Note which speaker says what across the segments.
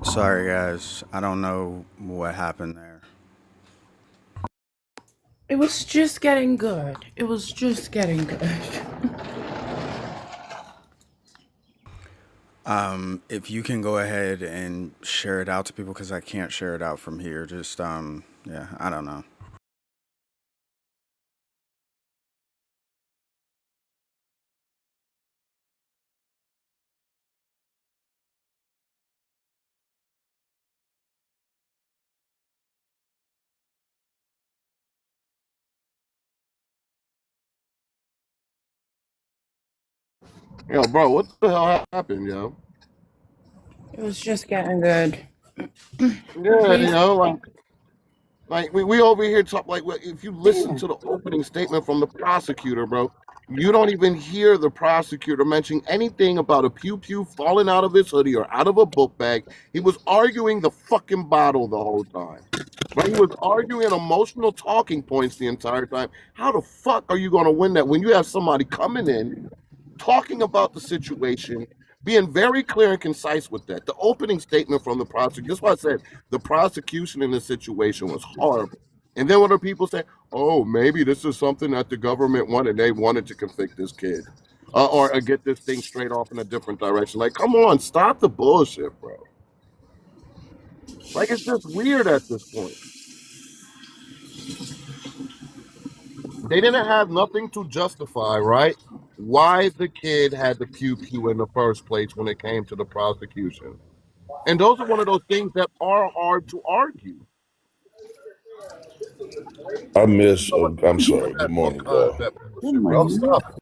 Speaker 1: Sorry, guys. I don't know what happened there.
Speaker 2: It was just getting good. It was just getting good.
Speaker 1: If you can go ahead and share it out to people, because I can't share it out from here. Just, yeah, I don't know.
Speaker 3: Yo, bro, what the hell happened, yo?
Speaker 2: It was just getting good.
Speaker 3: Yeah,
Speaker 2: Please.
Speaker 3: we over here talk like if you listen to the opening statement from the prosecutor, bro, you don't even hear the prosecutor mention anything about a pew pew falling out of his hoodie or out of a book bag. He was arguing the fucking bottle the whole time. Right? He was arguing emotional talking points the entire time. How the fuck are you gonna win that when you have somebody coming in talking about the situation, being very clear and concise with that? The opening statement from the prosecutor, that's why I said the prosecution in this situation was horrible. And then when the people say, oh, maybe this is something that the government wanted, they wanted to convict this kid or get this thing straight off in a different direction. Like, come on, stop the bullshit, bro. Like, it's just weird at this point. They didn't have nothing to justify, right? Why the kid had the pew pew in the first place when it came to the prosecution. And those are one of those things that are hard to argue.
Speaker 4: I miss.
Speaker 3: So what
Speaker 4: I'm
Speaker 3: is
Speaker 4: sorry.
Speaker 3: that
Speaker 4: Good morning, y'all.
Speaker 3: that bullshit, bro? Stop it.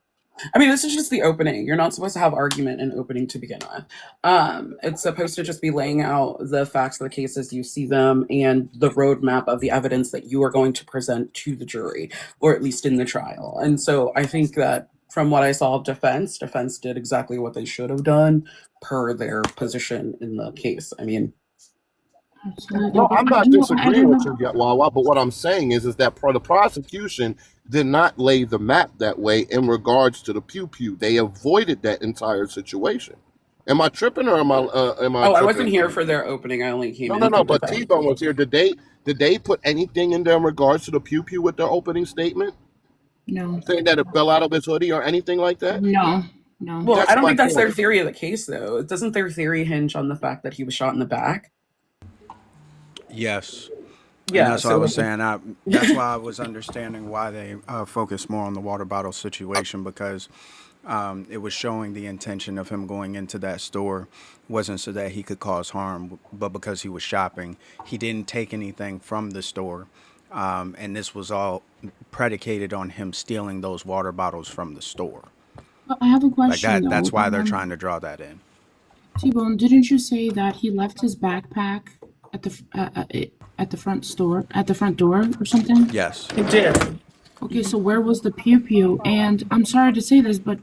Speaker 5: I mean, this is just the opening. You're not supposed to have argument in opening to begin with. It's supposed to just be laying out the facts of the case as you see them and the roadmap of the evidence that you are going to present to the jury, or at least in the trial. And so I think that from what I saw of defense did exactly what they should have done per their position in the case. I mean,
Speaker 2: Absolutely.
Speaker 3: No,
Speaker 2: But
Speaker 3: I'm not disagreeing with you yet, Wawa. But what I'm saying is that the prosecution did not lay the map that way in regards to the pew pew. They avoided that entire situation. Am I tripping or am I
Speaker 5: oh, I
Speaker 3: tripping?
Speaker 5: wasn't here for their opening. I only came
Speaker 3: No,
Speaker 5: in
Speaker 3: no, no.
Speaker 5: for
Speaker 3: But
Speaker 5: defense.
Speaker 3: Tbone was here. Did they put anything in there in regards to the pew pew with their opening statement,
Speaker 2: no,
Speaker 3: saying that it fell out of his hoodie or anything like that?
Speaker 2: no, no.
Speaker 5: Well,
Speaker 3: That's
Speaker 5: I don't
Speaker 3: my
Speaker 5: think that's
Speaker 3: point.
Speaker 5: their theory of the case, though. Doesn't their theory hinge on the fact that he was shot in the back?
Speaker 1: Yes. And
Speaker 5: Yeah,
Speaker 1: that's what I
Speaker 5: so
Speaker 1: was saying. That's why I was understanding why they focused more on the water bottle situation, because it was showing the intention of him going into that store wasn't so that he could cause harm, but because he was shopping. He didn't take anything from the store. And this was all predicated on him stealing those water bottles from the store.
Speaker 2: But I have a
Speaker 1: Like
Speaker 2: question
Speaker 1: that.
Speaker 2: though.
Speaker 1: That's why they're trying to draw that in.
Speaker 2: T-Bone, didn't you say that he left his backpack at the front door or something?
Speaker 1: Yes.
Speaker 5: it did.
Speaker 2: Okay, so where was the pew pew? And I'm sorry to say this, but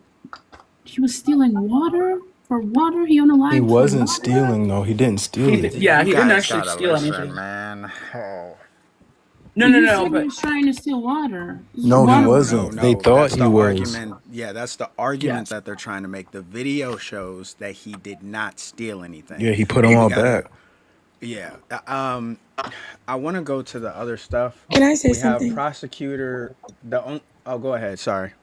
Speaker 2: he was stealing water for water. He
Speaker 6: He
Speaker 2: unalived for
Speaker 6: wasn't
Speaker 2: water.
Speaker 6: stealing, though. He didn't steal
Speaker 5: He
Speaker 6: anything.
Speaker 5: yeah,
Speaker 1: You
Speaker 5: he didn't
Speaker 1: guys
Speaker 5: actually
Speaker 1: gotta
Speaker 5: steal
Speaker 1: listen,
Speaker 5: anything.
Speaker 1: man. Oh.
Speaker 5: No,
Speaker 2: But
Speaker 5: no,
Speaker 2: you
Speaker 5: no,
Speaker 2: said he
Speaker 5: but
Speaker 2: was trying to steal water.
Speaker 6: No, he
Speaker 2: Water
Speaker 1: No,
Speaker 2: bottle.
Speaker 1: no,
Speaker 6: wasn't. They
Speaker 1: no.
Speaker 6: thought
Speaker 1: That's
Speaker 6: he
Speaker 1: the
Speaker 6: was.
Speaker 1: argument. Yeah, that's the argument
Speaker 5: yes.
Speaker 1: that they're trying to make. The video shows that he did not steal anything.
Speaker 6: Yeah, he put them
Speaker 1: We
Speaker 6: all
Speaker 1: gotta,
Speaker 6: back.
Speaker 1: yeah. I want to go to the other stuff.
Speaker 7: Can I say
Speaker 1: We have
Speaker 7: something?
Speaker 1: prosecutor. Oh, go ahead. Sorry.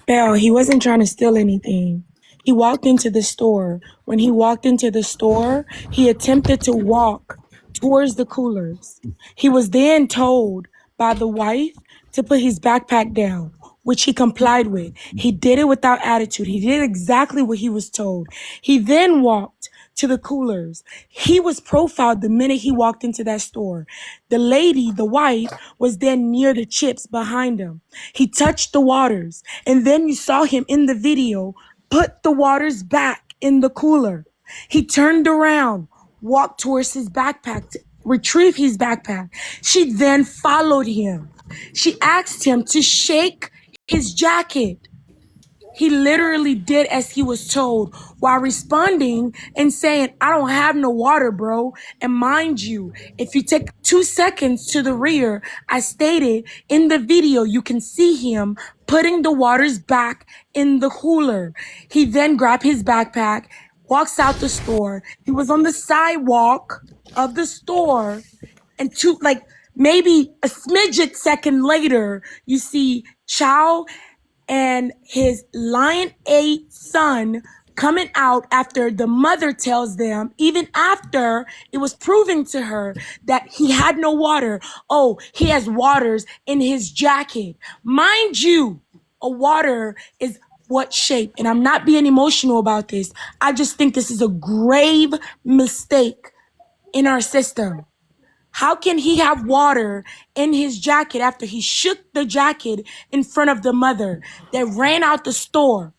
Speaker 7: Belle, he wasn't trying to steal anything. He walked into the store. When he walked into the store, he attempted to walk towards the coolers. He was then told by the wife to put his backpack down, which he complied with. He did it without attitude. He did exactly what he was told. He then walked to the coolers. He was profiled the minute he walked into that store. The lady, the wife, was then near the chips behind him. He touched the waters, and then you saw him in the video put the waters back in the cooler. He turned around, walked towards his backpack to retrieve his backpack. She then followed him. She asked him to shake his jacket. He literally did as he was told while responding and saying, I don't have no water, bro. And mind you, if you take 2 seconds to the rear, I stated in the video, you can see him putting the waters back in the cooler. He then grabbed his backpack, walks out the store. He was on the sidewalk of the store, and maybe a smidget second later, you see Chow and his lion-8 son coming out after the mother tells them, even after it was proven to her that he had no water. Oh, he has waters in his jacket. Mind you, a water is what shape? And I'm not being emotional about this. I just think this is a grave mistake in our system. How can he have water in his jacket after he shook the jacket in front of the mother that ran out the store,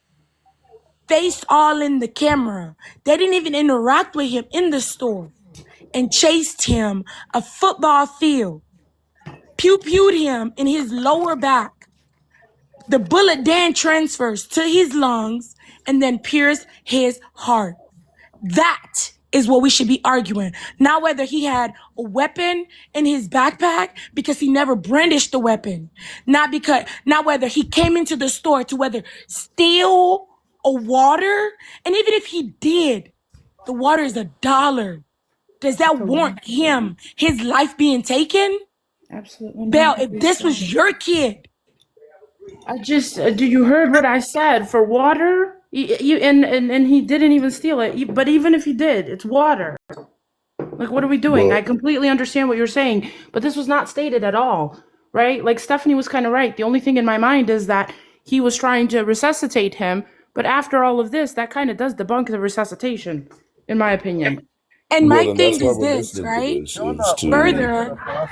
Speaker 7: face all in the camera? They didn't even interact with him in the store and chased him a football field, pew-pewed him in his lower back. The bullet then transfers to his lungs and then pierced his heart. That is what we should be arguing. Not whether he had a weapon in his backpack because he never brandished the weapon. Not whether he came into the store to whether steal a water. And even if he did, the water is $1. Does that warrant his life being taken?
Speaker 2: Absolutely
Speaker 7: Belle,
Speaker 2: not.
Speaker 7: if this was your kid.
Speaker 2: You heard what I said? For water, and he didn't even steal it. But even if he did, it's water. Like, what are we doing?
Speaker 4: Well,
Speaker 2: I completely understand what you're saying, but this was not stated at all, right? Like, Stephanie was kind of right. The only thing in my mind is that he was trying to resuscitate him, but after all of this, that kind of does debunk the resuscitation, in my opinion.
Speaker 7: And my
Speaker 4: and
Speaker 7: thing
Speaker 4: that's why
Speaker 7: is
Speaker 4: we're
Speaker 7: this,
Speaker 4: listening to
Speaker 7: right?
Speaker 4: this
Speaker 3: Y'all
Speaker 4: is
Speaker 3: not
Speaker 4: to
Speaker 3: listening to
Speaker 7: Further,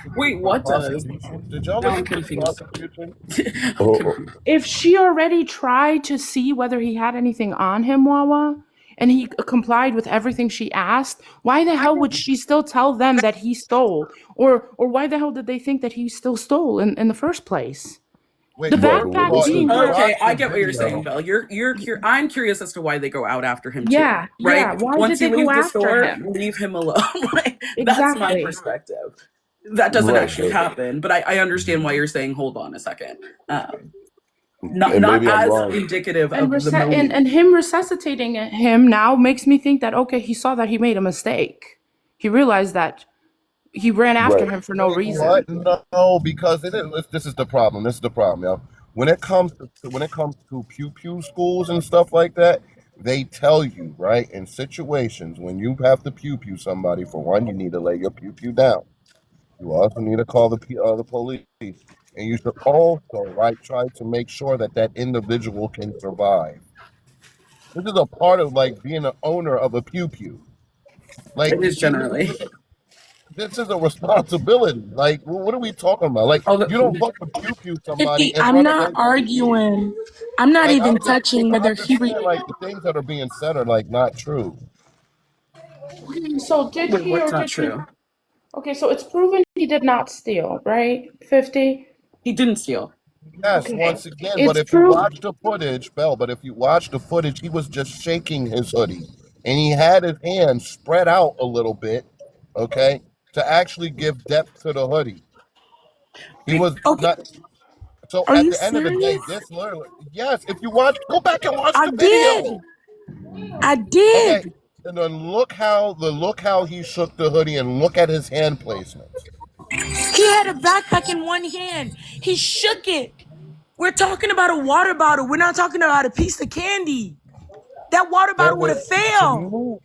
Speaker 3: the
Speaker 5: Wait, what does?
Speaker 3: prosecution? Did y'all
Speaker 5: Now I'm
Speaker 3: listen to the
Speaker 5: confused.
Speaker 3: prosecution?
Speaker 5: I'm
Speaker 4: oh,
Speaker 5: confused.
Speaker 2: If she already tried to see whether he had anything on him, Wawa, and he complied with everything she asked, why the hell would she still tell them that he stole? Or why the hell did they think that he still stole in the first place?
Speaker 3: Wait,
Speaker 2: The
Speaker 4: right, but we're
Speaker 2: backpack being
Speaker 4: listening.
Speaker 2: where...
Speaker 5: Okay, I
Speaker 3: the
Speaker 5: get what you're saying,
Speaker 3: video.
Speaker 5: Belle. I'm curious as to why they go out after him too.
Speaker 2: Yeah,
Speaker 5: Right?
Speaker 2: why
Speaker 5: Once
Speaker 2: did
Speaker 5: you
Speaker 2: they
Speaker 5: leave
Speaker 2: go
Speaker 5: the
Speaker 2: after
Speaker 5: store,
Speaker 2: him?
Speaker 5: leave him alone. Like, that's my
Speaker 2: Exactly.
Speaker 5: perspective. That doesn't
Speaker 4: Right,
Speaker 5: actually
Speaker 4: but
Speaker 5: happen, but I understand why you're saying hold on a second. Not
Speaker 4: and maybe I'm
Speaker 5: as
Speaker 4: wrong.
Speaker 5: indicative
Speaker 2: And
Speaker 5: of the moment.
Speaker 2: and him resuscitating him now makes me think that, okay, he saw that he made a mistake. He realized that he ran after
Speaker 4: Right.
Speaker 2: him for no
Speaker 3: Wait,
Speaker 2: reason.
Speaker 3: what? No, because this is the problem. This is the problem, yo. When it comes to pew pew schools and stuff like that, they tell you, right, in situations when you have to pew pew somebody, for one, you need to lay your pew pew down. You also need to call the police, and you should also, right, try to make sure that that individual can survive. This is a part of like being an owner of a pew pew. Like
Speaker 5: It is generally.
Speaker 3: this is a responsibility. Like, what are we talking about? Like,
Speaker 5: Oh,
Speaker 3: you don't put the pew pew somebody
Speaker 7: 50,
Speaker 3: in
Speaker 7: I'm
Speaker 3: front of
Speaker 7: not
Speaker 3: everybody.
Speaker 7: arguing. I'm not
Speaker 3: Like,
Speaker 7: even touching
Speaker 3: I
Speaker 7: whether
Speaker 3: understand like the things that are being said are like not true.
Speaker 2: So did
Speaker 5: wait,
Speaker 2: he
Speaker 5: what's
Speaker 2: or
Speaker 5: not
Speaker 2: did he?
Speaker 5: true?
Speaker 2: Okay, so it's proven he did not steal, right? 50.
Speaker 5: He didn't steal.
Speaker 3: Yes,
Speaker 2: Okay.
Speaker 3: once again, but
Speaker 2: It's
Speaker 3: if you
Speaker 2: proven.
Speaker 3: watch the footage, Bell, but if you watch the footage, he was just shaking his hoodie and he had his hands spread out a little bit, okay, to actually give depth to the hoodie. He was
Speaker 7: Okay,
Speaker 3: not. So
Speaker 7: are
Speaker 3: at
Speaker 7: you
Speaker 3: the end of the day,
Speaker 7: serious?
Speaker 3: this literally, yes, if you watch, go back and watch
Speaker 7: I
Speaker 3: the
Speaker 7: did.
Speaker 3: video.
Speaker 7: I
Speaker 3: Okay,
Speaker 7: did.
Speaker 3: and then look how he shook the hoodie and look at his hand placement.
Speaker 7: He had a backpack in one hand. He shook it. We're talking about a water bottle. We're not talking about a piece of candy. That water
Speaker 3: There
Speaker 7: bottle would
Speaker 3: was
Speaker 7: have failed.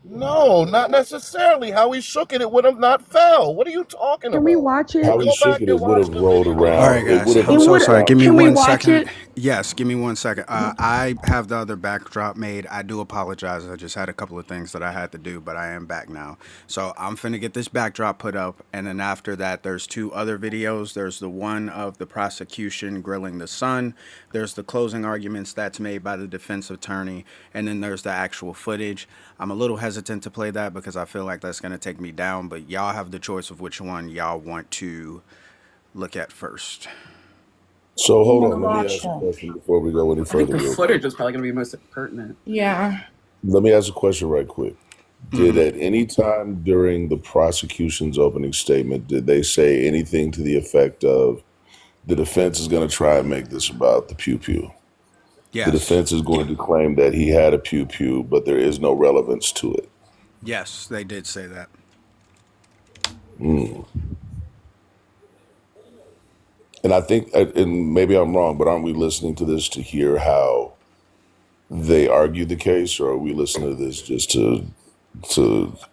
Speaker 3: no, not necessarily. How he shook it, it would have not fell. What are you talking
Speaker 7: Can we
Speaker 3: about?
Speaker 7: watch it?
Speaker 4: How he
Speaker 3: Go
Speaker 4: shook
Speaker 3: back
Speaker 4: it,
Speaker 3: and
Speaker 4: it would
Speaker 3: watch
Speaker 4: have
Speaker 3: the
Speaker 4: rolled
Speaker 3: video.
Speaker 1: All right,
Speaker 4: around. It would
Speaker 1: guys.
Speaker 4: have
Speaker 1: I'm
Speaker 2: It
Speaker 1: so
Speaker 2: would.
Speaker 1: sorry. Give me
Speaker 2: Can we
Speaker 1: one
Speaker 2: watch
Speaker 1: second.
Speaker 2: it?
Speaker 1: Yes, give me 1 second. I have the other backdrop made. I do apologize. I just had a couple of things that I had to do, but I am back now. So I'm finna get this backdrop put up, and then after that, there's two other videos. There's the one of the prosecution grilling the son. There's the closing arguments that's made by the defense attorney, and then there's the actual footage. I'm a little hesitant to play that because I feel like that's gonna take me down, but y'all have the choice of which one y'all want to look at first.
Speaker 4: So
Speaker 2: We
Speaker 4: hold
Speaker 2: want to
Speaker 4: on, let me
Speaker 2: watch
Speaker 4: ask a
Speaker 2: him.
Speaker 4: question before we go any
Speaker 5: I think
Speaker 4: further
Speaker 5: the
Speaker 4: real quick.
Speaker 5: footage is probably going to be most pertinent.
Speaker 2: Yeah.
Speaker 4: Let me ask a question right quick. Did at any time during the prosecution's opening statement, did they say anything to the effect of the defense is going to try and make this about the pew pew? The
Speaker 1: Yes.
Speaker 4: defense is going to claim that he had a pew pew, but there is no relevance to it.
Speaker 1: Yes, they did say that.
Speaker 4: Mm. And I think, and maybe I'm wrong, but aren't we listening to this to hear how they argue the case, or are we listening to this just to?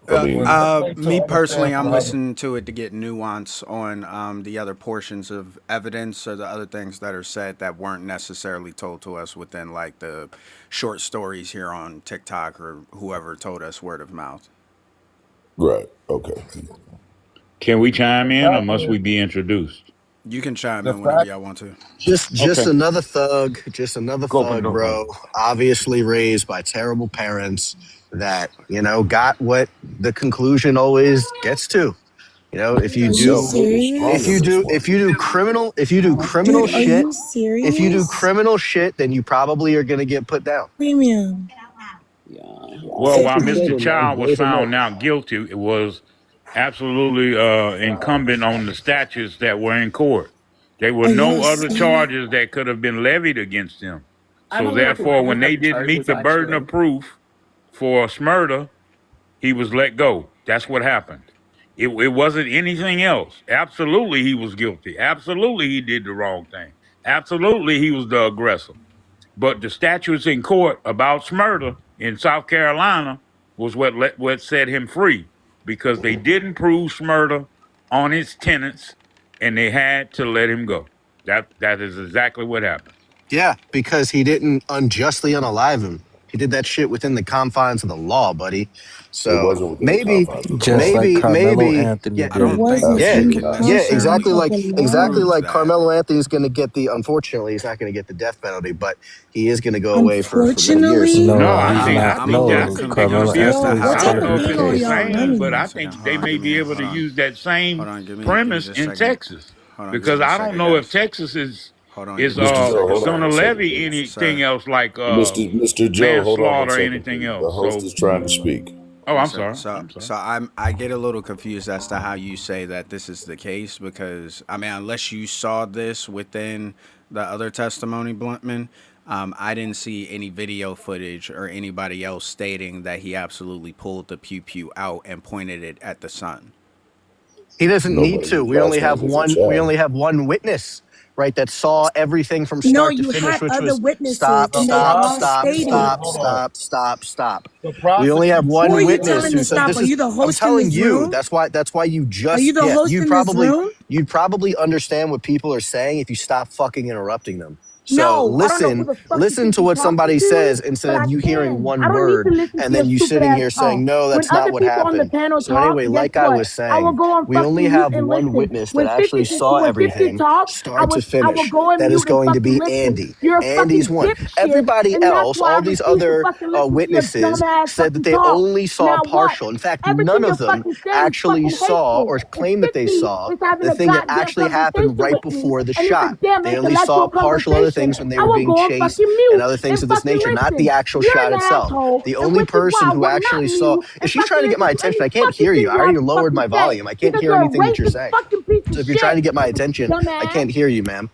Speaker 4: I mean,
Speaker 1: Me personally, I'm listening to it to get nuance on the other portions of evidence or the other things that are said that weren't necessarily told to us within like the short stories here on TikTok or whoever told us word of mouth.
Speaker 4: right? Okay.
Speaker 6: Can we chime in or must we be introduced?
Speaker 1: You can chime
Speaker 3: The
Speaker 1: in whenever
Speaker 3: fact
Speaker 1: y'all want to.
Speaker 8: Just
Speaker 6: Okay.
Speaker 8: another
Speaker 6: Go open
Speaker 8: thug,
Speaker 6: door.
Speaker 8: bro. Obviously raised by terrible parents that, got what the conclusion always gets to. If you
Speaker 7: Are you
Speaker 4: Self
Speaker 8: do
Speaker 4: hope is strong
Speaker 8: if
Speaker 4: in
Speaker 8: you
Speaker 7: serious?
Speaker 4: this
Speaker 8: do
Speaker 4: one.
Speaker 8: if you do criminal if you do criminal
Speaker 7: Dude, are
Speaker 8: shit,
Speaker 7: you
Speaker 8: if you do
Speaker 7: serious?
Speaker 8: criminal shit, then you probably are gonna get put down.
Speaker 7: Premium.
Speaker 5: Yeah.
Speaker 6: Well, while
Speaker 3: Texas
Speaker 6: Mr.
Speaker 3: children, man,
Speaker 6: Child was
Speaker 3: raise them up.
Speaker 6: found not guilty, it was absolutely incumbent on the statutes that were in court. There were
Speaker 7: Are
Speaker 6: no
Speaker 7: y'all
Speaker 6: other
Speaker 7: serious?
Speaker 6: charges that could have been levied against him.
Speaker 5: I'm
Speaker 6: So
Speaker 5: a little
Speaker 6: therefore,
Speaker 5: confused
Speaker 6: when
Speaker 5: on
Speaker 6: they
Speaker 5: the
Speaker 6: didn't meet
Speaker 5: charges,
Speaker 6: the burden of
Speaker 5: actually.
Speaker 6: proof for murder, he was let go. That's what happened. It wasn't anything else. Absolutely, he was guilty. Absolutely, he did the wrong thing. Absolutely, he was the aggressor. But the statutes in court about murder in South Carolina was what set him free because they didn't prove murder on his tenants and they had to let him go. That is exactly what happened.
Speaker 8: Yeah, because he didn't unjustly unalive him. He did that shit within the confines of the law, buddy.
Speaker 4: It
Speaker 8: So
Speaker 4: wasn't within the
Speaker 8: maybe,
Speaker 4: confines of the
Speaker 9: Just
Speaker 4: law.
Speaker 9: like Carmelo
Speaker 8: maybe,
Speaker 9: Anthony
Speaker 8: yeah,
Speaker 1: I
Speaker 7: It
Speaker 1: don't
Speaker 9: did.
Speaker 1: think
Speaker 7: wasn't
Speaker 1: that
Speaker 8: yeah,
Speaker 1: you
Speaker 7: in the
Speaker 1: can
Speaker 4: Absolutely not.
Speaker 8: yeah,
Speaker 7: confines
Speaker 1: necessarily
Speaker 7: of the
Speaker 8: exactly
Speaker 7: law.
Speaker 1: prove
Speaker 8: like
Speaker 1: that.
Speaker 8: Carmelo Anthony's going to get the. Unfortunately, he's not going to get the death penalty, but he is going to go away for many years.
Speaker 7: Unfortunately,
Speaker 6: No,
Speaker 9: No,
Speaker 6: I
Speaker 9: he's
Speaker 1: I'm
Speaker 6: think
Speaker 9: not.
Speaker 6: I
Speaker 1: I'm a
Speaker 6: think I
Speaker 1: little
Speaker 9: No,
Speaker 6: think they're going to
Speaker 9: Carmelo
Speaker 1: confused
Speaker 6: be
Speaker 1: as
Speaker 6: able
Speaker 1: to
Speaker 6: to.
Speaker 7: yo,
Speaker 9: Anthony's
Speaker 7: what
Speaker 6: I
Speaker 1: how.
Speaker 7: type
Speaker 6: don't
Speaker 7: of
Speaker 6: know if
Speaker 9: technically
Speaker 6: it's
Speaker 7: panel
Speaker 6: the
Speaker 7: are
Speaker 9: case.
Speaker 7: y'all
Speaker 6: same, but
Speaker 7: running?
Speaker 6: I
Speaker 1: One second.
Speaker 6: think
Speaker 1: Hold
Speaker 6: they
Speaker 1: on.
Speaker 6: may
Speaker 1: Give
Speaker 6: be
Speaker 1: me.
Speaker 6: able
Speaker 1: Hold
Speaker 6: to
Speaker 1: on.
Speaker 6: use that
Speaker 1: Hold
Speaker 6: same
Speaker 1: on. Give me
Speaker 6: premise
Speaker 1: just a
Speaker 6: in
Speaker 1: second.
Speaker 6: Texas
Speaker 1: Hold on. Give me
Speaker 6: because
Speaker 1: a
Speaker 6: I don't
Speaker 1: second,
Speaker 6: know if
Speaker 1: guys.
Speaker 6: Texas is
Speaker 1: Hold on. Give
Speaker 6: is
Speaker 1: me
Speaker 4: Mr.
Speaker 1: one
Speaker 4: Joe,
Speaker 1: second,
Speaker 4: hold on
Speaker 6: gonna
Speaker 4: one
Speaker 1: sir.
Speaker 4: second,
Speaker 6: levy
Speaker 4: please.
Speaker 6: anything
Speaker 1: Sir.
Speaker 6: else like
Speaker 4: Mr. Joe, hold on one
Speaker 6: manslaughter or
Speaker 4: second,
Speaker 6: anything
Speaker 4: please. The
Speaker 6: else.
Speaker 4: host
Speaker 6: So,
Speaker 4: is trying to speak.
Speaker 6: oh, I'm
Speaker 1: Yes, sir.
Speaker 6: sorry.
Speaker 1: So,
Speaker 6: I'm sorry.
Speaker 1: so I get a little confused as to how you say that this is the case because I mean, unless you saw this within the other testimony, Bluntman, I didn't see any video footage or anybody else stating that he absolutely pulled the pew pew out and pointed it at the sun.
Speaker 8: He doesn't
Speaker 4: No,
Speaker 8: need
Speaker 4: but
Speaker 8: to.
Speaker 4: his
Speaker 8: We only
Speaker 4: last name
Speaker 8: have
Speaker 4: isn't
Speaker 8: one. We
Speaker 4: Chad.
Speaker 8: only have one witness, right? That saw everything from
Speaker 7: No,
Speaker 8: start to
Speaker 7: you
Speaker 8: finish,
Speaker 7: had
Speaker 8: which
Speaker 7: other
Speaker 8: was
Speaker 7: witnesses
Speaker 8: stop,
Speaker 3: The
Speaker 7: and they
Speaker 8: stop,
Speaker 7: all
Speaker 8: stop,
Speaker 3: prosecutor,
Speaker 7: stated.
Speaker 8: stop,
Speaker 3: hold on.
Speaker 8: stop, stop, stop.
Speaker 3: The
Speaker 8: We only have
Speaker 3: prosecutor
Speaker 7: Who
Speaker 8: one
Speaker 7: are you
Speaker 8: witness
Speaker 7: telling
Speaker 8: who
Speaker 7: to
Speaker 8: said
Speaker 7: stop?
Speaker 8: this
Speaker 7: Are
Speaker 8: is.
Speaker 7: you the
Speaker 8: I'm
Speaker 7: host in
Speaker 8: telling
Speaker 7: this
Speaker 8: you.
Speaker 7: room?
Speaker 8: That's why you
Speaker 7: Are you
Speaker 8: just.
Speaker 7: the
Speaker 8: Yeah,
Speaker 7: host in this room?
Speaker 8: you'd probably understand what people are saying if you stop fucking interrupting them. So
Speaker 7: No, I don't know who
Speaker 8: listen,
Speaker 7: the fuck you
Speaker 8: listen
Speaker 7: think
Speaker 8: to
Speaker 7: you're
Speaker 8: what
Speaker 7: talking
Speaker 8: somebody
Speaker 7: to,
Speaker 8: says instead
Speaker 7: but
Speaker 8: of
Speaker 7: I
Speaker 8: you hearing
Speaker 7: can. I
Speaker 8: one
Speaker 7: don't need to
Speaker 8: word
Speaker 7: listen to
Speaker 8: and
Speaker 7: your
Speaker 8: then you
Speaker 7: stupid
Speaker 8: sitting
Speaker 7: ass
Speaker 8: here
Speaker 7: talk.
Speaker 8: saying, no,
Speaker 7: When
Speaker 8: that's not
Speaker 7: other
Speaker 8: what
Speaker 7: people on the
Speaker 8: happened.
Speaker 7: panel
Speaker 8: So
Speaker 7: talk,
Speaker 8: anyway,
Speaker 7: guess
Speaker 8: like I
Speaker 7: what?
Speaker 8: was
Speaker 7: I will
Speaker 8: saying,
Speaker 7: go on
Speaker 8: we only
Speaker 7: fucking mute
Speaker 8: have
Speaker 7: and
Speaker 8: one
Speaker 7: listen.
Speaker 8: witness that actually saw
Speaker 7: When 50
Speaker 8: everything
Speaker 7: talk,
Speaker 8: start to
Speaker 7: I will
Speaker 8: finish.
Speaker 7: go on
Speaker 8: That is
Speaker 7: mute and
Speaker 8: going to
Speaker 7: fucking
Speaker 8: be
Speaker 7: listen.
Speaker 8: Andy.
Speaker 7: You're a
Speaker 8: Andy's
Speaker 7: fucking
Speaker 8: one.
Speaker 7: dipshit,
Speaker 8: Everybody
Speaker 7: and that's
Speaker 8: else,
Speaker 7: why I
Speaker 8: all these
Speaker 7: refuse to
Speaker 8: other
Speaker 7: fucking listen to your
Speaker 8: witnesses
Speaker 7: dumbass
Speaker 8: said that
Speaker 7: fucking
Speaker 8: they
Speaker 7: talk.
Speaker 8: only saw
Speaker 7: Now what?
Speaker 8: partial. In fact,
Speaker 7: Everything
Speaker 8: none of
Speaker 7: you're
Speaker 8: them
Speaker 7: fucking saying is
Speaker 8: actually
Speaker 7: fucking
Speaker 8: saw
Speaker 7: hateful.
Speaker 8: or
Speaker 7: And
Speaker 8: claimed that they
Speaker 7: 50
Speaker 8: saw
Speaker 7: is having
Speaker 8: the
Speaker 7: a
Speaker 8: thing that
Speaker 7: goddamn
Speaker 8: actually happened
Speaker 7: conversation
Speaker 8: right
Speaker 7: with me,
Speaker 8: before the
Speaker 7: and it's a
Speaker 8: shot.
Speaker 7: damn
Speaker 8: They only saw
Speaker 7: intellectual
Speaker 8: partial other
Speaker 7: conversation.
Speaker 8: things when they
Speaker 7: I
Speaker 8: were
Speaker 7: will
Speaker 8: being
Speaker 7: go on
Speaker 8: chased
Speaker 7: fucking
Speaker 8: and
Speaker 7: mute
Speaker 8: other things
Speaker 7: and
Speaker 8: of this
Speaker 7: fucking
Speaker 8: nature, not the
Speaker 7: listen.
Speaker 8: actual
Speaker 7: You're
Speaker 8: shot
Speaker 7: an
Speaker 8: itself.
Speaker 7: asshole,
Speaker 8: The
Speaker 7: and
Speaker 8: only
Speaker 7: which is why
Speaker 8: person
Speaker 7: I
Speaker 8: who
Speaker 7: will not
Speaker 8: actually saw,
Speaker 7: mute
Speaker 8: is
Speaker 7: and
Speaker 8: she's trying
Speaker 7: fucking
Speaker 8: to get
Speaker 7: listen
Speaker 8: my
Speaker 7: to any
Speaker 8: attention. I can't
Speaker 7: fucking
Speaker 8: hear you.
Speaker 7: thing
Speaker 8: I
Speaker 7: you
Speaker 8: already
Speaker 7: have to
Speaker 8: lowered
Speaker 7: fucking
Speaker 8: my
Speaker 7: say
Speaker 8: volume. I can't
Speaker 7: because
Speaker 8: hear
Speaker 7: you're a
Speaker 8: anything that you're
Speaker 7: racist
Speaker 8: saying.
Speaker 7: fucking piece of
Speaker 8: So if you're trying
Speaker 7: shit,
Speaker 8: to get my attention, I
Speaker 7: dumbass.
Speaker 8: can't hear you, ma'am.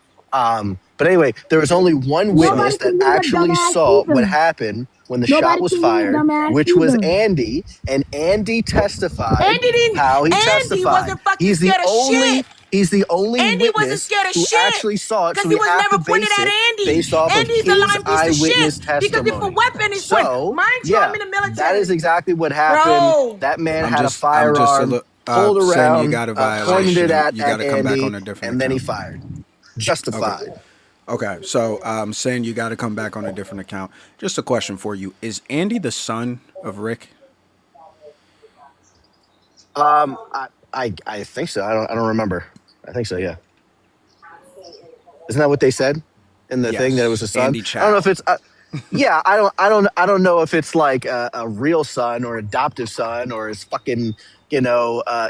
Speaker 8: But anyway, there was only one
Speaker 7: Nobody
Speaker 8: witness that
Speaker 7: can hear your
Speaker 8: actually
Speaker 7: dumbass
Speaker 8: saw what
Speaker 7: either.
Speaker 8: happened when the shot
Speaker 7: Nobody
Speaker 8: was
Speaker 7: can hear your
Speaker 8: fired,
Speaker 7: dumbass
Speaker 8: which was
Speaker 7: either.
Speaker 8: Andy, and Andy testified
Speaker 7: Andy didn't.
Speaker 8: how he
Speaker 7: Andy
Speaker 8: testified.
Speaker 7: wasn't fucking scared of shit.
Speaker 8: He's the only
Speaker 7: Andy wasn't
Speaker 8: witness
Speaker 7: scared of
Speaker 8: who
Speaker 7: shit
Speaker 8: actually saw it,
Speaker 7: because
Speaker 8: so
Speaker 7: he
Speaker 8: we
Speaker 7: was
Speaker 8: have to
Speaker 7: never pointed
Speaker 8: base
Speaker 7: at
Speaker 8: it
Speaker 7: Andy.
Speaker 8: based off of
Speaker 7: Andy's a
Speaker 8: his
Speaker 7: lying piece of shit
Speaker 8: eyewitness
Speaker 7: because if a
Speaker 8: testimony.
Speaker 7: weapon is point,
Speaker 8: So,
Speaker 7: mind you, I'm
Speaker 8: yeah,
Speaker 7: in the
Speaker 8: that is
Speaker 7: military,
Speaker 8: exactly what happened.
Speaker 7: bro.
Speaker 8: That man
Speaker 1: I'm
Speaker 8: had a
Speaker 1: just a
Speaker 8: firearm,
Speaker 1: little
Speaker 8: pulled
Speaker 1: saying you
Speaker 8: around,
Speaker 1: got a
Speaker 8: pointed it
Speaker 1: violation. You got
Speaker 8: at
Speaker 1: to come back on
Speaker 8: Andy,
Speaker 1: a different
Speaker 8: and then he
Speaker 1: account.
Speaker 8: fired.
Speaker 1: Okay.
Speaker 8: Justified.
Speaker 1: Okay. So saying you got to come back on a different account. Just a question for you: is Andy the son of Rick?
Speaker 8: I think so. I don't remember. I think so. Yeah, isn't that what they said in the thing that it was
Speaker 1: Yes,
Speaker 8: a son?
Speaker 1: Andy
Speaker 8: I don't know if
Speaker 1: Chow.
Speaker 8: it's. Yeah, I don't know if it's like a real son or adoptive son or his fucking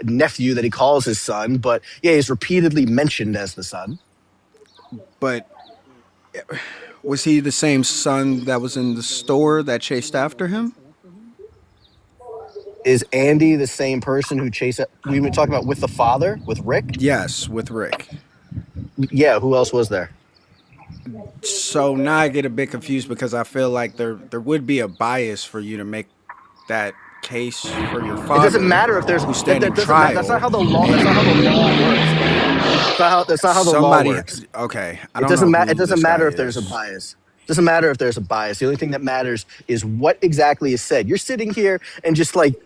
Speaker 8: nephew that he calls his son. But yeah, he's repeatedly mentioned as the son.
Speaker 1: But was he the same son that was in the store that chased after him?
Speaker 8: Is Andy the same person who chased? We been talking about with the father with Rick.
Speaker 1: Yes, with Rick.
Speaker 8: Yeah, who else was there?
Speaker 1: So now I get a bit confused because I feel like there would be a bias for you to make that case for your
Speaker 8: It doesn't
Speaker 1: father
Speaker 8: matter if there's
Speaker 1: who's
Speaker 8: that
Speaker 1: standing
Speaker 8: doesn't matter. That's not
Speaker 1: trial
Speaker 8: how the law. That's not how the
Speaker 1: and
Speaker 8: law works, man. That's not how the law
Speaker 1: somebody.
Speaker 8: works.
Speaker 1: Okay, I
Speaker 8: It
Speaker 1: don't
Speaker 8: doesn't
Speaker 1: know
Speaker 8: matter. It
Speaker 1: who
Speaker 8: doesn't
Speaker 1: this guy
Speaker 8: matter if there's a
Speaker 1: is.
Speaker 8: bias. It doesn't matter if there's a bias. The only thing that matters is what exactly is said. You're sitting here and just like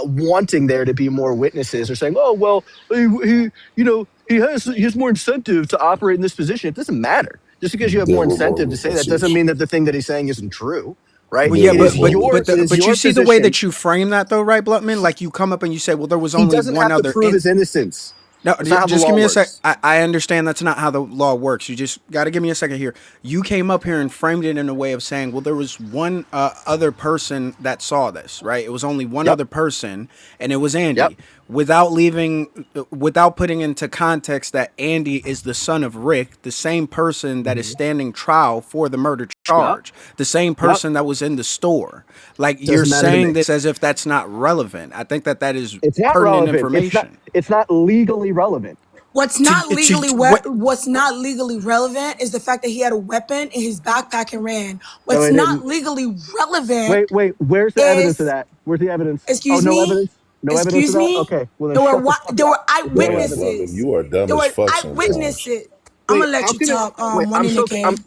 Speaker 8: wanting there to be more witnesses, or saying, "Oh well, he has more incentive to operate in this position." It doesn't matter. Just because you have
Speaker 4: There
Speaker 8: more
Speaker 4: were more
Speaker 8: incentive to say that doesn't
Speaker 4: witnesses.
Speaker 8: mean that the thing that he's saying isn't true, right?
Speaker 1: Well,
Speaker 4: There
Speaker 1: yeah,
Speaker 8: It
Speaker 4: were
Speaker 8: is
Speaker 4: more
Speaker 8: your it is
Speaker 1: but you
Speaker 8: your
Speaker 1: see the way
Speaker 8: position.
Speaker 1: that you frame that though, right, Blutman? Like you come up and you say, "Well, there was
Speaker 8: He
Speaker 1: only
Speaker 8: doesn't
Speaker 1: one
Speaker 8: have to
Speaker 1: other."
Speaker 8: prove his innocence.
Speaker 1: No,
Speaker 8: That's not how the
Speaker 1: just
Speaker 8: law
Speaker 1: give me a sec.
Speaker 8: works.
Speaker 1: I understand that's not how the law works. You just got to give me a second here. You came up here and framed it in a way of saying, well, there was one other person that saw this, right? It was only one
Speaker 8: Yep.
Speaker 1: other person, and it was
Speaker 8: Yep.
Speaker 1: Andy. Without putting into context that Andy is the son of Rick, the same person that is
Speaker 8: Mhm.
Speaker 1: standing trial for the murder
Speaker 8: Yep.
Speaker 1: charge, the same
Speaker 8: Yep.
Speaker 1: person that was in the store. Like you're
Speaker 8: Doesn't matter to
Speaker 1: saying
Speaker 8: me.
Speaker 1: this as if that's not relevant. I think that is
Speaker 8: It's not
Speaker 1: pertinent
Speaker 8: relevant.
Speaker 1: information.
Speaker 8: It's not legally relevant.
Speaker 7: What's not legally relevant is the fact that he had a weapon in his backpack and ran.
Speaker 8: No,
Speaker 7: What's
Speaker 8: it
Speaker 7: not
Speaker 8: didn't.
Speaker 7: legally relevant
Speaker 8: Wait. Where's the evidence of
Speaker 7: is,
Speaker 8: that? Where's the evidence? Oh,
Speaker 7: excuse
Speaker 8: no
Speaker 7: me,
Speaker 8: evidence. No evidence of
Speaker 7: excuse
Speaker 8: that.
Speaker 7: me.
Speaker 8: Okay. Well, then shut the fuck
Speaker 7: There
Speaker 8: up.
Speaker 7: were
Speaker 8: There's no
Speaker 4: Damn,
Speaker 8: evidence.
Speaker 4: Bluntman,
Speaker 7: eyewitnesses.
Speaker 4: you are dumb
Speaker 7: There
Speaker 4: as
Speaker 7: were
Speaker 4: fuck sometimes.
Speaker 7: eyewitnesses. I'm
Speaker 8: Wait,
Speaker 7: gonna let
Speaker 8: how
Speaker 7: you
Speaker 8: can it?
Speaker 7: talk.
Speaker 8: Wait,
Speaker 7: One in the K.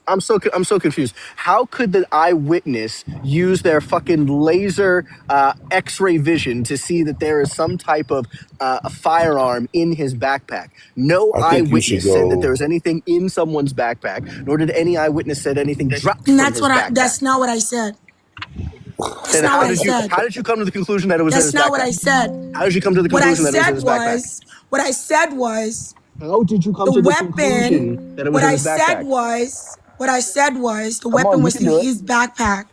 Speaker 8: I'm so confused. How could the eyewitness use their fucking laser X-ray vision to see that there is some type of a firearm in his backpack? No
Speaker 4: I think you should
Speaker 8: eyewitness said that there was
Speaker 4: go.
Speaker 8: anything in someone's backpack, nor did any eyewitness said anything dropped
Speaker 7: And
Speaker 8: from his backpack.
Speaker 7: that's not what I said. That's
Speaker 8: Then
Speaker 7: not what
Speaker 8: how
Speaker 7: I
Speaker 8: did you
Speaker 7: said.
Speaker 8: how did you come to the conclusion that it was in
Speaker 7: That's
Speaker 8: his
Speaker 7: not what
Speaker 8: backpack?
Speaker 7: I said.
Speaker 8: How did you come to the
Speaker 7: What I
Speaker 8: conclusion that it was in
Speaker 7: said
Speaker 8: his backpack?
Speaker 7: was, what I said was,
Speaker 8: How did you come
Speaker 7: the
Speaker 8: to the
Speaker 7: weapon,
Speaker 8: conclusion that it was in his backpack?
Speaker 7: what I said was, the
Speaker 8: Come on,
Speaker 7: weapon
Speaker 8: you
Speaker 7: was
Speaker 8: can
Speaker 7: in
Speaker 8: do it.
Speaker 7: his backpack.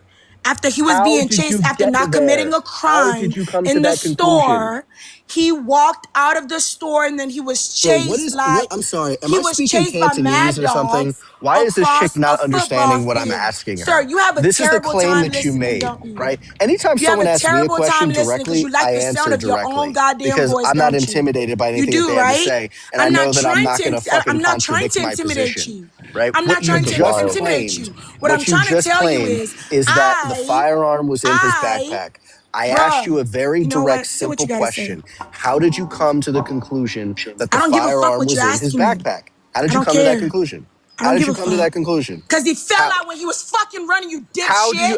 Speaker 7: After he was
Speaker 8: How
Speaker 7: being
Speaker 8: did
Speaker 7: chased,
Speaker 8: you
Speaker 7: after
Speaker 8: get
Speaker 7: not committing
Speaker 8: there?
Speaker 7: a
Speaker 8: How
Speaker 7: crime
Speaker 8: did you come to
Speaker 7: in the
Speaker 8: that conclusion?
Speaker 7: store, he walked out of the store and then he was
Speaker 8: Bro,
Speaker 7: chased
Speaker 8: what
Speaker 7: like,
Speaker 8: I'm sorry, am
Speaker 7: he
Speaker 8: I
Speaker 7: was
Speaker 8: speaking
Speaker 7: chased by
Speaker 8: Cantonese
Speaker 7: mad
Speaker 8: or something?
Speaker 7: dogs
Speaker 8: Why is this chick
Speaker 7: across a
Speaker 8: not
Speaker 7: football
Speaker 8: understanding what I'm
Speaker 7: field.
Speaker 8: asking
Speaker 7: Sir,
Speaker 8: her?
Speaker 7: you have a
Speaker 8: This is the
Speaker 7: terrible
Speaker 8: claim
Speaker 7: time
Speaker 8: that you
Speaker 7: listening,
Speaker 8: made,
Speaker 7: don't you?
Speaker 8: right? Anytime
Speaker 7: You have
Speaker 8: someone
Speaker 7: a
Speaker 8: asks me a
Speaker 7: terrible
Speaker 8: question
Speaker 7: time listening because
Speaker 8: directly,
Speaker 7: you like
Speaker 8: I
Speaker 7: the sound
Speaker 8: answer
Speaker 7: of your own
Speaker 8: directly
Speaker 7: goddamn
Speaker 8: because
Speaker 7: voice,
Speaker 8: I'm not
Speaker 7: don't you?
Speaker 8: intimidated by
Speaker 7: You
Speaker 8: anything that
Speaker 7: do,
Speaker 8: they have to
Speaker 7: right?
Speaker 8: say, and I know that I'm not going to fucking
Speaker 7: I'm not trying
Speaker 8: contradict
Speaker 7: to
Speaker 8: my
Speaker 7: intimidate
Speaker 8: position,
Speaker 7: you.
Speaker 8: right?
Speaker 7: I'm
Speaker 8: What
Speaker 7: not
Speaker 8: you
Speaker 7: trying
Speaker 4: That's
Speaker 7: to
Speaker 8: just
Speaker 4: wild.
Speaker 7: intimidate
Speaker 8: claimed,
Speaker 7: you. What I'm
Speaker 8: what you
Speaker 7: trying to
Speaker 8: just
Speaker 7: tell you
Speaker 8: claimed is that the firearm was in his
Speaker 7: I,
Speaker 8: backpack. I asked you
Speaker 7: bruh,
Speaker 8: a very
Speaker 7: you know
Speaker 8: direct,
Speaker 7: what? Say what you
Speaker 8: simple
Speaker 7: gotta say.
Speaker 8: question. How did you come to the conclusion that
Speaker 7: I
Speaker 8: the
Speaker 7: don't give a fuck
Speaker 8: firearm
Speaker 7: what
Speaker 8: was
Speaker 7: you're
Speaker 8: in his
Speaker 7: asking me.
Speaker 8: backpack? How
Speaker 7: I
Speaker 8: did you
Speaker 7: don't
Speaker 8: come to that
Speaker 7: care.
Speaker 8: conclusion?
Speaker 7: I
Speaker 8: How
Speaker 7: don't
Speaker 8: did
Speaker 7: give
Speaker 8: you
Speaker 7: a
Speaker 8: come to that
Speaker 7: fuck.
Speaker 8: conclusion?
Speaker 7: Cause he fell
Speaker 8: How
Speaker 7: out when he was fucking running, you
Speaker 8: how do
Speaker 7: dipshit.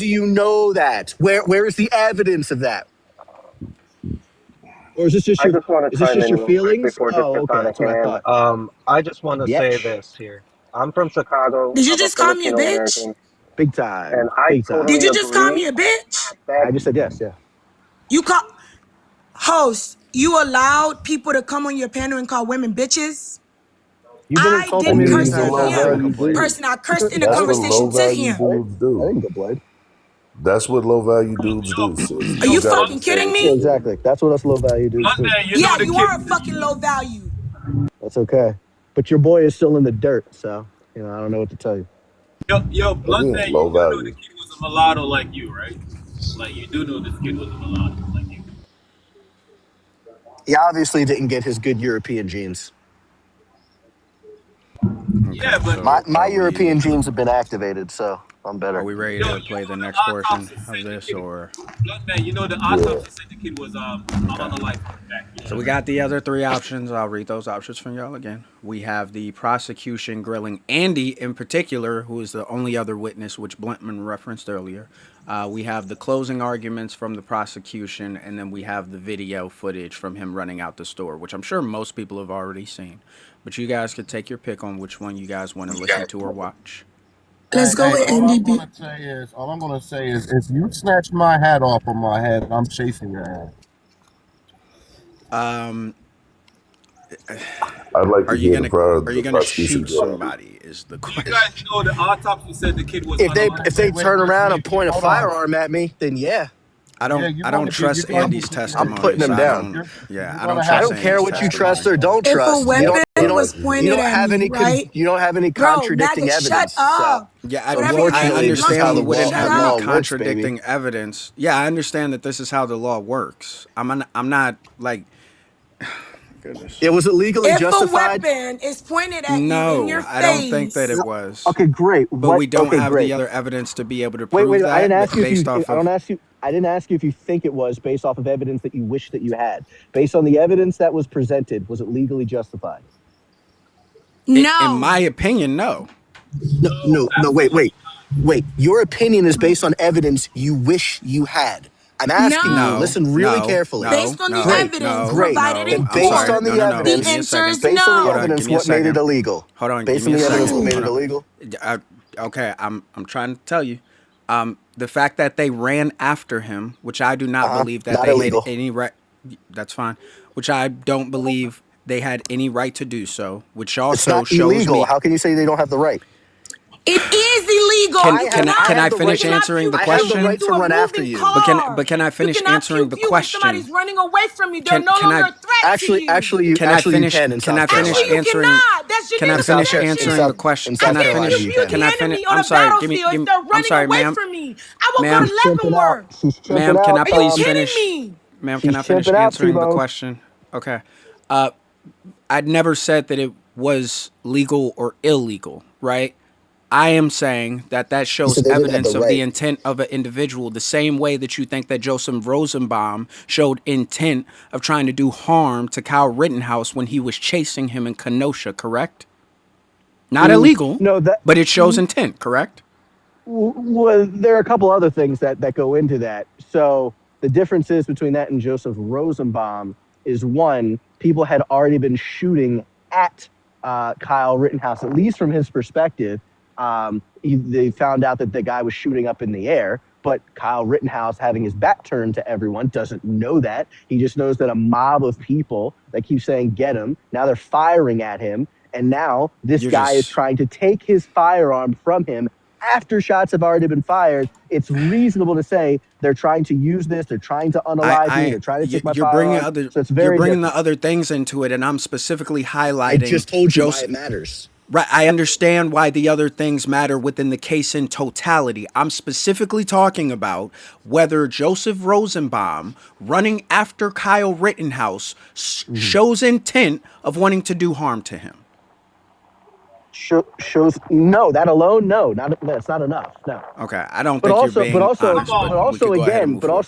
Speaker 8: you know that? Where is the evidence of that? Or is this just
Speaker 9: I
Speaker 8: your
Speaker 9: just want to chime in real quick
Speaker 8: feelings?
Speaker 9: before this
Speaker 8: Oh,
Speaker 9: gets
Speaker 8: okay,
Speaker 9: out of
Speaker 8: that's what I
Speaker 9: hand.
Speaker 8: thought.
Speaker 9: I just want to say
Speaker 8: Bitch.
Speaker 9: this here. I'm from Chicago.
Speaker 7: Did you
Speaker 9: I'm a
Speaker 7: just call me a
Speaker 9: Filipino
Speaker 7: bitch?
Speaker 9: American,
Speaker 8: Big
Speaker 9: and
Speaker 8: time.
Speaker 9: I
Speaker 8: Big time.
Speaker 7: Did
Speaker 9: totally
Speaker 7: you just call
Speaker 9: agree
Speaker 7: me a bitch?
Speaker 9: that
Speaker 8: I just said yes, yeah.
Speaker 7: You call host, you allowed people to come on your panel and call women bitches?
Speaker 8: You've been
Speaker 7: I
Speaker 4: I
Speaker 8: insulting
Speaker 7: didn't
Speaker 8: me the
Speaker 4: mean,
Speaker 7: curse
Speaker 4: the
Speaker 8: entire
Speaker 7: in
Speaker 4: low
Speaker 8: time. I
Speaker 7: here.
Speaker 8: didn't
Speaker 4: value
Speaker 8: complain.
Speaker 4: dude.
Speaker 7: Person, I cursed in the
Speaker 4: That's what low
Speaker 7: conversation to
Speaker 4: value
Speaker 7: him.
Speaker 4: dudes
Speaker 8: I
Speaker 4: do.
Speaker 8: didn't complain.
Speaker 4: That's what low value dudes do, sis.
Speaker 7: Are
Speaker 4: You
Speaker 7: you
Speaker 4: just gotta
Speaker 7: fucking
Speaker 4: understand
Speaker 7: kidding
Speaker 4: what
Speaker 8: Yeah,
Speaker 4: you're
Speaker 7: me?
Speaker 4: doing.
Speaker 8: exactly. That's what us low value dudes do.
Speaker 10: Bloodman, you know
Speaker 7: Yeah,
Speaker 10: the
Speaker 7: you
Speaker 10: kid.
Speaker 7: are a fucking low value.
Speaker 8: That's okay. But your boy is still in the dirt, so I don't know what to tell you.
Speaker 10: Yo,
Speaker 4: Again,
Speaker 10: Bloodman, you
Speaker 4: low
Speaker 10: do know the
Speaker 4: value.
Speaker 10: kid was a mulatto like you, right? Like you do know this kid was a mulatto like you.
Speaker 8: He obviously didn't get his good European genes.
Speaker 10: Yeah,
Speaker 1: Okay,
Speaker 10: but
Speaker 1: so
Speaker 8: My European genes have been activated, so I'm
Speaker 1: are
Speaker 8: better.
Speaker 1: we ready
Speaker 10: yo,
Speaker 1: to
Speaker 10: you
Speaker 1: play the
Speaker 10: know the
Speaker 1: next portion
Speaker 10: autopsy
Speaker 1: of
Speaker 10: said the
Speaker 1: this,
Speaker 10: kid.
Speaker 1: or
Speaker 10: Bloodman, you know the
Speaker 4: Yeah.
Speaker 10: autopsy said the kid was
Speaker 1: okay?
Speaker 10: unalive from the back. You know
Speaker 1: So we
Speaker 10: that, right?
Speaker 1: got the other three options. I'll read those options from y'all again. We have the prosecution grilling Andy in particular, who is the only other witness, which Blentman referenced earlier. We have the closing arguments from the prosecution, and then we have the video footage from him running out the store, which I'm sure most people have already seen. But you guys could take your pick on which one you guys want to listen to or watch.
Speaker 3: Hey,
Speaker 7: Let's go
Speaker 3: hey,
Speaker 7: with Andy B.
Speaker 3: all I'm gonna say is, if you snatch my hat off of my head, I'm chasing your ass.
Speaker 1: Um,
Speaker 4: I'd like
Speaker 1: are
Speaker 4: to
Speaker 1: you
Speaker 4: hear
Speaker 1: gonna
Speaker 4: the prosecution
Speaker 1: shoot
Speaker 4: go ahead.
Speaker 1: somebody? Is the
Speaker 10: Do you guys
Speaker 1: question.
Speaker 10: know the autopsy said the kid was
Speaker 8: If
Speaker 10: unalive?
Speaker 8: they
Speaker 3: Wait,
Speaker 8: turn around and
Speaker 3: wait.
Speaker 8: point a
Speaker 3: Hold on.
Speaker 8: firearm at me, then yeah,
Speaker 3: Yeah, you're
Speaker 1: I don't
Speaker 3: gonna be,
Speaker 1: trust Andy's
Speaker 8: I'm
Speaker 1: testimony,
Speaker 8: putting
Speaker 1: so
Speaker 8: him
Speaker 1: I
Speaker 8: down.
Speaker 1: don't. Yeah,
Speaker 3: you're
Speaker 1: I don't
Speaker 3: gonna
Speaker 8: I
Speaker 3: have
Speaker 1: trust
Speaker 8: don't
Speaker 3: to
Speaker 8: care
Speaker 1: Andy's
Speaker 8: what you trust
Speaker 1: testimony.
Speaker 8: or don't
Speaker 7: If a
Speaker 8: trust. You
Speaker 7: weapon
Speaker 8: don't
Speaker 4: I'd
Speaker 8: you don't
Speaker 4: like
Speaker 7: was
Speaker 4: to hear
Speaker 8: you
Speaker 7: pointed
Speaker 8: don't
Speaker 7: at
Speaker 8: have
Speaker 7: me,
Speaker 8: any
Speaker 7: right?
Speaker 8: you don't have any
Speaker 7: Bro,
Speaker 8: contradicting
Speaker 7: maggot, shut
Speaker 8: evidence. So
Speaker 7: up.
Speaker 1: Yeah,
Speaker 7: Whatever your name
Speaker 1: I
Speaker 8: unfortunately,
Speaker 7: is,
Speaker 8: this is how
Speaker 1: understand
Speaker 7: Bluntman,
Speaker 1: you
Speaker 8: the
Speaker 7: you
Speaker 8: law
Speaker 1: wouldn't
Speaker 7: shut
Speaker 8: the
Speaker 1: have any
Speaker 8: law
Speaker 7: up.
Speaker 8: works, baby.
Speaker 1: contradicting evidence. Yeah, I understand that this is how the law works. I'm not like goodness.
Speaker 8: Yeah, was it legally
Speaker 7: If a
Speaker 8: justified?
Speaker 7: weapon is pointed at you in
Speaker 1: No,
Speaker 7: your
Speaker 1: I don't think that
Speaker 7: face,
Speaker 1: it was.
Speaker 8: Okay, great.
Speaker 1: But
Speaker 8: What?
Speaker 1: we don't
Speaker 8: Okay,
Speaker 1: have
Speaker 8: great.
Speaker 1: the other evidence to be able to
Speaker 8: Wait,
Speaker 1: prove
Speaker 8: I didn't
Speaker 1: that
Speaker 8: ask you if you.
Speaker 1: based off
Speaker 8: I don't
Speaker 1: of
Speaker 8: ask you. I didn't ask you if you think it was based off of evidence that you wish that you had. Based on the evidence that was presented, was it legally justified?
Speaker 1: in
Speaker 7: no,
Speaker 1: my opinion, no.
Speaker 8: No,
Speaker 10: No,
Speaker 8: no, no. Wait,
Speaker 10: absolutely
Speaker 8: wait,
Speaker 10: not.
Speaker 8: wait. Your opinion is based on evidence you wish you had. I'm asking you.
Speaker 7: no.
Speaker 1: No,
Speaker 8: Listen really
Speaker 1: no,
Speaker 8: carefully.
Speaker 7: Based
Speaker 1: no,
Speaker 7: on the
Speaker 1: no,
Speaker 8: Great,
Speaker 7: evidence
Speaker 1: no,
Speaker 8: great.
Speaker 7: provided
Speaker 1: no.
Speaker 7: in
Speaker 8: Then
Speaker 1: I'm
Speaker 8: based
Speaker 1: sorry.
Speaker 7: court,
Speaker 8: on
Speaker 1: No,
Speaker 8: the
Speaker 1: no, no.
Speaker 7: the
Speaker 1: Give me
Speaker 8: evidence,
Speaker 1: a
Speaker 7: answer
Speaker 1: second.
Speaker 7: is
Speaker 8: based on the
Speaker 1: Hold on.
Speaker 7: no.
Speaker 1: Give
Speaker 8: evidence,
Speaker 1: me a
Speaker 8: what made it
Speaker 1: second.
Speaker 8: illegal?
Speaker 1: Hold on. Give
Speaker 8: Based
Speaker 1: me
Speaker 8: on
Speaker 1: a
Speaker 8: the evidence,
Speaker 1: second.
Speaker 8: what made
Speaker 1: Hold
Speaker 8: it
Speaker 1: on.
Speaker 8: illegal?
Speaker 1: Okay. I'm trying to tell you. The fact that they ran after him, which I do not believe that
Speaker 8: Not
Speaker 1: they had
Speaker 8: illegal.
Speaker 1: any right. That's fine. Which I don't believe they had any right to do so. Which
Speaker 8: It's
Speaker 1: also
Speaker 8: not
Speaker 1: shows
Speaker 8: illegal.
Speaker 1: me.
Speaker 8: How can you say they don't have the right?
Speaker 7: It is illegal.
Speaker 1: Can
Speaker 8: I
Speaker 7: You
Speaker 8: have
Speaker 1: can I
Speaker 8: I
Speaker 1: can
Speaker 7: cannot
Speaker 1: I
Speaker 8: have the right
Speaker 1: finish
Speaker 7: you
Speaker 8: to
Speaker 7: cannot
Speaker 1: answering
Speaker 7: pew
Speaker 1: the
Speaker 8: I have
Speaker 7: pew
Speaker 8: the
Speaker 1: question?
Speaker 8: right
Speaker 7: into
Speaker 8: to
Speaker 7: a
Speaker 8: run after
Speaker 7: moving
Speaker 8: you.
Speaker 7: car.
Speaker 1: But can I
Speaker 7: You
Speaker 1: finish
Speaker 7: cannot pew
Speaker 1: answering the
Speaker 7: pew when
Speaker 1: question?
Speaker 7: somebody's running away from you. They're no
Speaker 1: Can
Speaker 7: longer
Speaker 1: I
Speaker 7: a threat to you.
Speaker 8: Actually you can in
Speaker 1: can I
Speaker 8: South
Speaker 1: finish
Speaker 7: Actually, you
Speaker 8: Carolina.
Speaker 1: answering?
Speaker 7: cannot. That's your
Speaker 1: Can I
Speaker 7: name
Speaker 8: In
Speaker 7: is
Speaker 8: South
Speaker 1: finish
Speaker 8: Car-
Speaker 1: answering the
Speaker 7: convention.
Speaker 1: question?
Speaker 8: in
Speaker 7: I
Speaker 8: South
Speaker 1: Can I
Speaker 7: can't
Speaker 8: Carolina
Speaker 1: finish?
Speaker 8: you
Speaker 7: pew
Speaker 8: can.
Speaker 7: the
Speaker 1: Can I finish?
Speaker 7: enemy on
Speaker 1: I'm
Speaker 7: a
Speaker 1: sorry.
Speaker 7: battlefield if they're
Speaker 1: I'm
Speaker 7: running
Speaker 1: sorry,
Speaker 7: away
Speaker 1: ma'am.
Speaker 7: from me. I will go
Speaker 1: Ma'am,
Speaker 7: to Leavenworth.
Speaker 8: She's
Speaker 1: ma'am.
Speaker 8: chimping
Speaker 1: Can
Speaker 8: out.
Speaker 1: I
Speaker 7: Are you
Speaker 1: please
Speaker 7: kidding
Speaker 1: finish?
Speaker 7: me?
Speaker 1: Ma'am, can
Speaker 8: She's
Speaker 1: I finish
Speaker 8: chimping out,
Speaker 1: answering the
Speaker 8: T-Bone.
Speaker 1: question? Okay. I'd never said that it was legal or illegal, right? I am saying that that
Speaker 8: You
Speaker 1: shows
Speaker 8: said they didn't have the
Speaker 1: evidence of the
Speaker 8: right.
Speaker 1: intent of an individual, the same way that you think that Joseph Rosenbaum showed intent of trying to do harm to Kyle Rittenhouse when he was chasing him in Kenosha, correct? Not illegal,
Speaker 8: No, that
Speaker 1: but it shows intent, correct?
Speaker 8: well, there are a couple other things that go into that. So the differences between that and Joseph Rosenbaum is one, people had already been shooting at Kyle Rittenhouse, at least from his perspective. They found out that the guy was shooting up in the air, but Kyle Rittenhouse, having his back turned to everyone, doesn't know that. He just knows that a mob of people that keep saying, get him, now they're firing at him. And now this
Speaker 1: You're
Speaker 8: guy is
Speaker 1: just
Speaker 8: trying to take his firearm from him after shots have already been fired. It's reasonable to say they're trying to use this. They're trying to unalive me. They're trying to take my
Speaker 1: you're bringing
Speaker 8: firearm.
Speaker 1: other
Speaker 8: So it's
Speaker 1: you're
Speaker 8: very
Speaker 1: bringing the
Speaker 8: different.
Speaker 1: other things into it, and I'm specifically
Speaker 8: I
Speaker 1: highlighting
Speaker 8: just told you why it
Speaker 1: Joseph.
Speaker 8: matters.
Speaker 1: Right, I understand why the other things matter within the case in totality. I'm specifically talking about whether Joseph Rosenbaum running after Kyle Rittenhouse shows intent of wanting to do harm to him.
Speaker 8: Shows no, that alone, no, not that's not enough. No.
Speaker 1: Okay, I don't
Speaker 8: But
Speaker 1: think you're
Speaker 8: also, but
Speaker 1: being
Speaker 8: also,
Speaker 10: Come
Speaker 1: honest,
Speaker 10: on,
Speaker 1: but
Speaker 8: but
Speaker 1: we could
Speaker 8: also
Speaker 1: go ahead and
Speaker 8: again,
Speaker 1: move forward.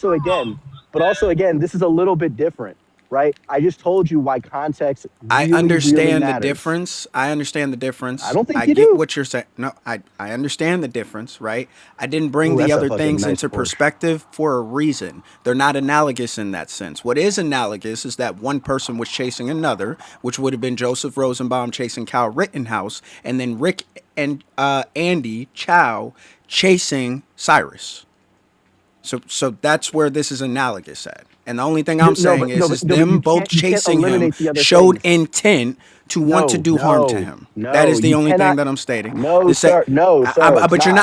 Speaker 8: but also again, this is a little bit different, right? I just told you why context
Speaker 1: I
Speaker 8: really
Speaker 1: understand the
Speaker 8: matters.
Speaker 1: difference. I understand the
Speaker 8: I
Speaker 1: difference.
Speaker 8: don't think
Speaker 1: I
Speaker 8: you
Speaker 1: get
Speaker 8: do.
Speaker 1: what you're saying. No, I understand the difference, right? I didn't bring
Speaker 8: Oh,
Speaker 1: the
Speaker 8: that's a
Speaker 1: other
Speaker 8: fucking
Speaker 1: things
Speaker 8: nice
Speaker 1: into
Speaker 8: Porsche.
Speaker 1: perspective for a reason. They're not analogous in that sense. What is analogous is that one person was chasing another, which would have been Joseph Rosenbaum chasing Kyle Rittenhouse, and then Rick and Andy Chow chasing Cyrus. So that's where this is analogous at. And the only thing I'm
Speaker 8: No,
Speaker 1: saying
Speaker 8: but
Speaker 1: is
Speaker 8: you
Speaker 1: them both
Speaker 8: can't
Speaker 1: chasing him
Speaker 8: eliminate the other
Speaker 1: showed
Speaker 8: things.
Speaker 1: intent to want to
Speaker 8: No,
Speaker 1: do harm to
Speaker 8: no,
Speaker 1: him. That
Speaker 8: no.
Speaker 1: is the
Speaker 8: You
Speaker 1: only thing
Speaker 8: cannot.
Speaker 1: that I'm stating.
Speaker 8: No,
Speaker 1: The say,
Speaker 8: sir. No, sir. It's
Speaker 1: but
Speaker 8: not.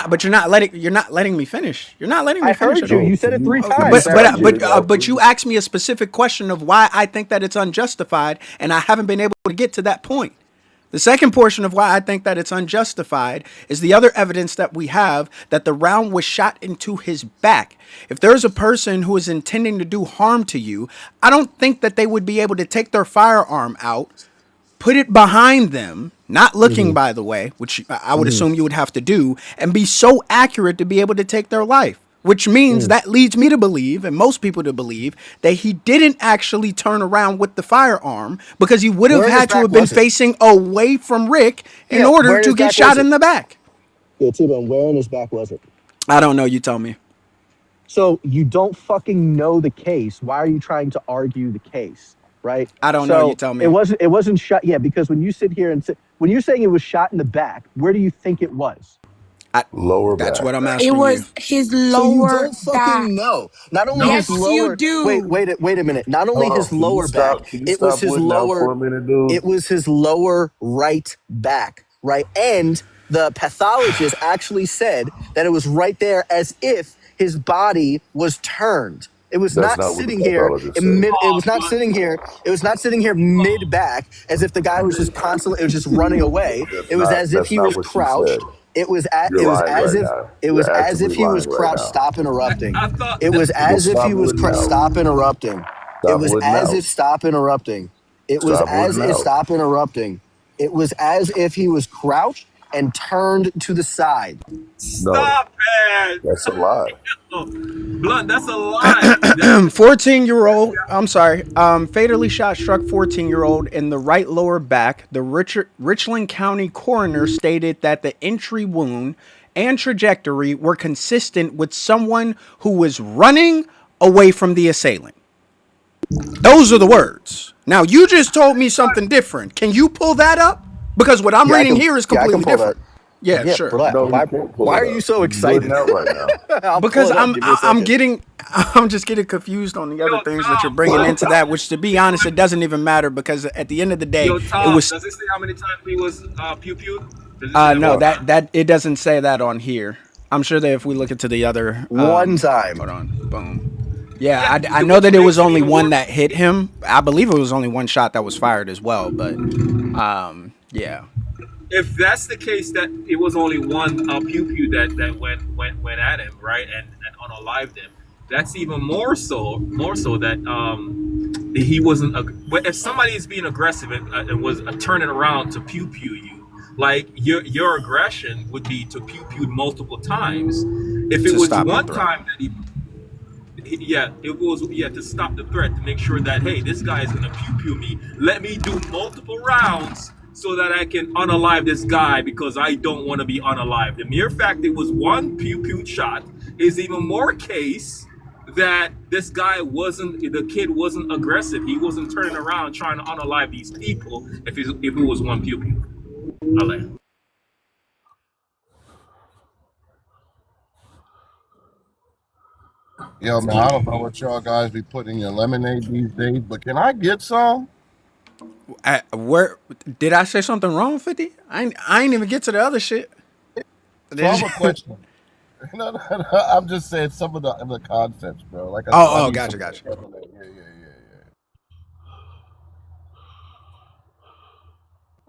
Speaker 1: you're not letting me finish. You're not letting me
Speaker 8: I
Speaker 1: finish
Speaker 8: heard
Speaker 1: at
Speaker 8: you.
Speaker 1: all.
Speaker 8: You
Speaker 4: No,
Speaker 8: said it three
Speaker 4: can
Speaker 8: times.
Speaker 4: you
Speaker 8: I heard
Speaker 4: stop
Speaker 8: you.
Speaker 4: doing that,
Speaker 1: But you
Speaker 4: please?
Speaker 1: asked me a specific question of why I think that it's unjustified, and I haven't been able to get to that point. The second portion of why I think that it's unjustified is the other evidence that we have that the round was shot into his back. If there's a person who is intending to do harm to you, I don't think that they would be able to take their firearm out, put it behind them, not looking,
Speaker 8: Mm-hmm.
Speaker 1: by the way, which I would
Speaker 8: Mm-hmm.
Speaker 1: assume you would have to do, and be so accurate to be able to take their life. Which means
Speaker 8: Mm.
Speaker 1: that leads me to believe, and most people to believe, that he didn't actually turn around with the firearm because he would have
Speaker 8: Where in his
Speaker 1: had to
Speaker 8: back
Speaker 1: have been
Speaker 8: was it?
Speaker 1: facing away from Rick in
Speaker 8: Yeah,
Speaker 1: order
Speaker 8: where in
Speaker 1: to
Speaker 8: his
Speaker 1: get
Speaker 8: back
Speaker 1: shot
Speaker 8: was it?
Speaker 1: in the back.
Speaker 8: Yeah, T-Bone, where in his back was it?
Speaker 1: I don't know. You tell me.
Speaker 8: So you don't fucking know the case. Why are you trying to argue the case? Right?
Speaker 1: I don't know. You
Speaker 8: So
Speaker 1: tell
Speaker 8: it
Speaker 1: me.
Speaker 8: wasn't it wasn't shot. Yeah, because when you sit here and say, when you're saying it was shot in the back, where do you think it was?
Speaker 1: I,
Speaker 4: Lower
Speaker 1: that's
Speaker 4: back.
Speaker 1: what I'm
Speaker 7: It
Speaker 1: asking you.
Speaker 7: was his
Speaker 8: So you
Speaker 7: lower
Speaker 8: don't
Speaker 7: back.
Speaker 8: fucking know. Not only
Speaker 10: No,
Speaker 8: his
Speaker 7: Yes, you
Speaker 8: lower
Speaker 7: do.
Speaker 8: wait a minute. Not only
Speaker 4: Hold
Speaker 8: his
Speaker 4: on. Can you
Speaker 8: lower back,
Speaker 4: stop? Can you
Speaker 8: it was
Speaker 4: stop
Speaker 8: his
Speaker 4: witting out
Speaker 8: lower
Speaker 4: for a minute, dude?
Speaker 8: it was his lower right back, right? And the pathologist actually said that it was right there as if his body was turned. It was
Speaker 4: That's
Speaker 8: not
Speaker 4: not what the
Speaker 8: sitting here
Speaker 4: pathologist
Speaker 8: in
Speaker 4: said.
Speaker 8: mid. It
Speaker 10: oh,
Speaker 8: was not
Speaker 10: but
Speaker 8: sitting here. It was not sitting here mid back as if the guy was just constantly. It was just running away. It was as if
Speaker 4: That's
Speaker 8: he
Speaker 4: not
Speaker 8: was
Speaker 4: what she said.
Speaker 8: crouched. It was at.
Speaker 4: You're
Speaker 8: It was
Speaker 4: lying
Speaker 8: as
Speaker 4: right
Speaker 8: if.
Speaker 4: now.
Speaker 8: It was
Speaker 4: You're
Speaker 8: as if
Speaker 4: actively
Speaker 8: he was
Speaker 4: lying right
Speaker 8: crouched.
Speaker 4: now.
Speaker 8: Stop interrupting.
Speaker 10: I thought
Speaker 8: It was
Speaker 4: Well,
Speaker 8: as if
Speaker 4: stop
Speaker 8: he was
Speaker 4: witting out.
Speaker 8: stop interrupting. It
Speaker 4: Stop
Speaker 8: was
Speaker 4: witting
Speaker 8: as
Speaker 4: out.
Speaker 8: if stop interrupting. It was
Speaker 4: Stop
Speaker 8: as
Speaker 4: rooting
Speaker 8: if,
Speaker 4: out.
Speaker 8: stop interrupting. It was as if he was crouched and turned to the side.
Speaker 4: No,
Speaker 10: Stop it.
Speaker 4: that's a lie.
Speaker 10: Oh, Blunt, that's a lie. That
Speaker 1: 14-year-old, I'm sorry, fatally shot struck 14-year-old in the right lower back. The Richland County coroner stated that the entry wound and trajectory were consistent with someone who was running away from the assailant. Those are the words. Now, you just told me something different. Can you pull that up? Because what I'm
Speaker 8: Yeah, I
Speaker 1: reading
Speaker 8: can.
Speaker 1: here is
Speaker 8: Yeah, I can
Speaker 1: completely
Speaker 8: pull that.
Speaker 1: different. Yeah,
Speaker 8: Yeah,
Speaker 1: sure.
Speaker 8: but
Speaker 4: No, he
Speaker 8: why?
Speaker 4: can't pull
Speaker 8: Why
Speaker 4: it
Speaker 8: are you
Speaker 4: up.
Speaker 8: so
Speaker 4: He's rooting
Speaker 8: excited?
Speaker 4: out right now.
Speaker 8: I'll pull
Speaker 1: Because
Speaker 8: it up. Give me a
Speaker 1: I'm
Speaker 8: second.
Speaker 1: getting I'm just getting confused on the
Speaker 10: yo
Speaker 1: other things that you're
Speaker 10: Tom,
Speaker 1: bringing into that, which, to be honest, it doesn't even matter, because at the end of the day
Speaker 10: yo
Speaker 1: it
Speaker 10: Tom,
Speaker 1: was
Speaker 10: does it say how many times he was pew pewed? Does it say how
Speaker 1: no,
Speaker 10: many
Speaker 4: What?
Speaker 10: times?
Speaker 1: that it doesn't say that on here. I'm sure that if we look into the other
Speaker 8: One time.
Speaker 1: hold on, boom. Yeah,
Speaker 10: Yeah,
Speaker 1: I know
Speaker 10: which
Speaker 1: that it was
Speaker 10: makes it
Speaker 1: only
Speaker 10: even
Speaker 1: one
Speaker 10: worse.
Speaker 1: that hit him. I believe it was only one shot that was fired as well, but yeah.
Speaker 10: If that's the case, that it was only one pew pew that went at him, right, and unalived him. That's even more so that he wasn't. But if somebody is being aggressive and was turning around to pew pew you, like your aggression would be to pew pew multiple times. If it
Speaker 1: To
Speaker 10: was
Speaker 1: stop the
Speaker 10: one
Speaker 1: threat.
Speaker 10: time that yeah, it was, yeah, to stop the threat, to make sure that, hey, this guy is gonna pew pew me. Let me do multiple rounds so that I can unalive this guy because I don't want to be unalived. The mere fact it was one pew pew shot is even more case that this guy wasn't, the kid wasn't aggressive. He wasn't turning around trying to unalive these people. If it was one pew pew, I like.
Speaker 3: Yo, man, I don't know what y'all guys be putting in your lemonade these days, but can I get some?
Speaker 1: Where did I say something wrong, 50? I ain't even get to the other shit.
Speaker 3: So I have a question. No. I'm just saying some of the concepts, bro. Like I said, I
Speaker 1: Oh,
Speaker 3: need some
Speaker 1: gotcha, gotcha.
Speaker 3: lemonade. Yeah.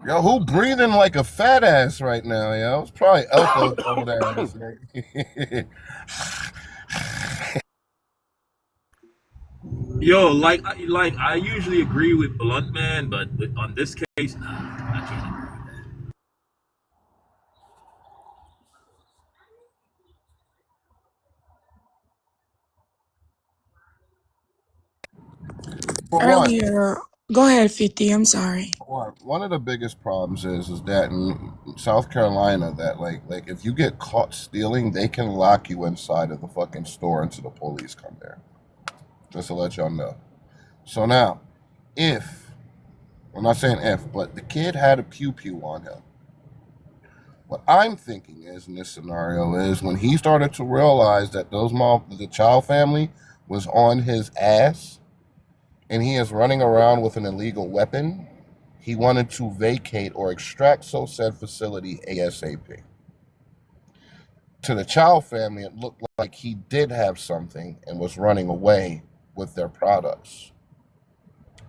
Speaker 3: Yo, who breathing like a fat ass right now, yo? It's probably Elko's old ass. Man.
Speaker 10: Yo, like I usually agree with Blunt Man, but on this case, nah, I can't.
Speaker 3: For one,
Speaker 7: Earlier, go ahead, 50. I'm sorry.
Speaker 3: one of the biggest problems is that in South Carolina, that like if you get caught stealing, they can lock you inside of the fucking store until the police come there. Just to let y'all know. So now, if I'm not saying if, but the kid had a pew pew on him. What I'm thinking is in this scenario is when he started to realize that the child family was on his ass and he is running around with an illegal weapon, he wanted to vacate or extract said facility ASAP. To the child family, it looked like he did have something and was running away with their products.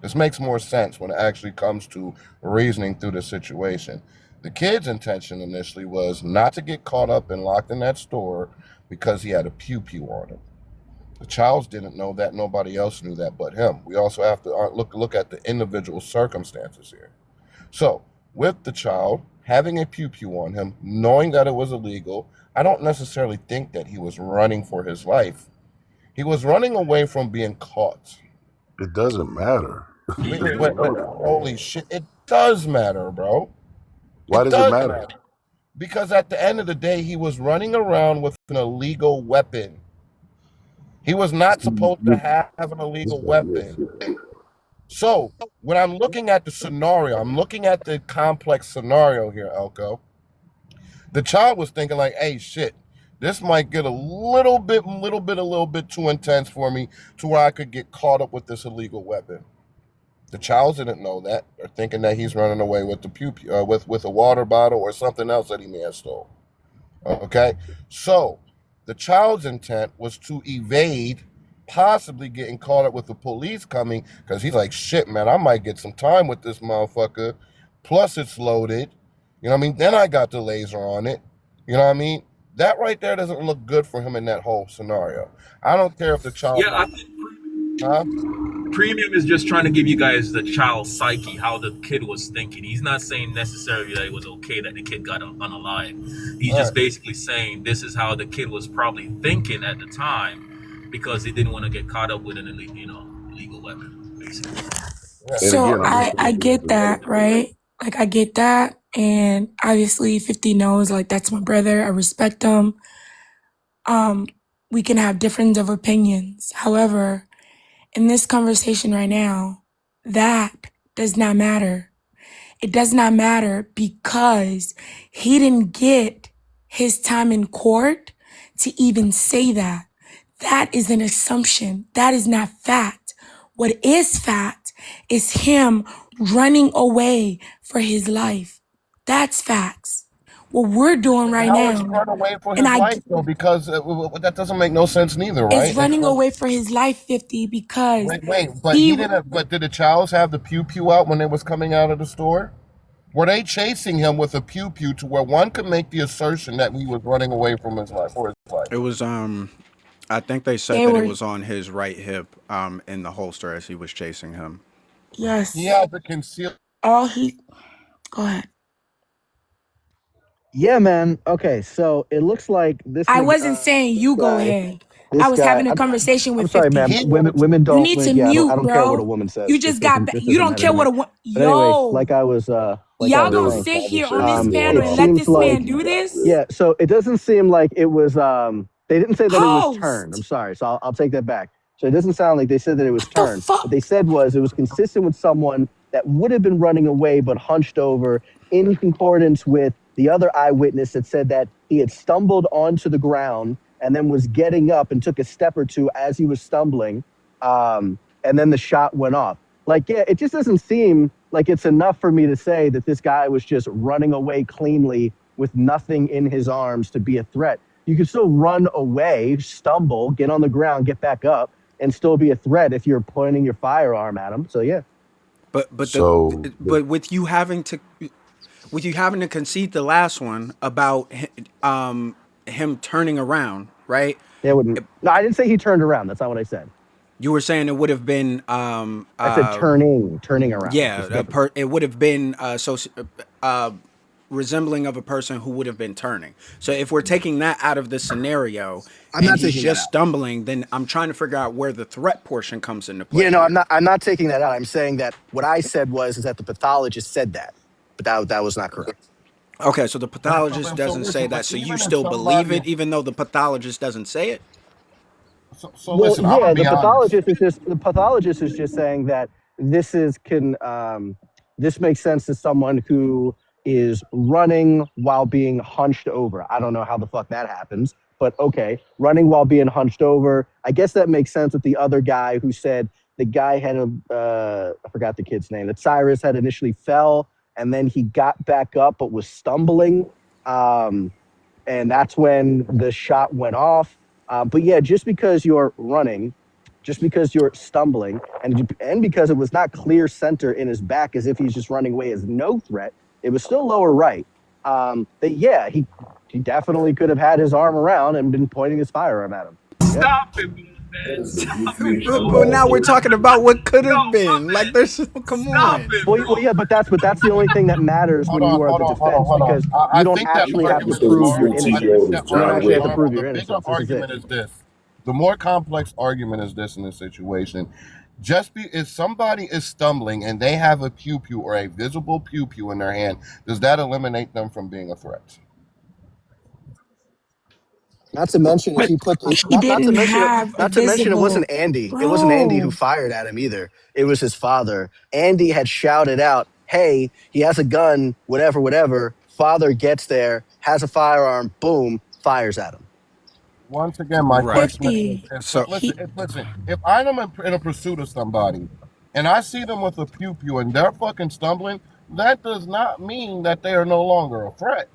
Speaker 3: This makes more sense when it actually comes to reasoning through the situation. The kid's intention initially was not to get caught up and locked in that store because he had a pew pew on him. The Childs didn't know that. Nobody else knew that but him. We also have to look at the individual circumstances here. So, with the child having a pew pew on him, knowing that it was illegal, I don't necessarily think that he was running for his life. He was running away from being caught.
Speaker 4: It doesn't matter.
Speaker 3: But holy shit, it does matter, bro.
Speaker 4: Why
Speaker 3: It
Speaker 4: does it
Speaker 3: does
Speaker 4: matter?
Speaker 3: matter. Because at the end of the day, he was running around with an illegal weapon. He was not supposed to have an illegal weapon. So when I'm looking at the scenario, I'm looking at the complex scenario here, Elko. The child was thinking like, hey, shit, this might get a little bit too intense for me to where I could get caught up with this illegal weapon. The child didn't know that. They're thinking that he's running away with the with a water bottle or something else that he may have stole. Okay, so the child's intent was to evade possibly getting caught up with the police coming because he's like, shit, man, I might get some time with this motherfucker. Plus, it's loaded. You know what I mean? Then I got the laser on it. You know what I mean? That right there doesn't look good for him in that whole scenario. I don't care if the child.
Speaker 10: Yeah, I think
Speaker 3: Huh?
Speaker 10: Premium is just trying to give you guys the child's psyche, how the kid was thinking. He's not saying necessarily that it was okay that the kid got unalive. He's
Speaker 3: All
Speaker 10: just
Speaker 3: right.
Speaker 10: basically saying this is how the kid was probably thinking at the time because he didn't want to get caught up with an illegal weapon, basically.
Speaker 4: And
Speaker 7: So
Speaker 4: again, I'm just
Speaker 7: I get that, right? Like I get that, and obviously 50 knows like that's my brother. I respect him. We can have difference of opinions. However, in this conversation right now, that does not matter. It does not matter because he didn't get his time in court to even say that. That is an assumption. That is not fact. What is fact is him running away for his life. That's facts. What we're doing right
Speaker 3: How is he
Speaker 7: now,
Speaker 3: run away for
Speaker 7: and
Speaker 3: his life though? Because that doesn't make no sense neither,
Speaker 7: is
Speaker 3: right?
Speaker 7: running away for his life, 50, because
Speaker 3: Wait, but
Speaker 7: he
Speaker 3: he didn't. But did the Childs have the pew pew out when they was coming out of the store? Were they chasing him with a pew pew to where one could make the assertion that he was running away from his life for his life?
Speaker 1: It was I think they said
Speaker 7: they
Speaker 1: that it
Speaker 7: were,
Speaker 1: was on his right hip in the holster as he was chasing him.
Speaker 3: He
Speaker 7: yes,
Speaker 3: had to conceal.
Speaker 7: all he, go ahead.
Speaker 8: Yeah, man. Okay, so it looks like
Speaker 7: I wasn't saying
Speaker 8: this
Speaker 7: you go
Speaker 8: guy,
Speaker 7: ahead. I
Speaker 8: this
Speaker 7: was
Speaker 8: guy.
Speaker 7: having a conversation
Speaker 8: I'm
Speaker 7: with
Speaker 8: sorry,
Speaker 7: 50.
Speaker 8: ma'am.
Speaker 3: He
Speaker 8: Women,
Speaker 3: wanted to.
Speaker 7: You
Speaker 8: don't.
Speaker 7: need to
Speaker 8: Yeah,
Speaker 7: mute,
Speaker 8: I don't care what a
Speaker 7: bro.
Speaker 8: woman says.
Speaker 7: You just got,
Speaker 8: This
Speaker 7: you
Speaker 8: doesn't
Speaker 7: don't
Speaker 8: matter
Speaker 7: care
Speaker 8: to
Speaker 7: what
Speaker 8: me.
Speaker 7: a,
Speaker 8: But anyway,
Speaker 7: yo,
Speaker 8: like I
Speaker 7: y'all
Speaker 8: was
Speaker 4: there
Speaker 7: gonna
Speaker 4: was
Speaker 8: saying,
Speaker 7: sit here on this
Speaker 4: conversations
Speaker 7: panel
Speaker 4: going
Speaker 8: it
Speaker 7: and
Speaker 4: on
Speaker 7: let
Speaker 8: seems
Speaker 7: this man
Speaker 8: like
Speaker 7: do this?
Speaker 8: yeah. So it doesn't seem like it was. They didn't say that it was turned. I'm
Speaker 7: Host,
Speaker 8: sorry. So I'll take that back. So it doesn't sound like they said that it was
Speaker 7: what the
Speaker 8: turned. What they
Speaker 7: fuck?
Speaker 8: said was it was consistent with someone that would have been running away but hunched over, in concordance with the other eyewitness that said that he had stumbled onto the ground and then was getting up and took a step or two as he was stumbling. And then the shot went off. Like, yeah, it just doesn't seem like it's enough for me to say that this guy was just running away cleanly with nothing in his arms to be a threat. You can still run away, stumble, get on the ground, get back up, and still be a threat if you're pointing your firearm at him. So yeah.
Speaker 4: so
Speaker 1: But with you having to concede the last one about him turning around, right?
Speaker 8: Yeah, wouldn't. No, I didn't say he turned around. That's not what I said.
Speaker 1: You were saying it would have been
Speaker 8: I said turning around.
Speaker 1: yeah,
Speaker 8: It's different.
Speaker 1: it would have been uh, resembling of a person who would have been turning. So if we're taking that out of the scenario
Speaker 8: I'm
Speaker 1: and
Speaker 8: not
Speaker 1: he's
Speaker 8: taking that
Speaker 1: just
Speaker 8: out.
Speaker 1: stumbling, then I'm trying to figure out where the threat portion comes into
Speaker 8: Yeah,
Speaker 1: play
Speaker 8: no, I'm
Speaker 1: here.
Speaker 8: not. I'm not taking that out. I'm saying that what I said was is that the pathologist said that, but that was not correct.
Speaker 1: Okay, so the
Speaker 3: But
Speaker 1: pathologist
Speaker 3: so
Speaker 1: doesn't say
Speaker 3: listen.
Speaker 1: that.
Speaker 3: But
Speaker 1: So you
Speaker 3: even if
Speaker 1: still believe
Speaker 3: somebody,
Speaker 1: it, even though the pathologist doesn't say it?
Speaker 3: so
Speaker 8: Well,
Speaker 3: listen. I'm gonna
Speaker 8: yeah,
Speaker 3: be honest.
Speaker 8: the pathologist is just saying that this is can this makes sense to someone who is running while being hunched over. I don't know how the fuck that happens, but okay, running while being hunched over. I guess that makes sense with the other guy who said the guy had a I forgot the kid's name. That Cyrus had initially fell and then he got back up but was stumbling. Um, and that's when the shot went off. But yeah, just because you're running, just because you're stumbling, and because it was not clear center in his back, as if he's just running away as no threat, it was still lower right. That yeah, he definitely could have had his arm around and been pointing his firearm at him. Yeah.
Speaker 10: Stop it, man. Stop it,
Speaker 1: But
Speaker 10: bro.
Speaker 1: now we're talking about what could
Speaker 10: Yo,
Speaker 1: have been.
Speaker 10: my
Speaker 1: Like,
Speaker 10: man.
Speaker 1: there's come
Speaker 10: Stop
Speaker 1: on.
Speaker 10: it,
Speaker 8: Well,
Speaker 10: bro.
Speaker 8: yeah, but that's the only thing that matters when you are the defense
Speaker 3: Hold on.
Speaker 8: because
Speaker 3: I
Speaker 8: you don't
Speaker 3: think that
Speaker 8: actually have to
Speaker 3: argument is
Speaker 8: prove your
Speaker 3: harmful. I
Speaker 8: innocence.
Speaker 3: think that
Speaker 8: You don't
Speaker 3: argument
Speaker 8: actually
Speaker 3: is
Speaker 8: have to prove
Speaker 3: harmful. The
Speaker 8: your
Speaker 3: bigger
Speaker 8: innocence. This is it.
Speaker 3: argument is this. The more complex argument is this in this situation. If somebody is stumbling and they have a pew pew or a visible pew pew in their hand, does that eliminate them from being a threat?
Speaker 8: Not to mention, if
Speaker 7: But
Speaker 8: you put
Speaker 7: he
Speaker 8: not to
Speaker 7: didn't
Speaker 8: mention it,
Speaker 7: have a
Speaker 8: not to mention it wasn't
Speaker 7: visible,
Speaker 8: Andy. It wasn't Andy who
Speaker 7: bro.
Speaker 8: fired at him either. It was his father. Andy had shouted out, "Hey, he has a gun, whatever, whatever." Father gets there, has a firearm, boom, fires at him.
Speaker 3: Once again, my
Speaker 1: Right.
Speaker 3: question is,
Speaker 7: 50.
Speaker 1: So
Speaker 3: listen,
Speaker 7: He
Speaker 3: listen. If I'm in a pursuit of somebody and I see them with a pew pew and they're fucking stumbling, that does not mean that they are no longer a threat.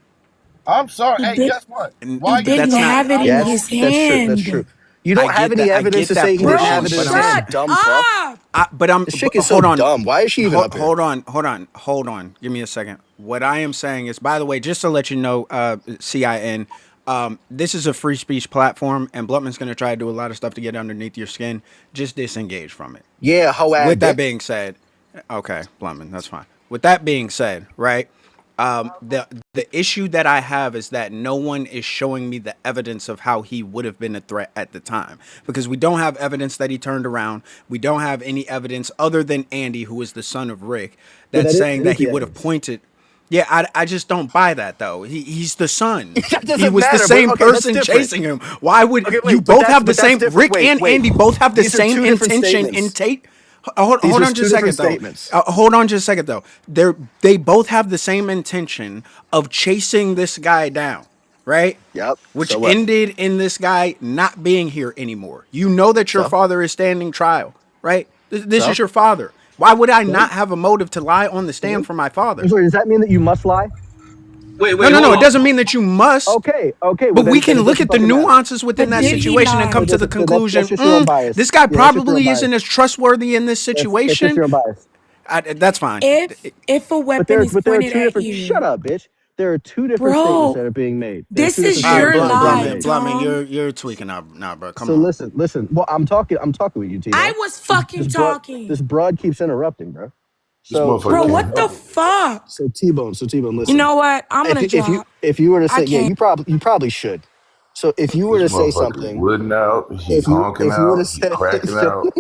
Speaker 3: I'm sorry.
Speaker 7: he
Speaker 3: Hey,
Speaker 7: did
Speaker 3: guess what?
Speaker 1: and
Speaker 7: he
Speaker 3: Why you
Speaker 7: didn't
Speaker 1: that's
Speaker 3: telling
Speaker 1: not.
Speaker 3: me
Speaker 7: have it
Speaker 3: I'm
Speaker 7: in
Speaker 3: wrong?
Speaker 7: his
Speaker 8: That's true. That's true.
Speaker 7: hand.
Speaker 8: You
Speaker 1: I
Speaker 8: don't have
Speaker 1: get
Speaker 8: any
Speaker 1: that. I
Speaker 8: evidence
Speaker 1: get
Speaker 8: to say
Speaker 1: that
Speaker 8: he didn't
Speaker 1: portion,
Speaker 8: have
Speaker 7: Bro,
Speaker 8: it in
Speaker 1: but
Speaker 8: his
Speaker 1: I'm.
Speaker 8: hand.
Speaker 7: shut
Speaker 8: Dumb fuck.
Speaker 7: up.
Speaker 8: This chick is so
Speaker 1: Hold on.
Speaker 8: dumb. Why is she even up here?
Speaker 1: Hold on. Give me a second. What I am saying is, by the way, just to let you know, CIN, This is a free speech platform, and Bluntman's going to try to do a lot of stuff to get underneath your skin. Just disengage from it.
Speaker 8: Yeah, Hoag,
Speaker 1: With that
Speaker 8: bitch.
Speaker 1: being said, okay, Bluntman, that's fine. With that being said, right? The issue that I have is that no one is showing me the evidence of how he would have been a threat at the time, because we don't have evidence that he turned around. We don't have any evidence other than Andy, who is the son of Rick,
Speaker 8: Yeah,
Speaker 1: that's saying
Speaker 8: that is
Speaker 1: that he
Speaker 8: the
Speaker 1: would have
Speaker 8: evidence.
Speaker 1: pointed. Yeah, I just don't buy that though. He's the son.
Speaker 8: That
Speaker 1: He
Speaker 8: doesn't
Speaker 1: was the
Speaker 8: matter, but
Speaker 1: same
Speaker 8: okay, that's
Speaker 1: person
Speaker 8: different.
Speaker 1: chasing him. Why would
Speaker 8: Okay,
Speaker 1: you
Speaker 8: wait, but
Speaker 1: both have the
Speaker 8: that's
Speaker 1: same?
Speaker 8: different.
Speaker 1: Rick and
Speaker 8: Wait.
Speaker 1: Andy both have the
Speaker 8: These are
Speaker 1: same
Speaker 8: two different
Speaker 1: intention in
Speaker 8: statements.
Speaker 1: Tate. Hold
Speaker 8: These
Speaker 1: on
Speaker 8: are
Speaker 1: just
Speaker 8: two
Speaker 1: a
Speaker 8: different
Speaker 1: second though.
Speaker 8: statements.
Speaker 1: Hold on just a second though. They both have the same intention of chasing this guy down, right?
Speaker 8: Yep.
Speaker 1: Which
Speaker 8: So what?
Speaker 1: ended in this guy not being here anymore. You know that your
Speaker 8: So
Speaker 1: father is standing trial, right? This is
Speaker 8: so
Speaker 1: your father. Why would I
Speaker 8: so
Speaker 1: not have a motive to lie on the stand
Speaker 8: so.
Speaker 1: for my father?
Speaker 8: I'm sorry. Does that mean that you must lie?
Speaker 10: Wait,
Speaker 1: No,
Speaker 10: wait,
Speaker 1: no,
Speaker 10: hold
Speaker 1: no. It
Speaker 10: on.
Speaker 1: doesn't mean that you must,
Speaker 8: Okay.
Speaker 1: but
Speaker 8: Well,
Speaker 1: we
Speaker 8: then
Speaker 1: can
Speaker 8: it
Speaker 1: look
Speaker 8: doesn't
Speaker 1: at the
Speaker 8: fucking matter.
Speaker 1: nuances within
Speaker 7: But
Speaker 1: that
Speaker 7: did he
Speaker 1: situation and
Speaker 7: lie?
Speaker 1: come to the
Speaker 8: So
Speaker 1: conclusion,
Speaker 8: that's just your own bias.
Speaker 1: this guy
Speaker 8: Yeah, that's just your own
Speaker 1: probably isn't
Speaker 8: bias.
Speaker 1: as trustworthy in this
Speaker 8: That's just
Speaker 1: situation.
Speaker 8: your own bias.
Speaker 1: That's fine.
Speaker 7: If a
Speaker 8: But
Speaker 7: weapon
Speaker 8: there
Speaker 7: is
Speaker 8: but there are
Speaker 7: pointed
Speaker 8: two
Speaker 7: at
Speaker 8: different. Shut
Speaker 7: you,
Speaker 8: up, bitch. There are two different statements that
Speaker 7: bro,
Speaker 8: are being made. There are
Speaker 7: this
Speaker 8: two different
Speaker 7: is
Speaker 1: All right,
Speaker 8: statements
Speaker 7: your
Speaker 8: that are being
Speaker 7: life,
Speaker 8: made.
Speaker 1: Bluntman,
Speaker 7: Tom.
Speaker 1: you're tweaking out now, bro. Come
Speaker 8: So
Speaker 1: on.
Speaker 8: listen. Well, I'm talking with you,
Speaker 7: I
Speaker 8: Tito.
Speaker 7: was fucking
Speaker 8: This
Speaker 7: talking.
Speaker 8: broad keeps interrupting, bro.
Speaker 4: This
Speaker 8: So
Speaker 4: motherfucker
Speaker 7: Bro,
Speaker 4: can't
Speaker 8: listen.
Speaker 7: what the
Speaker 4: help it.
Speaker 7: fuck?
Speaker 8: So T-Bone,
Speaker 7: You
Speaker 8: listen.
Speaker 7: know what? I'm gonna drop.
Speaker 8: If you were to
Speaker 7: I
Speaker 8: say, yeah,
Speaker 7: can't.
Speaker 8: you probably should. So if you were
Speaker 4: This
Speaker 8: to say
Speaker 4: motherfucker's
Speaker 8: something,
Speaker 4: wooden out. He's honking
Speaker 8: if you were to
Speaker 4: out. He
Speaker 8: say,
Speaker 4: cracking out.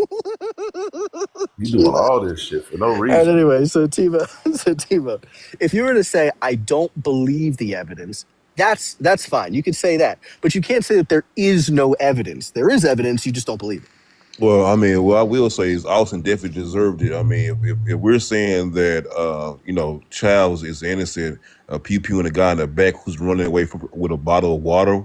Speaker 4: You doing
Speaker 8: chill out.
Speaker 4: all this shit for no
Speaker 8: All right,
Speaker 4: reason.
Speaker 8: anyway, so Tebow, if you were to say, I don't believe the evidence, that's fine. You could say that, but you can't say that there is no evidence. There is evidence, you just don't believe it.
Speaker 11: Well, I mean, what I will say is Austin definitely deserved it. I mean, if we're saying that, Childs is innocent, pew pewing a guy in the back who's running away from with a bottle of water,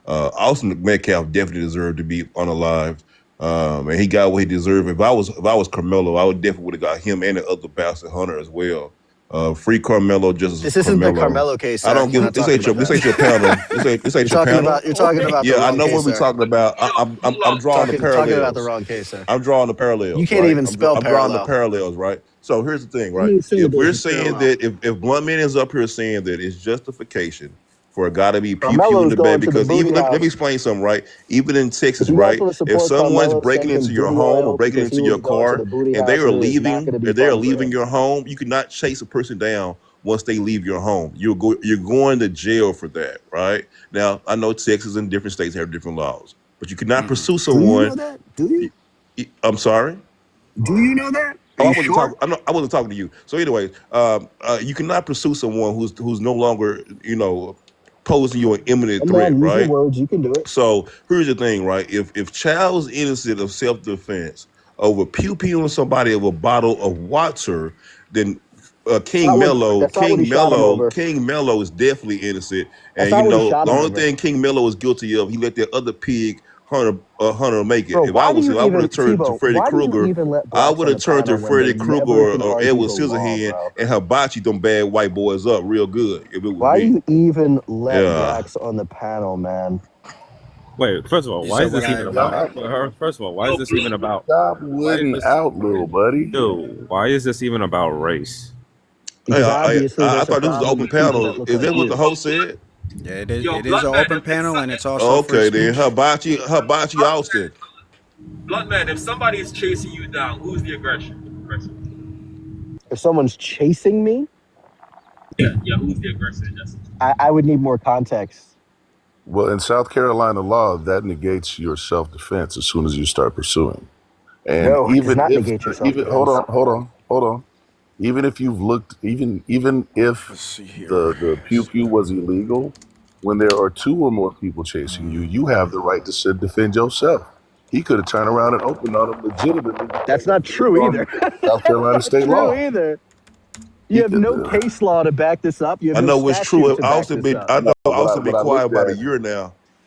Speaker 11: Austin Metcalf definitely deserved to be unalived. And he got what he deserved. If I was Carmelo, I would definitely would have got him and the other bastard Hunter as well. Free Carmelo, justice
Speaker 8: This
Speaker 11: for
Speaker 8: isn't the
Speaker 11: Carmelo.
Speaker 8: Carmelo case,
Speaker 11: I
Speaker 8: sir.
Speaker 11: don't
Speaker 8: We're
Speaker 11: give.
Speaker 8: not talking about
Speaker 11: This
Speaker 8: that.
Speaker 11: ain't your panel. This ain't your panel.
Speaker 8: You're talking about the
Speaker 11: Yeah, I
Speaker 8: wrong
Speaker 11: know
Speaker 8: case,
Speaker 11: what we're
Speaker 8: sir.
Speaker 11: talking about.
Speaker 10: Hold
Speaker 11: I'm
Speaker 10: on.
Speaker 11: drawing the
Speaker 8: Talking about the
Speaker 11: parallels.
Speaker 8: wrong case, sir.
Speaker 11: I'm drawing the
Speaker 8: You
Speaker 11: parallels,
Speaker 8: can't
Speaker 11: right?
Speaker 8: even spell
Speaker 11: I'm drawing the
Speaker 8: parallel.
Speaker 11: parallels, right? So here's the thing,
Speaker 8: How
Speaker 11: right?
Speaker 8: many
Speaker 11: If
Speaker 8: syllables
Speaker 11: we're
Speaker 8: is
Speaker 11: saying
Speaker 8: parallel?
Speaker 11: that if Bluntman is up here saying that it's justification for a guy to be pew pew in
Speaker 8: Carmelo's
Speaker 11: the back,
Speaker 8: going to the
Speaker 11: because
Speaker 8: booty
Speaker 11: even let me
Speaker 8: house.
Speaker 11: explain something, right? Even in
Speaker 8: If
Speaker 11: Texas,
Speaker 8: you guys
Speaker 11: right?
Speaker 8: want to
Speaker 11: If
Speaker 8: support
Speaker 11: someone's
Speaker 8: Carmelo,
Speaker 11: breaking
Speaker 8: send him
Speaker 11: into your
Speaker 8: booty
Speaker 11: home or
Speaker 8: oil
Speaker 11: breaking
Speaker 8: because he
Speaker 11: into
Speaker 8: will
Speaker 11: your
Speaker 8: be going to
Speaker 11: car
Speaker 8: the booty
Speaker 11: and they
Speaker 8: house
Speaker 11: are
Speaker 8: and it is not
Speaker 11: leaving,
Speaker 8: going to be
Speaker 11: if they are
Speaker 8: fun for
Speaker 11: leaving
Speaker 8: him.
Speaker 11: your home, you cannot chase a person down once they leave your home. You're going to jail for that, right? Now I know Texas and different states have different laws, but you cannot pursue
Speaker 8: Do you know
Speaker 11: someone.
Speaker 8: that? Do you?
Speaker 11: I'm sorry.
Speaker 8: Do you know that? Are
Speaker 11: Oh, I
Speaker 8: you
Speaker 11: wasn't
Speaker 8: sure?
Speaker 11: talking. I wasn't talking to you. So, anyway, you cannot pursue someone who's no longer, posing you an imminent
Speaker 8: Come
Speaker 11: threat,
Speaker 8: on, use your
Speaker 11: right?
Speaker 8: words. You can do it.
Speaker 11: So here's the thing, right? If child is innocent of self defense over pew pew on somebody of a bottle of water, then
Speaker 8: That's not what he shot him over.
Speaker 11: King Mello is definitely innocent.
Speaker 8: That's
Speaker 11: And
Speaker 8: not what he shot
Speaker 11: the
Speaker 8: him
Speaker 11: only
Speaker 8: over.
Speaker 11: thing King Mello is guilty of, he let that other pig Hunter make it.
Speaker 8: Bro,
Speaker 11: If I
Speaker 8: why do
Speaker 11: was
Speaker 8: you
Speaker 11: him, I would
Speaker 8: even
Speaker 11: have turned to
Speaker 8: Tebow?
Speaker 11: Freddy
Speaker 8: Why do you
Speaker 11: Krueger.
Speaker 8: even let
Speaker 11: I
Speaker 8: blacks
Speaker 11: would
Speaker 8: on
Speaker 11: have
Speaker 8: the
Speaker 11: turned to
Speaker 8: panel when they
Speaker 11: Freddy Krueger
Speaker 8: never can
Speaker 11: or
Speaker 8: argue
Speaker 11: Edward
Speaker 8: the law,
Speaker 11: Scissorhand
Speaker 8: bro?
Speaker 11: and hibachi them bad white boys up real good if it was
Speaker 8: Why do
Speaker 11: me.
Speaker 8: you even let
Speaker 11: Yeah.
Speaker 8: blacks on the panel, man?
Speaker 9: Wait, first of all,
Speaker 1: You
Speaker 9: why
Speaker 1: said
Speaker 9: is
Speaker 1: what
Speaker 9: this even
Speaker 1: I
Speaker 9: about?
Speaker 1: what?
Speaker 4: Y'all
Speaker 9: First of all, why is
Speaker 10: Yo,
Speaker 9: this even about?
Speaker 4: stop
Speaker 9: Why is
Speaker 4: wooden
Speaker 9: this,
Speaker 4: out, little buddy.
Speaker 9: dude? Why is this even about race?
Speaker 8: Because obviously
Speaker 11: I
Speaker 8: there's a
Speaker 11: thought this was an
Speaker 8: problem
Speaker 11: open
Speaker 8: with people
Speaker 11: panel.
Speaker 8: that look
Speaker 11: Is
Speaker 8: like
Speaker 11: that what the
Speaker 8: you.
Speaker 11: host said?
Speaker 1: Yeah,
Speaker 10: yo,
Speaker 1: it is an
Speaker 10: Bloodman.
Speaker 1: open panel and it's also free
Speaker 11: Okay, then
Speaker 1: speech.
Speaker 11: Hibachi Austin.
Speaker 10: Bloodman, if somebody is chasing you down, who's the aggressor?
Speaker 8: If someone's chasing me,
Speaker 10: Yeah, who's the aggressor in this?
Speaker 8: I would need more context.
Speaker 4: Well, in South Carolina law, that negates your self defense as soon as you start pursuing. And
Speaker 8: No, it does
Speaker 4: even
Speaker 8: not
Speaker 4: if
Speaker 8: negate your
Speaker 4: even hold
Speaker 8: self-defense.
Speaker 4: on, hold on. Even if you've looked, even if
Speaker 1: Let's see here.
Speaker 4: the pew pew was illegal, when there are two or more people chasing you, you have the right to defend yourself. He could have turned around and opened on him legitimately
Speaker 8: That's
Speaker 4: because
Speaker 8: not
Speaker 4: based
Speaker 8: true
Speaker 4: on
Speaker 8: either.
Speaker 4: South
Speaker 8: That's
Speaker 4: Carolina
Speaker 8: not
Speaker 4: state
Speaker 8: true
Speaker 4: law.
Speaker 8: either. You
Speaker 4: He
Speaker 8: have
Speaker 4: could.
Speaker 8: no case law to back this up. You have
Speaker 11: I
Speaker 8: no
Speaker 11: know what's
Speaker 8: statute
Speaker 11: true.
Speaker 8: to back this up.
Speaker 11: I know
Speaker 4: No,
Speaker 11: Austin
Speaker 4: what
Speaker 11: been
Speaker 4: I
Speaker 11: quiet
Speaker 4: looked
Speaker 11: about a
Speaker 4: at.
Speaker 11: year now,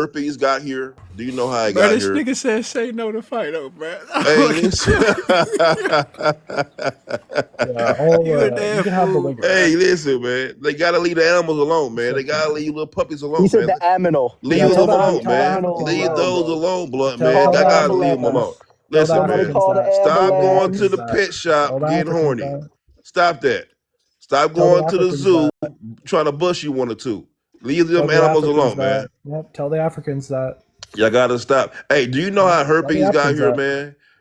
Speaker 4: herpes got here? Do you know how it
Speaker 1: Bro,
Speaker 4: got
Speaker 1: this
Speaker 4: here?
Speaker 1: nigga said say no to Fido, bro.
Speaker 4: Hey, listen.
Speaker 12: Yeah, all
Speaker 1: You a
Speaker 12: you
Speaker 1: damn
Speaker 12: can have the
Speaker 1: fool,
Speaker 12: liquor.
Speaker 1: bro.
Speaker 4: Hey, listen, man. They gotta leave the animals alone, man. They gotta leave little puppies
Speaker 8: He
Speaker 4: alone,
Speaker 8: said
Speaker 4: man.
Speaker 8: the aminal.
Speaker 4: Leave
Speaker 12: Yeah,
Speaker 8: He
Speaker 4: them
Speaker 12: tell
Speaker 8: said
Speaker 12: the
Speaker 4: alone,
Speaker 8: tell the
Speaker 4: man.
Speaker 8: animals
Speaker 4: Leave
Speaker 8: alone,
Speaker 4: those
Speaker 8: bro.
Speaker 4: alone, blood,
Speaker 12: tell,
Speaker 4: man.
Speaker 12: tell
Speaker 8: Call
Speaker 12: the
Speaker 8: the
Speaker 4: I gotta leave them
Speaker 12: Africans.
Speaker 4: alone.
Speaker 8: ambulance.
Speaker 12: Tell the
Speaker 4: Listen,
Speaker 8: Somebody
Speaker 4: man.
Speaker 12: Africans
Speaker 8: call the
Speaker 12: that.
Speaker 4: Stop
Speaker 12: Tell the
Speaker 4: going to
Speaker 8: ambulance.
Speaker 12: Africans
Speaker 4: the
Speaker 12: that.
Speaker 4: pet shop
Speaker 12: Tell the
Speaker 4: getting
Speaker 12: Africans
Speaker 4: horny.
Speaker 12: that.
Speaker 4: Stop that. Stop
Speaker 12: Tell the
Speaker 4: going to the
Speaker 12: Africans
Speaker 4: zoo
Speaker 12: that.
Speaker 4: trying to bust you one or two. Leave
Speaker 12: Tell
Speaker 4: them
Speaker 12: the
Speaker 4: animals
Speaker 12: Africans
Speaker 4: alone,
Speaker 12: that.
Speaker 4: man.
Speaker 12: Yep. Tell the Africans that.
Speaker 4: Y'all gotta stop. Hey, do you know how
Speaker 12: Tell the
Speaker 4: herpes got
Speaker 12: Africans
Speaker 4: here,
Speaker 12: that.
Speaker 4: man?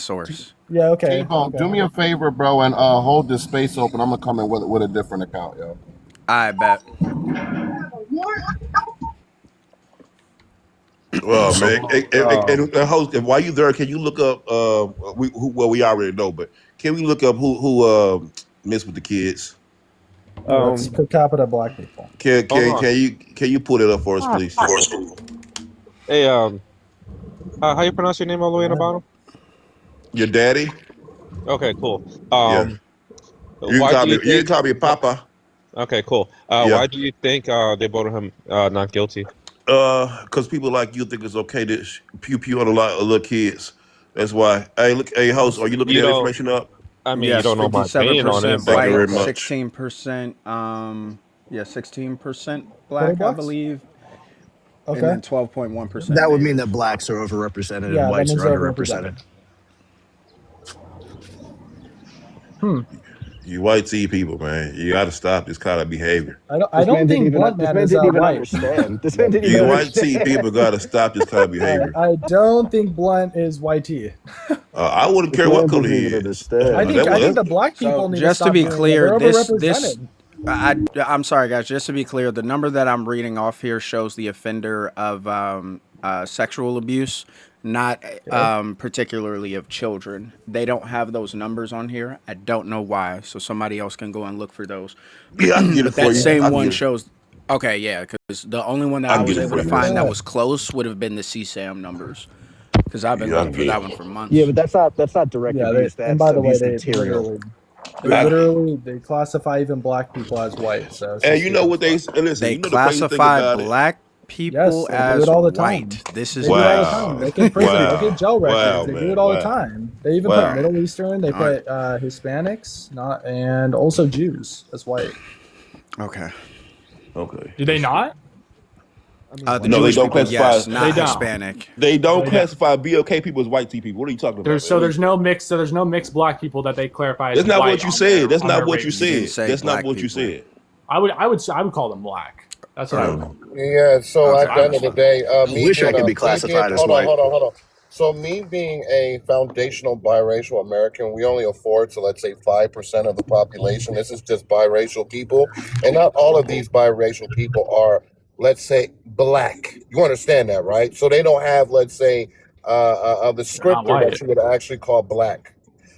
Speaker 1: source.
Speaker 12: Yeah, okay.
Speaker 3: Tbone, do me a favor, bro, and hold this space open. I'm gonna come in with a different account, yo.
Speaker 1: I bet.
Speaker 4: Well,
Speaker 3: So,
Speaker 4: man, and host, and while you there, can you look up we already know, but can we look up who
Speaker 11: mess with the kids.
Speaker 12: That's per capita black people.
Speaker 11: Can you pull it up for us, please?
Speaker 9: Hey, how you pronounce your name all the way in the bottom?
Speaker 11: Your daddy?
Speaker 9: Okay, cool.
Speaker 11: Yeah. You
Speaker 9: Why do you
Speaker 11: can
Speaker 9: think?
Speaker 11: call me Papa.
Speaker 9: Okay, cool.
Speaker 11: Yeah.
Speaker 9: Why do you think they voted him not guilty?
Speaker 11: Because people like you think it's okay to pew pew on a lot of little kids. That's why. Hey, look, hey, host, are you looking
Speaker 9: You
Speaker 11: that
Speaker 9: know,
Speaker 11: information up?
Speaker 9: I mean, you
Speaker 1: Yes,
Speaker 9: don't know my opinion on it,
Speaker 1: 57%
Speaker 11: Thank
Speaker 9: but
Speaker 11: you
Speaker 1: white,
Speaker 11: very much.
Speaker 1: 16%, 16%
Speaker 12: Total
Speaker 1: black, I
Speaker 12: blacks?
Speaker 1: believe, and
Speaker 12: Okay.
Speaker 1: then 12.1%
Speaker 8: That would mean
Speaker 1: native.
Speaker 8: that blacks are overrepresented and
Speaker 12: Yeah, that
Speaker 8: whites are
Speaker 12: means they're
Speaker 8: underrepresented.
Speaker 11: You white tea people, man. You got to stop this kind of behavior.
Speaker 12: I don't think Blunt
Speaker 8: This
Speaker 12: Man
Speaker 8: man
Speaker 12: is
Speaker 8: didn't even
Speaker 12: white.
Speaker 8: understand. This man didn't even
Speaker 11: You white tea
Speaker 8: understand.
Speaker 11: people got to stop this kind of behavior.
Speaker 12: I don't think Blunt is YT.
Speaker 11: I wouldn't
Speaker 8: This
Speaker 11: care
Speaker 8: man
Speaker 11: what color
Speaker 8: doesn't
Speaker 11: he
Speaker 8: even
Speaker 11: is.
Speaker 8: understand.
Speaker 12: I think the black people
Speaker 1: So
Speaker 12: need to
Speaker 1: just to
Speaker 12: stop
Speaker 1: be
Speaker 12: doing it.
Speaker 1: clear,
Speaker 12: They're
Speaker 1: this
Speaker 12: overrepresented.
Speaker 1: I'm sorry, guys. Just to be clear, the number that I'm reading off here shows the offender of sexual abuse, not particularly of children. They don't have those numbers on here. I don't know why. So somebody else can go and look for those.
Speaker 11: Yeah, I can get it
Speaker 1: But
Speaker 11: for
Speaker 1: that
Speaker 11: you.
Speaker 1: same
Speaker 11: I can
Speaker 1: one
Speaker 11: get it.
Speaker 1: shows. Okay, yeah, because the only one that
Speaker 11: I
Speaker 1: I
Speaker 11: can
Speaker 1: was
Speaker 11: get it
Speaker 1: able
Speaker 11: for
Speaker 1: to
Speaker 11: you.
Speaker 1: find that
Speaker 12: Yeah.
Speaker 1: was close would have been the CSAM numbers, because I've been
Speaker 11: Yeah, I
Speaker 1: looking
Speaker 11: can
Speaker 1: for
Speaker 11: get
Speaker 1: that
Speaker 11: it.
Speaker 1: one for months.
Speaker 8: Yeah, but that's not direct
Speaker 12: Yeah,
Speaker 8: abuse.
Speaker 12: and
Speaker 8: That's
Speaker 12: by the way,
Speaker 8: abuse
Speaker 12: they
Speaker 8: material.
Speaker 12: literally classify even black people as white. So it's
Speaker 11: And
Speaker 12: just
Speaker 11: you know
Speaker 12: stupid
Speaker 11: what they
Speaker 12: stuff.
Speaker 11: listen.
Speaker 1: They
Speaker 11: You know the crazy thing
Speaker 1: classify
Speaker 11: about it.
Speaker 1: black
Speaker 12: Yes,
Speaker 1: people
Speaker 12: they do it
Speaker 1: as
Speaker 12: all the
Speaker 1: white.
Speaker 12: time.
Speaker 1: This
Speaker 12: They
Speaker 1: is
Speaker 12: do it all the
Speaker 11: Wow,
Speaker 12: time. Look in prison. Look at jail records.
Speaker 11: wow,
Speaker 12: They do it
Speaker 11: man,
Speaker 12: all the
Speaker 11: wow,
Speaker 12: time. They even
Speaker 11: wow.
Speaker 12: put Middle Eastern. They
Speaker 1: All right.
Speaker 12: put Hispanics, not and also Jews as white.
Speaker 1: Okay.
Speaker 11: Okay.
Speaker 13: Do they not?
Speaker 1: The
Speaker 11: No, they
Speaker 1: Jewish
Speaker 11: don't
Speaker 1: people,
Speaker 11: classify.
Speaker 1: yes, not
Speaker 13: They don't.
Speaker 1: Hispanic.
Speaker 11: They don't
Speaker 13: They don't.
Speaker 11: classify BLK people as white tea people. What are you talking about?
Speaker 13: There's no mixed black people that they clarify as
Speaker 11: That's not
Speaker 13: white
Speaker 11: what you
Speaker 13: on
Speaker 11: said.
Speaker 13: their,
Speaker 11: That's
Speaker 13: on
Speaker 11: not
Speaker 13: their
Speaker 11: what you
Speaker 13: race.
Speaker 1: You didn't
Speaker 11: said.
Speaker 1: say
Speaker 11: That's not
Speaker 1: black
Speaker 11: what you
Speaker 1: people.
Speaker 11: said.
Speaker 13: I would call them black. That's what I would.
Speaker 3: Yeah, so
Speaker 1: Okay.
Speaker 3: at the end of the day,
Speaker 8: I
Speaker 3: me
Speaker 8: wish I
Speaker 3: being
Speaker 8: could be
Speaker 3: me being
Speaker 8: classified as
Speaker 3: hold on,
Speaker 8: white.
Speaker 3: hold on. So me being a foundational biracial American, we only afford to let's say 5% of the population. This is just biracial people, and not all of these biracial people are, let's say, black. You understand that, right? So they don't have, let's say, the
Speaker 13: They're not
Speaker 3: scripter
Speaker 13: white.
Speaker 3: that you would actually call black.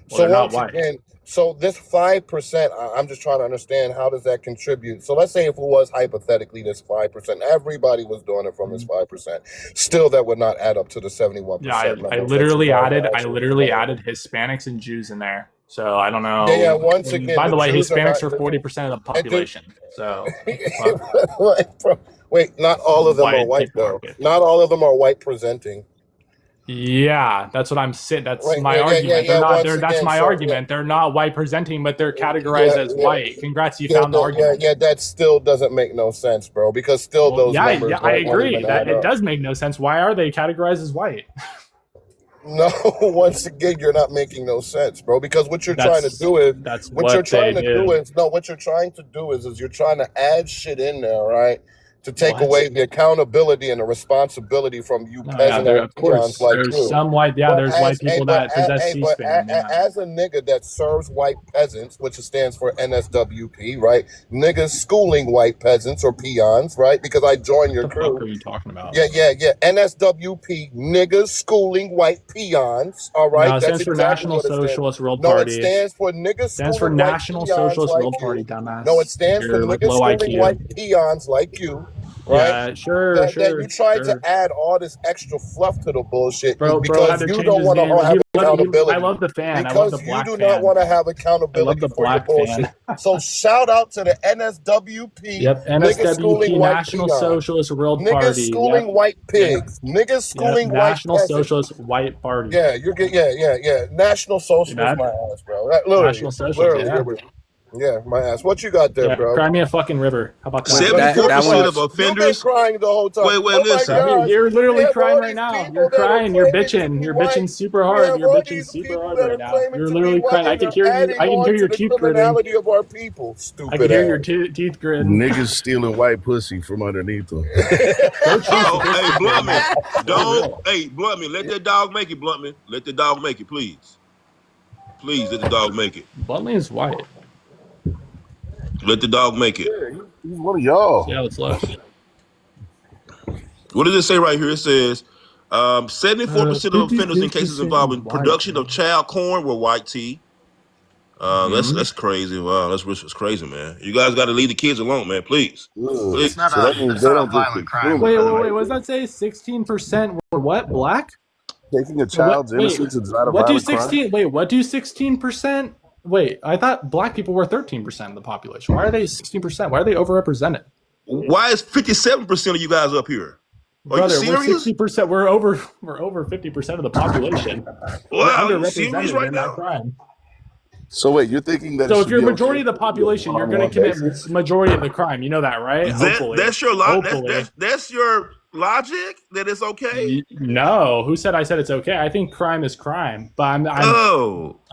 Speaker 13: Well,
Speaker 3: So
Speaker 13: they're not
Speaker 3: once
Speaker 13: white.
Speaker 3: again, so this 5%, I'm just trying to understand how does that contribute. So let's say if it was hypothetically this 5%, everybody was doing it from this 5%. Still, that would not add up to the 71%
Speaker 13: Yeah, I
Speaker 3: numbers that you
Speaker 13: literally
Speaker 3: guys
Speaker 13: added
Speaker 3: are actually playing.
Speaker 13: Hispanics and Jews in there. So I don't
Speaker 3: Yeah, yeah.
Speaker 13: know.
Speaker 3: Once again,
Speaker 13: By
Speaker 3: the
Speaker 13: the way,
Speaker 3: Jews are not.
Speaker 13: Hispanics are 40% of the
Speaker 3: And dude,
Speaker 13: population. So what the fuck?
Speaker 3: like, bro, wait, not all of them are
Speaker 13: White
Speaker 3: white
Speaker 13: people
Speaker 3: though.
Speaker 13: market.
Speaker 3: Not all of them are white presenting.
Speaker 13: Yeah, that's what I'm saying. That's
Speaker 3: Right?
Speaker 13: my
Speaker 3: Yeah,
Speaker 13: argument.
Speaker 3: yeah,
Speaker 13: They're
Speaker 3: yeah.
Speaker 13: not.
Speaker 3: Once
Speaker 13: They're. That's
Speaker 3: again,
Speaker 13: my
Speaker 3: so
Speaker 13: argument. They're not white presenting, but they're categorized
Speaker 3: yeah,
Speaker 13: as
Speaker 3: yeah.
Speaker 13: white. Congrats, you
Speaker 3: Yeah,
Speaker 13: found the argument.
Speaker 3: yeah. That still doesn't make no sense, bro. Because still,
Speaker 13: Well,
Speaker 3: those
Speaker 13: yeah,
Speaker 3: numbers
Speaker 13: I
Speaker 3: won't
Speaker 13: agree
Speaker 3: even
Speaker 13: that
Speaker 3: add
Speaker 13: it
Speaker 3: up.
Speaker 13: does make no sense. Why are they categorized as white?
Speaker 3: No, once again, you're not making no sense, bro. Because what you're trying to do is
Speaker 13: That's
Speaker 3: what you're
Speaker 13: what they
Speaker 3: trying to do
Speaker 13: do.
Speaker 3: is no, what you're trying to do is you're trying to add shit in there, right? To take
Speaker 13: What?
Speaker 3: away the accountability and the responsibility from you
Speaker 13: No, yeah,
Speaker 3: peasant
Speaker 13: there
Speaker 3: ass
Speaker 13: of
Speaker 3: peons
Speaker 13: course.
Speaker 3: like
Speaker 13: There's
Speaker 3: you.
Speaker 13: some white. Yeah,
Speaker 3: But
Speaker 13: there's white people that possess C-SPAN. Yeah.
Speaker 3: as a nigga that serves white peasants, which stands for NSWP, right? Niggas schooling white peasants or peons, right? Because I joined your
Speaker 13: What the fuck
Speaker 3: crew.
Speaker 13: are you talking about?
Speaker 3: Yeah. NSWP, niggas schooling white peons. All right,
Speaker 13: No, it
Speaker 3: that's
Speaker 13: stands for
Speaker 3: exactly
Speaker 13: National
Speaker 3: what it stands.
Speaker 13: Socialist World
Speaker 3: No, it
Speaker 13: Party.
Speaker 3: stands for niggas
Speaker 13: Stands for
Speaker 3: schooling white
Speaker 13: National
Speaker 3: peons
Speaker 13: Socialist
Speaker 3: like
Speaker 13: World
Speaker 3: you.
Speaker 13: Party, dumbass.
Speaker 3: No, it stands for
Speaker 13: You're like
Speaker 3: niggas
Speaker 13: low
Speaker 3: schooling
Speaker 13: IQ.
Speaker 3: white peons like you, right?
Speaker 13: Yeah, sure.
Speaker 3: That you try to add all this extra fluff to the bullshit
Speaker 13: Bro had
Speaker 3: because
Speaker 13: to
Speaker 3: you
Speaker 13: change
Speaker 3: don't
Speaker 13: his
Speaker 3: want
Speaker 13: name.
Speaker 3: to have
Speaker 13: I
Speaker 3: accountability.
Speaker 13: love the fan. I love the
Speaker 3: Because you
Speaker 13: black
Speaker 3: do
Speaker 13: fan.
Speaker 3: not want to have
Speaker 13: I love
Speaker 3: accountability
Speaker 13: the
Speaker 3: for your
Speaker 13: black
Speaker 3: bullshit.
Speaker 13: fan.
Speaker 3: So shout out to the NSWP,
Speaker 13: Yep,
Speaker 3: niggas schooling
Speaker 13: NSWP,
Speaker 3: white
Speaker 13: National
Speaker 3: peons.
Speaker 13: Socialist World
Speaker 3: Niggas
Speaker 13: Party.
Speaker 3: schooling
Speaker 13: Yep,
Speaker 3: white
Speaker 13: yep,
Speaker 3: pigs. Niggas
Speaker 13: yep.
Speaker 3: schooling white
Speaker 13: National
Speaker 3: peasants.
Speaker 13: Socialist White Party.
Speaker 3: Yeah, you're good. Yeah. National
Speaker 13: You
Speaker 3: Socialist,
Speaker 13: mad?
Speaker 3: my ass, bro. That, literally,
Speaker 13: National Socialist.
Speaker 3: literally,
Speaker 13: Yeah.
Speaker 3: yeah, my ass. What you got there,
Speaker 13: Yeah.
Speaker 3: bro?
Speaker 13: Cry me a fucking river. How about that?
Speaker 3: Look,
Speaker 1: That
Speaker 11: 74% of
Speaker 3: you've been
Speaker 11: offenders.
Speaker 3: crying the whole time.
Speaker 11: Wait,
Speaker 3: Oh my
Speaker 11: listen.
Speaker 3: gosh,
Speaker 13: You're
Speaker 3: we
Speaker 13: literally
Speaker 3: have
Speaker 13: crying
Speaker 3: all
Speaker 13: right
Speaker 3: these
Speaker 13: now.
Speaker 3: people
Speaker 13: You're
Speaker 3: that are
Speaker 13: crying. You're
Speaker 3: claiming to
Speaker 13: bitching.
Speaker 3: be
Speaker 13: You're
Speaker 3: white.
Speaker 13: bitching super
Speaker 3: We
Speaker 13: hard.
Speaker 3: have
Speaker 13: You're
Speaker 3: all
Speaker 13: bitching
Speaker 3: these
Speaker 13: super
Speaker 3: people
Speaker 13: hard
Speaker 3: that
Speaker 13: right
Speaker 3: are
Speaker 13: now.
Speaker 3: claiming
Speaker 13: You're
Speaker 3: to be
Speaker 13: literally
Speaker 3: white,
Speaker 13: crying. I
Speaker 3: and
Speaker 13: can
Speaker 3: they're
Speaker 13: hear you.
Speaker 3: adding
Speaker 13: I can
Speaker 3: on
Speaker 13: hear
Speaker 3: to
Speaker 13: your
Speaker 3: the
Speaker 13: teeth gritting.
Speaker 3: criminality of our people.
Speaker 13: I
Speaker 3: Stupid
Speaker 13: can hear your
Speaker 3: ass.
Speaker 13: teeth gritting.
Speaker 14: Niggas stealing white pussy from underneath them.
Speaker 13: So true.
Speaker 11: Oh, hey,
Speaker 13: statistically.
Speaker 11: Bluntman,
Speaker 13: So
Speaker 11: don't.
Speaker 13: real.
Speaker 11: Hey, Bluntman, let that dog make it, Bluntman. Let the dog make it, please. Please, let the dog make it.
Speaker 13: Bluntly is white.
Speaker 11: Let the dog make it.
Speaker 14: Yeah, he's one of y'all.
Speaker 13: Yeah, let's look.
Speaker 11: What does it say right here? It says 74% of offenders in cases
Speaker 13: 53%
Speaker 11: involving
Speaker 13: white.
Speaker 11: production of child corn were white tea.
Speaker 4: That's crazy. Wow, that's crazy, man. You guys got to leave the kids alone, man. Please.
Speaker 14: It's
Speaker 4: Please.
Speaker 14: not so that means they don't just consume
Speaker 13: Wait,
Speaker 14: it.
Speaker 13: what does that say? 16% were what? Black?
Speaker 14: Taking a
Speaker 13: What?
Speaker 14: child's
Speaker 13: Wait,
Speaker 14: innocence is not a
Speaker 13: what do
Speaker 14: violent crime.
Speaker 13: 16? Wait, what do 16%? Wait, I thought black people were 13% of the population. Why are they 16%? Why are they overrepresented?
Speaker 4: Why is 57% of you guys up here? Are
Speaker 13: Brother,
Speaker 4: you serious?
Speaker 13: we're 60%. We're over 50% of the population. We're
Speaker 4: Wow, are you serious
Speaker 13: underrepresented
Speaker 4: right
Speaker 13: in
Speaker 4: now?
Speaker 13: that crime.
Speaker 14: So wait, you're thinking that
Speaker 13: So
Speaker 14: it
Speaker 13: if
Speaker 14: should
Speaker 13: you're
Speaker 14: be
Speaker 13: majority
Speaker 14: okay
Speaker 13: of the population, you're going to
Speaker 14: on a
Speaker 13: commit
Speaker 14: basis?
Speaker 13: majority of the crime. You know that, right? Hopefully.
Speaker 4: That's your
Speaker 13: Hopefully.
Speaker 4: that's your logic that it's okay.
Speaker 13: No, who said I said it's okay? I think crime is crime, but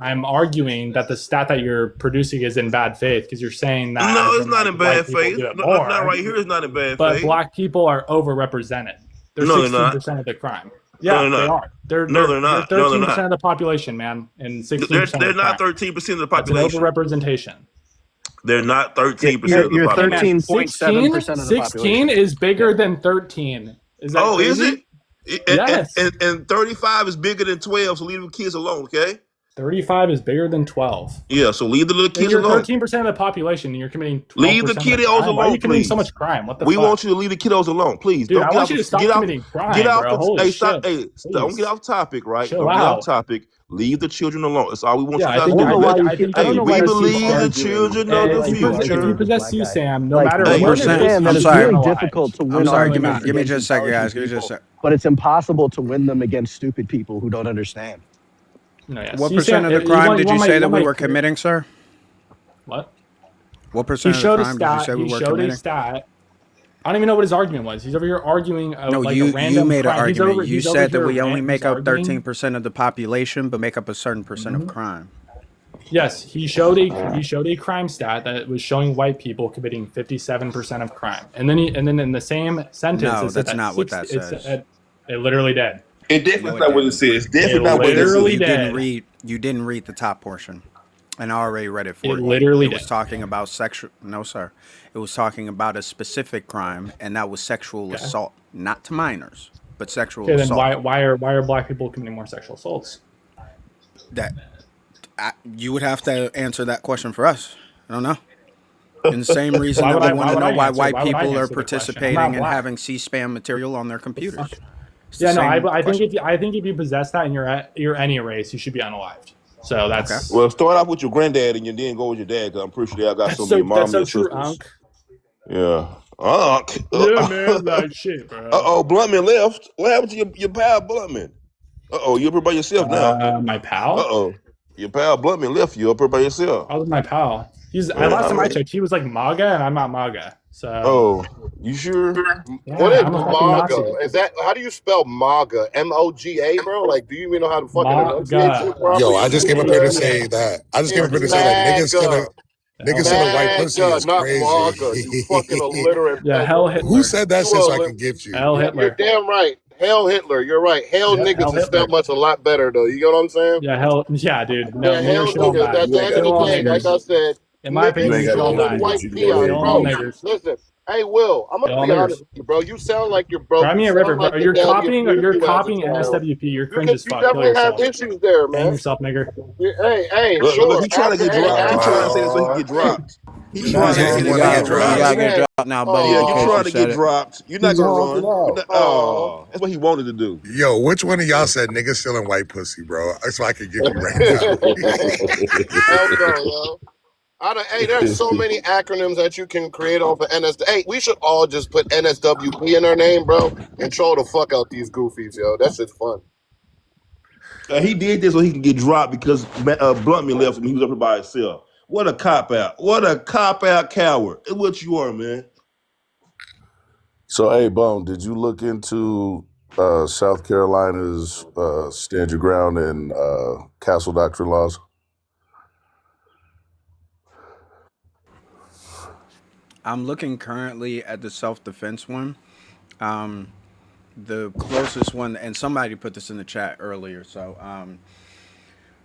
Speaker 13: I'm arguing that the stat that you're producing is in bad faith because you're saying that
Speaker 4: No,
Speaker 13: as
Speaker 4: it's
Speaker 13: in,
Speaker 4: not
Speaker 13: like,
Speaker 4: in
Speaker 13: white
Speaker 4: bad
Speaker 13: people
Speaker 4: faith.
Speaker 13: do it
Speaker 4: No,
Speaker 13: more,
Speaker 4: not right here. It's not in bad
Speaker 13: but
Speaker 4: faith.
Speaker 13: black people are overrepresented. They're
Speaker 4: No, they're
Speaker 13: 16% of the crime. Yeah,
Speaker 4: they're
Speaker 13: they
Speaker 4: not.
Speaker 13: are. They're
Speaker 4: No, they're not. No, they're
Speaker 13: 13%
Speaker 4: not.
Speaker 13: of the population, man, and 16%
Speaker 4: They're
Speaker 13: of the
Speaker 4: not
Speaker 13: crime.
Speaker 4: 13% of the
Speaker 13: That's an
Speaker 4: population.
Speaker 13: overrepresentation.
Speaker 4: They're not 13%
Speaker 8: You're,
Speaker 4: of the
Speaker 8: you're
Speaker 4: population.
Speaker 8: 13.7% of the
Speaker 13: 16
Speaker 8: population.
Speaker 13: is bigger than 13. Is that
Speaker 4: Oh, is
Speaker 13: crazy?
Speaker 4: it?
Speaker 13: Yes.
Speaker 4: And 35 is bigger than 12, so leave the kids alone, okay?
Speaker 13: 35 is bigger than 12.
Speaker 4: Yeah, so leave the little
Speaker 13: And
Speaker 4: kids
Speaker 13: you're
Speaker 4: alone.
Speaker 13: 13% of the population, and you're committing 12%
Speaker 4: Leave the
Speaker 13: of the
Speaker 4: kiddos
Speaker 13: crime. Why are
Speaker 4: alone,
Speaker 13: you committing
Speaker 4: please.
Speaker 13: so much crime? What the
Speaker 4: We
Speaker 13: fuck?
Speaker 4: want you to leave the kiddos alone, please.
Speaker 13: Dude,
Speaker 4: Don't
Speaker 13: I
Speaker 4: get
Speaker 13: want
Speaker 4: off
Speaker 13: you to
Speaker 4: the,
Speaker 13: stop
Speaker 4: get off,
Speaker 13: committing crime,
Speaker 4: get off
Speaker 13: bro.
Speaker 4: the,
Speaker 13: Holy
Speaker 4: hey, stop,
Speaker 13: shit.
Speaker 4: hey, don't get off topic, right?
Speaker 13: Chill
Speaker 4: Don't get off
Speaker 13: out.
Speaker 4: topic. Leave the children alone. That's all we want
Speaker 13: Yeah,
Speaker 4: you
Speaker 13: I
Speaker 4: guys
Speaker 13: think
Speaker 4: to
Speaker 8: I don't
Speaker 4: do.
Speaker 8: know why you
Speaker 13: I
Speaker 8: keep,
Speaker 13: don't
Speaker 4: Hey,
Speaker 13: know
Speaker 4: we
Speaker 13: why you keep
Speaker 4: believe the
Speaker 13: arguing.
Speaker 4: children of the
Speaker 13: If you
Speaker 4: future.
Speaker 13: possess you, Sam, no
Speaker 8: like,
Speaker 13: matter
Speaker 4: Hey,
Speaker 13: what it is,
Speaker 8: Sam,
Speaker 13: you
Speaker 8: that
Speaker 13: should
Speaker 8: it's
Speaker 13: be
Speaker 8: really
Speaker 13: unalived.
Speaker 8: difficult to
Speaker 1: I'm
Speaker 8: win
Speaker 1: sorry.
Speaker 8: arguments
Speaker 1: Give me
Speaker 8: against
Speaker 1: just a second, guys.
Speaker 8: intelligent
Speaker 1: Give me just a
Speaker 8: people,
Speaker 1: sec.
Speaker 8: but it's impossible to win them against stupid people who don't understand.
Speaker 13: No, yeah.
Speaker 1: What
Speaker 13: See,
Speaker 1: percent
Speaker 13: Sam,
Speaker 1: of the
Speaker 13: you
Speaker 1: crime
Speaker 13: want,
Speaker 1: did
Speaker 13: you
Speaker 1: you
Speaker 13: want
Speaker 1: say
Speaker 13: my,
Speaker 1: that we were committing, sir?
Speaker 13: What?
Speaker 1: What
Speaker 13: He
Speaker 1: percent of the
Speaker 13: showed a
Speaker 1: crime did you
Speaker 13: stat.
Speaker 1: say we
Speaker 13: He
Speaker 1: were
Speaker 13: showed a
Speaker 1: committing?
Speaker 13: stat. I don't even know what his argument was. He's over here arguing
Speaker 1: No,
Speaker 13: like a
Speaker 1: you
Speaker 13: random
Speaker 1: made an
Speaker 13: crime.
Speaker 1: argument. You
Speaker 13: He's over
Speaker 1: said that
Speaker 13: here
Speaker 1: we only
Speaker 13: he's
Speaker 1: make up
Speaker 13: arguing.
Speaker 1: 13% of the population, but make up a certain percent of crime.
Speaker 13: Yes, he showed a crime stat that was showing white people committing 57% of crime, and then in the same sentence
Speaker 1: No,
Speaker 13: it said
Speaker 1: that's
Speaker 13: that
Speaker 1: not what that says.
Speaker 13: It literally did.
Speaker 4: It definitely
Speaker 1: No, it
Speaker 4: not what it
Speaker 1: didn't.
Speaker 4: says.
Speaker 13: It
Speaker 4: Definitely not what it
Speaker 13: literally
Speaker 4: says.
Speaker 13: did.
Speaker 1: You didn't read the top portion. And I already read it for
Speaker 13: It
Speaker 1: you.
Speaker 13: literally
Speaker 1: It was
Speaker 13: did.
Speaker 1: talking about sexual. No, sir. It was talking about a specific crime, and that was sexual assault, not to minors, but sexual
Speaker 13: Okay, then
Speaker 1: assault.
Speaker 13: why are black people committing more sexual assaults?
Speaker 1: You would have to answer that question for us. I don't know. In the same reason
Speaker 13: Why
Speaker 1: that
Speaker 13: would
Speaker 1: we
Speaker 13: I-
Speaker 1: want
Speaker 13: why
Speaker 1: to
Speaker 13: would
Speaker 1: know
Speaker 13: I
Speaker 1: why
Speaker 13: answer-
Speaker 1: white
Speaker 13: why would I
Speaker 1: people are
Speaker 13: answer the question? I'm
Speaker 1: participating
Speaker 13: not
Speaker 1: and
Speaker 13: black.
Speaker 1: having C-SPAN material on their computers. It's the
Speaker 13: Yeah, no,
Speaker 1: same
Speaker 13: I
Speaker 1: question.
Speaker 13: think if you possess that and you're any race, you should be unalived. So that's
Speaker 4: Well, start off with your granddad and then go with your dad, because I'm pretty sure y'all got some of your mom and your
Speaker 13: true,
Speaker 4: sisters.
Speaker 13: Unc.
Speaker 4: Yeah. Unc.
Speaker 13: Yeah, man, like shit, bro.
Speaker 4: Uh-oh, Bluntman left. What happened to your pal Bluntman? Uh-oh, you're up here by yourself now.
Speaker 13: My pal.
Speaker 4: Uh-oh. Your pal Bluntman left you up here by yourself.
Speaker 13: How was my pal?
Speaker 4: Yeah,
Speaker 13: last time I
Speaker 4: I-
Speaker 13: checked, he was like MAGA, and I'm not MAGA. So
Speaker 4: Oh, you sure?
Speaker 13: yeah,
Speaker 3: What is
Speaker 13: I'm a fucking Nazi.
Speaker 3: MAGA? Is that how do you spell MAGA? MOGA, bro? Like, do you even know how to fucking enunciate shit properly?
Speaker 15: Yo, I just came up here to say that. I just came up here to say that niggas killing white pussy is
Speaker 3: not
Speaker 15: crazy.
Speaker 3: MAGA. You fucking illiterate.
Speaker 13: Yeah, hell Hitler.
Speaker 15: Who said that shit so I can get you?
Speaker 13: Hell Hitler.
Speaker 3: You're damn right. Hell Hitler. You're right. Hell
Speaker 13: Yeah,
Speaker 3: niggas
Speaker 13: hell
Speaker 3: is
Speaker 13: Hitler.
Speaker 3: that much a lot better though. You get what I'm saying?
Speaker 13: Yeah, dude. No,
Speaker 3: Yeah, hell
Speaker 13: niggers should all
Speaker 3: niggas.
Speaker 13: die.
Speaker 3: At the end of
Speaker 13: Kill all
Speaker 3: the day, like I
Speaker 13: niggers.
Speaker 3: said,
Speaker 13: In my opinion,
Speaker 3: niggas
Speaker 13: you should all
Speaker 3: killing
Speaker 13: die.
Speaker 3: white
Speaker 4: You
Speaker 3: peons,
Speaker 13: Kill all
Speaker 3: bro.
Speaker 13: niggers.
Speaker 3: Listen, hey Will, I'm
Speaker 13: Kill
Speaker 3: gonna
Speaker 13: all
Speaker 3: be honest
Speaker 13: niggers.
Speaker 3: with you, bro. You sound like you're broke.
Speaker 13: Grab me
Speaker 3: You
Speaker 13: a river,
Speaker 3: sound like
Speaker 13: bro.
Speaker 3: your
Speaker 13: You're
Speaker 3: dad gave
Speaker 13: copying
Speaker 3: you as a child.
Speaker 13: NSWP. You're cringe as
Speaker 3: You
Speaker 13: fuck. Kill
Speaker 3: definitely have
Speaker 13: yourself.
Speaker 3: issues there,
Speaker 13: Hang
Speaker 3: man.
Speaker 13: yourself, nigger.
Speaker 3: Hey,
Speaker 4: Look,
Speaker 3: sure.
Speaker 4: he trying to get dropped. He trying to say it so he can get dropped. He trying to
Speaker 15: Yeah,
Speaker 4: say
Speaker 15: he
Speaker 4: it so he
Speaker 15: wanna
Speaker 4: can
Speaker 15: get
Speaker 4: get
Speaker 15: dropped.
Speaker 1: You gotta
Speaker 4: dropped.
Speaker 1: get dropped now, buddy.
Speaker 4: Yeah,
Speaker 1: in
Speaker 4: you
Speaker 1: case
Speaker 4: trying to
Speaker 1: said
Speaker 4: get
Speaker 1: it.
Speaker 4: dropped. You're not
Speaker 14: He's
Speaker 4: gonna
Speaker 14: honking
Speaker 4: run.
Speaker 14: out.
Speaker 4: Oh, that's what he wanted to do.
Speaker 15: Yo, which one of y'all said niggas stealing white pussy, bro? So I can get you right now.
Speaker 3: Hell no, yo. Hey, there's so many acronyms that you can create off of NS. Hey, we should all just put NSWP in our name, bro, and troll the fuck out these goofies, yo. That shit's fun.
Speaker 4: He did this so he can get dropped because Bluntman left him. He was up here by himself. What a cop out. What a cop out coward. It's what you are, man.
Speaker 14: So, hey, Bone, did you look into South Carolina's stand your ground and castle doctrine laws?
Speaker 1: I'm looking currently at the self-defense one. The closest one, and somebody put this in the chat earlier, so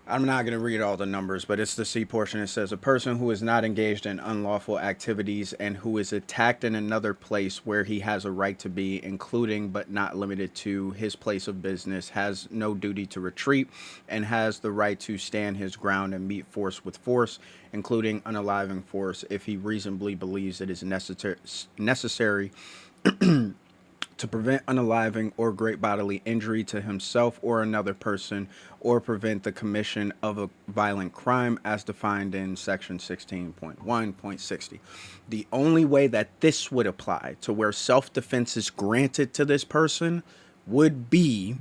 Speaker 1: I'm not going to read all the numbers, but it's the C portion. It says a person who is not engaged in unlawful activities and who is attacked in another place where he has a right to be, including but not limited to his place of business, has no duty to retreat and has the right to stand his ground and meet force with force, including unaliving force, if he reasonably believes it is necessary to prevent unaliving or great bodily injury to himself or another person, or prevent the commission of a violent crime as defined in section 16.1.60. The only way that this would apply to where self-defense is granted to this person would be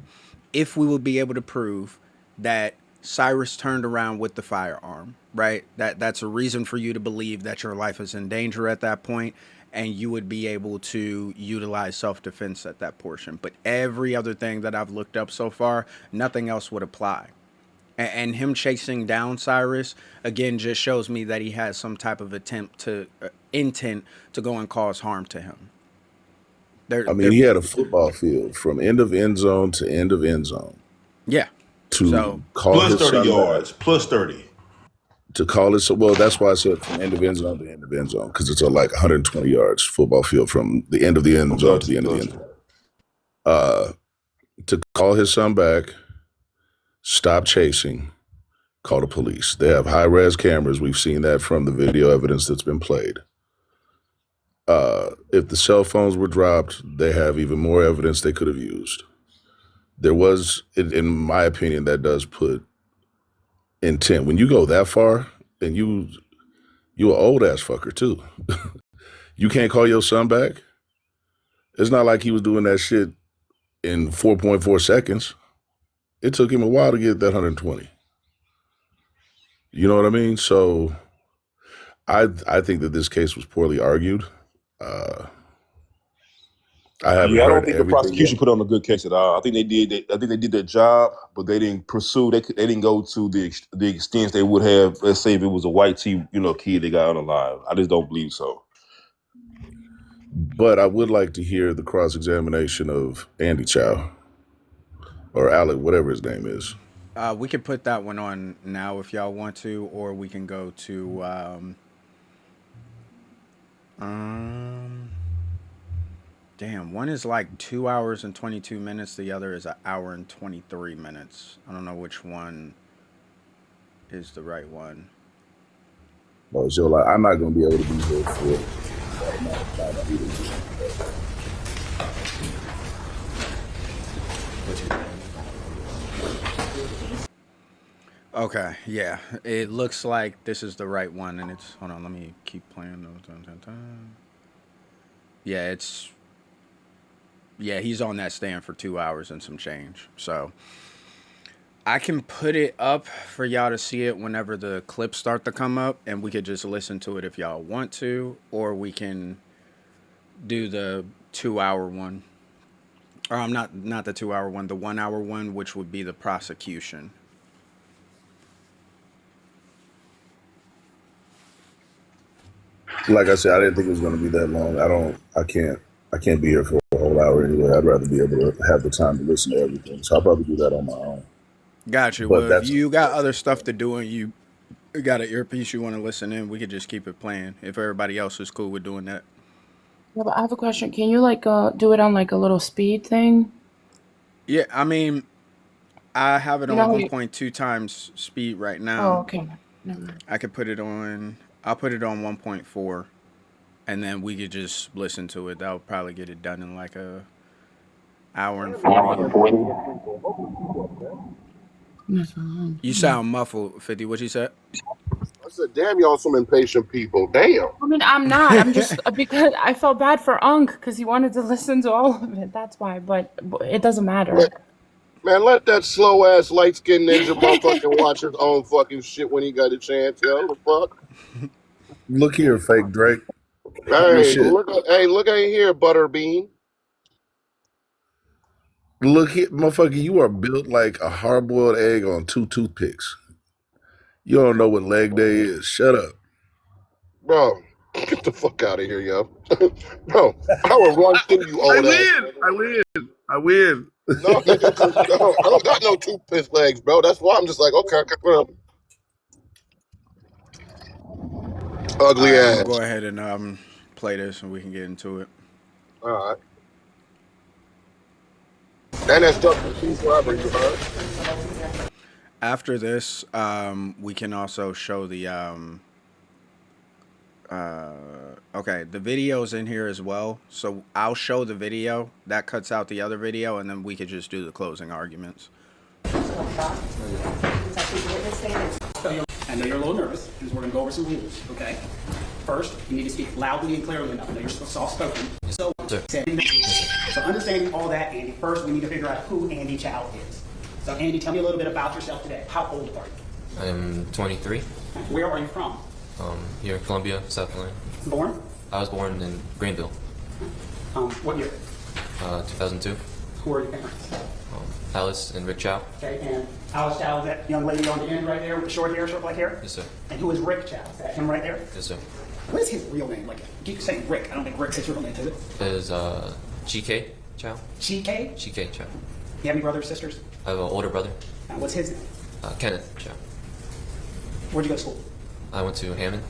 Speaker 1: if we would be able to prove that Cyrus turned around with the firearm, right? That's a reason for you to believe that your life is in danger at that point, and you would be able to utilize self-defense at that portion. But every other thing that I've looked up so far, nothing else would apply. And him chasing down Cyrus again just shows me that he has some type of intent to go and cause harm to him.
Speaker 14: He had a football field from end of end zone to end of end zone.
Speaker 1: Yeah.
Speaker 14: To call
Speaker 11: plus
Speaker 14: his
Speaker 11: 30
Speaker 14: son
Speaker 11: yards,
Speaker 14: back,
Speaker 11: plus 30.
Speaker 14: to call it, well, that's why I said from end of end zone to end of end zone, because it's like 120 yards football field from the end of the end zone to the end of the end zone. To call his son back, stop chasing, call the police. They have high-res cameras. We've seen that from the video evidence that's been played. If the cell phones were dropped, they have even more evidence they could have used. There was, in my opinion, that does put intent. When you go that far, and you an old ass fucker too. You can't call your son back. It's not like he was doing that shit in 4.4 seconds. It took him a while to get that 120. You know what I mean? So I think that this case was poorly argued. I haven't
Speaker 11: I
Speaker 14: heard
Speaker 11: don't think the
Speaker 14: everything
Speaker 11: prosecution
Speaker 14: yet.
Speaker 11: put on a good case at all. I think they did. I think they did their job, but they didn't pursue. They didn't go to the extent they would have. Let's say if it was a white kid they got unalive. I just don't believe so.
Speaker 14: But I would like to hear the cross-examination of Andy Chow or Alec, whatever his name is.
Speaker 1: We could put that one on now if y'all want to, or we can go to damn, one is like 2 hours and 22 minutes, the other is an hour and 23 minutes. I don't know which one is the right one.
Speaker 14: Well, so like, I'm not going to be able to be here for
Speaker 1: Okay, yeah. It looks like this is the right one, and it's... Hold on, let me keep playing those. Yeah, it's... Yeah, he's on that stand for 2 hours and some change. So, I can put it up for y'all to see it whenever the clips start to come up, and we could just listen to it if y'all want to, or we can do the 2 hour one. Or not the 2 hour one, the 1 hour one, which would be the prosecution.
Speaker 14: Like I said, I didn't think it was going to be that long. I can't be here for a whole hour anyway. I'd rather be able to have the time to listen to everything. So I'll probably do that on my own.
Speaker 1: Got you. But well, if you got other stuff to do and you got an earpiece you want to listen in, we could just keep it playing if everybody else is cool with doing that.
Speaker 2: Yeah, but I have a question. Can you like do it on like a little speed thing?
Speaker 1: Yeah, I mean, I have it on 1.2 times speed right now.
Speaker 2: Oh, okay. Never mind.
Speaker 1: I could put it on. I'll put it on 1.4, and then we could just listen to it. That'll probably get it done in like a hour and 40. You sound muffled, 50. What you said?
Speaker 3: I said, damn, y'all some impatient people. Damn.
Speaker 2: I mean, I'm not. I'm just because I felt bad for Unk because he wanted to listen to all of it. That's why. But it doesn't matter.
Speaker 3: Man, let that slow ass light skinned ninja motherfucking watch his own fucking shit when he got a chance. Yo, the fuck.
Speaker 14: Look here, fake Drake.
Speaker 3: Hey, look at here, Butterbean.
Speaker 14: Look here, motherfucker. You are built like a hard-boiled egg on 2 toothpicks. You don't know what leg day is. Shut up.
Speaker 3: Bro, get the fuck out of here, yo. Bro, I will run through you, old ass.
Speaker 14: I win.
Speaker 3: No, nigga, 'cause I don't got no two piss legs, bro. That's why I'm just like, okay, well,
Speaker 1: All
Speaker 3: ugly
Speaker 1: right, I'm gonna
Speaker 3: ass.
Speaker 1: go ahead and play this, and we can get into it.
Speaker 3: All right. And that's stuff for two forever, you heard?
Speaker 1: After this, we can also show the okay, the video's in here as well. So I'll show the video that cuts out the other video, and then we could just do the closing arguments.
Speaker 16: I know you're a little nervous because we're going to go over some rules, okay? First, you need to speak loudly and clearly enough. I know you're soft-spoken. So understanding all that, Andy, first we need to figure out who Andy Chow is. So Andy, tell me a little bit about yourself today. How old are you?
Speaker 17: I'm 23.
Speaker 16: Where are you from?
Speaker 17: Here in Columbia, South Carolina.
Speaker 16: Born?
Speaker 17: I was born in Greenville.
Speaker 16: What year?
Speaker 17: 2002.
Speaker 16: Who are your parents?
Speaker 17: Alice and Rick Chow.
Speaker 16: Okay, and Alice Chow is that young lady on the end right there with the short hair, short black hair?
Speaker 17: Yes, sir.
Speaker 16: And who is Rick Chow? Is that him right there?
Speaker 17: Yes, sir.
Speaker 16: What is his real name? Like, you keep saying Rick. I don't think Rick's his real name, is it?
Speaker 17: It is GK Chow.
Speaker 16: GK?
Speaker 17: GK Chow.
Speaker 16: You have any brothers or sisters?
Speaker 17: I have an older brother.
Speaker 16: What's his name?
Speaker 17: Kenneth Chow.
Speaker 16: Where'd you go to school?
Speaker 17: I went to Hammond.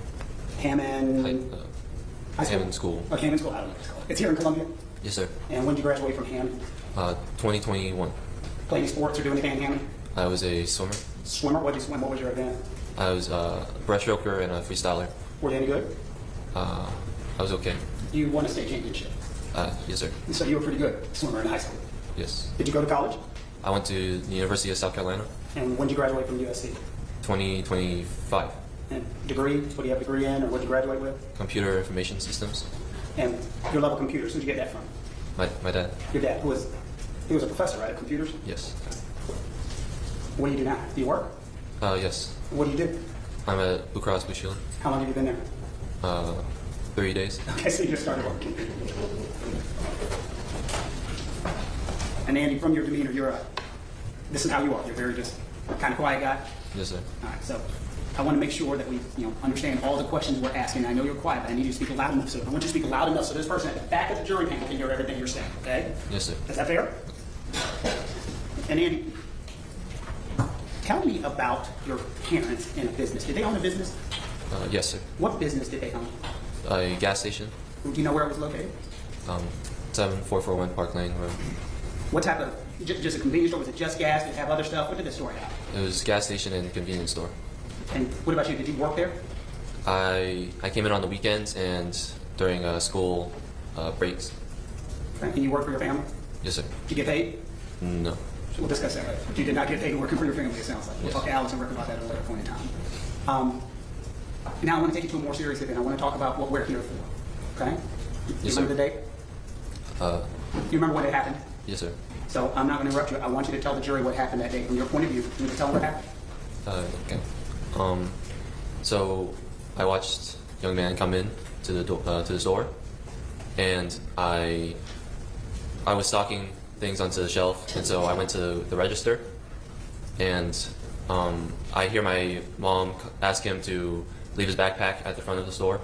Speaker 16: Hammond?
Speaker 17: Hammond School.
Speaker 16: Oh, Hammond School. I don't know. It's here in Columbia?
Speaker 17: Yes, sir.
Speaker 16: And when did you graduate from Hammond?
Speaker 17: 2021.
Speaker 16: Play any sports or do anything in Hammond?
Speaker 17: I was a swimmer.
Speaker 16: Swimmer? What did you swim? What was your event?
Speaker 17: I was a breaststroker and a freestyler.
Speaker 16: Were you any good?
Speaker 17: I was okay.
Speaker 16: You won a state championship.
Speaker 17: Yes, sir.
Speaker 16: So you were pretty good swimmer in high school.
Speaker 17: Yes.
Speaker 16: Did you go to college?
Speaker 17: I went to the University of South Carolina.
Speaker 16: And when did you graduate from USC?
Speaker 17: 2025.
Speaker 16: And degree? What do you have a degree in, or what did you graduate with?
Speaker 17: Computer information systems.
Speaker 16: And your level computers, who'd you get that from?
Speaker 17: My dad.
Speaker 16: Your dad, he was a professor, right, of computers?
Speaker 17: Yes.
Speaker 16: What do you do now? Do you work?
Speaker 17: Yes.
Speaker 16: What do you do?
Speaker 17: I'm at Blue Cross Blue Shield.
Speaker 16: How long have you been there?
Speaker 17: 3 days.
Speaker 16: Okay, so you just started working. And Andy, from your demeanor, this is how you are. You're very just kind of quiet guy.
Speaker 17: Yes, sir.
Speaker 16: All right, so I want to make sure that we, understand all the questions we're asking. I know you're quiet, but I need you to speak loud enough. So I want you to speak loud enough so this person at the back of the jury panel can hear everything you're saying. Okay?
Speaker 17: Yes, sir.
Speaker 16: Is that fair? And Andy, tell me about your parents in a business. Did they own a business?
Speaker 17: Yes, sir.
Speaker 16: What business did they own?
Speaker 17: A gas station.
Speaker 16: Do you know where it was located?
Speaker 17: 7441 Park Lane Road.
Speaker 16: What type of, just a convenience store? Was it just gas? Did it have other stuff? What did the store have?
Speaker 17: It was gas station and convenience store.
Speaker 16: And what about you? Did you work there?
Speaker 17: I came in on the weekends and during school breaks.
Speaker 16: And you work for your family?
Speaker 17: Yes, sir.
Speaker 16: Did you get paid?
Speaker 17: No.
Speaker 16: So we'll discuss that later. You did not get paid working for your family, it sounds like. We'll talk to Alex and Rick about that at a later point in time. Now I want to take it to a more serious event. I want to talk about what we're here for. Okay? You remember the date? You remember when it happened?
Speaker 17: Yes, sir.
Speaker 16: So I'm not going to interrupt you. I want you to tell the jury what happened that day from your point of view. You need to tell them what happened.
Speaker 17: Okay. So I watched a young man come in to the store, and I was stocking things onto the shelf, and so I went to the register, and I hear my mom ask him to leave his backpack at the front of the store,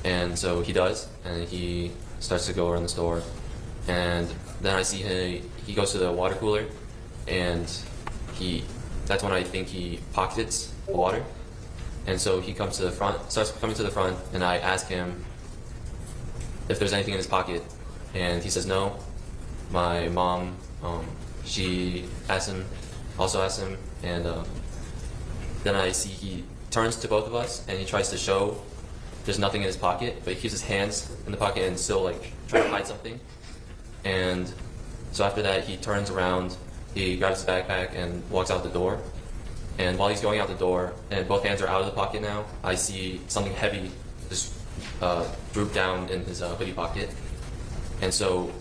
Speaker 17: and so he does, and he starts to go around the store, and then I see he goes to the water cooler, and that's when I think he pockets the water. And so he comes to the front, starts coming to the front, and I ask him if there's anything in his pocket, and he says no. My mom, she also asks him, and then I see he turns to both of us, and he tries to show there's nothing in his pocket, but he keeps his hands in the pocket and still like trying to hide something. And so after that, he turns around, he grabs his backpack and walks out the door. And while he's going out the door, and both hands are out of the pocket now, I see something heavy just droop down in his hoodie pocket. And so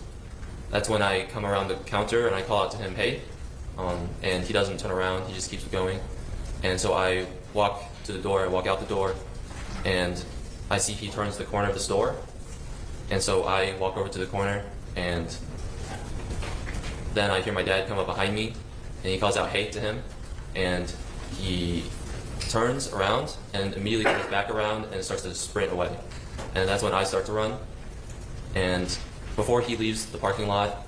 Speaker 17: that's when I come around the counter and I call out to him, hey, and he doesn't turn around, he just keeps going. And so I walk to the door, I walk out the door, and I see he turns the corner of the store. And so I walk over to the corner, and then I hear my dad come up behind me, and he calls out hey to him, and he turns around and immediately comes back around and starts to sprint away. And that's when I start to run. And before he leaves the parking lot,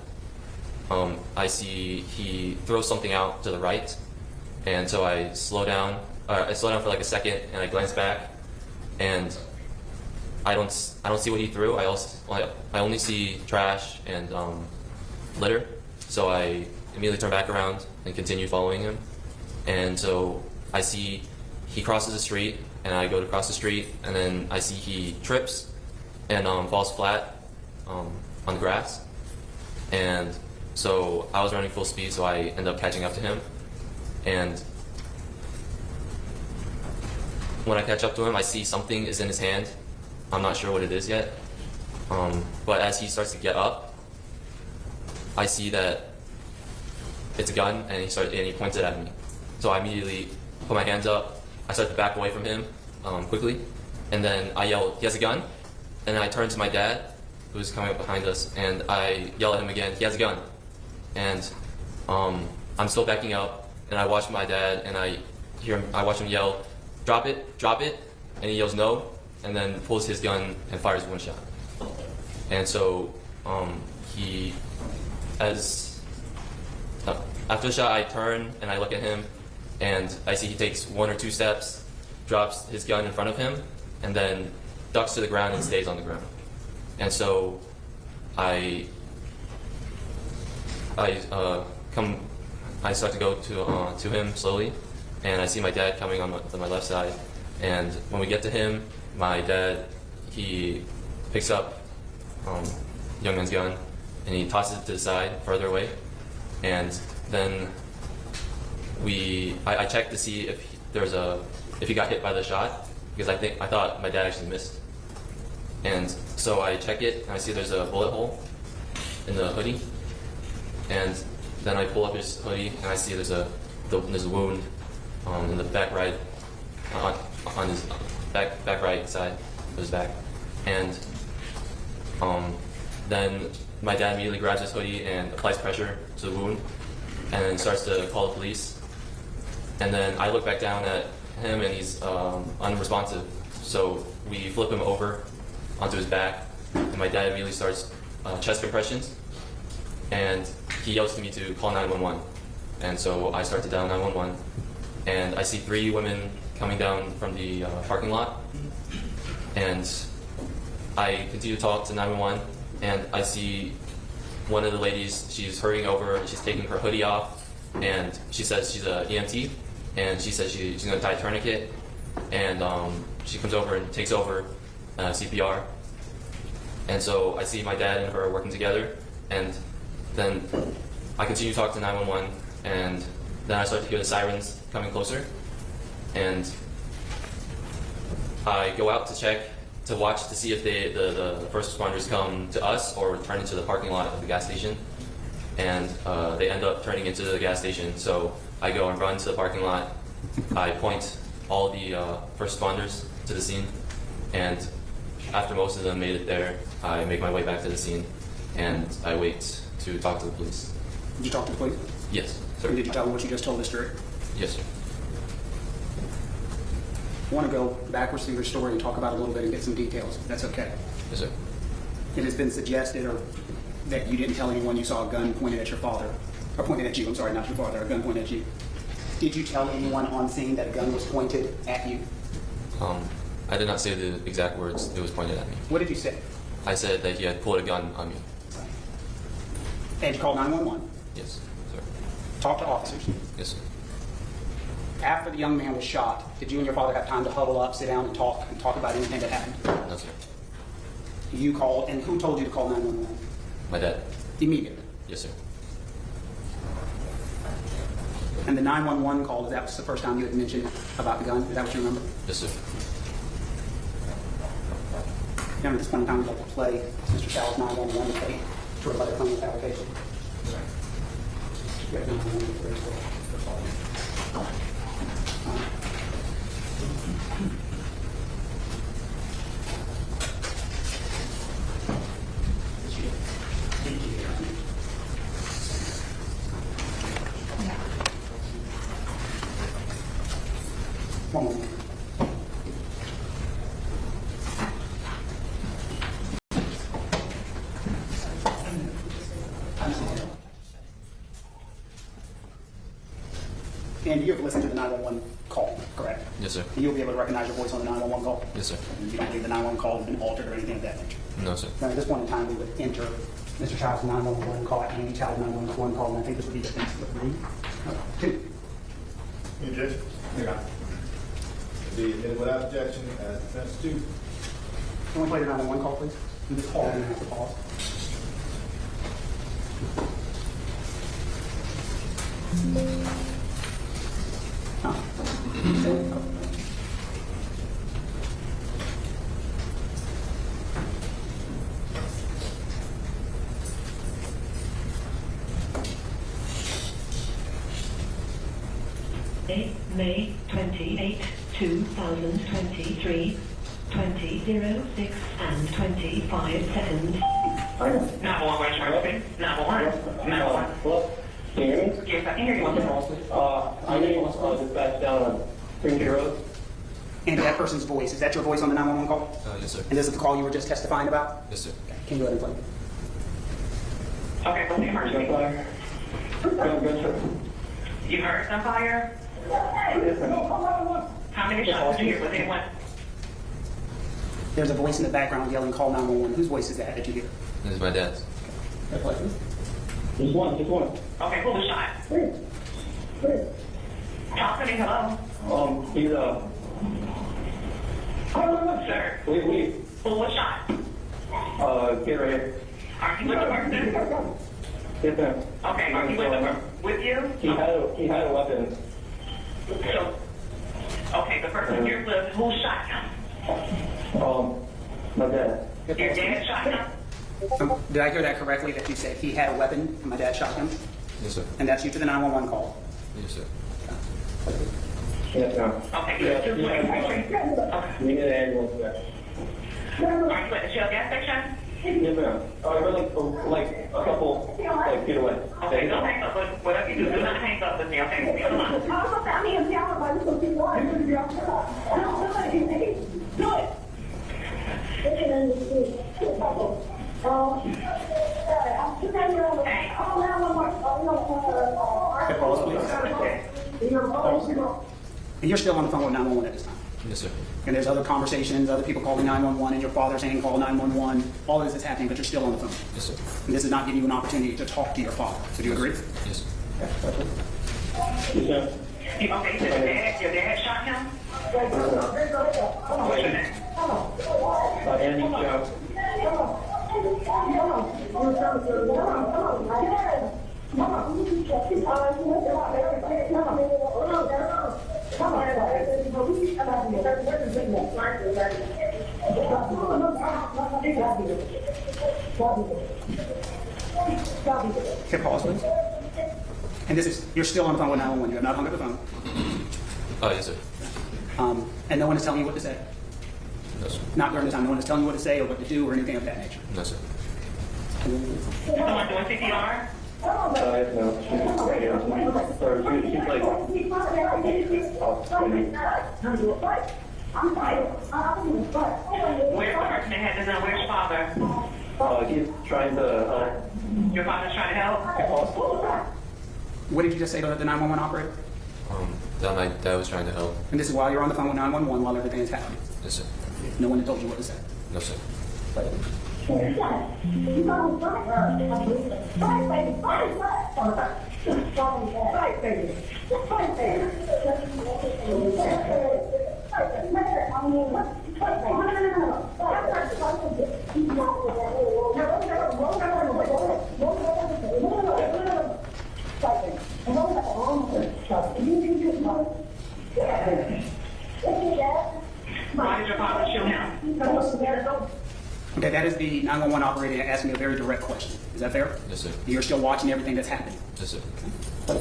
Speaker 17: I see he throws something out to the right, and so I slow down. I slow down for like a second, and I glance back, and I don't see what he threw. I only see trash and litter. So I immediately turn back around and continue following him. And so I see he crosses the street, and I go to cross the street, and then I see he trips and falls flat on the grass. And so I was running full speed, so I end up catching up to him. And when I catch up to him, I see something is in his hand. I'm not sure what it is yet. But as he starts to get up, I see that it's a gun, and he points it at me. So I immediately put my hands up. I start to back away from him quickly, and then I yell, "He has a gun!" And then I turn to my dad, who's coming up behind us, and I yell at him again, "He has a gun!" And I'm still backing up, and I watch my dad, and I watch him yell, "Drop it, drop it!" And he yells no, and then pulls his gun and fires one shot. And so after the shot, I turn and I look at him, and I see he takes 1 or 2 steps, drops his gun in front of him, and then ducks to the ground and stays on the ground. And so I start to go to him slowly, and I see my dad coming on my left side. And when we get to him, my dad, he picks up young man's gun, and he tosses it to the side, further away. And then I checked to see if he got hit by the shot, because I thought my dad actually missed. And so I check it, and I see there's a bullet hole in the hoodie. And then I pull up his hoodie, and I see there's a wound in the back right, on his back right side of his back. And then my dad immediately grabs his hoodie and applies pressure to the wound, and then starts to call the police. And then I look back down at him, and he's unresponsive. So we flip him over onto his back, and my dad immediately starts chest compressions, and he yells to me to call 911. And so I start to dial 911, and I see 3 women coming down from the parking lot, and I continue to talk to 911, and I see one of the ladies, she's hurrying over, and she's taking her hoodie off, and she says she's an EMT, and she says she's going to tie a tourniquet, and she comes over and takes over CPR. And so I see my dad and her working together, and then I continue to talk to 911, and then I start to hear the sirens coming closer, and I go out to check, to watch to see if the first responders come to us or turn into the parking lot of the gas station. And they end up turning into the gas station. So I go and run to the parking lot. I point all the first responders to the scene. And after most of them made it there, I make my way back to the scene, and I wait to talk to the police.
Speaker 16: Did you talk to the police?
Speaker 17: Yes, sir.
Speaker 16: And did you tell them what you just told us, Drew?
Speaker 17: Yes, sir.
Speaker 16: I want to go backwards through your story and talk about it a little bit and get some details, if that's okay.
Speaker 17: Yes, sir.
Speaker 16: It has been suggested that you didn't tell anyone you saw a gun pointed at your father, or pointed at you, I'm sorry, not your father, a gun pointed at you. Did you tell anyone on scene that a gun was pointed at you?
Speaker 17: I did not say the exact words it was pointed at me.
Speaker 16: What did you say?
Speaker 17: I said that he had pulled a gun on me.
Speaker 16: And you called 911?
Speaker 17: Yes, sir.
Speaker 16: Talk to officers?
Speaker 17: Yes, sir.
Speaker 16: After the young man was shot, did you and your father have time to huddle up, sit down, and talk about anything that happened?
Speaker 17: No, sir.
Speaker 16: You called, and who told you to call 911?
Speaker 17: My dad.
Speaker 16: Immediately?
Speaker 17: Yes, sir.
Speaker 16: And the 911 call, that was the first time you had mentioned about the gun? Is that what you remember?
Speaker 17: Yes, sir.
Speaker 16: At this point in time, we'd like to play Mr. Show's 911 tape to rebut the claimant's application. You have 911 for his One moment. And you've listened to the 911 call, correct?
Speaker 17: Yes, sir.
Speaker 16: And you'll be able to recognize your voice on the 911 call?
Speaker 17: Yes, sir.
Speaker 16: And you don't believe the 911 call has been altered or anything of that nature?
Speaker 17: No, sir.
Speaker 16: Now, at this point in time, we would enter Mr. Child's 911 call, Andy Child's 911 call, and I think this would be defense with 2.
Speaker 18: Judge. Be admitted without objection as defense 2.
Speaker 16: Can we play the 911 call, please? And this call, we have to pause.
Speaker 19: May 28, 2023, 20:06 and 25 seconds.
Speaker 20: 911, Charlie. 911. 911. Can you hear me?
Speaker 16: Yes, I can hear you.
Speaker 20: I need dispatch down on Springfield Road.
Speaker 16: And that person's voice, is that your voice on the 911 call?
Speaker 17: Yes, sir.
Speaker 16: And this is the call you were just testifying about?
Speaker 17: Yes, sir.
Speaker 16: Okay, can you go ahead and play?
Speaker 20: Okay, what's the emergency?
Speaker 19: You heard some fire? How many shots did you hear? Was anyone?
Speaker 16: There's a voice in the background yelling, call 911. Whose voice is that you hear?
Speaker 17: This is my dad's.
Speaker 16: Okay, play, please.
Speaker 20: Just one.
Speaker 19: Okay, who was shot? Talk to me, hello?
Speaker 20: He's
Speaker 19: Sir,
Speaker 20: we
Speaker 19: who was shot?
Speaker 20: get right here.
Speaker 19: Are you with the person?
Speaker 20: Yes, ma'am.
Speaker 19: Okay, are you with you?
Speaker 20: He had a weapon.
Speaker 19: So, okay, the person you're with, who shot him?
Speaker 20: My dad.
Speaker 19: Your dad shot him?
Speaker 16: Did I hear that correctly, that you said he had a weapon and my dad shot him?
Speaker 17: Yes, sir.
Speaker 16: And that's you to the 911 call?
Speaker 17: Yes, sir.
Speaker 20: Yes, ma'am.
Speaker 19: Okay, good.
Speaker 20: We need an ambulance there.
Speaker 19: Are you at the Shell gas station?
Speaker 20: Yes, ma'am. We're like a couple feet away.
Speaker 19: Okay, don't hang up. Whatever you do not hang up with me, okay? Stay
Speaker 16: And you're still on the phone with 911 at this time?
Speaker 17: Yes, sir.
Speaker 16: And there's other conversations, other people calling 911, and your father saying call 911. All of this is happening, but you're still on the phone.
Speaker 17: Yes, sir.
Speaker 16: And this is not giving you an opportunity to talk to your father. So do you agree?
Speaker 17: Yes, sir.
Speaker 20: Yes, ma'am.
Speaker 19: Okay, so your dad shot him? What's your name?
Speaker 20: Andy Chow.
Speaker 16: Okay, pause, please. And this is, you're still on the phone with 911. You have not hung up the phone.
Speaker 17: Oh, yes, sir.
Speaker 16: And no one is telling you what to say?
Speaker 17: No, sir.
Speaker 16: Not during the time. No one is telling you what to say or what to do or anything of that nature?
Speaker 17: No, sir.
Speaker 19: Someone doing CPR?
Speaker 20: Yes, ma'am. She's like...
Speaker 19: Where's the person that had the gun? Where's your father?
Speaker 20: He's trying to...
Speaker 19: Your father's trying to help?
Speaker 16: What did you just say to the 911 operator?
Speaker 17: That my dad was trying to help.
Speaker 16: And this is while you're on the phone with 911 while everything is happening?
Speaker 17: Yes, sir.
Speaker 16: No one told you what to say?
Speaker 17: No, sir.
Speaker 19: Why did your father shoot him?
Speaker 16: Okay, that is the 911 operator asking me a very direct question. Is that fair?
Speaker 17: Yes, sir.
Speaker 16: You're still watching everything that's happening?
Speaker 17: Yes, sir.
Speaker 20: So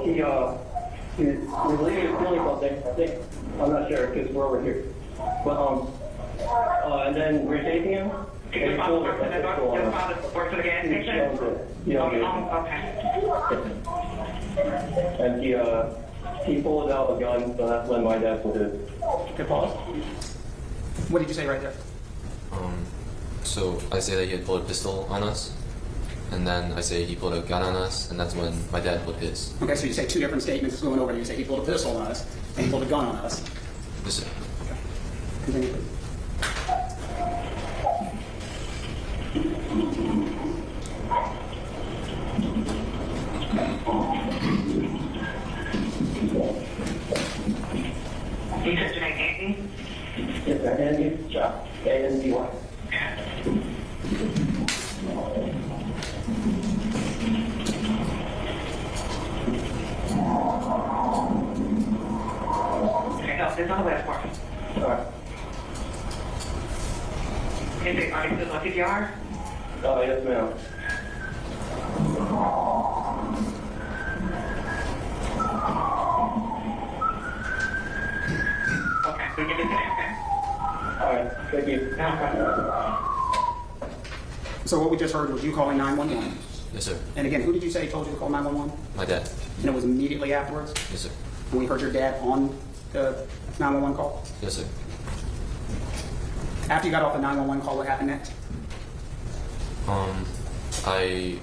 Speaker 20: he's feeling something, I think. I'm not sure, because we're over here. But, and then we're chasing him.
Speaker 19: Your father works at the gas station? Okay.
Speaker 20: And he pulled out a gun, so that's when my dad pulled it.
Speaker 16: Okay, pause. What did you say right there?
Speaker 17: So I say that he had pulled a pistol on us. and then I say he pulled a gun on us, and that's when my dad pulled his.
Speaker 16: Okay, so you say two different statements going over. You say he pulled a pistol on us, and he pulled a gun on us.
Speaker 17: Yes, sir.
Speaker 16: Continue, please.
Speaker 19: You said your name Andy?
Speaker 20: Yes, sir. Andy, Chuck, A-N-D-Y.
Speaker 19: Okay, no, there's not a last part.
Speaker 20: All right.
Speaker 19: Is it, are you still on CPR?
Speaker 20: Oh, yes, ma'am.
Speaker 19: Okay, so give me that, okay?
Speaker 20: All right, thank you.
Speaker 16: So what we just heard was you calling 911.
Speaker 17: Yes, sir.
Speaker 16: And again, who did you say told you to call 911?
Speaker 17: My dad.
Speaker 16: And it was immediately afterwards?
Speaker 17: Yes, sir.
Speaker 16: And we heard your dad on the 911 call?
Speaker 17: Yes, sir.
Speaker 16: After you got off the 911 call, what happened next?
Speaker 17: I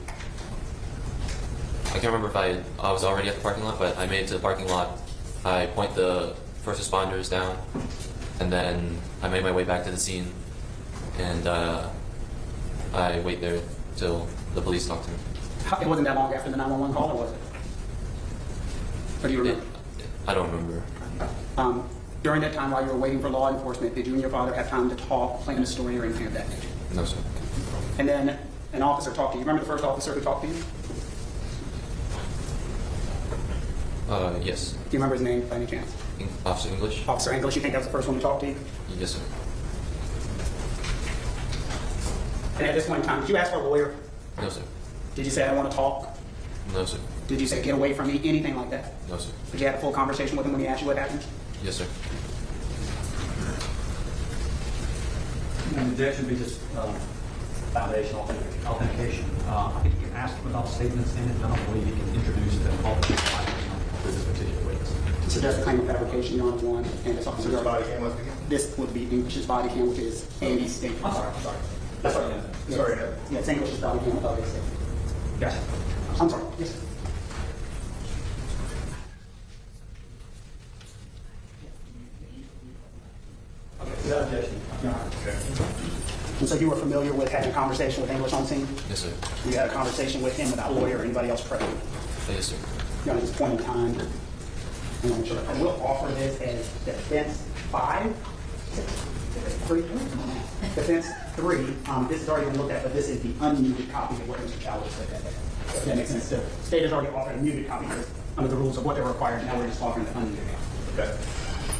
Speaker 17: can't remember if I was already at the parking lot, but I made it to the parking lot. I point the first responders down, and then I made my way back to the scene, and I wait there till the police talk to me.
Speaker 16: It wasn't that long after the 911 call, or was it? Or do you remember?
Speaker 17: I don't remember.
Speaker 16: During that time while you were waiting for law enforcement, did you and your father have time to talk, plan a story, or anything of that nature?
Speaker 17: No, sir.
Speaker 16: And then an officer talked to you. Remember the first officer who talked to you?
Speaker 17: Yes.
Speaker 16: Do you remember his name by any chance?
Speaker 17: Officer English?
Speaker 16: Officer English, you think that was the first one to talk to you?
Speaker 17: Yes, sir.
Speaker 16: And at this point in time, did you ask for a lawyer?
Speaker 17: No, sir.
Speaker 16: Did you say, I want to talk?
Speaker 17: No, sir.
Speaker 16: Did you say, get away from me? Anything like that?
Speaker 17: No, sir.
Speaker 16: Did you have a full conversation with him when he asked you what happened?
Speaker 17: Yes, sir.
Speaker 21: And there should be just foundational authentication. I think you can ask without statements in it. I don't believe you can introduce the alternate to this particular witness.
Speaker 16: So that's the claim of fabrication, Your Honor, one, and this officer.
Speaker 18: Which body cam was it again?
Speaker 16: This would be English's body cam, which is Andy's statement.
Speaker 21: I'm sorry.
Speaker 16: That's right.
Speaker 18: Sorry.
Speaker 16: Yeah, it's English's body cam, without his statement. Gotcha. I'm sorry. Yes, sir.
Speaker 21: Without objection.
Speaker 16: And so you were familiar with having a conversation with English on scene?
Speaker 17: Yes, sir.
Speaker 16: You had a conversation with him without a lawyer or anybody else present?
Speaker 17: Yes, sir.
Speaker 16: You know, at this point in time, I'm not sure. I will offer this as defense 5, 3. Defense 3. This has already been looked at, but this is the unmuted copy of what Mr. Chowdhury said that day. If that makes sense. The state has already offered a muted copy under the rules of what they're required. Now we're just offering the unmuted copy.
Speaker 18: Okay.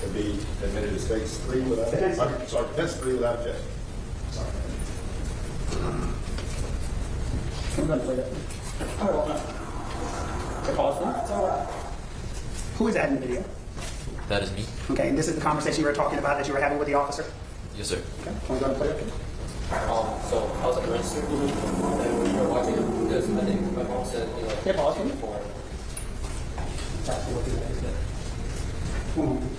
Speaker 18: Could be admitted as phase 3 without.
Speaker 16: Defense.
Speaker 18: Sorry, defense 3 without objection. Sorry.
Speaker 16: I'm going to play that. The pause now. It's all right. Who is that in the video?
Speaker 17: That is me.
Speaker 16: Okay, and this is the conversation you were talking about that you were having with the officer?
Speaker 17: Yes, sir.
Speaker 16: Okay, can we go and play it?
Speaker 17: So I was at the register, and we were watching it because I think my mom said, you know,
Speaker 16: Yeah, pause.
Speaker 17: before.
Speaker 16: That's what it is. One moment.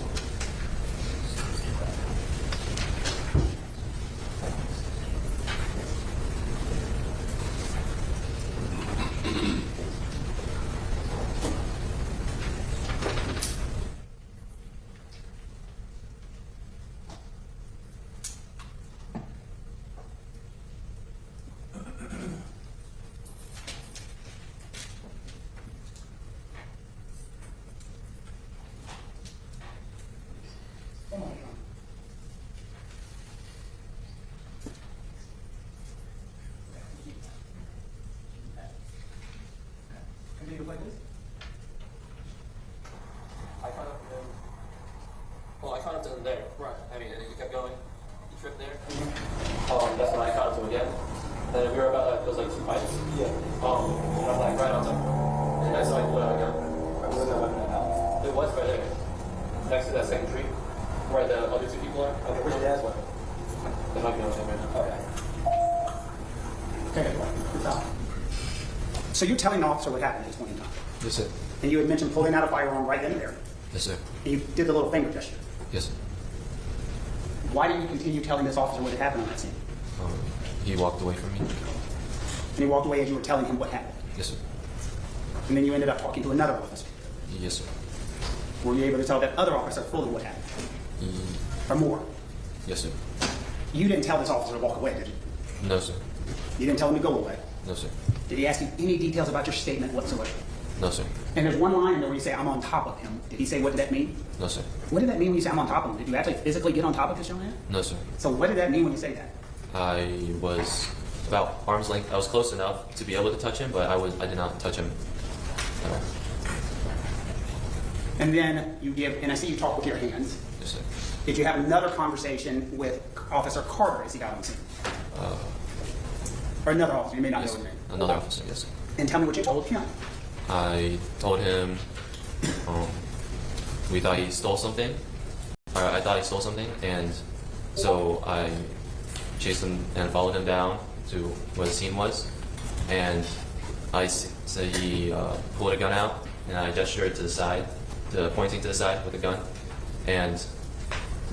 Speaker 16: Continue to play this.
Speaker 17: I caught up to him. Well, I caught up to him there. Right. I mean, and he kept going. He tripped there. That's when I caught up to him again. And we were about, it was like 2 fights. Yeah. And I'm like right on top of him. And I saw him put out a gun. Where's that weapon at now? It was right there. Next to that same tree. Where the other 2 people are. Okay, where's your dad's weapon? They might be on him right now.
Speaker 16: Okay. Good job. So you're telling the officer what happened at this point in time?
Speaker 17: Yes, sir.
Speaker 16: And you had mentioned pulling out a firearm right then and there.
Speaker 17: Yes, sir.
Speaker 16: And you did the little finger gesture.
Speaker 17: Yes, sir.
Speaker 16: Why did you continue telling this officer what had happened on that scene?
Speaker 17: He walked away from me.
Speaker 16: And he walked away as you were telling him what happened.
Speaker 17: Yes, sir.
Speaker 16: And then you ended up talking to another officer.
Speaker 17: Yes, sir.
Speaker 16: Were you able to tell that other officer fully what happened? Or more?
Speaker 17: Yes, sir.
Speaker 16: You didn't tell this officer to walk away, did you?
Speaker 17: No, sir.
Speaker 16: You didn't tell him to go away?
Speaker 17: No, sir.
Speaker 16: Did he ask you any details about your statement whatsoever?
Speaker 17: No, sir.
Speaker 16: And there's one line in there where you say, I'm on top of him. Did he say, what did that mean?
Speaker 17: No, sir.
Speaker 16: What did that mean when you say, I'm on top of him? Did you actually physically get on top of this young man?
Speaker 17: No, sir.
Speaker 16: So what did that mean when you say that?
Speaker 17: I was about arm's length. I was close enough to be able to touch him, but I did not touch him at all.
Speaker 16: And then you give, and I see you talk with your hands.
Speaker 17: Yes, sir.
Speaker 16: Did you have another conversation with Officer Carter as he got on scene? Or another officer, you may not know his name.
Speaker 17: Another officer, yes, sir.
Speaker 16: And tell me what you told him.
Speaker 17: I told him we thought he stole something. Or I thought he stole something, and so I chased him and followed him down to where the scene was. And I said he pulled a gun out, and I gestured to the side, pointing to the side with the gun. And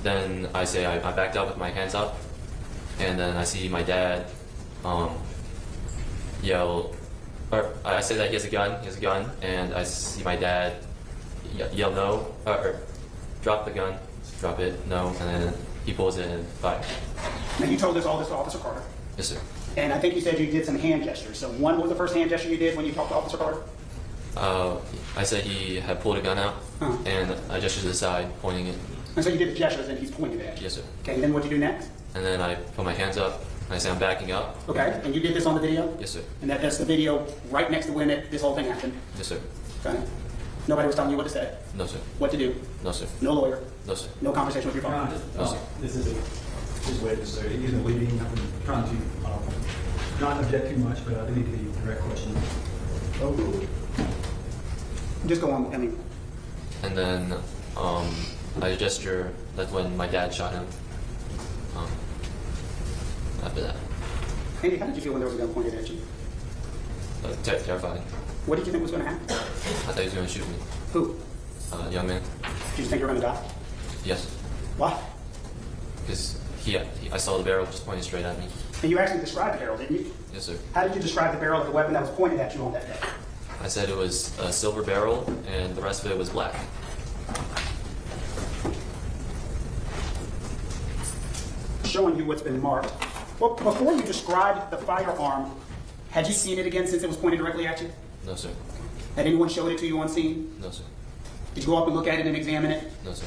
Speaker 17: then I say I backed up with my hands up, and then I see my dad yell, or I say that he has a gun, and I see my dad yell no, or drop the gun, drop it, no, and then he pulls it and fires.
Speaker 16: Now you told all this to Officer Carter.
Speaker 17: Yes, sir.
Speaker 16: And I think you said you did some hand gestures. So one was the first hand gesture you did when you talked to Officer Carter?
Speaker 17: I said he had pulled a gun out, and I gestured to the side, pointing it.
Speaker 16: And so you did the gestures and he's pointed at you?
Speaker 17: Yes, sir.
Speaker 16: Okay, and then what'd you do next?
Speaker 17: And then I put my hands up, and I say I'm backing up.
Speaker 16: Okay, and you did this on the video?
Speaker 17: Yes, sir.
Speaker 16: And that's the video right next to when this whole thing happened?
Speaker 17: Yes, sir.
Speaker 16: Okay. Nobody was telling you what to say?
Speaker 17: No, sir.
Speaker 16: What to do?
Speaker 17: No, sir.
Speaker 16: No lawyer?
Speaker 17: No, sir.
Speaker 16: No conversation with your
Speaker 21: Your
Speaker 16: father?
Speaker 21: Honor,
Speaker 17: No, sir.
Speaker 21: this is his witness, so he's been leading. I've been trying to not object too much, but I do need to be direct questions.
Speaker 16: Just go on, I mean.
Speaker 17: And then I gesture. That's when my dad shot him. After that,
Speaker 16: Andy, how did you feel when there was a gun pointed at you?
Speaker 17: terrified.
Speaker 16: What did you think was going to happen?
Speaker 17: I thought he was going to shoot me.
Speaker 16: Who?
Speaker 17: Young man.
Speaker 16: Did you think you were going to die?
Speaker 17: Yes.
Speaker 16: Why?
Speaker 17: Because I saw the barrel just pointing straight at me.
Speaker 16: And you actually described the barrel, didn't you?
Speaker 17: Yes, sir.
Speaker 16: How did you describe the barrel of the weapon that was pointed at you on that day?
Speaker 17: I said it was a silver barrel, and the rest of it was black.
Speaker 16: Showing you what's been marked. Well, before you described the firearm, had you seen it again since it was pointed directly at you?
Speaker 17: No, sir.
Speaker 16: Had anyone showed it to you on scene?
Speaker 17: No, sir.
Speaker 16: Did you go up and look at it and examine it?
Speaker 17: No, sir.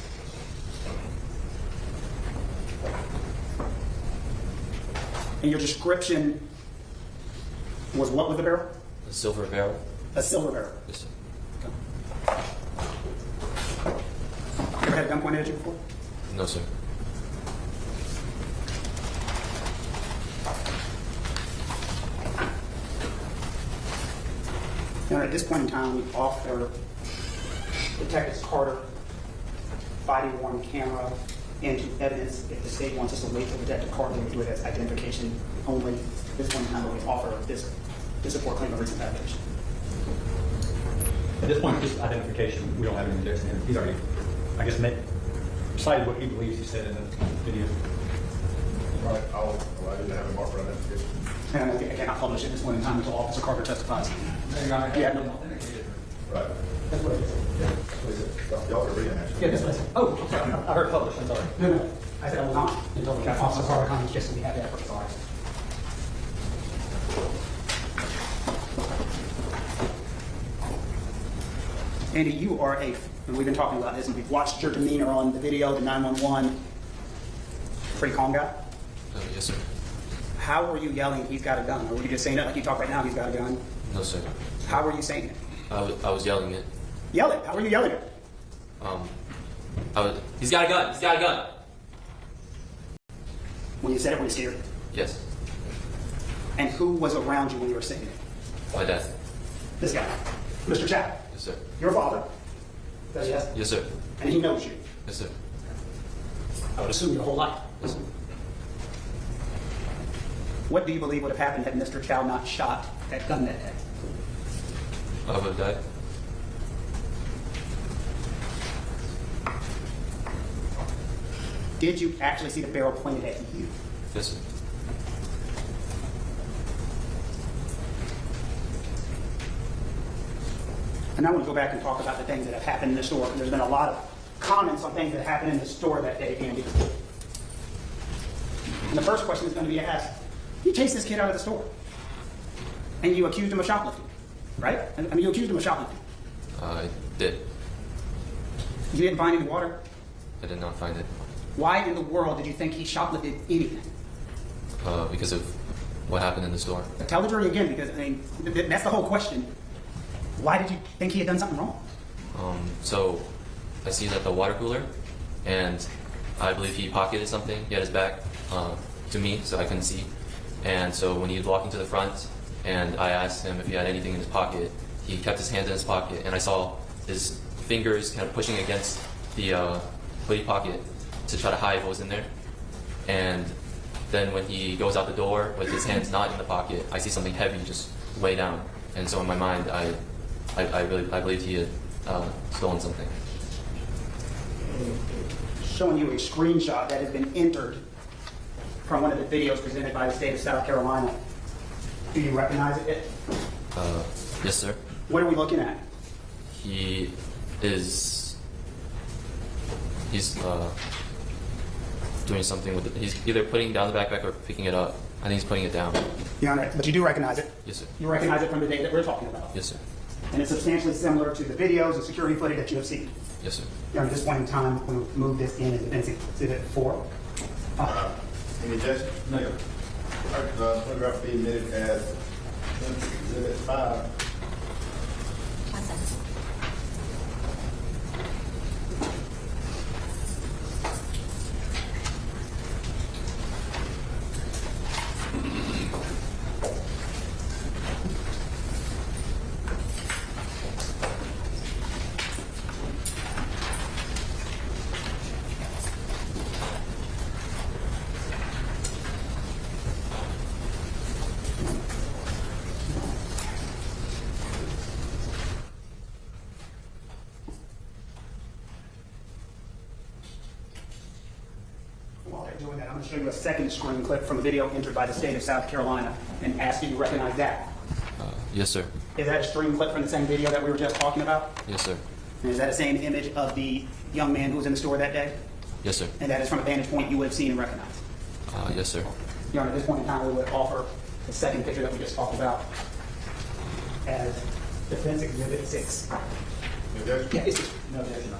Speaker 16: And your description was what was the barrel?
Speaker 17: A silver barrel.
Speaker 16: A silver barrel.
Speaker 17: Yes, sir.
Speaker 16: You ever had a gun pointed at you before?
Speaker 17: No, sir.
Speaker 16: Now, at this point in time, we offer Detective Carter body-worn camera into evidence if the state wants us to wait for Detective Carter to do it as identification only. At this point in time, we offer this to support claim of recent fabrication.
Speaker 21: At this point, just identification, we don't have any objection here. He's already, I guess, cited what he believes he said in the video.
Speaker 18: All right, I didn't have a mark for identification.
Speaker 16: And I cannot publish at this point in time until Officer Carter testifies.
Speaker 21: Yeah,
Speaker 16: no.
Speaker 18: Right.
Speaker 16: That's what it is.
Speaker 18: Yeah, that's what it is. Y'all are reading actually.
Speaker 16: Yeah, that's what I said. Oh, I'm sorry.
Speaker 21: I heard published, I'm sorry.
Speaker 16: No. I said I will not until Officer Carter comes, just so we have that for sorry. Andy, you are and we've been talking about this, and we've watched your demeanor on the video, the 911. Pretty calm guy?
Speaker 17: Yes, sir.
Speaker 16: How were you yelling, he's got a gun? Or were you just saying it like you talk right now, he's got a gun?
Speaker 17: No, sir.
Speaker 16: How were you saying it?
Speaker 17: I was yelling it.
Speaker 16: Yell it. How were you yelling it?
Speaker 17: He's got a gun. He's got a gun.
Speaker 16: When you said it, were you scared?
Speaker 17: Yes.
Speaker 16: And who was around you when you were saying it?
Speaker 17: My dad.
Speaker 16: This guy, Mr. Chow.
Speaker 17: Yes, sir.
Speaker 16: Your father. Yes.
Speaker 17: Yes, sir.
Speaker 16: And he knows you.
Speaker 17: Yes, sir.
Speaker 16: I would assume your whole life.
Speaker 17: Yes, sir.
Speaker 16: What do you believe would have happened had Mr. Chow not shot that gun that day?
Speaker 17: I would have died.
Speaker 16: Did you actually see the barrel pointed at you?
Speaker 17: Yes, sir.
Speaker 16: And I want to go back and talk about the things that have happened in the store. There's been a lot of comments on things that happened in the store that day, Andy. And the first question is going to be asked, you chased this kid out of the store. And you accused him of shoplifting, right? I mean, you accused him of shoplifting.
Speaker 17: I did.
Speaker 16: You didn't find any water?
Speaker 17: I did not find it.
Speaker 16: Why in the world did you think he shoplifted anything?
Speaker 17: Because of what happened in the store.
Speaker 16: Tell the jury again, because I mean, that's the whole question. Why did you think he had done something wrong?
Speaker 17: So I see that the water cooler, and I believe he pocketed something. He had his back to me, so I couldn't see. And so when he was walking to the front, and I asked him if he had anything in his pocket, he kept his hands in his pocket, and I saw his fingers kind of pushing against the hoodie pocket to try to hide what was in there. And then when he goes out the door with his hands not in the pocket, I see something heavy just lay down. And so in my mind, I believed he had stolen something.
Speaker 16: Showing you a screenshot that has been entered from one of the videos presented by the state of South Carolina. Do you recognize it?
Speaker 17: Yes, sir.
Speaker 16: What are we looking at?
Speaker 17: He's doing something with it. He's either putting down the backpack or picking it up. I think he's putting it down.
Speaker 16: Your Honor, but you do recognize it?
Speaker 17: Yes, sir.
Speaker 16: You recognize it from the day that we're talking about?
Speaker 17: Yes, sir.
Speaker 16: And it's substantially similar to the videos and security footage that you have seen?
Speaker 17: Yes, sir.
Speaker 16: Your Honor, at this point in time, we'll move this in as Exhibit 4.
Speaker 18: Any objection? No. Photograph be admitted as Exhibit 5.
Speaker 16: While they're doing that, I'm going to show you a second screen clip from a video entered by the state of South Carolina and ask you to recognize that.
Speaker 17: Yes, sir.
Speaker 16: Is that a stream clip from the same video that we were just talking about?
Speaker 17: Yes, sir.
Speaker 16: And is that the same image of the young man who was in the store that day?
Speaker 17: Yes, sir.
Speaker 16: And that is from a vantage point you would have seen and recognized?
Speaker 17: Yes, sir.
Speaker 16: Your Honor, at this point in time, we would offer the second picture that we just talked about as Defense Exhibit 6.
Speaker 18: Objection?
Speaker 16: Yeah, it's
Speaker 18: No objection.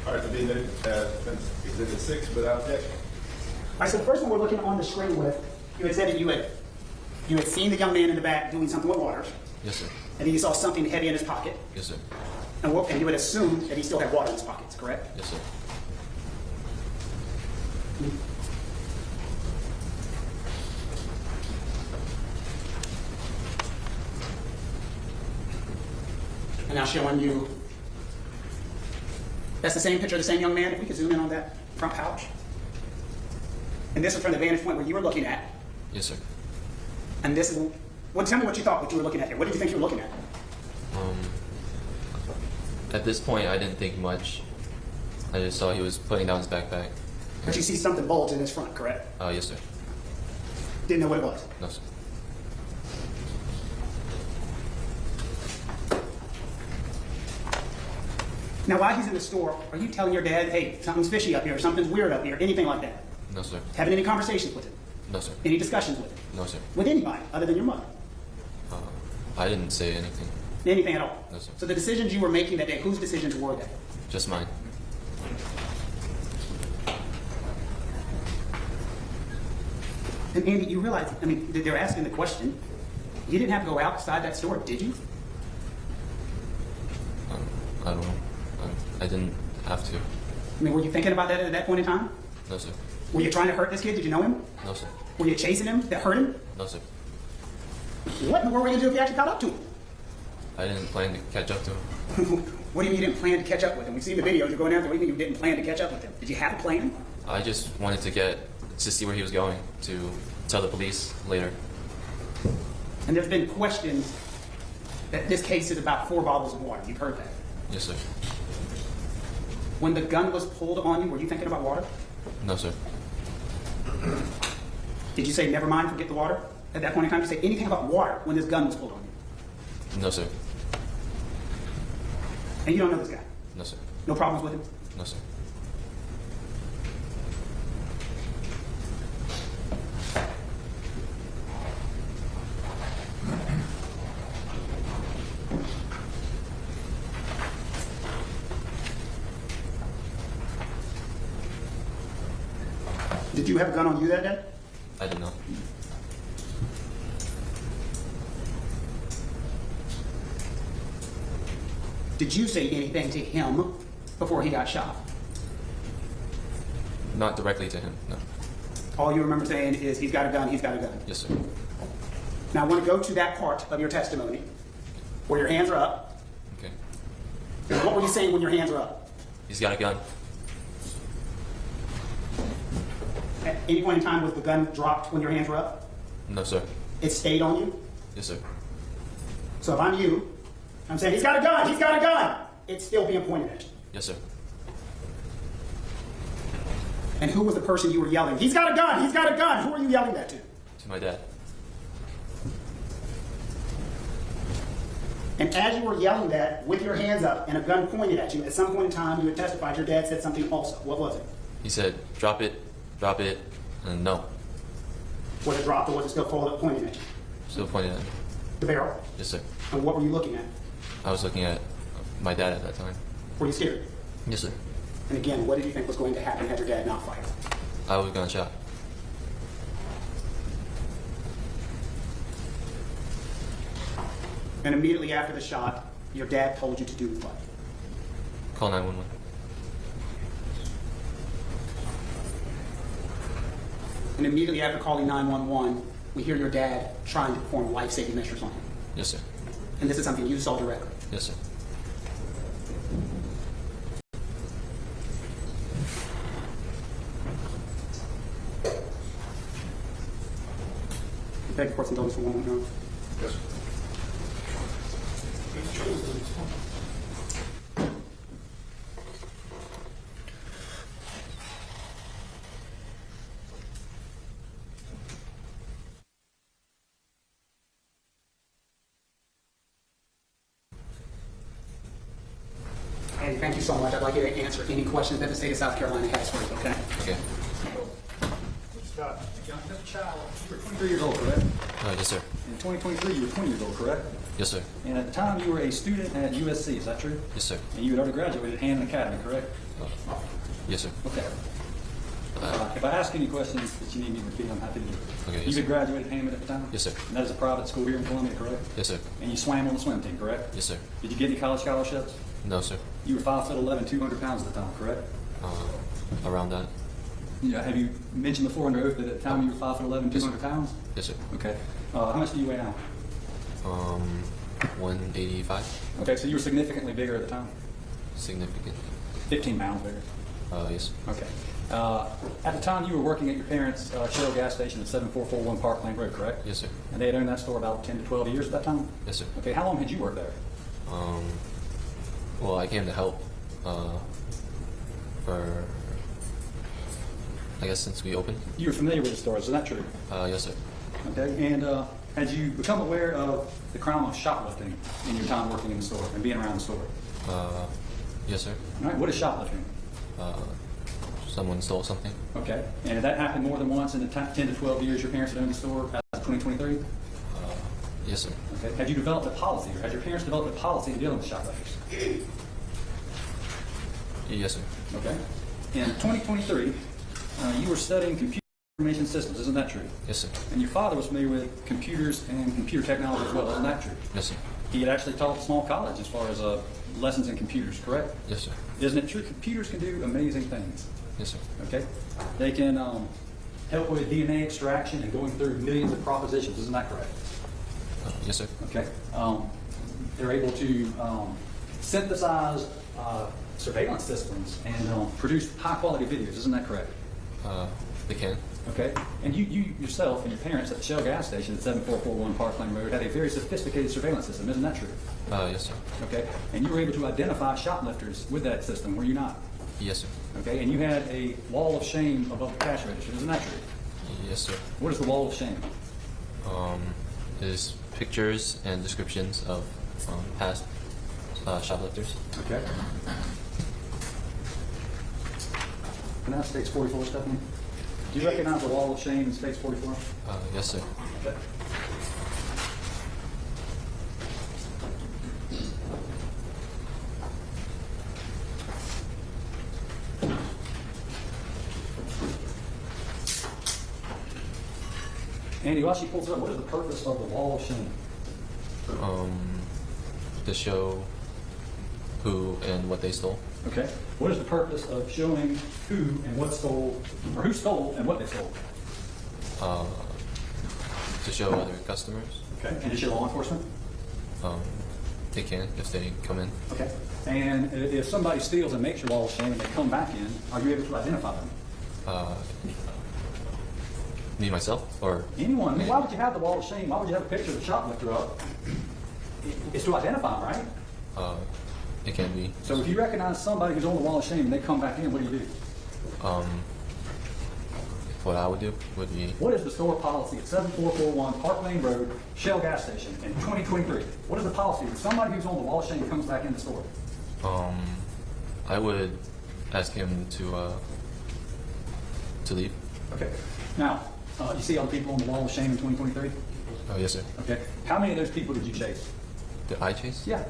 Speaker 18: All right, to be admitted as Defense Exhibit 6 without objection.
Speaker 16: All right, so the first one we're looking on the screen with, you had said that you had seen the young man in the back doing something with water,
Speaker 17: Yes, sir.
Speaker 16: and then you saw something heavy in his pocket,
Speaker 17: Yes, sir.
Speaker 16: and you would assume that he still had water in his pockets, correct?
Speaker 17: Yes, sir.
Speaker 16: And now showing you, that's the same picture of the same young man, if we could zoom in on that front pouch. And this is from the vantage point where you were looking at,
Speaker 17: Yes, sir.
Speaker 16: and this is, well, tell me what you thought, what you were looking at here. What did you think you were looking at?
Speaker 17: At this point, I didn't think much. I just saw he was putting down his backpack.
Speaker 16: But you see something bulge in his front, correct?
Speaker 17: Yes, sir.
Speaker 16: Didn't know what it was.
Speaker 17: No, sir.
Speaker 16: Now, while he's in the store, are you telling your dad, hey, something's fishy up here, something's weird up here, anything like that?
Speaker 17: No, sir.
Speaker 16: Having any conversations with him?
Speaker 17: No, sir.
Speaker 16: Any discussions with him?
Speaker 17: No, sir.
Speaker 16: With anybody other than your mother?
Speaker 17: I didn't say anything.
Speaker 16: Anything at all?
Speaker 17: No, sir.
Speaker 16: So the decisions you were making that day, whose decisions were they?
Speaker 17: Just mine.
Speaker 16: And Andy, you realize, I mean, they're asking the question, you didn't have to go outside that store, did you?
Speaker 17: I don't know. I didn't have to.
Speaker 16: I mean, were you thinking about that at that point in time?
Speaker 17: No, sir.
Speaker 16: Were you trying to hurt this kid? Did you know him?
Speaker 17: No, sir.
Speaker 16: Were you chasing him to hurt him?
Speaker 17: No, sir.
Speaker 16: What in the world were you going to do if you actually caught up to him?
Speaker 17: I didn't plan to catch up to him.
Speaker 16: What do you mean you didn't plan to catch up with him? We've seen the videos, you're going after. What do you mean you didn't plan to catch up with him? Did you have a plan?
Speaker 17: I just wanted to see where he was going to tell the police later.
Speaker 16: And there's been questions that this case is about 4 bottles of water. You've heard that.
Speaker 17: Yes, sir.
Speaker 16: When the gun was pulled on you, were you thinking about water?
Speaker 17: No, sir.
Speaker 16: Did you say, never mind, forget the water? At that point in time, did you say anything about water when this gun was pulled on you?
Speaker 17: No, sir.
Speaker 16: And you don't know this guy?
Speaker 17: No, sir.
Speaker 16: No problems with him?
Speaker 17: No, sir.
Speaker 16: Did you have a gun on you that day?
Speaker 17: I did not.
Speaker 16: Did you say anything to him before he got shot?
Speaker 17: Not directly to him, no.
Speaker 16: All you remember saying is, he's got a gun, he's got a gun.
Speaker 17: Yes, sir.
Speaker 16: Now I want to go to that part of your testimony where your hands are up.
Speaker 17: Okay.
Speaker 16: What were you saying when your hands were up?
Speaker 17: He's got a gun.
Speaker 16: At any point in time, was the gun dropped when your hands were up?
Speaker 17: No, sir.
Speaker 16: It stayed on you?
Speaker 17: Yes, sir.
Speaker 16: So if I'm you, I'm saying, he's got a gun, he's got a gun! It's still being pointed at you.
Speaker 17: Yes, sir.
Speaker 16: And who was the person you were yelling, he's got a gun, he's got a gun? Who are you yelling that to?
Speaker 17: To my dad.
Speaker 16: And as you were yelling that with your hands up and a gun pointed at you, at some point in time you had testified your dad said something also. What was it?
Speaker 17: He said, drop it, and no.
Speaker 16: Was it dropped or was it still forward pointing at you?
Speaker 17: Still pointing at me.
Speaker 16: The barrel?
Speaker 17: Yes, sir.
Speaker 16: And what were you looking at?
Speaker 17: I was looking at my dad at that time.
Speaker 16: Were you scared?
Speaker 17: Yes, sir.
Speaker 16: And again, what did you think was going to happen had your dad not fired?
Speaker 17: I was gonna shot.
Speaker 16: And immediately after the shot, your dad told you to do what?
Speaker 17: Call 911.
Speaker 16: And immediately after calling 911, we hear your dad trying to perform life-saving measures on him.
Speaker 17: Yes, sir.
Speaker 16: And this is something you saw directly.
Speaker 17: Yes, sir.
Speaker 16: Beg the court's indulgence for one moment.
Speaker 18: Yes, sir.
Speaker 16: Andy, thank you so much. I'd like you to answer any questions that the state of South Carolina has for you, okay?
Speaker 17: Okay.
Speaker 18: Scott, Mr. Child, you were 23 years old, correct?
Speaker 17: Yes, sir.
Speaker 18: In 2023, you were 20 years old, correct?
Speaker 17: Yes, sir.
Speaker 18: And at the time, you were a student at USC, is that true?
Speaker 17: Yes, sir.
Speaker 18: And you had already graduated at Hammond Academy, correct?
Speaker 17: Yes, sir.
Speaker 18: Okay. If I ask any questions that you need me to repeat, I'm happy to do it.
Speaker 17: Okay, yes,
Speaker 18: You
Speaker 17: sir.
Speaker 18: had graduated at Hammond at the time?
Speaker 17: Yes, sir.
Speaker 18: And that is a private school here in Columbia, correct?
Speaker 17: Yes, sir.
Speaker 18: And you swam on the swim team, correct?
Speaker 17: Yes, sir.
Speaker 18: Did you get any college scholarships?
Speaker 17: No, sir.
Speaker 18: You were 5'11", 200 pounds at the time, correct?
Speaker 17: Around that.
Speaker 18: Yeah. Have you mentioned before under oath that at the time you were 5'11", 200 pounds?
Speaker 17: Yes, sir.
Speaker 18: Okay. How much do you weigh now?
Speaker 17: 185.
Speaker 18: Okay, so you were significantly bigger at the time?
Speaker 17: Significant.
Speaker 18: 15 pounds bigger.
Speaker 17: Yes.
Speaker 18: Okay. At the time, you were working at your parents' Shell gas station at 7441 Parkland Road, correct?
Speaker 17: Yes, sir.
Speaker 18: And they had owned that store about 10 to 12 years at that time?
Speaker 17: Yes, sir.
Speaker 18: Okay, how long had you worked there?
Speaker 17: Well, I came to help for, I guess, since we opened.
Speaker 18: You were familiar with the store, is that true?
Speaker 17: Yes, sir.
Speaker 18: Okay, and had you become aware of the crime of shoplifting in your time working in the store and being around the store?
Speaker 17: Yes, sir.
Speaker 18: All right, what is shoplifting?
Speaker 17: Someone stole something.
Speaker 18: Okay, and that happened more than once in the 10 to 12 years your parents had owned the store as of 2023?
Speaker 17: Yes, sir.
Speaker 18: Okay, have you developed a policy, or had your parents developed a policy in dealing with shoplifters?
Speaker 17: Yes, sir.
Speaker 18: Okay. In 2023, you were studying computer information systems, isn't that true?
Speaker 17: Yes, sir.
Speaker 18: And your father was familiar with computers and computer technology as well, isn't that true?
Speaker 17: Yes, sir.
Speaker 18: He had actually taught small college as far as lessons in computers, correct?
Speaker 17: Yes, sir.
Speaker 18: Isn't it true? Computers can do amazing things.
Speaker 17: Yes, sir.
Speaker 18: Okay? They can help with DNA extraction and going through millions of propositions, isn't that correct?
Speaker 17: Yes, sir.
Speaker 18: Okay. They're able to synthesize surveillance systems and produce high quality videos, isn't that correct?
Speaker 17: They can.
Speaker 18: Okay. And you yourself and your parents at the Shell gas station at 7441 Parkland Road had a very sophisticated surveillance system, isn't that true?
Speaker 17: Yes, sir.
Speaker 18: Okay. And you were able to identify shoplifters with that system, were you not?
Speaker 17: Yes, sir.
Speaker 18: Okay. And you had a wall of shame above the cash register, isn't that true?
Speaker 17: Yes, sir.
Speaker 18: What is the wall of shame?
Speaker 17: Is pictures and descriptions of past shoplifters.
Speaker 18: Okay. And that's States 44, Stephanie? Do you recognize the wall of shame in States 44?
Speaker 17: Yes, sir.
Speaker 18: Okay. Andy, while she pulls it up, what is the purpose of the wall of shame?
Speaker 17: To show who and what they stole.
Speaker 18: Okay. What is the purpose of showing who and what stole, or who stole and what they stole?
Speaker 17: To show other customers.
Speaker 18: Okay. And to show law enforcement?
Speaker 17: They can if they come in.
Speaker 18: Okay. And if somebody steals and makes your wall of shame and they come back in, are you able to identify them?
Speaker 17: Me, myself, or?
Speaker 18: Anyone. I mean, why would you have the wall of shame? Why would you have a picture of the shoplifter up? It's to identify them, right?
Speaker 17: It can be.
Speaker 18: So if you recognize somebody who's on the wall of shame and they come back in, what do you do?
Speaker 17: What I would do would be...
Speaker 18: What is the store policy at 7441 Park Lane Road, Shell gas station in 2023? What is the policy if somebody who's on the wall of shame comes back in the store?
Speaker 17: I would ask him to leave.
Speaker 18: Okay. Now, you see all the people on the wall of shame in 2023?
Speaker 17: Oh, yes, sir.
Speaker 18: Okay. How many of those people did you chase?
Speaker 17: Did I chase?
Speaker 18: Yeah.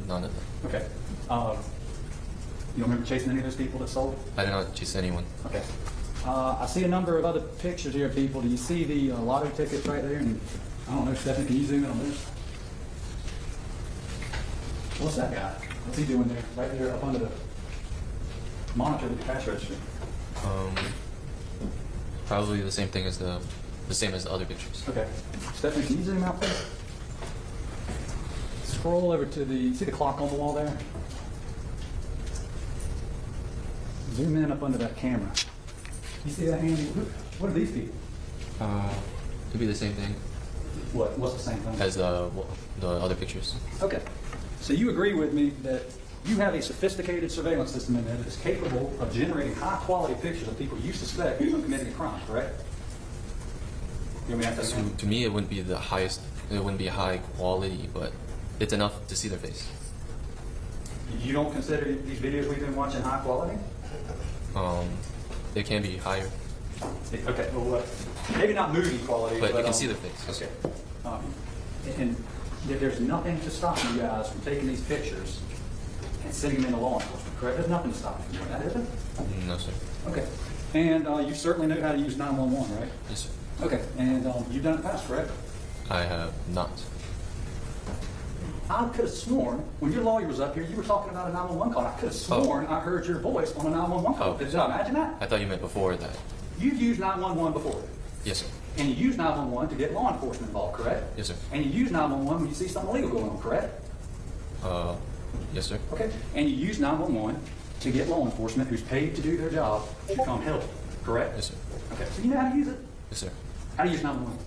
Speaker 17: None of them.
Speaker 18: Okay. You don't remember chasing any of those people that sold?
Speaker 17: I did not chase anyone.
Speaker 18: Okay. I see a number of other pictures here of people. Do you see the lotto tickets right there? And I don't know, Stephanie, can you zoom in on this? What's that guy? What's he doing there? Right there up under the monitor with the cash register.
Speaker 17: Probably the same thing as the same as the other pictures.
Speaker 18: Okay. Stephanie, can you zoom out, please? Scroll over to see the clock on the wall there? Zoom in up under that camera. You see that, Andy? What are these people?
Speaker 17: Could be the same thing.
Speaker 18: What's the same thing?
Speaker 17: As the other pictures.
Speaker 18: Okay. So you agree with me that you have a sophisticated surveillance system in there that is capable of generating high-quality pictures of people you suspect of committing a crime, correct? You want me to ask that again?
Speaker 17: To me, it wouldn't be the highest. It wouldn't be high quality, but it's enough to see their face.
Speaker 18: You don't consider these videos we've been watching high quality?
Speaker 17: It can be higher.
Speaker 18: Okay, well, maybe not movie quality,
Speaker 17: but you can see their face.
Speaker 18: Okay. And there's nothing to stop you guys from taking these pictures and sending them into law enforcement, correct? There's nothing to stop you from doing that, is there?
Speaker 17: No, sir.
Speaker 18: Okay. And you certainly know how to use 911, right?
Speaker 17: Yes, sir.
Speaker 18: Okay. And you've done it past, correct?
Speaker 17: I have not.
Speaker 18: I could have sworn, when your lawyer was up here, you were talking about a 911 call. I could have sworn I heard your voice on a 911 call. Did I imagine that?
Speaker 17: I thought you meant before that.
Speaker 18: You've used 911 before.
Speaker 17: Yes, sir.
Speaker 18: And you use 911 to get law enforcement involved, correct?
Speaker 17: Yes, sir.
Speaker 18: And you use 911 when you see something illegal going on, correct?
Speaker 17: Yes, sir.
Speaker 18: Okay. And you use 911 to get law enforcement who's paid to do their job to come help, correct?
Speaker 17: Yes, sir.
Speaker 18: Okay. So you know how to use it?
Speaker 17: Yes, sir.
Speaker 18: How do you use 911?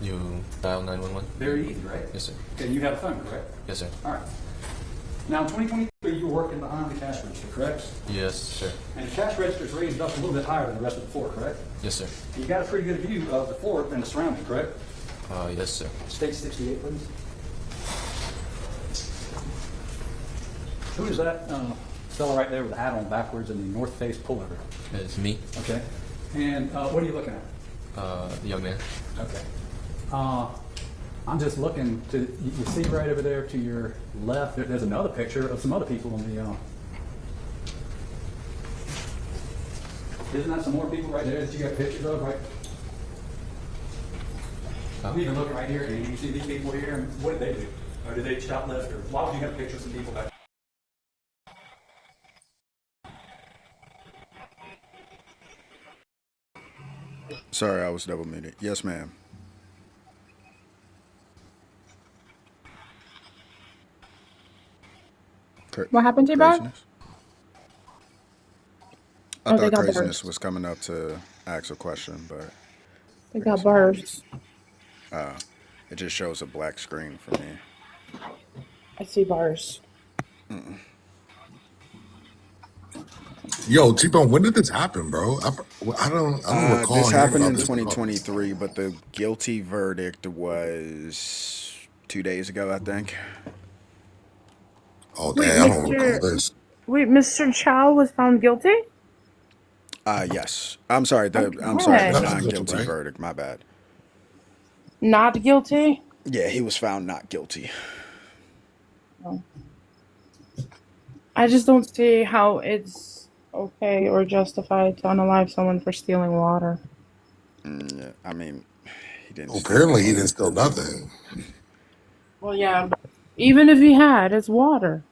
Speaker 17: You dial 911?
Speaker 18: Very easy, right?
Speaker 17: Yes, sir.
Speaker 18: Okay, you have a phone, correct?
Speaker 17: Yes, sir.
Speaker 18: All right. Now, in 2023, you were working behind the cash register, correct?
Speaker 17: Yes, sir.
Speaker 18: And the cash register is raised up a little bit higher than the rest of the floor, correct?
Speaker 17: Yes, sir.
Speaker 18: You got a pretty good view of the floor and the surroundings, correct?
Speaker 17: Yes, sir.
Speaker 18: State 68, please. Who is that fellow right there with the hat on backwards and the North Face pullover?
Speaker 17: It's me.
Speaker 18: Okay. And what are you looking at?
Speaker 17: The young man.
Speaker 18: Okay. I'm just looking to, you see right over there to your left, there's another picture of some other people on the, isn't that some more people right there that you got pictures of, right? I'm even looking right here, and you see these people here, and what did they do? Or did they shoplift, or why would you have pictures of some people back?
Speaker 1: Sorry, I was double muted. Yes, ma'am.
Speaker 2: What happened, Tbone?
Speaker 1: Craziness? I
Speaker 2: They
Speaker 1: thought
Speaker 2: got
Speaker 1: Craziness
Speaker 2: burst.
Speaker 1: was coming up to ask a question, but
Speaker 2: They got burst.
Speaker 1: it just shows a black screen for me.
Speaker 2: I see bars.
Speaker 15: Yo, Tbone, when did this happen, bro? I don't recall.
Speaker 1: This happened in
Speaker 15: this
Speaker 1: 2023, but the guilty verdict was 2 days ago, I think.
Speaker 15: Oh
Speaker 2: Wait,
Speaker 15: damn, I don't recall this.
Speaker 2: Mr. Chow was found guilty?
Speaker 1: Yes. I'm sorry. I'm sorry. The
Speaker 2: Okay.
Speaker 15: Not guilty,
Speaker 1: non-guilty
Speaker 15: right?
Speaker 1: verdict. My bad.
Speaker 2: Not guilty?
Speaker 1: Yeah, he was found not guilty.
Speaker 2: Oh. I just don't see how it's okay or justified to unalive someone for stealing water.
Speaker 1: Yeah, I mean, he didn't
Speaker 15: Well,
Speaker 1: steal
Speaker 15: apparently he
Speaker 1: water.
Speaker 15: didn't steal nothing.
Speaker 2: Well, yeah, but even if he had, it's water.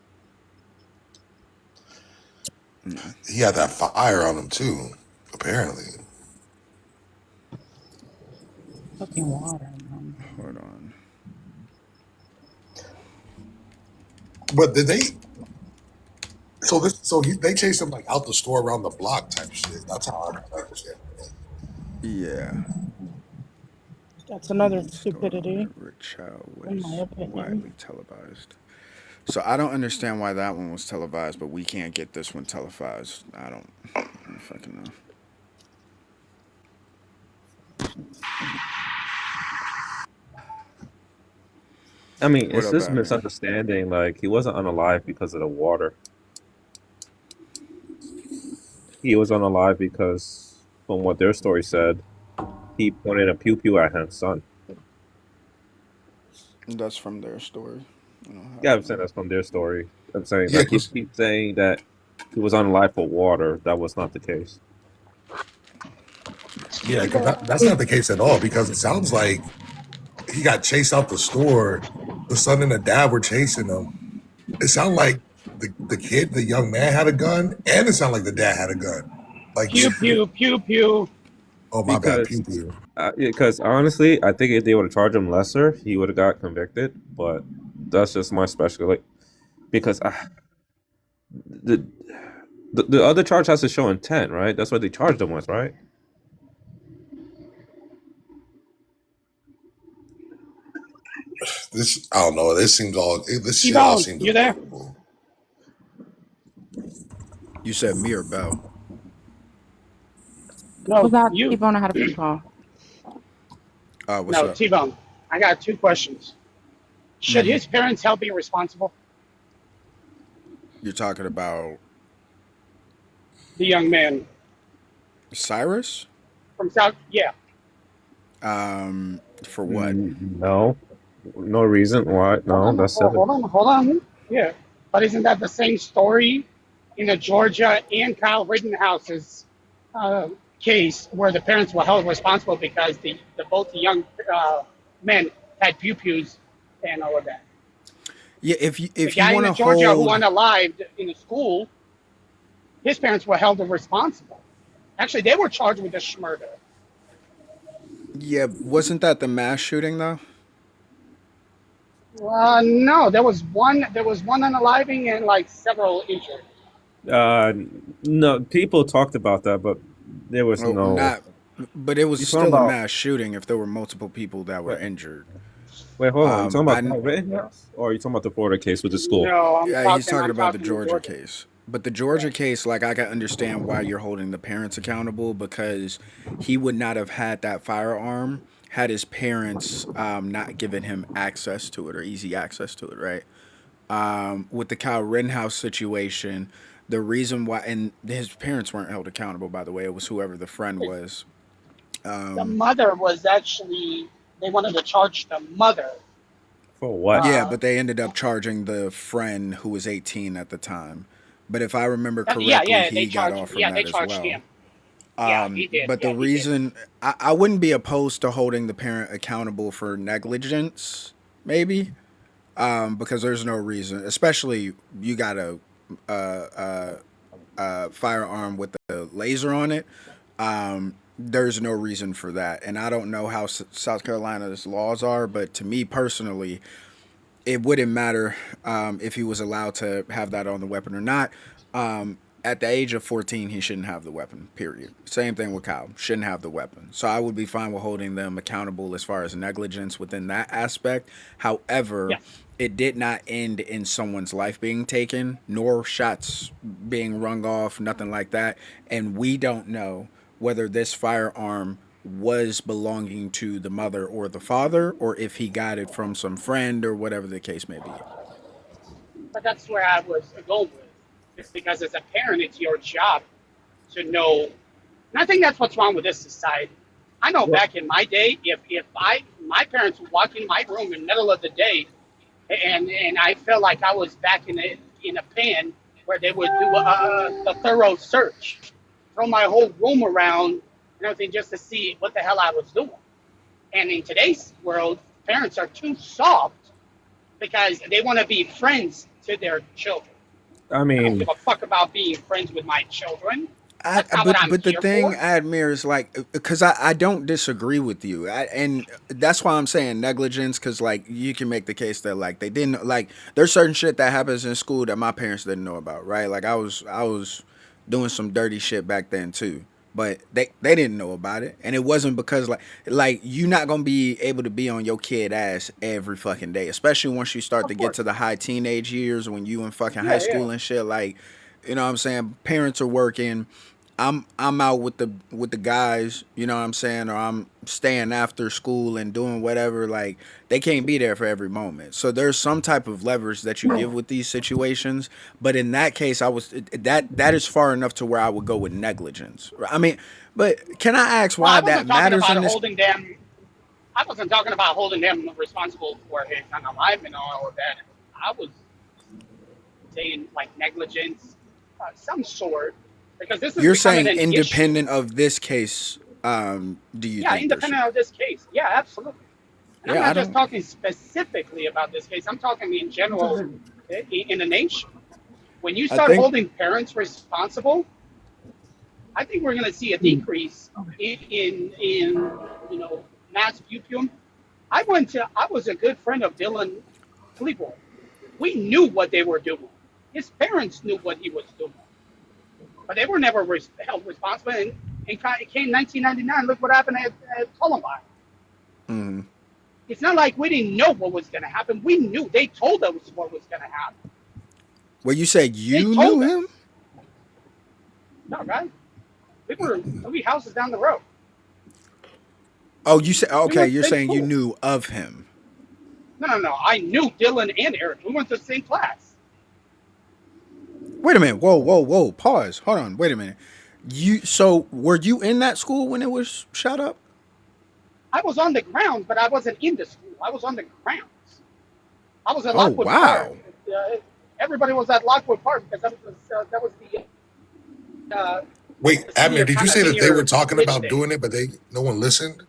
Speaker 15: He had that fire on him too. Apparently.
Speaker 2: Fucking water, man.
Speaker 1: Hold on.
Speaker 15: But did they? They chased him like out the store around the block type shit. That's how I understand it.
Speaker 1: Yeah.
Speaker 2: That's another
Speaker 1: The story of
Speaker 2: stupidity,
Speaker 1: Edward Chow
Speaker 2: in my
Speaker 1: was
Speaker 2: opinion.
Speaker 1: widely televised. So I don't understand why that one was televised, but we can't get this one televised. I don't fucking know.
Speaker 9: I mean,
Speaker 1: What
Speaker 9: it's
Speaker 1: up,
Speaker 9: just
Speaker 1: Batman?
Speaker 9: misunderstanding. Like he wasn't unalive because of the water. He was unalive because, from what their story said, he pointed a pew pew at his son.
Speaker 1: That's from their story. I don't have
Speaker 9: Yeah, I'm
Speaker 1: it.
Speaker 9: saying that's from their story. I'm saying
Speaker 15: Yeah,
Speaker 9: like he keeps saying that he was unalive for water. That was not the case.
Speaker 15: yeah, because that's not the case at all. Because it sounds like he got chased out the store. The son and the dad were chasing him. It sounded like the young man had a gun, and it sounded like the dad had a gun. Like,
Speaker 5: Pew pew pew pew.
Speaker 15: oh my bad,
Speaker 9: Because
Speaker 15: pew pew.
Speaker 9: because honestly, I think if they would have charged him lesser, he would have got convicted. But that's just my speculation. Because the, the other charge has to show intent, right? That's what they charged him with, right?
Speaker 15: This I don't know. This seems all this shit all
Speaker 5: Tbone,
Speaker 15: seems
Speaker 5: you there?
Speaker 15: unbelievable.
Speaker 1: You said me or Bell?
Speaker 5: No,
Speaker 2: Was that
Speaker 5: you.
Speaker 2: T-Bone? I had a phone call.
Speaker 1: What's
Speaker 5: No,
Speaker 1: up?
Speaker 5: T-Bone. I got two questions. Should
Speaker 1: Mhm.
Speaker 5: his parents help be responsible?
Speaker 1: You're talking about
Speaker 5: The young man
Speaker 1: Cyrus?
Speaker 5: from South. Yeah.
Speaker 1: For what?
Speaker 9: No, no reason why. No, that's silly.
Speaker 5: Hold on. Yeah. But isn't that the same story in the Georgia and Kyle Rittenhouse's case where the parents were held responsible because both the young men had pew pews and all of that?
Speaker 1: Yeah, if
Speaker 5: The
Speaker 1: you
Speaker 5: guy
Speaker 1: want
Speaker 5: in
Speaker 1: to
Speaker 5: Georgia who
Speaker 1: hold,
Speaker 5: unalived in the school, his parents were held responsible. Actually, they were charged with this murder.
Speaker 1: yeah, wasn't that the mass shooting though?
Speaker 5: No, there was one. There was one unaliving and like several injured.
Speaker 9: Uh, no, people talked about that, but there was
Speaker 1: Well,
Speaker 9: no.
Speaker 1: not, but it was
Speaker 9: You talking
Speaker 1: still a
Speaker 9: about?
Speaker 1: mass shooting if there were multiple people that were
Speaker 9: Wait,
Speaker 1: injured.
Speaker 9: wait, hold on. You talking about
Speaker 1: I
Speaker 9: Kyle Rittenhouse, or are you talking about the Florida case with the school?
Speaker 5: No, I'm
Speaker 1: Yeah, he's
Speaker 5: talking.
Speaker 1: talking
Speaker 5: I'm
Speaker 1: about the
Speaker 5: talking
Speaker 1: Georgia
Speaker 5: Georgia.
Speaker 1: case. But the Georgia case, like, I can understand why you're holding the parents accountable because he would not have had that firearm had his parents not given him access to it or easy access to it, right? With the Kyle Rittenhouse situation, the reason why, and his parents weren't held accountable, by the way, it was whoever the friend was.
Speaker 5: The mother was actually. They wanted to charge the mother.
Speaker 9: For what?
Speaker 1: Yeah, but they ended up charging the friend who was 18 at the time. But if I remember correctly,
Speaker 5: They
Speaker 1: he got
Speaker 5: charged.
Speaker 1: off from
Speaker 5: Yeah, they
Speaker 1: that as
Speaker 5: charged
Speaker 1: well.
Speaker 5: him. Yeah, he did.
Speaker 1: But the
Speaker 5: Yeah, he did.
Speaker 1: reason I wouldn't be opposed to holding the parent accountable for negligence, maybe, because there's no reason, especially you got a firearm with a laser on it. There's no reason for that, and I don't know how South Carolina's laws are, but to me personally, it wouldn't matter if he was allowed to have that on the weapon or not. At the age of 14, he shouldn't have the weapon, period. Same thing with Kyle. Shouldn't have the weapon. So I would be fine with holding them accountable as far as negligence within that aspect. However, it did not end in someone's life being taken, nor shots being rung off, nothing like that. And we don't know whether this firearm was belonging to the mother or the father, or if he got it from some friend or whatever the case may be.
Speaker 5: But that's where I was going with, because as a parent, it's your job to know. And I think that's what's wrong with this society. I know
Speaker 9: Well,
Speaker 5: back in my day, if my parents would walk in my room in the middle of the day, and I felt like I was back in a pen where they would do a thorough search, throw my whole room around and everything just to see what the hell I was doing. And in today's world, parents are too soft because they want to be friends to their children.
Speaker 9: I
Speaker 5: I don't give
Speaker 9: mean,
Speaker 5: a fuck about being friends with my children.
Speaker 1: I,
Speaker 5: That's not what
Speaker 1: but
Speaker 5: I'm
Speaker 1: but the
Speaker 5: here
Speaker 1: thing,
Speaker 5: for.
Speaker 1: Admir, is like because I don't disagree with you, and that's why I'm saying negligence. Because like you can make the case that like they didn't like there's certain shit that happens in school that my parents didn't know about, right? Like I was doing some dirty shit back then too, but they didn't know about it, and it wasn't because like you're not gonna be able to be on your kid ass every fucking day, especially once you start to
Speaker 5: Of
Speaker 1: get
Speaker 5: course.
Speaker 1: to the high teenage years when you in fucking high
Speaker 5: Yeah, yeah.
Speaker 1: school and shit. Like, you know what I'm saying? Parents are working. I'm out with the guys, you know what I'm saying, or I'm staying after school and doing whatever. Like they can't be there for every moment. So there's some type of leverage that you give with these situations. But in that case, that is far enough to where I would go with negligence. I mean, but can I ask
Speaker 5: Well,
Speaker 1: why
Speaker 5: I
Speaker 1: that
Speaker 5: wasn't talking
Speaker 1: matters
Speaker 5: about
Speaker 1: in this?
Speaker 5: holding them. I wasn't talking about holding them responsible for his unalignment or all of that. I was saying like negligence, some sort, because this is
Speaker 1: You're
Speaker 5: becoming
Speaker 1: saying
Speaker 5: an issue.
Speaker 1: independent of this case, do you
Speaker 5: Yeah,
Speaker 1: think there should?
Speaker 5: independent of this case. Yeah, absolutely. And I'm
Speaker 1: Yeah, I
Speaker 5: not just
Speaker 1: don't.
Speaker 5: talking specifically about this case. I'm talking in general in the nation. When you
Speaker 1: I
Speaker 5: start
Speaker 1: think.
Speaker 5: holding parents responsible, I think we're going to see a decrease in mass pupil. I was a good friend of Dylan Klebold. We knew what they were doing. His parents knew what he was doing, but they were never held responsible. And it came 1999. Look what happened at Columbine.
Speaker 1: Mhm.
Speaker 5: It's not like we didn't know what was going to happen. We knew. They told us what was going to happen.
Speaker 1: Well, you said
Speaker 5: They
Speaker 1: you knew
Speaker 5: told
Speaker 1: him.
Speaker 5: us. No, right? We were 3 houses down the road.
Speaker 1: Oh, you said
Speaker 5: We
Speaker 1: okay.
Speaker 5: went to
Speaker 1: You're
Speaker 5: the same
Speaker 1: saying you
Speaker 5: school.
Speaker 1: knew of him.
Speaker 5: No, no, no. I knew Dylan and Eric. We went to the same class.
Speaker 1: Wait a minute. Whoa, whoa, whoa. Pause. Hold on. Wait a minute. So were you in that school when it was shot up?
Speaker 5: I was on the grounds, but I wasn't in the school. I was on the grounds. I was at
Speaker 1: Oh
Speaker 5: Lockwood Park.
Speaker 1: wow.
Speaker 5: Uh, Everybody was at Lockwood Park because that was uh,
Speaker 15: Wait,
Speaker 5: the
Speaker 15: Abner,
Speaker 5: senior
Speaker 15: did you
Speaker 5: kind of
Speaker 15: say that they were
Speaker 5: senior
Speaker 15: talking
Speaker 5: pitch
Speaker 15: about
Speaker 5: day.
Speaker 15: doing it, but no one listened?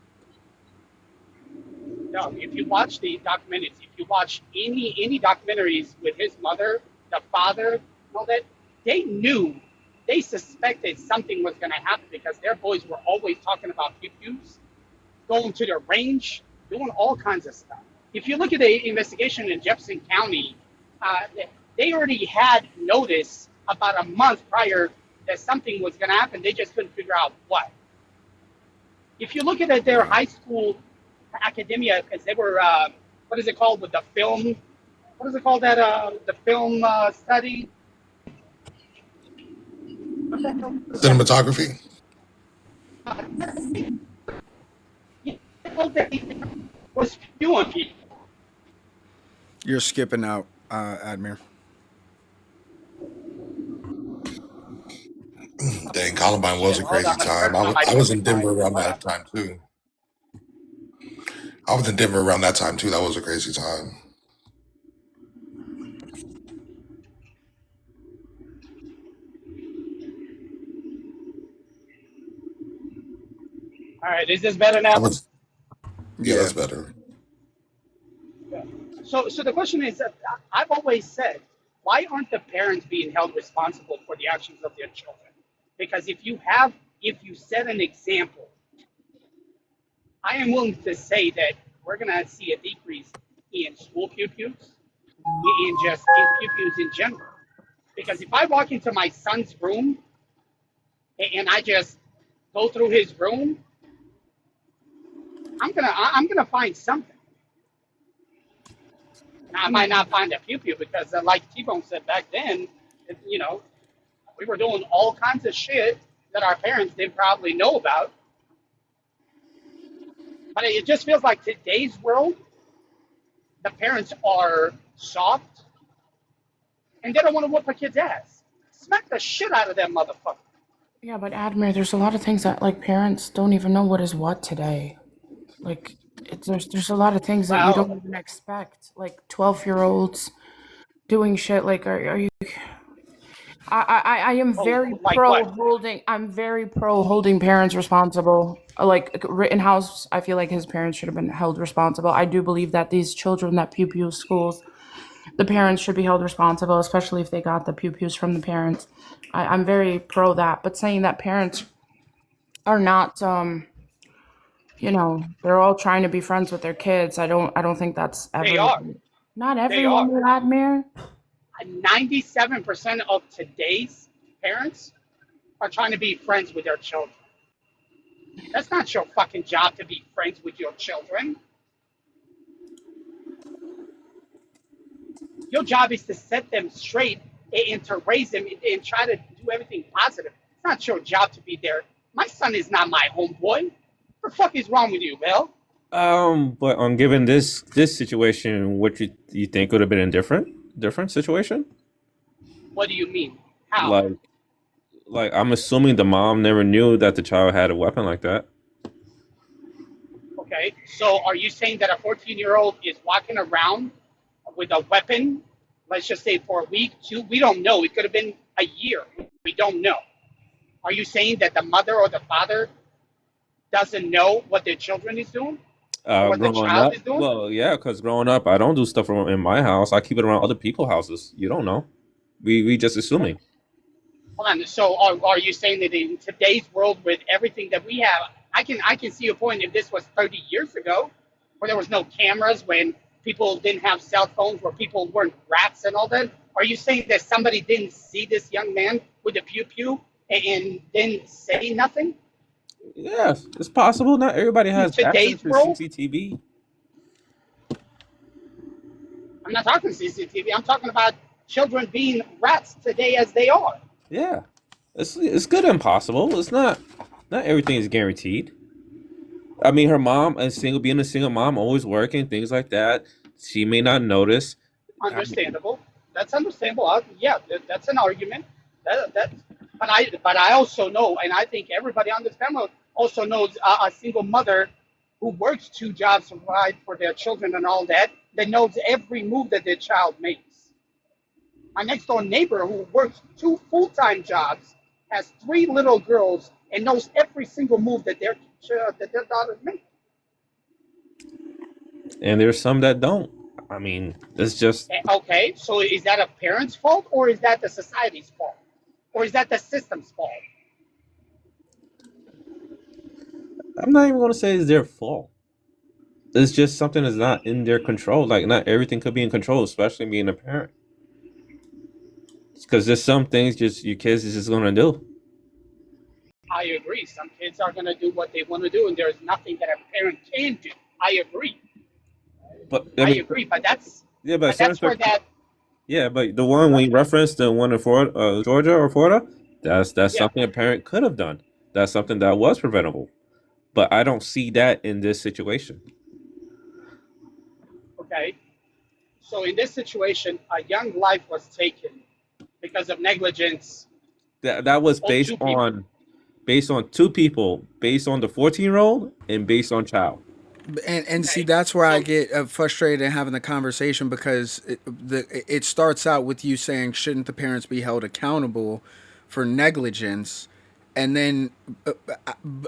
Speaker 5: No, if you watch the documentaries, if you watch any documentaries with his mother, the father, and all that, they knew, they suspected something was going to happen because their boys were always talking about pew-pews, going to the range, doing all kinds of stuff. If you look at the investigation in Jefferson County, uh, they already had notice about a month prior that something was going to happen. They just couldn't figure out what. If you look at their high school academia, because they were, what is it called with the film? What is it called that the film study? What the hell is that?
Speaker 15: Cinematography?
Speaker 5: Uh, they was doing people.
Speaker 1: You're skipping out, Admir.
Speaker 15: Dang, Columbine was
Speaker 5: Shit,
Speaker 15: a
Speaker 5: hold
Speaker 15: crazy
Speaker 5: on. I'm
Speaker 15: time.
Speaker 5: turning on my
Speaker 15: I was in
Speaker 5: Wi-Fi.
Speaker 15: Denver around
Speaker 5: Hold on.
Speaker 15: that time too. I was in Denver around that time too. That was a crazy time.
Speaker 5: All right, is this better
Speaker 15: I
Speaker 5: now?
Speaker 15: was, yeah,
Speaker 1: Yeah.
Speaker 15: that's better.
Speaker 5: Yeah. So the question is, I've always said, why aren't the parents being held responsible for the actions of their children? Because if you set an example, I am willing to say that we're going to see a decrease in school pew-pews, in pew-pews in general. Because if I walk into my son's room and I just go through his room, I'm gonna find something. Now, I might not find a pew-pew because, like Tbone said back then, you know, we were doing all kinds of shit that our parents didn't probably know about. But it just feels like today's world, the parents are soft and they don't want to whoop a kid's ass. Smack the shit out of that motherfucker.
Speaker 2: Yeah, but Admir, there's a lot of things that like parents don't even know what is what today. Like there's a lot of things that you don't even expect. Like 12-year-olds doing shit. Like are you? I am very
Speaker 5: like
Speaker 2: pro
Speaker 5: what?
Speaker 2: holding. I'm very pro holding parents responsible. Like Rittenhouse, I feel like his parents should have been held responsible. I do believe that these children that pew pew schools, the parents should be held responsible, especially if they got the pew pews from the parents. I'm very pro that. But saying that parents are not, they're all trying to be friends with their kids. I don't think that's
Speaker 5: They
Speaker 2: ever.
Speaker 5: are.
Speaker 2: Not
Speaker 5: They are.
Speaker 2: everyone, Admir.
Speaker 5: 97% of today's parents are trying to be friends with their children. That's not your fucking job to be friends with your children. Your job is to set them straight and to raise them and try to do everything positive. It's not your job to be there. My son is not my homeboy. What the fuck is wrong with you, Bill?
Speaker 9: But on given this situation, what you think would have been a different situation?
Speaker 5: What do you mean? How?
Speaker 9: Like I'm assuming the mom never knew that the child had a weapon like that.
Speaker 5: Okay, so are you saying that a 14-year-old is walking around with a weapon, let's just say for a week, two? We don't know. It could have been a year. We don't know. Are you saying that the mother or the father doesn't know what their children is doing? Or what the
Speaker 9: Growing
Speaker 5: child
Speaker 9: up,
Speaker 5: is doing?
Speaker 9: well, yeah, because growing up, I don't do stuff in my house. I keep it around other people's houses. You don't know. We just assuming.
Speaker 5: Hold on. So are you saying that in today's world with everything that we have, I can see your point if this was 30 years ago, where there was no cameras, when people didn't have cell phones, where people weren't rats and all that. Are you saying that somebody didn't see this young man with the pew pew and didn't say nothing?
Speaker 9: Yes, it's possible. Not everybody
Speaker 5: In
Speaker 9: has access
Speaker 5: today's
Speaker 9: to
Speaker 5: world,
Speaker 9: CCTV.
Speaker 5: I'm not talking CCTV. I'm talking about children being rats today as they are.
Speaker 9: Yeah, it's good and possible. It's not everything is guaranteed. I mean, her mom, being a single mom, always working, things like that. She may not notice.
Speaker 5: Understandable. That's understandable. Yeah, that's an argument. But I also know, and I think everybody on this panel also knows a single mother who works two jobs to provide for their children and all that, that knows every move that their child makes. My next door neighbor who works two full-time jobs, has three little girls, and knows every single move that their daughters make.
Speaker 9: And there's some that don't. I mean, it's just.
Speaker 5: Okay, so is that a parent's fault, or is that the society's fault? Or is that the system's fault?
Speaker 9: I'm not even going to say it's their fault. It's just something that's not in their control. Like, not everything could be in control, especially being a parent. Because there's some things just your kids is just going to do.
Speaker 5: I agree. Some kids are going to do what they want to do, and there's nothing that a parent can do. I agree.
Speaker 9: But
Speaker 5: I agree, but that's where that.
Speaker 9: Yeah, but the one we referenced, the one in Florida, Georgia or Florida, that's something a parent could have done. That's something that was preventable. But I don't see that in this situation.
Speaker 5: Okay, so in this situation, a young life was taken because of negligence.
Speaker 9: That was based on two people, based on the 14-year-old and based on child.
Speaker 1: And see, that's where I get frustrated in having the conversation, because it starts out with you saying, shouldn't the parents be held accountable for negligence? And then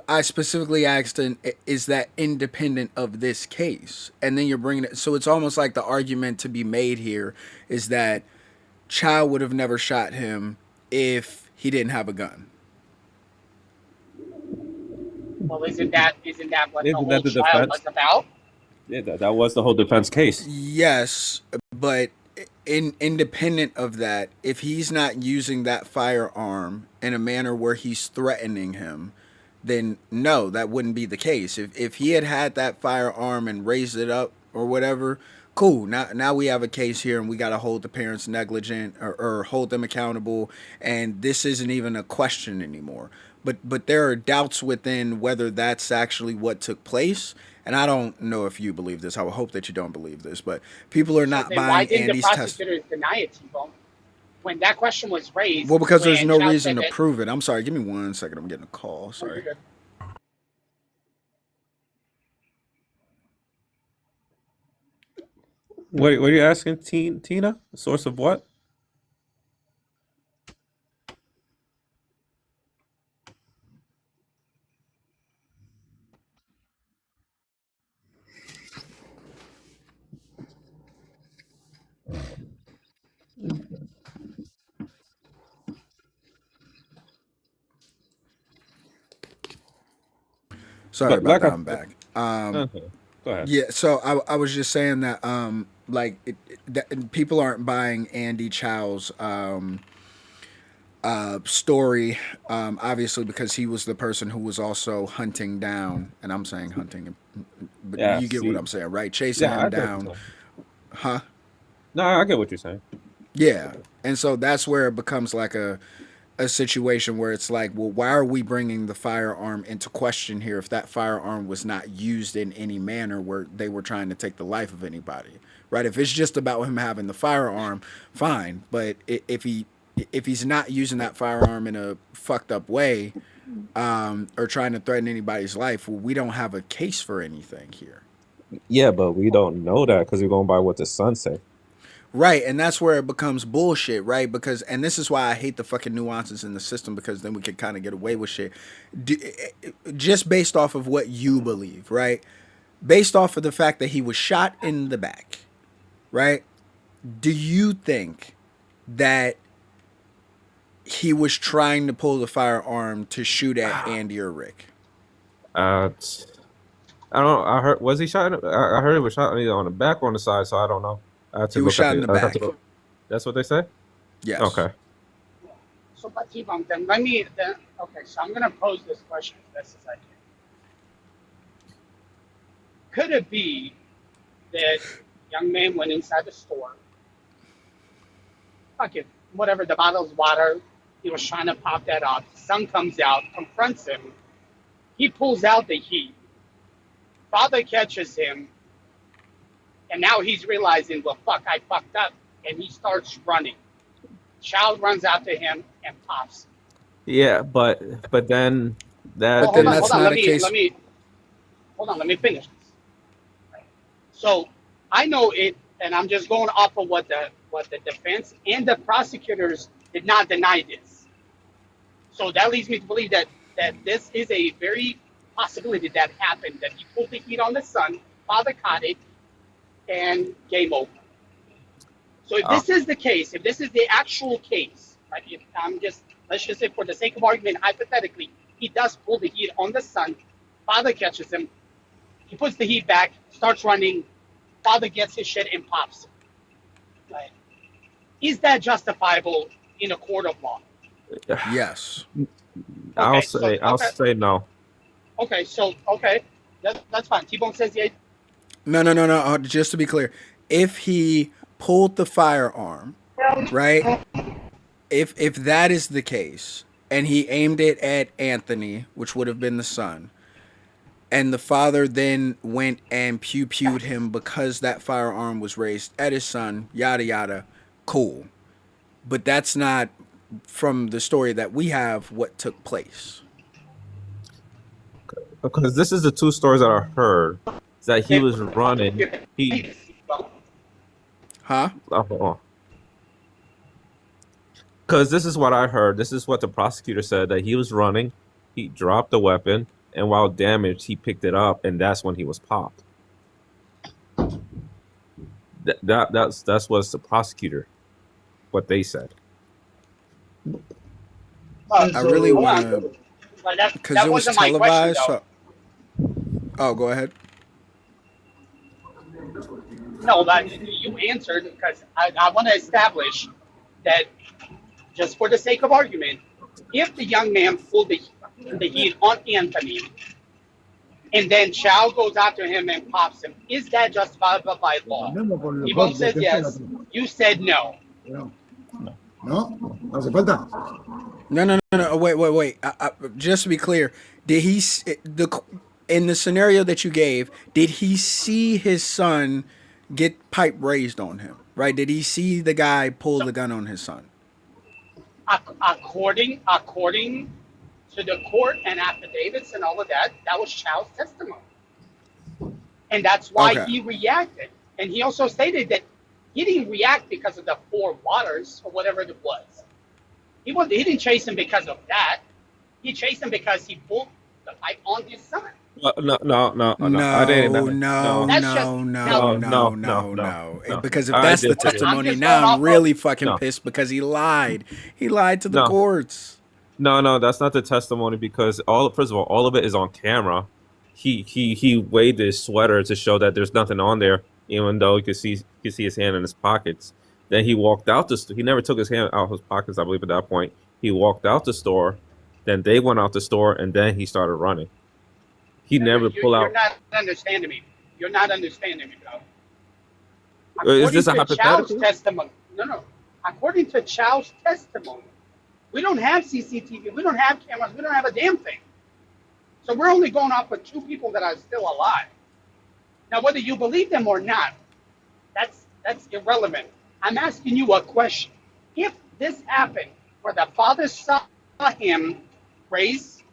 Speaker 1: I specifically asked, is that independent of this case? And then you're bringing it. So it's almost like the argument to be made here is that child would have never shot him if he didn't have a gun.
Speaker 5: Well, isn't that what the whole
Speaker 9: the
Speaker 5: trial
Speaker 9: defense
Speaker 5: was about?
Speaker 9: Yeah, that was the whole defense case.
Speaker 1: Yes, but independent of that, if he's not using that firearm in a manner where he's threatening him, then no, that wouldn't be the case. If he had that firearm and raised it up or whatever, cool. Now we have a case here, and we got to hold the parents negligent or hold them accountable, and this isn't even a question anymore. But there are doubts within whether that's actually what took place. And I don't know if you believe this. I would hope that you don't believe this. But people are not
Speaker 5: Then why
Speaker 1: buying
Speaker 5: didn't
Speaker 1: Andy's
Speaker 5: the
Speaker 1: testimony.
Speaker 5: prosecutors deny it, Tbone? when that question was raised,
Speaker 1: Well, because there's
Speaker 5: when
Speaker 1: no
Speaker 5: Chow
Speaker 1: reason
Speaker 5: said
Speaker 1: to
Speaker 5: that,
Speaker 1: prove it. I'm sorry. Give me 1 second. I'm getting a call. Sorry.
Speaker 9: What are you asking, Tina? The source of what?
Speaker 1: Sorry
Speaker 9: But
Speaker 1: about
Speaker 9: like
Speaker 1: that.
Speaker 9: I
Speaker 1: I'm back.
Speaker 9: okay, go ahead.
Speaker 1: Yeah, so I was just saying that like that people aren't buying Andy Chow's story, obviously because he was the person who was also hunting down, and I'm saying hunting, but
Speaker 9: Yeah,
Speaker 1: you get what
Speaker 9: see,
Speaker 1: I'm saying, right? Chasing
Speaker 9: yeah,
Speaker 1: him
Speaker 9: I get what
Speaker 1: down,
Speaker 9: you're saying.
Speaker 1: huh?
Speaker 9: No, I get what you're saying.
Speaker 1: Yeah, and so that's where it becomes like a situation where it's like, well, why are we bringing the firearm into question here if that firearm was not used in any manner where they were trying to take the life of anybody, right? If it's just about him having the firearm, fine, but if he's not using that firearm in a fucked up way, or trying to threaten anybody's life, well, we don't have a case for anything here.
Speaker 9: Yeah, but we don't know that because we're going by what the son say.
Speaker 1: Right, and that's where it becomes bullshit, right? Because, and this is why I hate the fucking nuances in the system, because then we can kind of get away with shit. Just based off of what you believe, right? Based off of the fact that he was shot in the back, right? Do you think that he was trying to pull the firearm to shoot at Andy or Rick?
Speaker 9: I don't know. I heard, was he shot? I heard he was shot either on the back or on the side, so I don't know. I have to
Speaker 1: He was
Speaker 9: look at
Speaker 1: shot in
Speaker 9: the.
Speaker 1: the
Speaker 9: I have to
Speaker 1: back.
Speaker 9: look. That's what they say.
Speaker 1: Yes.
Speaker 9: Okay.
Speaker 5: so but T-Bone, then let me, then, okay, so I'm going to pose this question as best as I can. Could it be that young man went inside the store, fucking whatever, the bottle's water, he was trying to pop that off, the son comes out, confronts him, he pulls out the heat, father catches him, and now he's realizing, well, fuck, I fucked up, and he starts running. Child runs after him and pops him.
Speaker 9: Yeah, but then
Speaker 5: Well,
Speaker 9: that
Speaker 1: But then
Speaker 9: is
Speaker 1: that's
Speaker 5: hold on,
Speaker 1: not a case.
Speaker 5: let me finish this. So I know it, and I'm just going off of what the defense and the prosecutors did not deny this. So that leads me to believe that this is a very possibility that happened. That he pulled the heat on the son, father caught it, and game over. So if this is the case, if this is the actual case, right? If let's just say for the sake of argument, hypothetically, he does pull the heat on the son, father catches him, he puts the heat back, starts running, father gets his shit and pops him. Right? Is that justifiable in a court of law?
Speaker 1: Yes.
Speaker 9: I'll
Speaker 5: Okay, so
Speaker 9: say no.
Speaker 5: okay, that's fine. T-Bone says yeah.
Speaker 1: No. Just to be clear, if he pulled the firearm, right? If that is the case, and he aimed it at Anthony, which would have been the son, and the father then went and pew-pewed him because that firearm was raised at his son, yada yada, cool. But that's not, from the story that we have, what took place.
Speaker 9: Because this is the two stories that I heard. Is that he was running. He.
Speaker 1: Huh?
Speaker 9: Because this is what I heard. This is what the prosecutor said, that he was running, he dropped the weapon, and while damaged, he picked it up, and that's when he was popped. That's what's the prosecutor, what they said.
Speaker 1: I really want to, because it was televised. So, oh, go ahead.
Speaker 5: No, but you answered because I want to establish that, just for the sake of argument, if the young man pulled the heat on Anthony and then Chow goes after him and pops him, is that justifiable by law? T-Bone says yes. You said no.
Speaker 15: No, hace falta.
Speaker 1: No. Wait. Just to be clear, did he in the scenario that you gave? Did he see his son get pipe raised on him? Right? Did he see the guy pull the gun on his son?
Speaker 5: According to the court and affidavits and all of that, that was Chow's testimony, and that's why
Speaker 1: Okay.
Speaker 5: he reacted. And he also stated that he didn't react because of the four waters or whatever it was. He didn't chase him because of that. He chased him because he pulled the pipe on his son.
Speaker 9: No. I didn't.
Speaker 1: No, no,
Speaker 9: No,
Speaker 5: That's just
Speaker 1: no,
Speaker 5: now.
Speaker 1: no, no,
Speaker 9: no,
Speaker 1: no,
Speaker 9: no,
Speaker 1: no.
Speaker 9: no.
Speaker 1: Because if
Speaker 9: I
Speaker 1: that's the
Speaker 9: disagree.
Speaker 5: I'm
Speaker 1: testimony,
Speaker 5: just going
Speaker 1: now I'm
Speaker 5: off of
Speaker 1: really fucking
Speaker 9: No,
Speaker 1: pissed because he lied. He lied to the
Speaker 9: no,
Speaker 1: courts.
Speaker 9: no. That's not the testimony because first of all of it is on camera. He weighed his sweater to show that there's nothing on there, even though you could see his hand in his pockets. Then he walked out he never took his hand out of his pockets, I believe, at that point. He walked out the store, then they went out the store, and then he started running. He never pulled
Speaker 5: You're
Speaker 9: out.
Speaker 5: not understanding me. You're not understanding me, bro.
Speaker 9: Is
Speaker 5: According
Speaker 9: this a
Speaker 5: to Chow's
Speaker 9: hypothetical?
Speaker 5: testimony, no. According to Chow's testimony, we don't have CCTV. We don't have cameras. We don't have a damn thing. So we're only going off with two people that are still alive. Now, whether you believe them or not, that's irrelevant. I'm asking you a question. If this happened, where the father saw him raise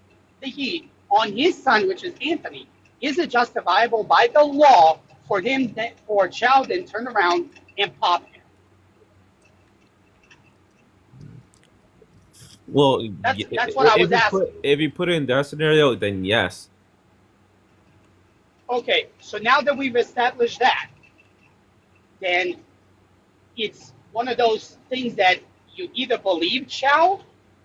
Speaker 5: the heat on his son, which is Anthony, is it justifiable by the law for for a child then turn around and pop him?
Speaker 9: Well,
Speaker 5: That's what I was asking.
Speaker 9: if you put it in that scenario, then yes.
Speaker 5: Okay, so now that we've established that, then it's one of those things that you either believe Chow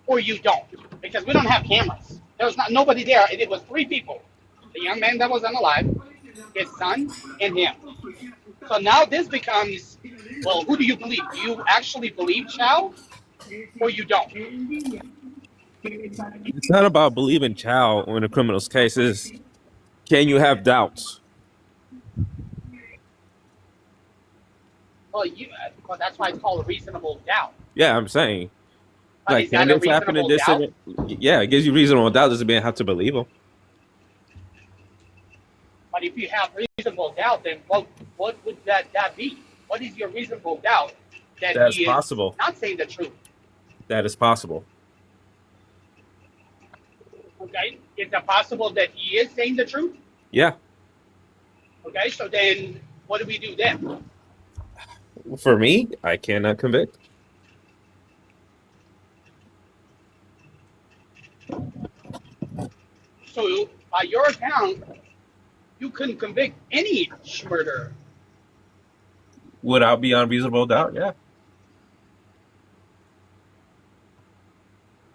Speaker 5: or you don't, because we don't have cameras. There was nobody there, and it was three people: the young man that was unalive, his son, and him. So now this becomes, well, who do you believe? Do you actually believe Chow or you don't?
Speaker 9: It's not about believing Chow in a criminal's case. It's can you have doubts?
Speaker 5: Well, that's why it's called a reasonable doubt.
Speaker 9: Yeah, I'm saying.
Speaker 5: But
Speaker 9: Like,
Speaker 5: is
Speaker 9: can
Speaker 5: that a
Speaker 9: this happen in
Speaker 5: reasonable
Speaker 9: this
Speaker 5: doubt?
Speaker 9: scenario? Yeah, it gives you reasonable doubt. Doesn't mean you have to believe him.
Speaker 5: But if you have reasonable doubt, then what would that be? What is your reasonable doubt that
Speaker 9: That's
Speaker 5: he is
Speaker 9: possible.
Speaker 5: not saying the truth?
Speaker 9: That is possible.
Speaker 5: Okay, is it possible that he is saying the truth?
Speaker 9: Yeah.
Speaker 5: Okay, so then what do we do then?
Speaker 9: For me, I cannot convict.
Speaker 5: So by your account, you couldn't convict any murderer.
Speaker 9: Without beyond reasonable doubt, yeah.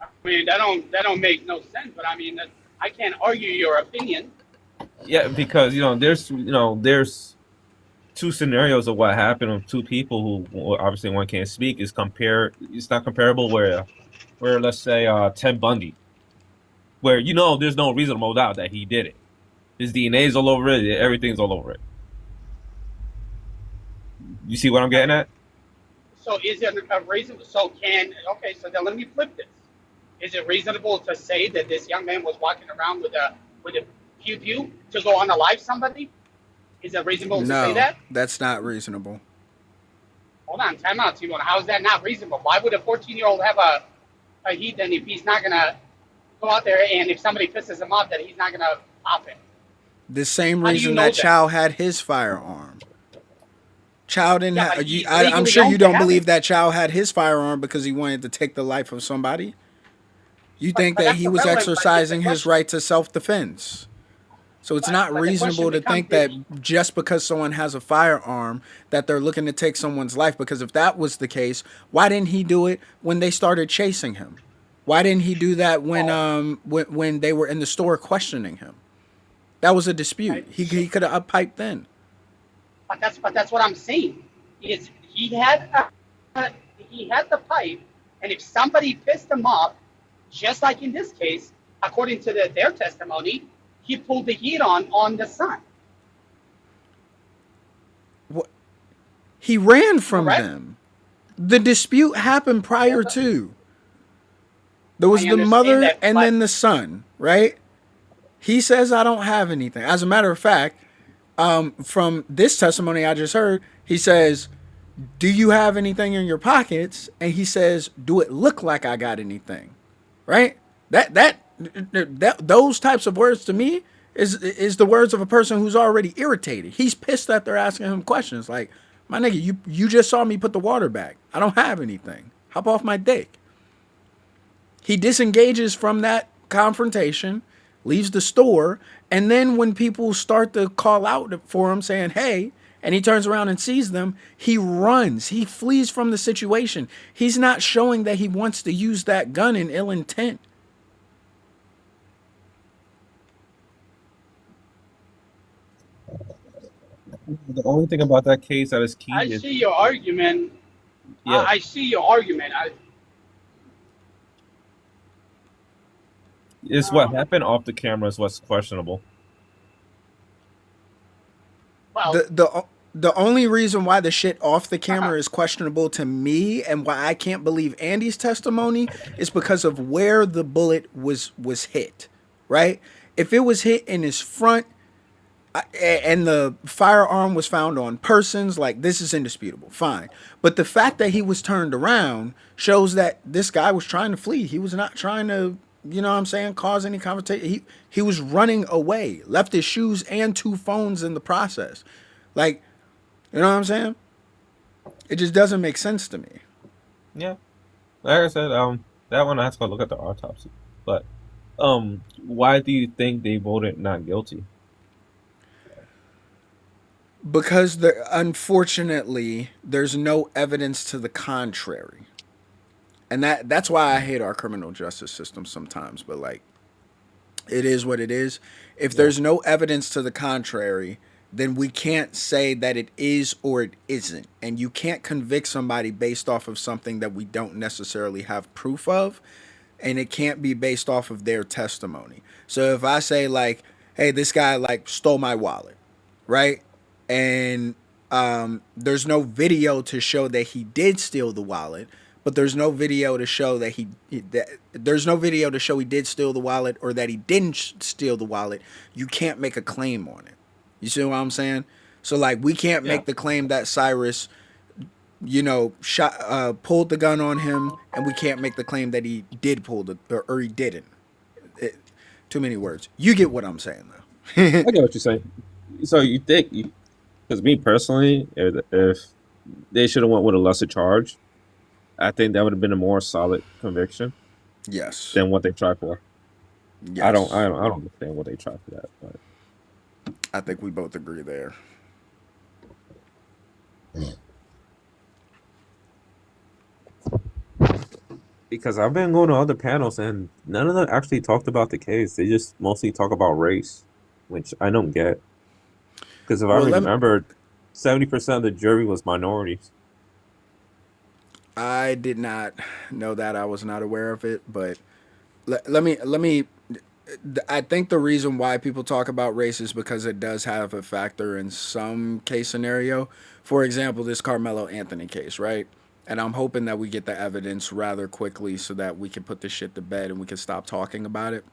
Speaker 5: I mean, that don't make no sense. But I mean, I can't argue your opinion.
Speaker 9: Yeah, because there's two scenarios of what happened with two people who well, obviously one can't speak. It's not comparable where let's say Ted Bundy, where there's no reasonable doubt that he did it. His DNA's all over it. Everything's all over it. You see what I'm getting at?
Speaker 5: So is it a reasonable? So then let me flip this. Is it reasonable to say that this young man was walking around with a pew pew to go unalive somebody? Is it reasonable to say
Speaker 1: No,
Speaker 5: that?
Speaker 1: that's not reasonable.
Speaker 5: Hold on, time out, Tbone. How is that not reasonable? Why would a 14-year-old have a heat then if he's not gonna go out there and if somebody pisses him off that he's not gonna pop him?
Speaker 1: The same
Speaker 5: How do you
Speaker 1: reason
Speaker 5: know
Speaker 1: that
Speaker 5: that?
Speaker 1: Chow had his firearm. Chow didn't
Speaker 5: Yeah,
Speaker 1: have.
Speaker 5: but he
Speaker 1: I'm
Speaker 5: legally
Speaker 1: sure you
Speaker 5: owns to
Speaker 1: don't
Speaker 5: have
Speaker 1: believe
Speaker 5: it.
Speaker 1: that Chow had his firearm because he wanted to take the life of somebody. You think
Speaker 5: But
Speaker 1: that
Speaker 5: that's
Speaker 1: he was
Speaker 5: irrelevant. But the
Speaker 1: exercising his
Speaker 5: question,
Speaker 1: right to self-defense. So it's not
Speaker 5: but the question
Speaker 1: reasonable to
Speaker 5: becomes
Speaker 1: think that just because someone has a firearm that they're looking to take someone's life. Because if that was the case, why didn't he do it when they started chasing him? Why didn't he do that when they were in the store questioning him? That was a dispute. He could have uppiped then.
Speaker 5: but that's what I'm saying. Is he had the pipe, and if somebody pissed him off, just like in this case, according to their testimony, he pulled the heat on the son.
Speaker 1: He ran from
Speaker 5: Correct?
Speaker 1: them. The dispute happened prior to. There was
Speaker 5: I
Speaker 1: the
Speaker 5: understand
Speaker 1: mother
Speaker 5: that,
Speaker 1: and
Speaker 5: but
Speaker 1: then the son, right? He says, I don't have anything. As a matter of fact, from this testimony I just heard, he says, do you have anything in your pockets? And he says, do it look like I got anything? Right? That those types of words to me is the words of a person who's already irritated. He's pissed that they're asking him questions like, my nigga, you just saw me put the water back. I don't have anything. Hop off my dick. He disengages from that confrontation, leaves the store, and then when people start to call out for him saying, hey, and he turns around and sees them, he runs. He flees from the situation. He's not showing that he wants to use that gun in ill intent.
Speaker 9: The only thing about that case that is key
Speaker 5: I
Speaker 9: is
Speaker 5: see your argument.
Speaker 9: yeah.
Speaker 5: I see your argument.
Speaker 9: It's what happened off the camera is what's questionable.
Speaker 5: Well,
Speaker 1: the only reason why the shit off the camera is questionable to me and why I can't believe Andy's testimony is because of where the bullet was hit, right? If it was hit in his front and the firearm was found on persons, like, this is indisputable, fine. But the fact that he was turned around shows that this guy was trying to flee. He was not trying to, you know what I'm saying, cause any confrontation. He was running away, left his shoes and 2 phones in the process. Like, you know what I'm saying? It just doesn't make sense to me.
Speaker 9: Yeah. Like I said, that one I have to go look at the autopsy. But why do you think they voted not guilty?
Speaker 1: Because unfortunately, there's no evidence to the contrary. And that's why I hate our criminal justice system sometimes, but like, it is what it is. If there's no evidence to the contrary, then we can't say that it is or it isn't. And you can't convict somebody based off of something that we don't necessarily have proof of. And it can't be based off of their testimony. So if I say like, hey, this guy like stole my wallet, right? And there's no video to show that he did steal the wallet, but there's no video to show that there's no video to show he did steal the wallet or that he didn't steal the wallet. You can't make a claim on it. You see what I'm saying? So like, we can't make the claim that Cyrus, you know, pulled the gun on him, and we can't make the claim that he did pull or he didn't. Too many words. You get what I'm saying, though.
Speaker 9: I get what you're saying. So you think, because me personally, if they should have went with a lesser charge, I think that would have been a more solid conviction.
Speaker 1: Yes.
Speaker 9: Than what they tried for.
Speaker 1: Yes.
Speaker 9: I don't understand what they tried for that, but
Speaker 1: I think we both agree there.
Speaker 9: Because I've been going to other panels and none of them actually talked about the case. They just mostly talk about race, which I don't get. Because if I remember, 70% of the jury was minorities.
Speaker 1: I did not know that. I was not aware of it, but let me. I think the reason why people talk about race is because it does have a factor in some case scenario. For example, this Carmelo Anthony case, right? And I'm hoping that we get the evidence rather quickly so that we can put this shit to bed and we can stop talking about it.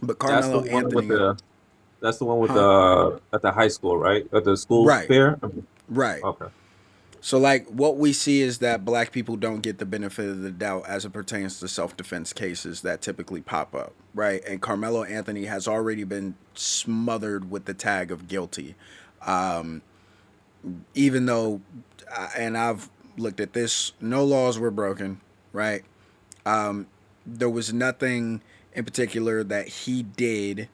Speaker 1: But Carmelo Anthony,
Speaker 9: that's the one with the at the high school, right? At the school fair,
Speaker 1: right?
Speaker 9: Okay.
Speaker 1: So like, what we see is that black people don't get the benefit of the doubt as it pertains to self-defense cases that typically pop up, right? And Carmelo Anthony has already been smothered with the tag of guilty, even though, and I've looked at this, no laws were broken, right? There was nothing in particular that he did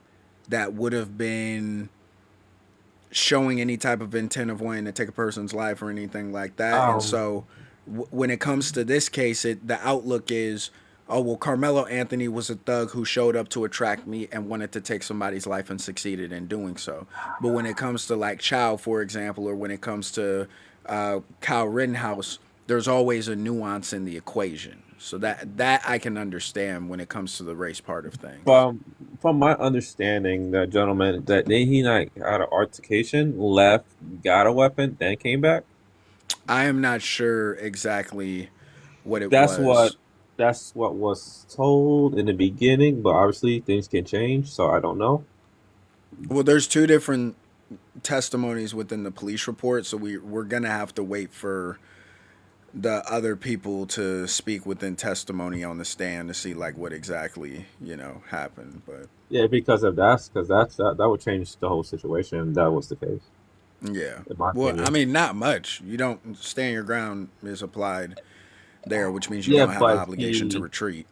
Speaker 1: that would have been showing any type of intent of wanting to take a person's life or anything like that. And so when it comes to this case, the outlook is, oh, well, Carmelo Anthony was a thug who showed up to attract me and wanted to take somebody's life and succeeded in doing so. But when it comes to like Chow, for example, or when it comes to Kyle Rittenhouse, there's always a nuance in the equation. So that I can understand when it comes to the race part of things.
Speaker 9: From my understanding, that gentleman, that he not had an altercation, left, got a weapon, then came back.
Speaker 1: I am not sure exactly what it was.
Speaker 9: That's what was told in the beginning, but obviously things can change, so I don't know.
Speaker 1: Well, there's two different testimonies within the police report, so we're gonna have to wait for the other people to speak within testimony on the stand to see like what exactly happened. But
Speaker 9: Yeah, because that would change the whole situation if that was the case.
Speaker 1: yeah,
Speaker 9: In my
Speaker 1: well, I
Speaker 9: opinion.
Speaker 1: mean, not much. You don't stand your ground is applied there, which means you
Speaker 9: Yeah,
Speaker 1: don't have an
Speaker 9: but
Speaker 1: obligation to retreat.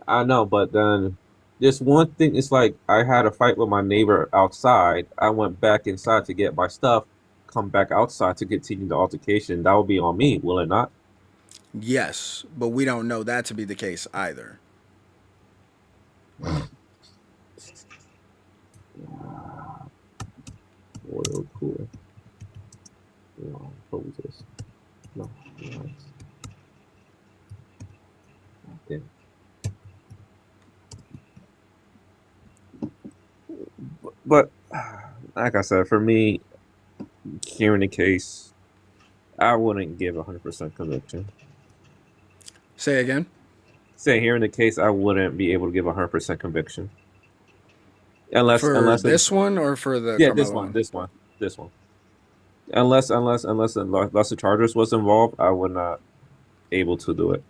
Speaker 9: I know, but then this one thing is like I had a fight with my neighbor outside. I went back inside to get my stuff, come back outside to continue the altercation. That would be on me, will it not?
Speaker 1: Yes, but we don't know that to be the case either.
Speaker 9: Oil cooler. Hoses. No, nice. Okay. But like I said, for me, hearing the case, I wouldn't give 100% conviction.
Speaker 1: Say again.
Speaker 9: Say hearing the case, I wouldn't be able to give 100% conviction. Unless
Speaker 1: For
Speaker 9: it's,
Speaker 1: this one or for the
Speaker 9: yeah,
Speaker 1: Carmelo one?
Speaker 9: this one. Unless the lesser charges was involved, I would not able to do it.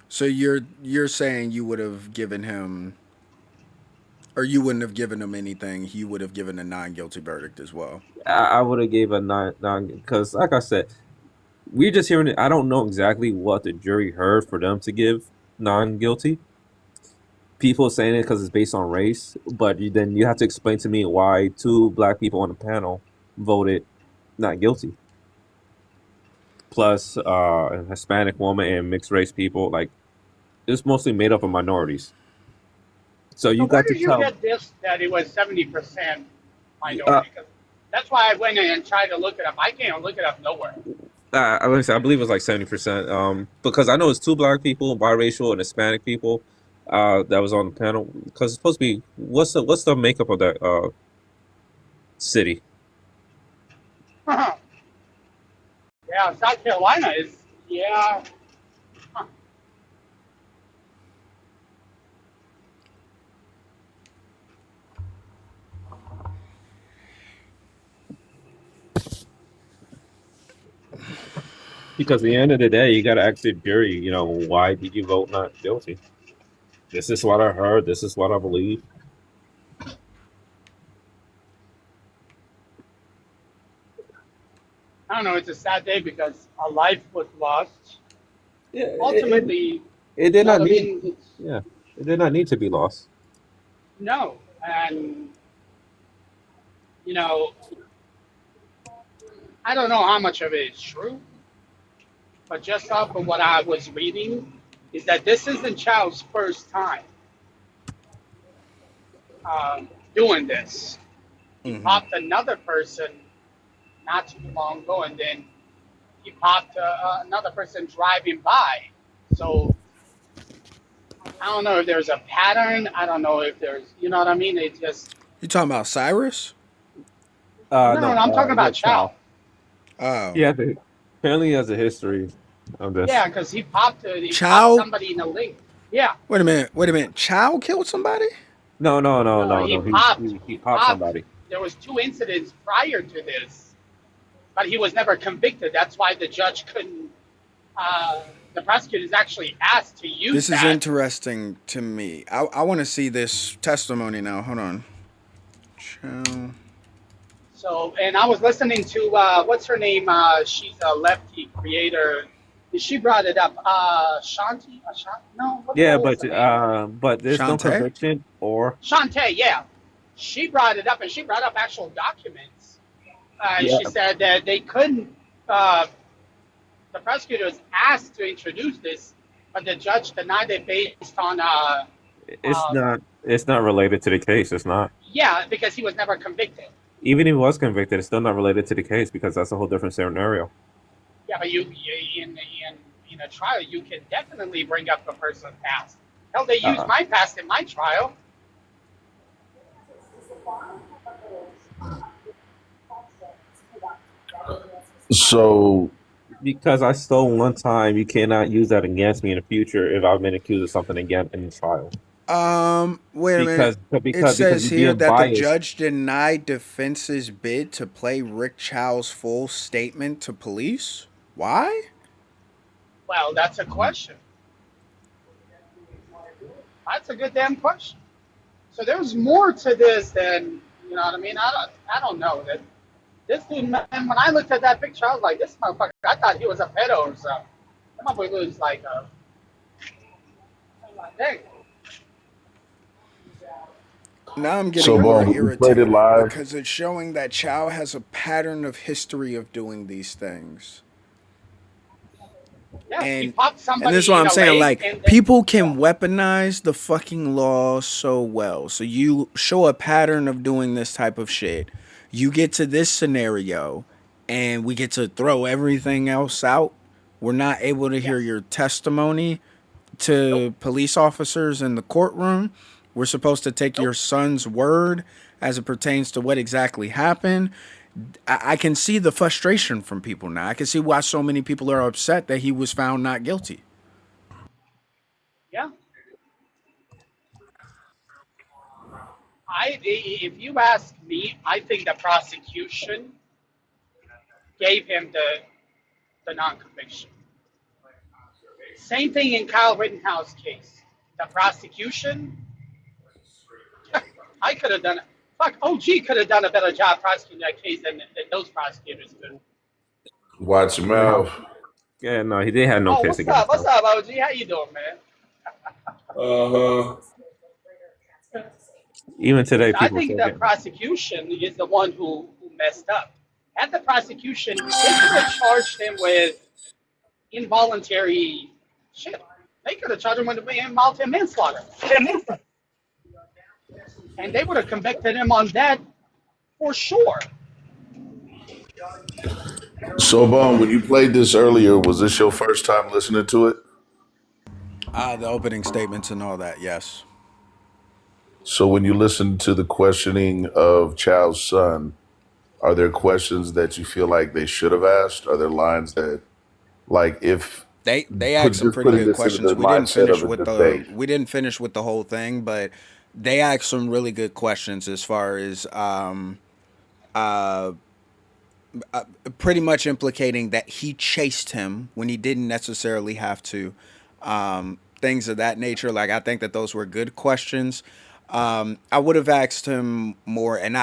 Speaker 1: So you're saying you would have given him, or you wouldn't have given him anything. He would have given a non-guilty verdict as well.
Speaker 9: I would have gave a nine because, like I said, we're just hearing it. I don't know exactly what the jury heard for them to give non-guilty. People saying it because it's based on race, but then you have to explain to me why 2 black people on the panel voted not guilty. Plus, a Hispanic woman and mixed race people, like it's mostly made up of minorities. So
Speaker 5: So
Speaker 9: you
Speaker 5: where
Speaker 9: got to
Speaker 5: did you
Speaker 9: tell.
Speaker 5: get this that it was 70% minority? 'Cause that's why I went in and tried to look it up. I can't look it up nowhere.
Speaker 9: I believe it was like 70%. Because I know it's 2 black people, biracial, and Hispanic people. That was on the panel because it's supposed to be what's the makeup of that city?
Speaker 5: Yeah, South Carolina is, yeah. Huh.
Speaker 9: Because at the end of the day, you got to ask the jury. Why did you vote not guilty? This is what I heard. This is what I believe.
Speaker 5: I don't know, it's a sad day because a life was lost.
Speaker 9: Yeah,
Speaker 5: Ultimately,
Speaker 9: it did not
Speaker 5: I
Speaker 9: need.
Speaker 5: mean, it's,
Speaker 9: Yeah, it did not need to be lost.
Speaker 5: no. And, you know, I don't know how much of it is true, but just off of what I was reading, is that this isn't Chow's first time doing this. He popped another person not too long ago, and then he popped another person driving by. So I don't know if there's a pattern. I don't know if there's, you know what I mean? It just.
Speaker 1: You talking about Cyrus?
Speaker 5: No, I'm talking about Chow.
Speaker 1: Oh.
Speaker 9: Yeah, apparently he has a history of this.
Speaker 5: Yeah, because he popped
Speaker 1: Chow?
Speaker 5: somebody in the link. Yeah.
Speaker 1: Wait a minute. Chow killed somebody?
Speaker 9: No. He popped
Speaker 5: Popped.
Speaker 9: somebody.
Speaker 5: There was 2 incidents prior to this, but he was never convicted. That's why the judge couldn't. The prosecutors actually asked to use
Speaker 1: This is
Speaker 5: that.
Speaker 1: interesting to me. I want to see this testimony now. Hold on. Chow.
Speaker 5: So, and I was listening to what's her name? She's a lefty creator. She brought it up. Shanti? No. What the
Speaker 9: Yeah,
Speaker 5: hell is her name?
Speaker 9: but there's no conviction or.
Speaker 5: Shantae, yeah. She brought it up, and she brought up actual documents.
Speaker 9: Yeah.
Speaker 5: She said that they couldn't. The prosecutors asked to introduce this, but the judge denied it based on.
Speaker 9: It's not related to the case. It's not.
Speaker 5: Yeah, because he was never convicted.
Speaker 9: Even if he was convicted, it's still not related to the case because that's a whole different scenario.
Speaker 5: Yeah, but you in a trial, you can definitely bring up the person's past. Hell, they used my past in my trial.
Speaker 14: So,
Speaker 9: because I stole one time, you cannot use that against me in the future if I've been accused of something again in the trial.
Speaker 1: Wait a minute. It
Speaker 9: Because
Speaker 1: says
Speaker 9: you're
Speaker 1: here
Speaker 9: being
Speaker 1: that the
Speaker 9: biased.
Speaker 1: judge denied defense's bid to play Rick Chow's full statement to police. Why?
Speaker 5: Well, that's a question. That's a good damn question. So there's more to this than you know what I mean. I don't know that this dude. Man, when I looked at that picture, I was like, this motherfucker. I thought he was a pedo or something. That motherfucker looks like a. Dang.
Speaker 1: Now I'm
Speaker 14: So,
Speaker 1: getting more
Speaker 14: Bone, we played it
Speaker 1: irritated
Speaker 14: live.
Speaker 1: because it's showing that Chow has a pattern of history of doing these things.
Speaker 5: Yeah, he
Speaker 1: And
Speaker 5: popped
Speaker 1: and this is
Speaker 5: somebody
Speaker 1: what
Speaker 5: in
Speaker 1: I'm
Speaker 5: a
Speaker 1: saying.
Speaker 5: lake,
Speaker 1: Like,
Speaker 5: and then
Speaker 1: people can weaponize the fucking law so well. So you show a pattern of doing this type of shit. You get to this scenario, and we get to throw everything else out. We're not able to hear your testimony to police officers in the courtroom. We're supposed to take your son's word as it pertains to what exactly happened. I can see the frustration from people now. I can see why so many people are upset that he was found not guilty.
Speaker 5: yeah. If you ask me, I think the prosecution gave him the non-conviction. Same thing in Kyle Rittenhouse case. The prosecution, I could have done it. Fuck, OG could have done a better job prosecuting that case than those prosecutors could.
Speaker 14: Watch your mouth.
Speaker 9: Yeah, no, he didn't have no
Speaker 5: Oh,
Speaker 9: case
Speaker 5: what's up?
Speaker 9: against
Speaker 5: What's
Speaker 9: him.
Speaker 5: up, OG? How you doing, man?
Speaker 9: Even today,
Speaker 5: I
Speaker 9: people
Speaker 5: think
Speaker 9: still
Speaker 5: the
Speaker 9: get.
Speaker 5: prosecution is the one who messed up. At the prosecution, they could have charged him with involuntary shit. They could have charged him with involuntary manslaughter. And they would have convicted him on that for sure.
Speaker 14: So, Bone, when you played this earlier, was this your first time listening to it?
Speaker 1: The opening statements and all that, yes.
Speaker 14: So, when you listen to the questioning of Chow's son, are there questions that you feel like they should have asked? Are there lines that, like, if
Speaker 1: They asked some pretty
Speaker 14: putting
Speaker 1: good
Speaker 14: this into
Speaker 1: questions.
Speaker 14: the mindset of a debate?
Speaker 1: We didn't finish with the whole thing, but they asked some really good questions as far as uh, pretty much implicating that he chased him when he didn't necessarily have to. Things of that nature. Like, I think that those were good questions. I would have asked him more, and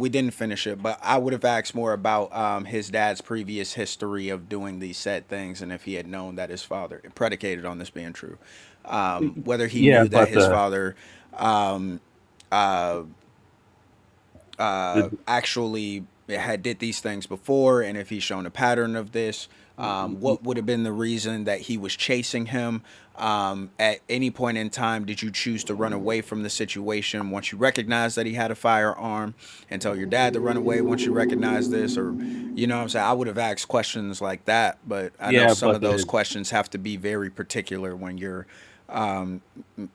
Speaker 1: we didn't finish it, but I would have asked more about his dad's previous history of doing these said things, and if he had known that his father, predicated on this being true, whether he
Speaker 9: Yeah,
Speaker 1: knew that
Speaker 9: but
Speaker 1: his father um, uh,
Speaker 9: the
Speaker 1: actually had did these things before, and if he's shown a pattern of this. What would have been the reason that he was chasing him? At any point in time, did you choose to run away from the situation once you recognized that he had a firearm, and tell your dad to run away once you recognized this? Or, you know what I'm saying? I would have asked questions like that, but I know
Speaker 9: yeah,
Speaker 1: some
Speaker 9: but
Speaker 1: of those
Speaker 9: the
Speaker 1: questions have to be very particular when you're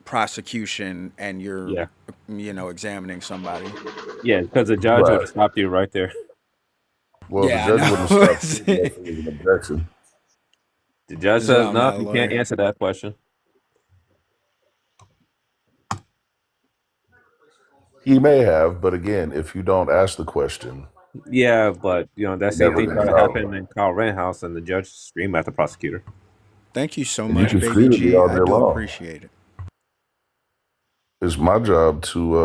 Speaker 1: prosecution and you're,
Speaker 9: yeah,
Speaker 1: examining somebody.
Speaker 9: yeah, because the judge would
Speaker 14: Right.
Speaker 9: have stopped you right there.
Speaker 14: Well, the
Speaker 1: Yeah, I
Speaker 14: judge wouldn't have stopped
Speaker 1: know.
Speaker 14: you unless it was an objection.
Speaker 9: The judge
Speaker 1: This is why
Speaker 9: says
Speaker 1: I'm
Speaker 9: no,
Speaker 1: not a
Speaker 9: you can't
Speaker 1: lawyer.
Speaker 9: answer that question.
Speaker 14: He may have, but again, if you don't ask the question,
Speaker 9: Yeah, but that
Speaker 14: you're
Speaker 9: same
Speaker 14: never
Speaker 9: thing
Speaker 14: going to
Speaker 9: started
Speaker 14: know.
Speaker 9: happening in Kyle Rittenhouse, and the judge screamed at the prosecutor.
Speaker 1: Thank you so
Speaker 14: And you
Speaker 1: much,
Speaker 14: can
Speaker 1: Baby
Speaker 14: scream at me
Speaker 1: G.
Speaker 14: all
Speaker 1: I
Speaker 14: day
Speaker 1: do
Speaker 14: long.
Speaker 1: appreciate it.
Speaker 14: It's my job to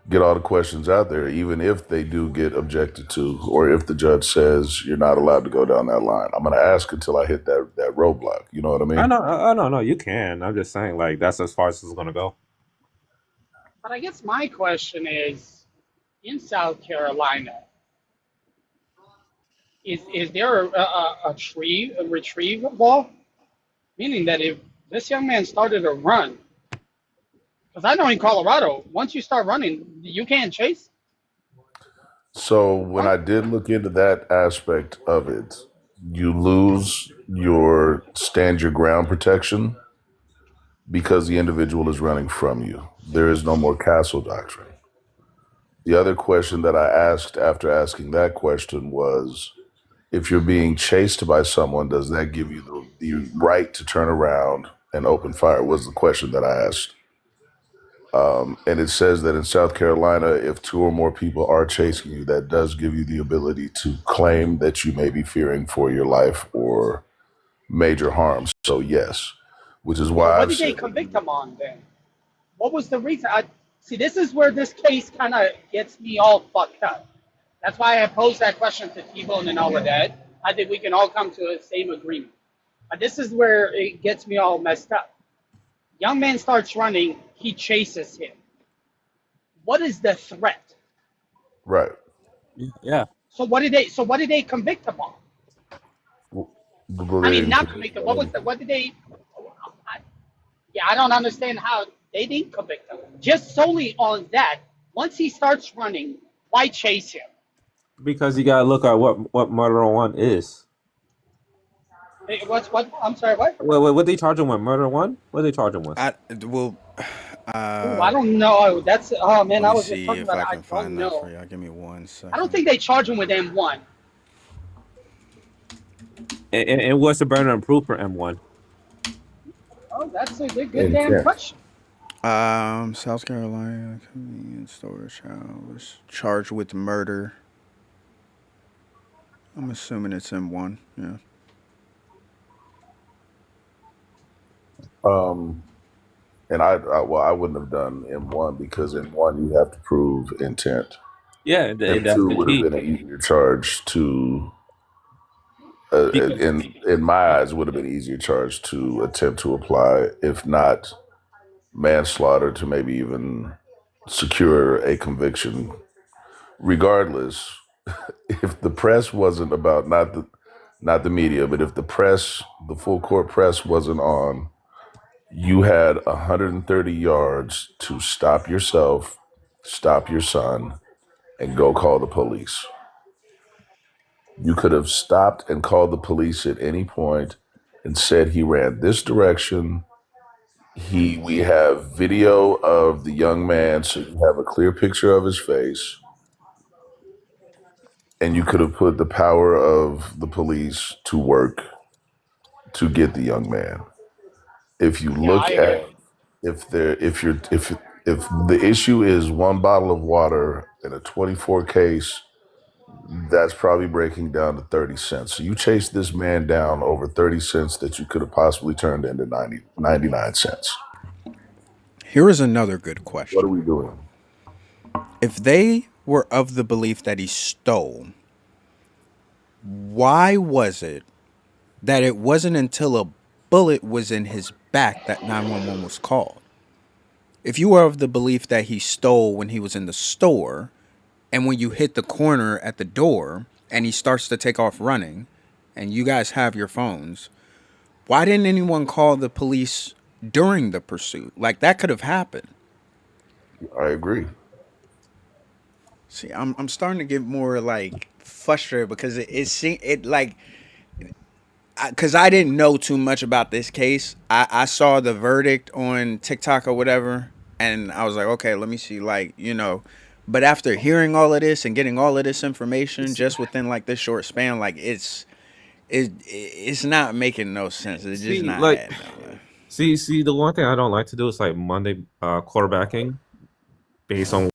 Speaker 14: get all the questions out there, even if they do get objected to, or if the judge says you're not allowed to go down that line. I'm going to ask until I hit that roadblock. You know what I
Speaker 9: I
Speaker 14: mean?
Speaker 9: know, I know, no, you can. I'm just saying, like, that's as far as it's gonna go.
Speaker 5: But I guess my question is, in South Carolina, is there a retrieve law? Meaning that if this young man started a run, because I know in Colorado, once you start running, you can't chase.
Speaker 14: So when I did look into that aspect of it, you lose your stand your ground protection because the individual is running from you. There is no more castle doctrine. The other question that I asked after asking that question was, if you're being chased by someone, does that give you the right to turn around and open fire was the question that I asked. And it says that in South Carolina, if 2 or more people are chasing you, that does give you the ability to claim that you may be fearing for your life or major harm. So yes, which is
Speaker 5: So
Speaker 14: why
Speaker 5: what
Speaker 14: I've
Speaker 5: did they
Speaker 14: said,
Speaker 5: convict him on then? What was the reason? See, this is where this case kind of gets me all fucked up. That's why I posed that question to Tbone and all of that. I think we can all come to a same agreement. But this is where it gets me all messed up. Young man starts running. He chases him. What is the threat?
Speaker 14: right.
Speaker 9: Yeah.
Speaker 5: So what did they convict him on?
Speaker 14: Well,
Speaker 5: I
Speaker 14: they
Speaker 5: mean,
Speaker 14: didn't
Speaker 5: not
Speaker 14: convict
Speaker 5: convict him.
Speaker 14: him on anything.
Speaker 5: What did they? I don't understand how they didn't convict him. Just solely on that. Once he starts running, why chase him?
Speaker 9: Because you gotta look at what murder one is.
Speaker 5: Hey, what? I'm sorry. What?
Speaker 9: What they charge him with? Murder one? What they charge him with?
Speaker 5: Ooh, I don't know. That's man.
Speaker 1: let
Speaker 5: I
Speaker 1: me
Speaker 5: was just
Speaker 1: see
Speaker 5: talking
Speaker 1: if
Speaker 5: about
Speaker 1: I
Speaker 5: it. I
Speaker 1: can
Speaker 5: don't
Speaker 1: find that for
Speaker 5: know.
Speaker 1: you. Give me 1
Speaker 5: I don't
Speaker 1: second.
Speaker 5: think they charge him with M1.
Speaker 9: And what's the burden of proof for M1?
Speaker 5: Oh, that's a good damn
Speaker 14: Intent.
Speaker 5: question.
Speaker 1: South Carolina convenience store child was charged with murder. I'm assuming it's M1. Yeah.
Speaker 14: And I wouldn't have done M1 because in one you have to prove intent.
Speaker 9: Yeah, and that's
Speaker 14: M2
Speaker 9: the
Speaker 14: would have
Speaker 9: key.
Speaker 14: been an easier charge to,
Speaker 9: Because
Speaker 14: in my eyes, would have been easier charge to attempt to apply, if not manslaughter, to maybe even secure a conviction. Regardless, if the press wasn't about not the media, but if the press, the full court press wasn't on, you had 130 yards to stop yourself, stop your son, and go call the police. You could have stopped and called the police at any point and said he ran this direction. We have video of the young man, so you have a clear picture of his face. And you could have put the power of the police to work to get the young man. If you
Speaker 5: Yeah, I
Speaker 14: look at
Speaker 5: agree.
Speaker 14: if the issue is 1 bottle of water in a 24 case, that's probably breaking down to 30 cents. So you chase this man down over 30 cents that you could have possibly turned into 99 cents.
Speaker 1: Here is another good
Speaker 14: What are
Speaker 1: question.
Speaker 14: we doing?
Speaker 1: If they were of the belief that he stole, why was it that it wasn't until a bullet was in his back that 911 was called? If you were of the belief that he stole when he was in the store, and when you hit the corner at the door and he starts to take off running, and you guys have your phones, why didn't anyone call the police during the pursuit? Like, that could have happened.
Speaker 14: I agree.
Speaker 1: See, I'm starting to get more like frustrated because it like, because I didn't know too much about this case. I saw the verdict on TikTok or whatever, and I was like, okay, let me see, like, But after hearing all of this and getting all of this information just within like this short span, like it's not making no sense. It's just
Speaker 9: see,
Speaker 1: not
Speaker 9: like,
Speaker 1: adding up. Man.
Speaker 9: see, the one thing I don't like to do is like Monday quarterbacking based on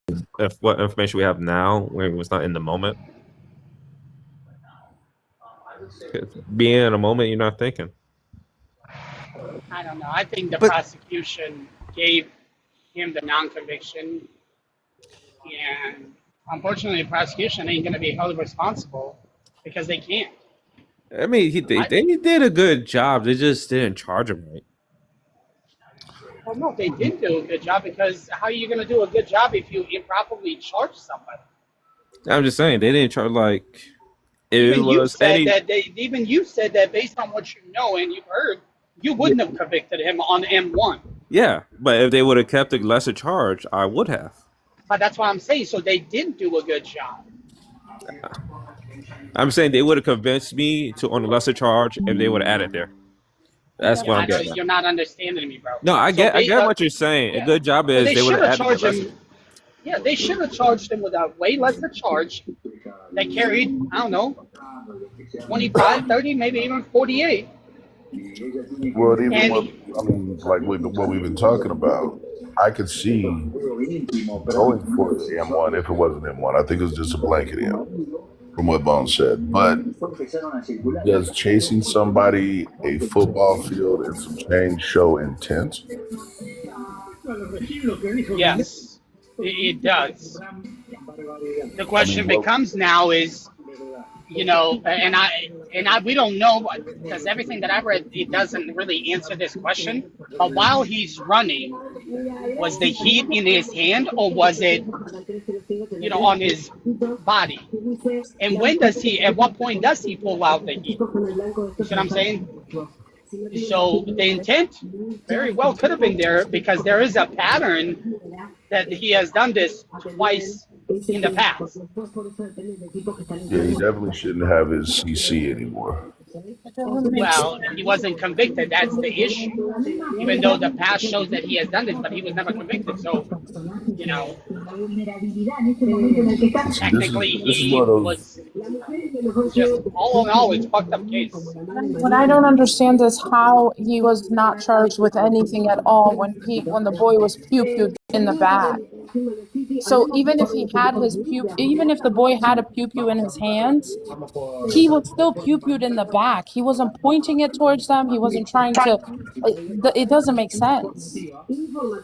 Speaker 9: what information we have now when it was not in the moment. Being in a moment, you're not thinking.
Speaker 5: I don't know. I think the
Speaker 1: But
Speaker 5: prosecution gave him the non-conviction, and unfortunately, the prosecution ain't going to be held responsible because they can't.
Speaker 9: I mean, they did a good job. They just didn't charge him right.
Speaker 5: Well, no, they did do a good job because how are you going to do a good job if you improperly charge somebody?
Speaker 9: I'm just saying they didn't charge like if it
Speaker 5: Even you
Speaker 9: was
Speaker 5: said
Speaker 9: any.
Speaker 5: that based on what you know and you've heard, you
Speaker 9: Yeah,
Speaker 5: wouldn't have convicted him on M1.
Speaker 9: yeah, but if they would have kept a lesser charge, I would have.
Speaker 5: But that's what I'm saying. So they didn't do a good job.
Speaker 9: I'm saying they would have convinced me to on a lesser charge if they would have added there. That's
Speaker 5: Yeah,
Speaker 9: what I'm getting at.
Speaker 5: you're not understanding me, bro.
Speaker 9: No, I
Speaker 5: So
Speaker 9: get what you're saying. A
Speaker 5: yeah.
Speaker 9: good job
Speaker 5: So
Speaker 9: is
Speaker 5: they
Speaker 9: they would
Speaker 5: should
Speaker 9: have
Speaker 5: have
Speaker 9: added the
Speaker 5: charged
Speaker 9: lesser.
Speaker 5: him. Yeah, they should have charged him with a way lesser charge that carried, I don't know, 25, 30, maybe even 48.
Speaker 14: Well, even
Speaker 5: And
Speaker 14: what I mean, like what we've been talking about, I could see going for the M1 if it wasn't M1. I think it was just a blanket M, from what Bone said. But does chasing somebody a football field and some change show intent?
Speaker 5: yes, it does. The
Speaker 14: I mean,
Speaker 5: question
Speaker 14: well,
Speaker 5: becomes now is, and I we don't know because everything that I read it doesn't really answer this question. But while he's running, was the heat in his hand or was it, on his body? And when does he? At what point does he pull out the heat? You see what I'm saying? So the intent very well could have been there because there is a pattern that he has done this twice in the past.
Speaker 14: yeah, he definitely shouldn't have his CC anymore.
Speaker 2: It doesn't make sense.
Speaker 5: Well, he wasn't convicted. That's the issue. Even though the past shows that he has done this, but he was never convicted. So, you know,
Speaker 14: See,
Speaker 5: technically
Speaker 14: this is one
Speaker 5: he
Speaker 14: of those.
Speaker 5: was. It's just all in all, it's a fucked up case.
Speaker 2: What I don't understand is how he was not charged with anything at all when the boy was pew-pewed in the back. So even if the boy had a pew-pew in his hands, he was still pew-pewed in the back. He wasn't pointing it towards them. He wasn't trying to. It doesn't make sense.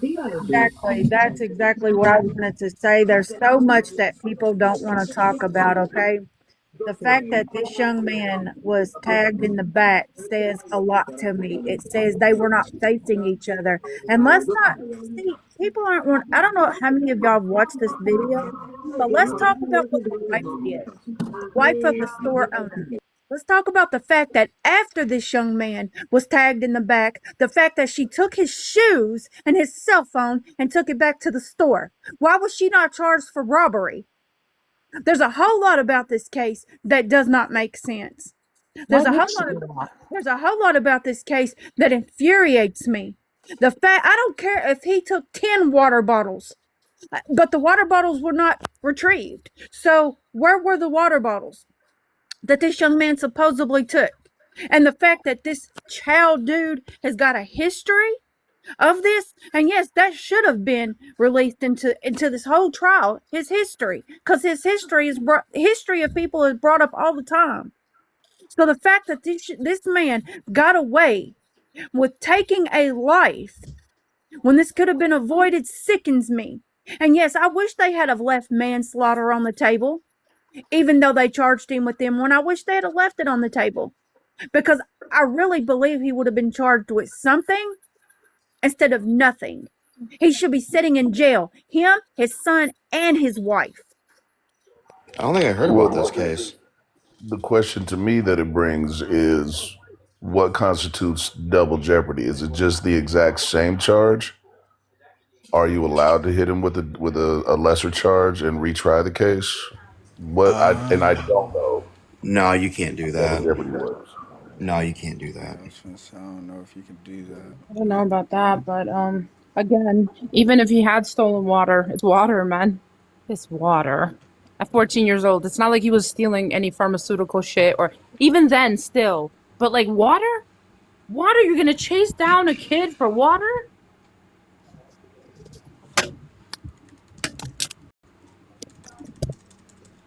Speaker 6: Exactly. That's exactly what I wanted to say. There's so much that people don't want to talk about, okay? The fact that this young man was tagged in the back says a lot to me. It says they were not facing each other. And let's not see, people aren't want, I don't know how many of y'all have watched this video, but let's talk about what the wife did. The wife of the store owner. Let's talk about the fact that after this young man was tagged in the back, the fact that she took his shoes and his cell phone and took it back to the store. Why was she not charged for robbery? There's a whole lot about this case that does not make sense. There's there's a whole lot about this case that infuriates me. The fact I don't care if he took 10 water bottles, but the water bottles were not retrieved. So where were the water bottles that this young man supposedly took? And the fact that this child dude has got a history of this, and yes, that should have been released into this whole trial, his history, because his history of people is brought up all the time. So the fact that this man got away with taking a life when this could have been avoided sickens me. And yes, I wish they had have left manslaughter on the table, even though they charged him with them. When I wish they had have left it on the table, because I really believe he would have been charged with something instead of nothing. He should be sitting in jail. Him, his son, and his wife.
Speaker 22: I don't think I heard about this case.
Speaker 14: The question to me that it brings is what constitutes double jeopardy? Is it just the exact same charge? Are you allowed to hit him with a lesser charge and retry the case? I don't know.
Speaker 22: No, you can't do that.
Speaker 14: Double jeopardy works.
Speaker 22: No, you can't do that.
Speaker 1: I don't know if you can do that.
Speaker 2: I don't know about that, but again, even if he had stolen water, it's water, man. It's water. At 14 years old, it's not like he was stealing any pharmaceutical shit, or even then, still. But like water, you're gonna chase down a kid for water?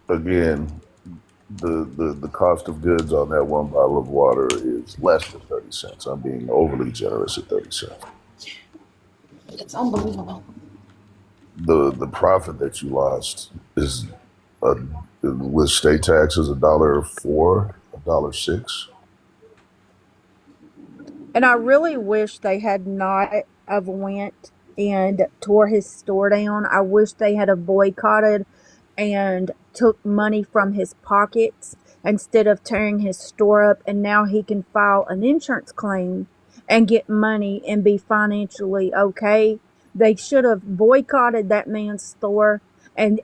Speaker 14: Again, the cost of goods on that one bottle of water is less than 30 cents. I'm being overly generous at 30 cents.
Speaker 2: It's unbelievable.
Speaker 14: The profit that you lost is with state taxes $1.04, $1.06.
Speaker 6: And I really wish they had not have went and tore his store down. I wish they had have boycotted and took money from his pockets instead of tearing his store up, and now he can file an insurance claim and get money and be financially okay. They should have boycotted that man's store and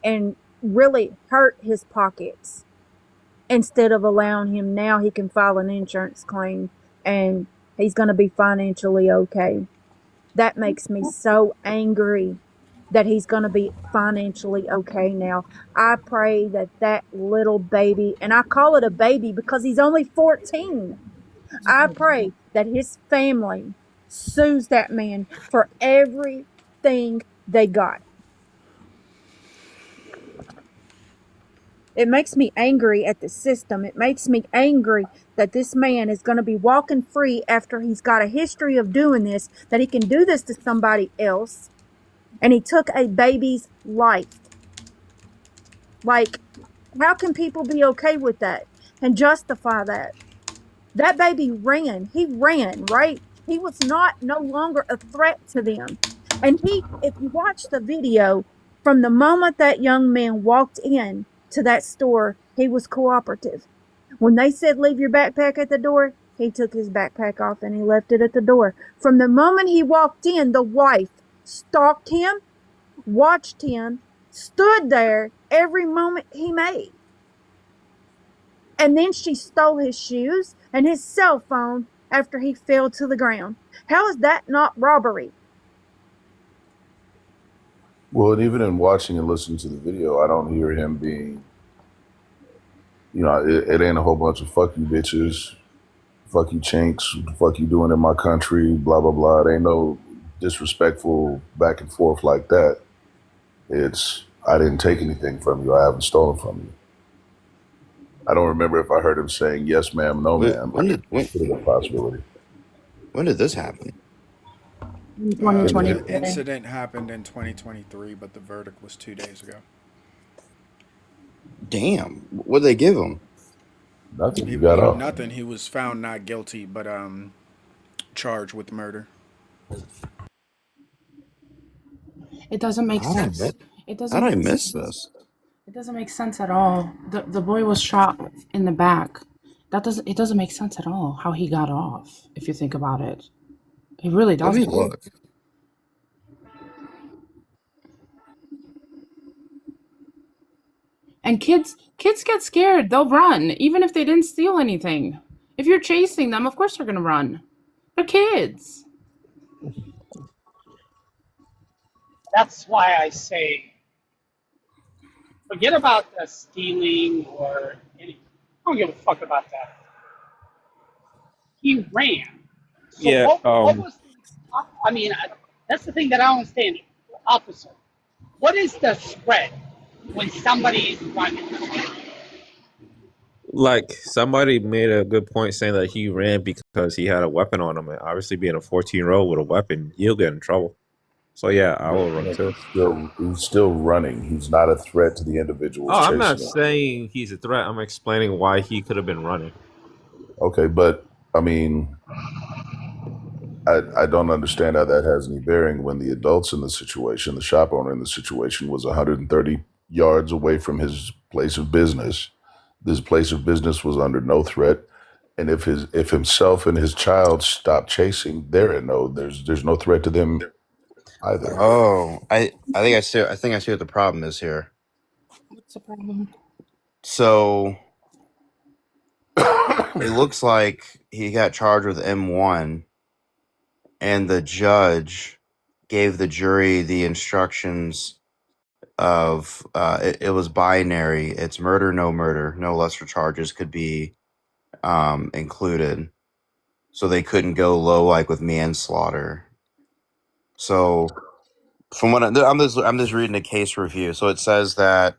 Speaker 6: really hurt his pockets instead of allowing him. Now he can file an insurance claim and he's going to be financially okay. That makes me so angry that he's going to be financially okay now. I pray that that little baby, and I call it a baby because he's only 14. I pray that his family sues that man for everything they got. It makes me angry at the system. It makes me angry that this man is going to be walking free after he's got a history of doing this, that he can do this to somebody else, and he took a baby's life. Like, how can people be okay with that and justify that? That baby ran. He ran, right? He was no longer a threat to them. And if you watch the video, from the moment that young man walked in to that store, he was cooperative. When they said, leave your backpack at the door, he took his backpack off and he left it at the door. From the moment he walked in, the wife stalked him, watched him, stood there every moment he made. And then she stole his shoes and his cell phone after he fell to the ground. How is that not robbery?
Speaker 14: Well, and even in watching and listening to the video, I don't hear him being, it ain't a whole bunch of fuck you bitches, fuck you chinks, fuck you doing in my country, blah, blah, blah. It ain't no disrespectful back and forth like that. It's, I didn't take anything from you. I haven't stolen from you. I don't remember if I heard him saying yes, ma'am, no, ma'am.
Speaker 22: When did
Speaker 14: a possibility.
Speaker 22: When did this happen?
Speaker 6: In
Speaker 1: The
Speaker 6: 2023.
Speaker 1: incident happened in 2023, but the verdict was 2 days ago.
Speaker 22: Damn. What did they give him?
Speaker 14: Nothing. He got off.
Speaker 1: Nothing. He was found not guilty, but charged with murder.
Speaker 2: It doesn't make sense. It doesn't.
Speaker 22: How did I miss this?
Speaker 2: It doesn't make sense at all. The boy was shot in the back. It doesn't make sense at all how he got off, if you think about it. It really doesn't.
Speaker 22: Let me look.
Speaker 2: And kids get scared. They'll run, even if they didn't steal anything. If you're chasing them, of course they're gonna run. They're kids.
Speaker 5: That's why I say, forget about the stealing or anything. I don't give a fuck about that. He ran. So
Speaker 9: Yeah,
Speaker 5: what was I mean, that's the thing that I don't understand. Officer, what is the spread when somebody is running?
Speaker 9: Like somebody made a good point saying that he ran because he had a weapon on him, and obviously being a 14-year-old with a weapon, you'll get in trouble. So yeah, I will run too.
Speaker 14: He's still running. He's not a threat to the individuals.
Speaker 9: Oh, I'm not
Speaker 14: chasing him.
Speaker 9: saying he's a threat. I'm explaining why he could have been running.
Speaker 14: Okay, but I mean, I don't understand how that has any bearing when the adults in the situation, the shop owner in the situation, was 130 yards away from his place of business. This place of business was under no threat, and if himself and his child stopped chasing, there's no threat to them either.
Speaker 22: Oh, I think I see what the problem is here.
Speaker 2: What's the problem?
Speaker 22: So it looks like he got charged with M1, and the judge gave the jury the instructions of it was binary. It's murder, no murder. No lesser charges could be included. So they couldn't go low like with manslaughter. So from what I'm just reading a case review. So it says that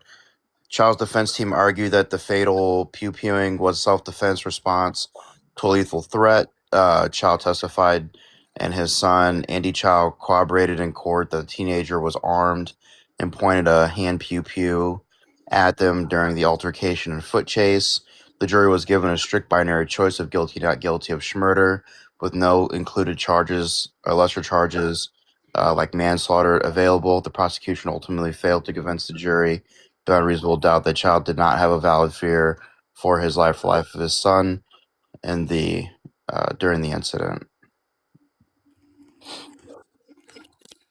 Speaker 22: Child's defense team argued that the fatal pew-pewing was self-defense response to a lethal threat. Child testified, and his son, Andy Child, corroborated in court that the teenager was armed and pointed a hand pew-pew at them during the altercation and foot chase. The jury was given a strict binary choice of guilty, not guilty of murder, with no included charges or lesser charges like manslaughter available. The prosecution ultimately failed to convince the jury beyond reasonable doubt that Child did not have a valid fear for his life of his son in the during the incident.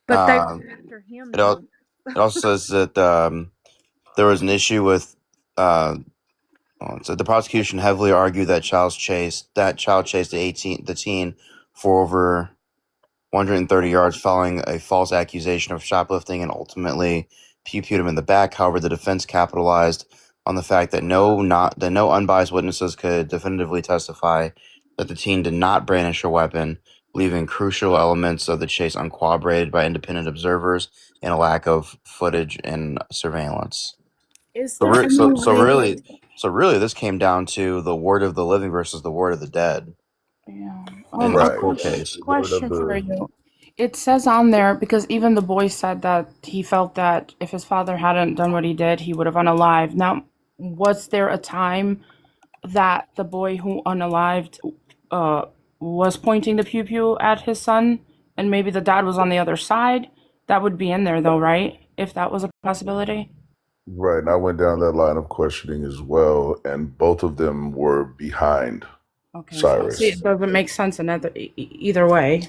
Speaker 6: But they were after him.
Speaker 22: It also says that there was an issue with so the prosecution heavily argued that Child chased the teen for over 130 yards following a false accusation of shoplifting and ultimately pew-pewed him in the back. However, the defense capitalized on the fact that no unbiased witnesses could definitively testify that the teen did not brandish a weapon, leaving crucial elements of the chase uncorroborated by independent observers and a lack of footage and surveillance.
Speaker 2: Is
Speaker 22: So,
Speaker 2: there
Speaker 22: re-
Speaker 2: any
Speaker 22: so, so
Speaker 2: way?
Speaker 22: really, so really, this came down to the word of the living versus the word of the dead
Speaker 2: Yeah.
Speaker 22: in this
Speaker 14: Right.
Speaker 22: court case.
Speaker 14: Word of
Speaker 2: Question for
Speaker 14: the
Speaker 2: you. It says on there, because even the boy said that he felt that if his father hadn't done what he did, he would have unalived. Now, was there a time that the boy who unalived uh, was pointing the pew pew at his son, and maybe the dad was on the other side? That would be in there, though, right? If that was a possibility.
Speaker 14: right. And I went down that line of questioning as well, and both of them were behind
Speaker 2: Okay, so see,
Speaker 14: Cyrus.
Speaker 2: it doesn't make sense in either way.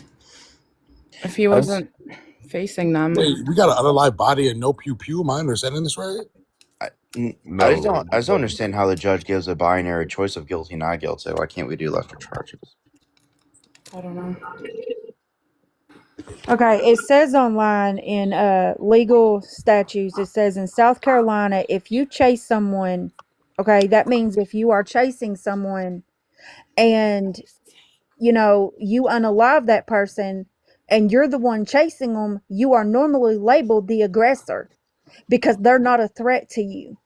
Speaker 2: If he
Speaker 14: As
Speaker 2: wasn't facing them.
Speaker 15: Wait, we got an unalive body and no pew pew. Am I understanding this right?
Speaker 22: I
Speaker 14: no,
Speaker 22: just don't understand how the judge gives a binary choice of guilty, not guilty. Why can't we do lesser charges?
Speaker 2: I don't know.
Speaker 6: Okay, it says online in legal statutes, it says in South Carolina, if you chase someone, okay, that means if you are chasing someone and you unalive that person and you're the one chasing them, you are normally labeled the aggressor because they're not a threat to you.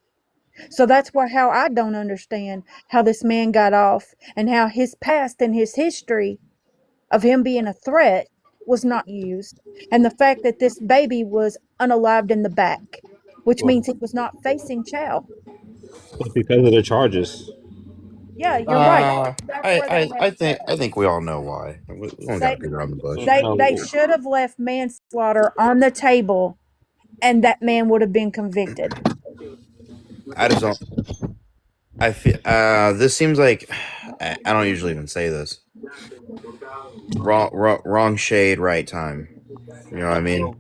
Speaker 6: So that's how I don't understand how this man got off and how his past and his history of him being a threat was not used. And the fact that this baby was unalived in the back, which
Speaker 9: Well,
Speaker 6: means he was not facing Chow.
Speaker 9: because of the charges.
Speaker 6: Yeah, you're right.
Speaker 22: I,
Speaker 6: That's where they
Speaker 22: I, I
Speaker 6: messed
Speaker 22: think
Speaker 6: up.
Speaker 22: I think we all know why. We don't got
Speaker 6: They
Speaker 22: to beat around the bush.
Speaker 6: they should have left manslaughter on the table and that man would have been convicted.
Speaker 22: I just don't. I feel this seems like I don't usually even say this. Wrong shade, right time. You know what I mean?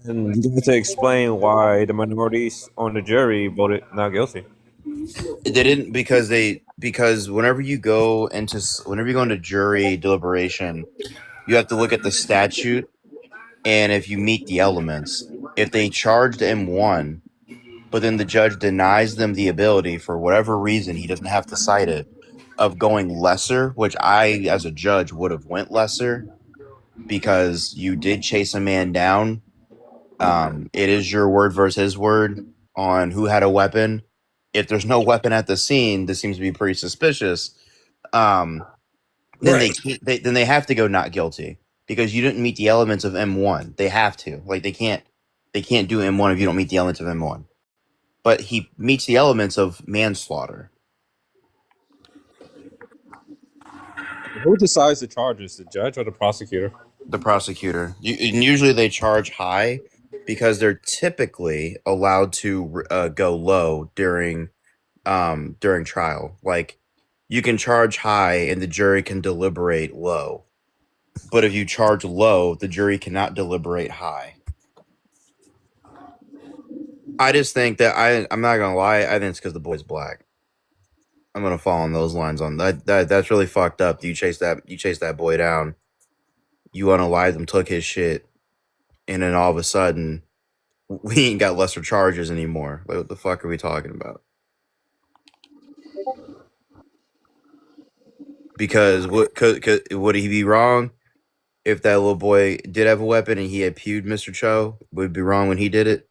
Speaker 9: And you have to explain why the minorities on the jury voted not guilty.
Speaker 22: They didn't because whenever you go into jury deliberation, you have to look at the statute and if you meet the elements. If they charged M1, but then the judge denies them the ability for whatever reason, he doesn't have to cite it, of going lesser, which I as a judge would have went lesser because you did chase a man down. It is your word versus his word on who had a weapon. If there's no weapon at the scene, this seems to be pretty suspicious. Then
Speaker 15: Right.
Speaker 22: then they have to go not guilty because you didn't meet the elements of M1. They have to they can't do M1 if you don't meet the elements of M1. But he meets the elements of manslaughter.
Speaker 9: Who decides the charges, the judge or the prosecutor?
Speaker 22: The prosecutor. And usually they charge high because they're typically allowed to go low during trial. Like you can charge high and the jury can deliberate low. But if you charge low, the jury cannot deliberate high. I just think that I'm not gonna lie, I think it's because the boy's black. I'm gonna fall on those lines on that's really fucked up. You chase that boy down, you unalived him, took his shit, and then all of a sudden we ain't got lesser charges anymore. Like, what the fuck are we talking about? Because would he be wrong if that little boy did have a weapon and he had pewed Mr. Cho? Would it be wrong when he did it?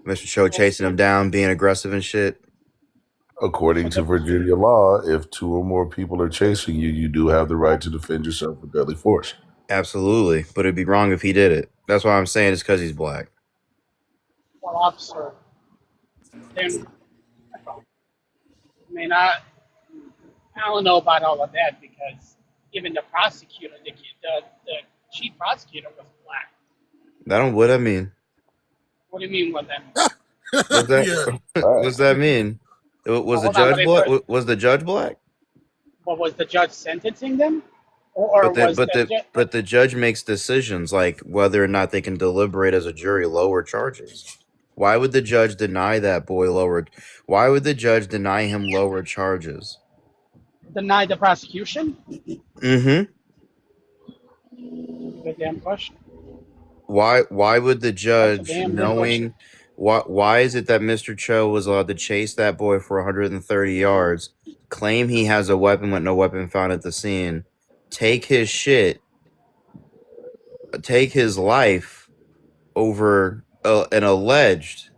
Speaker 22: Mr. Cho chasing him down, being aggressive and shit.
Speaker 14: According to Virginia law, if two or more people are chasing you, you do have the right to defend yourself with deadly force.
Speaker 22: Absolutely, but it'd be wrong if he did it. That's why I'm saying it's because he's black.
Speaker 5: Well, officer, then, I mean, I don't know about all of that because even the prosecutor, the chief prosecutor was black.
Speaker 22: I don't. What I mean?
Speaker 5: What do you mean what that means?
Speaker 22: What's that? What's that mean? Was the
Speaker 5: Hold on, let
Speaker 22: judge
Speaker 5: me
Speaker 22: black?
Speaker 5: put.
Speaker 22: Was the judge black?
Speaker 5: What was the judge sentencing them, or was the judge?
Speaker 22: But the judge makes decisions like whether or not they can deliberate as a jury lower charges. Why would the judge deny that boy lower? Why would the judge deny him lower charges?
Speaker 5: Deny the prosecution?
Speaker 22: Mm-hmm.
Speaker 5: Good damn question.
Speaker 22: Why would the
Speaker 5: That's a
Speaker 22: judge,
Speaker 5: damn good question.
Speaker 22: knowing why is it that Mr. Cho was allowed to chase that boy for 130 yards, claim he has a weapon with no weapon found at the scene, take his shit, take his life over an alleged,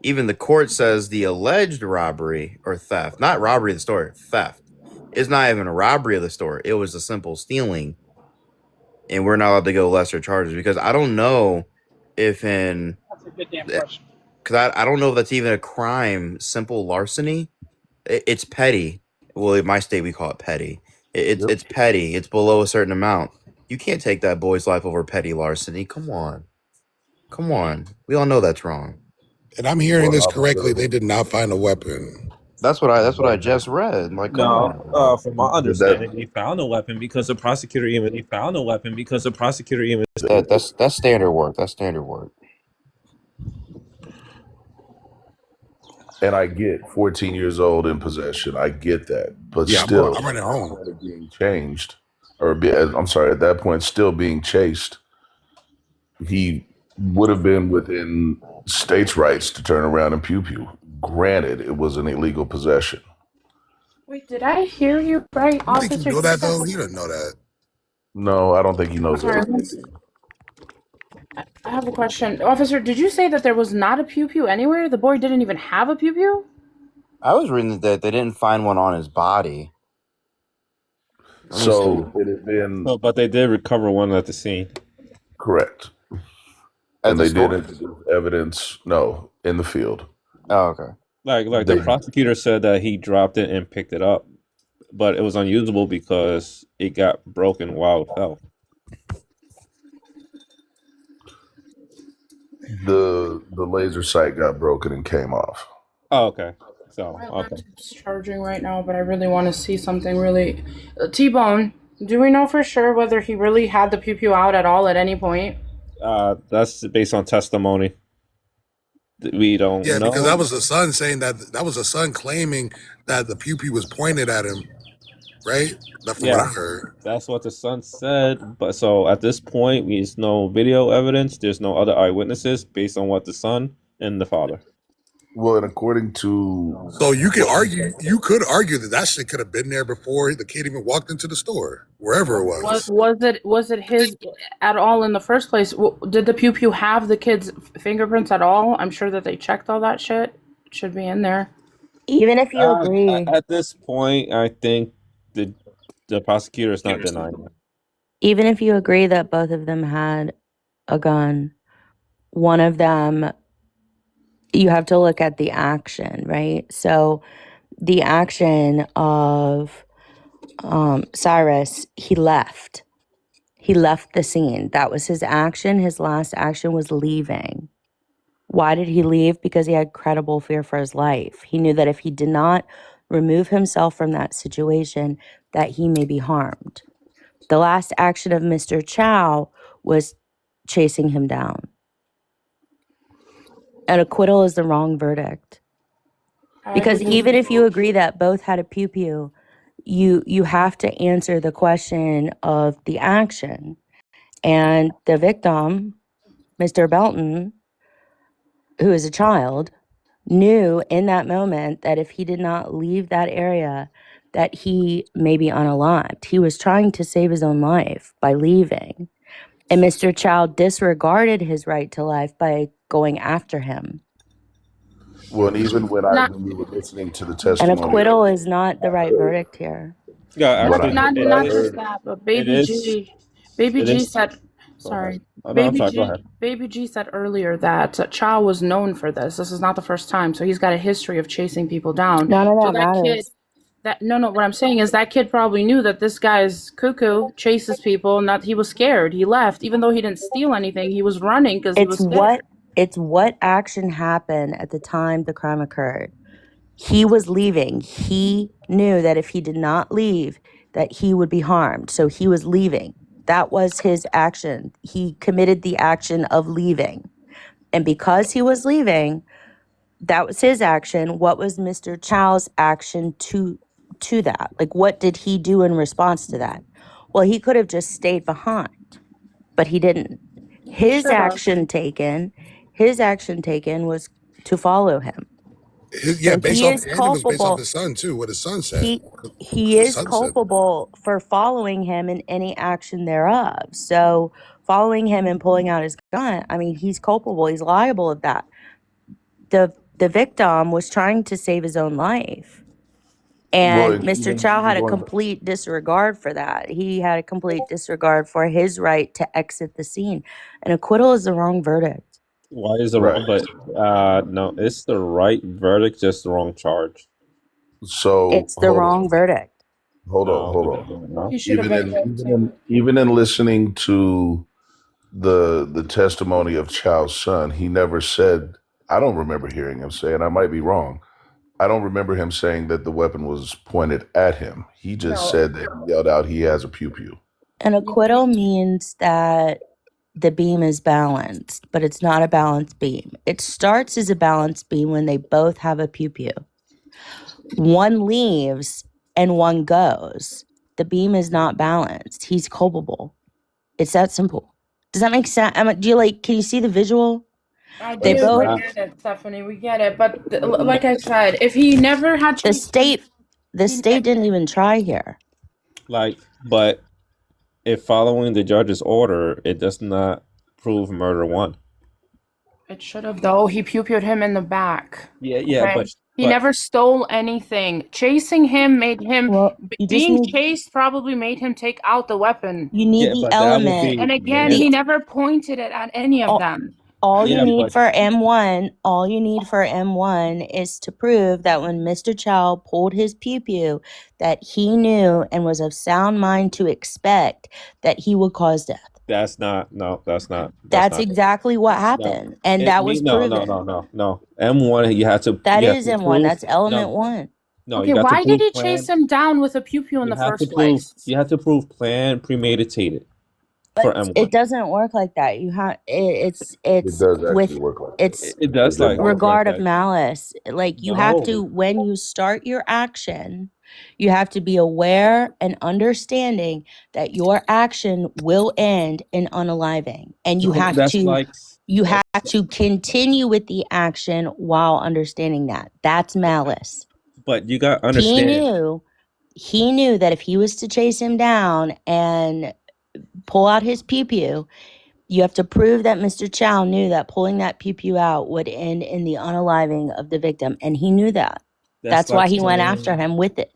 Speaker 22: even the court says the alleged robbery or theft, not robbery of the store, theft. It's not even a robbery of the store. It was a simple stealing. And we're not allowed to go lesser charges because I don't know if in
Speaker 5: That's a good damn question.
Speaker 22: because I don't know if that's even a crime. Simple larceny, it's petty. Well, in my state we call it petty. It's petty. It's below a certain amount. You can't take that boy's life over petty larceny. Come on. We all know that's wrong.
Speaker 15: And I'm hearing this correctly. They did not find a weapon.
Speaker 22: That's what I just read. Like, come on.
Speaker 9: No, from my understanding, he found a weapon because the prosecutor even
Speaker 22: That's standard work. That's standard work.
Speaker 14: And I get 14 years old in possession. I get that, but
Speaker 15: Yeah,
Speaker 14: still,
Speaker 15: I'm running home.
Speaker 14: Being changed, I'm sorry, at that point, still being chased. He would have been within states' rights to turn around and pew pew. Granted, it was an illegal possession.
Speaker 2: Wait, did I hear you right,
Speaker 15: I think
Speaker 2: officer?
Speaker 15: you know that though. He doesn't know that.
Speaker 14: No, I don't think he knows
Speaker 2: Sorry,
Speaker 14: that.
Speaker 2: I have a question. Officer, did you say that there was not a pew-pew anywhere? The boy didn't even have a pew-pew?
Speaker 22: I was reading that they didn't find one on his body.
Speaker 14: So it had been.
Speaker 9: Oh, but they did recover one at the scene.
Speaker 14: Correct.
Speaker 22: At
Speaker 14: and
Speaker 22: the
Speaker 14: they
Speaker 22: store?
Speaker 14: did introduce evidence. No, in the field.
Speaker 22: Oh, okay.
Speaker 9: Like the prosecutor said that he dropped it and picked it up, but it was unusable because it got broken while it fell.
Speaker 14: The laser sight got broken and came off.
Speaker 9: Oh, okay. So,
Speaker 2: My
Speaker 9: okay.
Speaker 2: laptop's charging right now, but I really want to see something really... T-Bone, do we know for sure whether he really had the pew-pew out at all at any point?
Speaker 9: That's based on testimony. We don't know.
Speaker 15: Yeah, because that was the son saying that was the son claiming that the pew-pew was pointed at him, right? That's what I heard.
Speaker 9: That's what the son said. But so at this point, there's no video evidence. There's no other eyewitnesses based on what the son and the father.
Speaker 14: Well, and according to...
Speaker 15: So you could argue that shit could have been there before the kid even walked into the store, wherever it was.
Speaker 2: Was it his at all in the first place? Did the pew-pew have the kid's fingerprints at all? I'm sure that they checked all that shit. It should be in there.
Speaker 7: Even if you agree.
Speaker 9: At this point, I think the prosecutor is not denying it.
Speaker 7: Even if you agree that both of them had a gun, one of them, you have to look at the action, right? So the action of Cyrus, he left. He left the scene. That was his action. His last action was leaving. Why did he leave? Because he had credible fear for his life. He knew that if he did not remove himself from that situation, that he may be harmed. The last action of Mr. Chow was chasing him down. An acquittal is the wrong verdict. Because even if you agree that both had a pew-pew, you have to answer the question of the action. And the victim, Mr. Belton, who is a child, knew in that moment that if he did not leave that area, that he may be unalived. He was trying to save his own life by leaving. And Mr. Chow disregarded his right to life by going after him.
Speaker 14: Well, and even when we were listening to the testimony...
Speaker 7: An acquittal is not the right verdict here.
Speaker 9: Yeah, actually,
Speaker 2: not just that, but Baby G said... Sorry. Baby G said earlier that Chow was known for this. This is not the first time, so he's got a history of chasing people down.
Speaker 7: None of that
Speaker 2: so that
Speaker 7: matters.
Speaker 2: What I'm saying is that kid probably knew that this guy's cuckoo chases people and that he was scared. He left, even though he didn't steal anything. He was running because he was scared.
Speaker 7: It's what action happened at the time the crime occurred. He was leaving. He knew that if he did not leave, that he would be harmed. So he was leaving. That was his action. He committed the action of leaving. And because he was leaving, that was his action. What was Mr. Chow's action to that? Like, what did he do in response to that? Well, he could have just stayed behind, but he didn't. His action taken was to follow him.
Speaker 15: Yeah,
Speaker 7: So
Speaker 15: based
Speaker 7: he
Speaker 15: off,
Speaker 7: is
Speaker 15: and it was based off
Speaker 7: culpable.
Speaker 15: his son too. What his son said.
Speaker 7: He
Speaker 15: What his
Speaker 7: is
Speaker 15: son said.
Speaker 7: culpable for following him in any action thereof. So following him and pulling out his gun, I mean, he's culpable. He's liable of that. The victim was trying to save his own life. And
Speaker 14: Well,
Speaker 7: Mr.
Speaker 14: even
Speaker 7: Chow had a
Speaker 14: going,
Speaker 7: complete disregard for that. He had a complete disregard for his right to exit the scene. An acquittal is the wrong verdict.
Speaker 9: Why is the
Speaker 14: right.
Speaker 9: wrong? But no, it's the right verdict, just the wrong charge.
Speaker 14: So
Speaker 7: It's the wrong verdict.
Speaker 14: hold
Speaker 9: No,
Speaker 14: on.
Speaker 9: no.
Speaker 2: He should have been guilty.
Speaker 14: Even in listening to the testimony of Chow's son, he never said. I don't remember hearing him say, and I might be wrong. I don't remember him saying that the weapon was pointed at him. He just
Speaker 2: No.
Speaker 14: said that he yelled out, "He has a pew pew."
Speaker 7: An acquittal means that the beam is balanced, but it's not a balanced beam. It starts as a balanced beam when they both have a pew pew. One leaves and one goes. The beam is not balanced. He's culpable. It's that simple. Does that make sense? Can you see the visual? They
Speaker 2: We
Speaker 7: both,
Speaker 2: get it, Stephanie. We get it. But like I said, if he never had
Speaker 7: the
Speaker 2: chased
Speaker 7: state didn't even try here.
Speaker 9: But if following the judge's order, it does not prove murder one.
Speaker 2: it should have though. He pew-pewed him in the back.
Speaker 9: Yeah, but
Speaker 2: he never stole anything. Chasing him made him being
Speaker 7: need-
Speaker 2: chased probably made him take out the weapon.
Speaker 7: You need the element.
Speaker 2: And again, he never pointed it at any of them.
Speaker 7: All you need for M1 is to prove that when Mr. Chow pulled his pew pew, that he knew and was of sound mind to expect that he would cause death.
Speaker 9: That's not.
Speaker 7: That's exactly what happened, and that was proven.
Speaker 9: No. M1, you have to.
Speaker 7: That
Speaker 9: you have
Speaker 7: is
Speaker 9: to
Speaker 7: M1.
Speaker 9: prove-
Speaker 7: That's element
Speaker 9: no,
Speaker 7: one.
Speaker 9: No,
Speaker 2: Okay,
Speaker 9: you got
Speaker 2: why
Speaker 9: to
Speaker 2: did
Speaker 9: prove
Speaker 2: he chase him down with a pew-pew in the first place?
Speaker 9: You have to prove planned, premeditated for M1.
Speaker 7: It doesn't work like that. You have it's
Speaker 14: does actually
Speaker 7: with
Speaker 14: work like
Speaker 7: it's
Speaker 9: It does like
Speaker 7: regard
Speaker 9: like
Speaker 7: of
Speaker 9: that.
Speaker 7: malice. Like you have to, when you start your action, you have to be aware and understanding that your action will end in unaliving, and you have
Speaker 9: That's
Speaker 7: to
Speaker 9: like-
Speaker 7: you have to continue with the action while understanding that. That's malice.
Speaker 9: But you got to understand.
Speaker 7: He knew that if he was to chase him down and pull out his pew pew, you have to prove that Mr. Chow knew that pulling that pew pew out would end in the unaliving of the victim, and he knew that. That's why
Speaker 9: like
Speaker 7: he went
Speaker 9: saying-
Speaker 7: after him with it.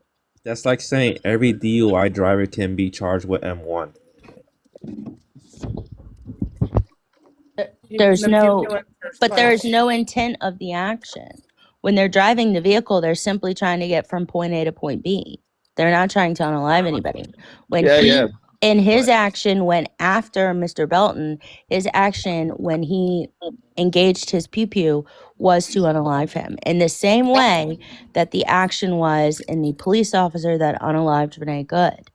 Speaker 9: That's like saying every DUI driver can be charged with M1.
Speaker 7: There's
Speaker 2: The
Speaker 7: no,
Speaker 2: pew-pew in the first
Speaker 7: but there is
Speaker 2: place.
Speaker 7: no intent of the action. When they're driving the vehicle, they're simply trying to get from point A to point B. They're not trying to unalive anybody. When in his action went after Mr. Belton, his action when he engaged his pew pew was to unalive him. In the same way that the action was in the police officer that unalived Renee Good.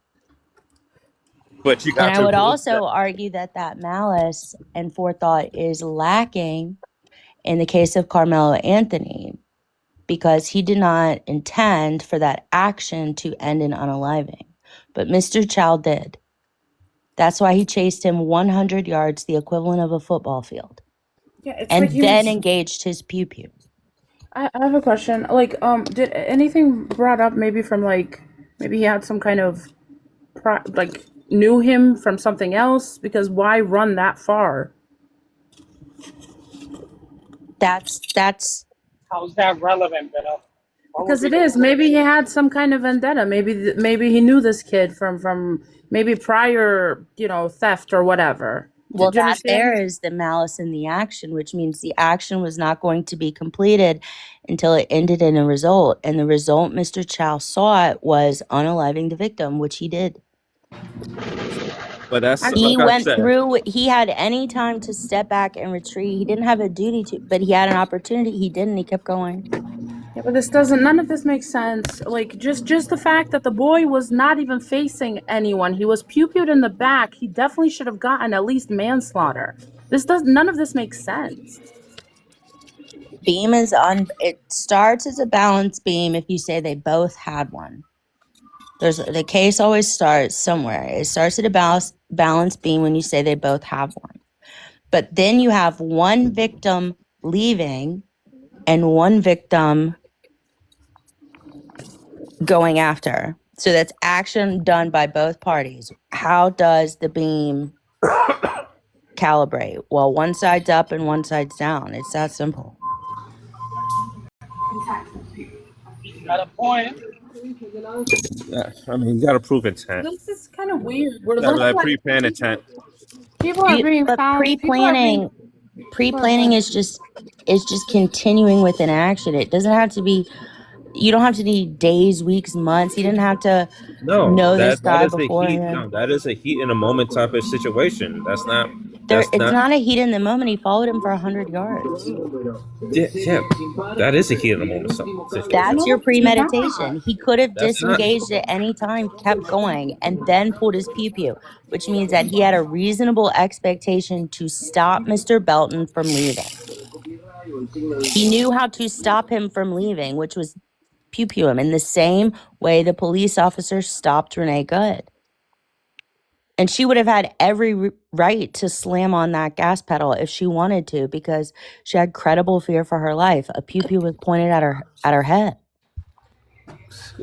Speaker 9: But you got
Speaker 7: And I
Speaker 9: to
Speaker 7: would
Speaker 9: prove
Speaker 7: also argue that malice and forethought is lacking in the case of Carmelo Anthony, because he did not intend for that action to end in unaliving. But Mr. Chow did. That's why he chased him 100 yards, the equivalent of a football field,
Speaker 2: Yeah, it's
Speaker 7: and
Speaker 2: like he
Speaker 7: then
Speaker 2: was-
Speaker 7: engaged his pew pew.
Speaker 2: I have a question. Like, did anything brought up maybe from like maybe he had some kind of knew him from something else? Because why run that far?
Speaker 7: That's
Speaker 5: How's that relevant, Bill?
Speaker 2: Because it is. Maybe he had some kind of vendetta. Maybe he knew this kid from maybe prior, theft or whatever.
Speaker 7: Well,
Speaker 2: Do you
Speaker 7: that
Speaker 2: understand?
Speaker 7: there is the malice in the action, which means the action was not going to be completed until it ended in a result. And the result Mr. Chow sought was unaliving the victim, which he did.
Speaker 9: But that's
Speaker 7: He
Speaker 9: like I
Speaker 7: went
Speaker 9: said.
Speaker 7: through, he had any time to step back and retreat. He didn't have a duty to, but he had an opportunity. He didn't. He kept going.
Speaker 2: Yeah, but none of this makes sense. Like, just the fact that the boy was not even facing anyone. He was pew-pewed in the back. He definitely should have gotten at least manslaughter. None of this makes sense.
Speaker 7: Beam is it starts as a balance beam if you say they both had one. The case always starts somewhere. It starts at a balance beam when you say they both have one. But then you have one victim leaving and one victim going after. So that's action done by both parties. How does the beam calibrate? Well, one side's up and one side's down. It's that simple.
Speaker 5: Got a point.
Speaker 9: Yeah, I mean, you got to prove intent.
Speaker 2: This is kind of weird. We're
Speaker 9: You got to be
Speaker 2: looking
Speaker 9: like
Speaker 2: like
Speaker 9: pre-planned intent.
Speaker 2: people are being
Speaker 7: But
Speaker 2: found. People are being.
Speaker 7: pre-planning is just continuing with an action. It doesn't have to be. You don't have to need days, weeks, months. You didn't have to
Speaker 9: No,
Speaker 7: know this
Speaker 9: that
Speaker 7: guy
Speaker 9: is a heat.
Speaker 7: beforehand.
Speaker 9: No, that is a heat in a moment type of situation. That's not.
Speaker 7: It's not a heat in the moment. He followed him for 100 yards.
Speaker 9: Yeah, that is a heat in a moment situation.
Speaker 7: That's your premeditation. He could have
Speaker 9: That's not.
Speaker 7: disengaged at any time, kept going, and then pulled his pew-pew, which means that he had a reasonable expectation to stop Mr. Belton from leaving. He knew how to stop him from leaving, which was pew-pew him in the same way the police officer stopped Renee Good. And she would have had every right to slam on that gas pedal if she wanted to, because she had credible fear for her life. A pew-pew was pointed at her head.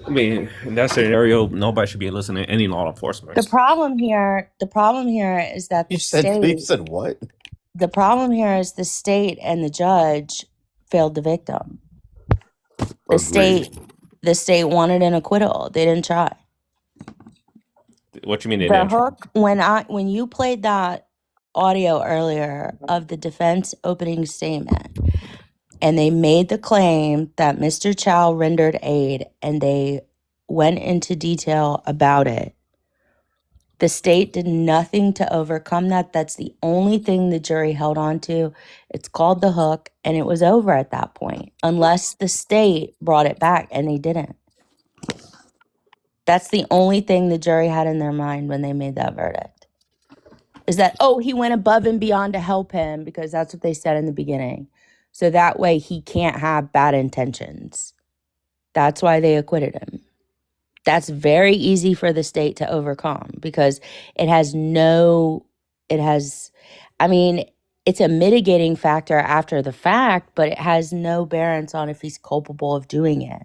Speaker 9: I mean, in that scenario, nobody should be listening to any law enforcement.
Speaker 7: The problem here is that
Speaker 8: You said what?
Speaker 7: The problem here is the state and the judge failed the victim. The state wanted an acquittal. They didn't try.
Speaker 9: What you mean?
Speaker 7: The hook, when you played that audio earlier of the defense opening statement, and they made the claim that Mr. Chow rendered aid, and they went into detail about it. The state did nothing to overcome that. That's the only thing the jury held on to. It's called the hook, and it was over at that point, unless the state brought it back, and they didn't. That's the only thing the jury had in their mind when they made that verdict. Is that, he went above and beyond to help him, because that's what they said in the beginning. So that way he can't have bad intentions. That's why they acquitted him. That's very easy for the state to overcome, because it's a mitigating factor after the fact, but it has no bearance on if he's culpable of doing it.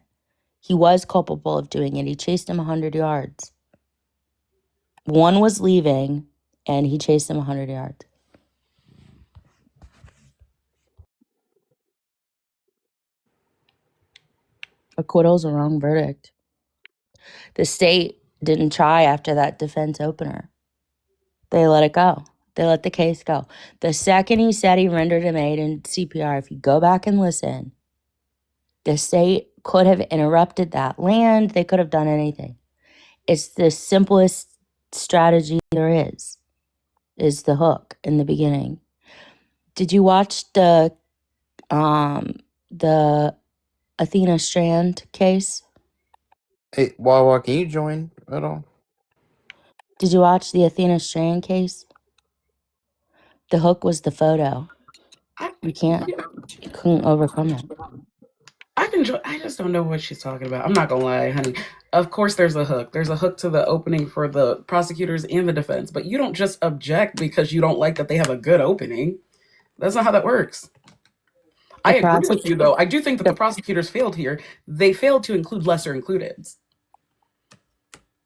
Speaker 7: He was culpable of doing it. He chased him 100 yards. One was leaving, and he chased him 100 yards. Acquittal's a wrong verdict. The state didn't try after that defense opener. They let it go. They let the case go. The second he said he rendered him aid in CPR, if you go back and listen, the state could have interrupted that land. They could have done anything. It's the simplest strategy there is the hook in the beginning. Did you watch the Athena Strand case?
Speaker 22: Hey, Wawa, can you join at all?
Speaker 7: Did you watch the Athena Strand case? The hook was the photo. You couldn't overcome it.
Speaker 10: I just don't know what she's talking about. I'm not gonna lie, honey. Of course there's a hook. There's a hook to the opening for the prosecutors and the defense, but you don't just object because you don't like that they have a good opening. That's not how that works. I agree with you, though. I do think that the prosecutors failed here. They failed to include lesser includeds.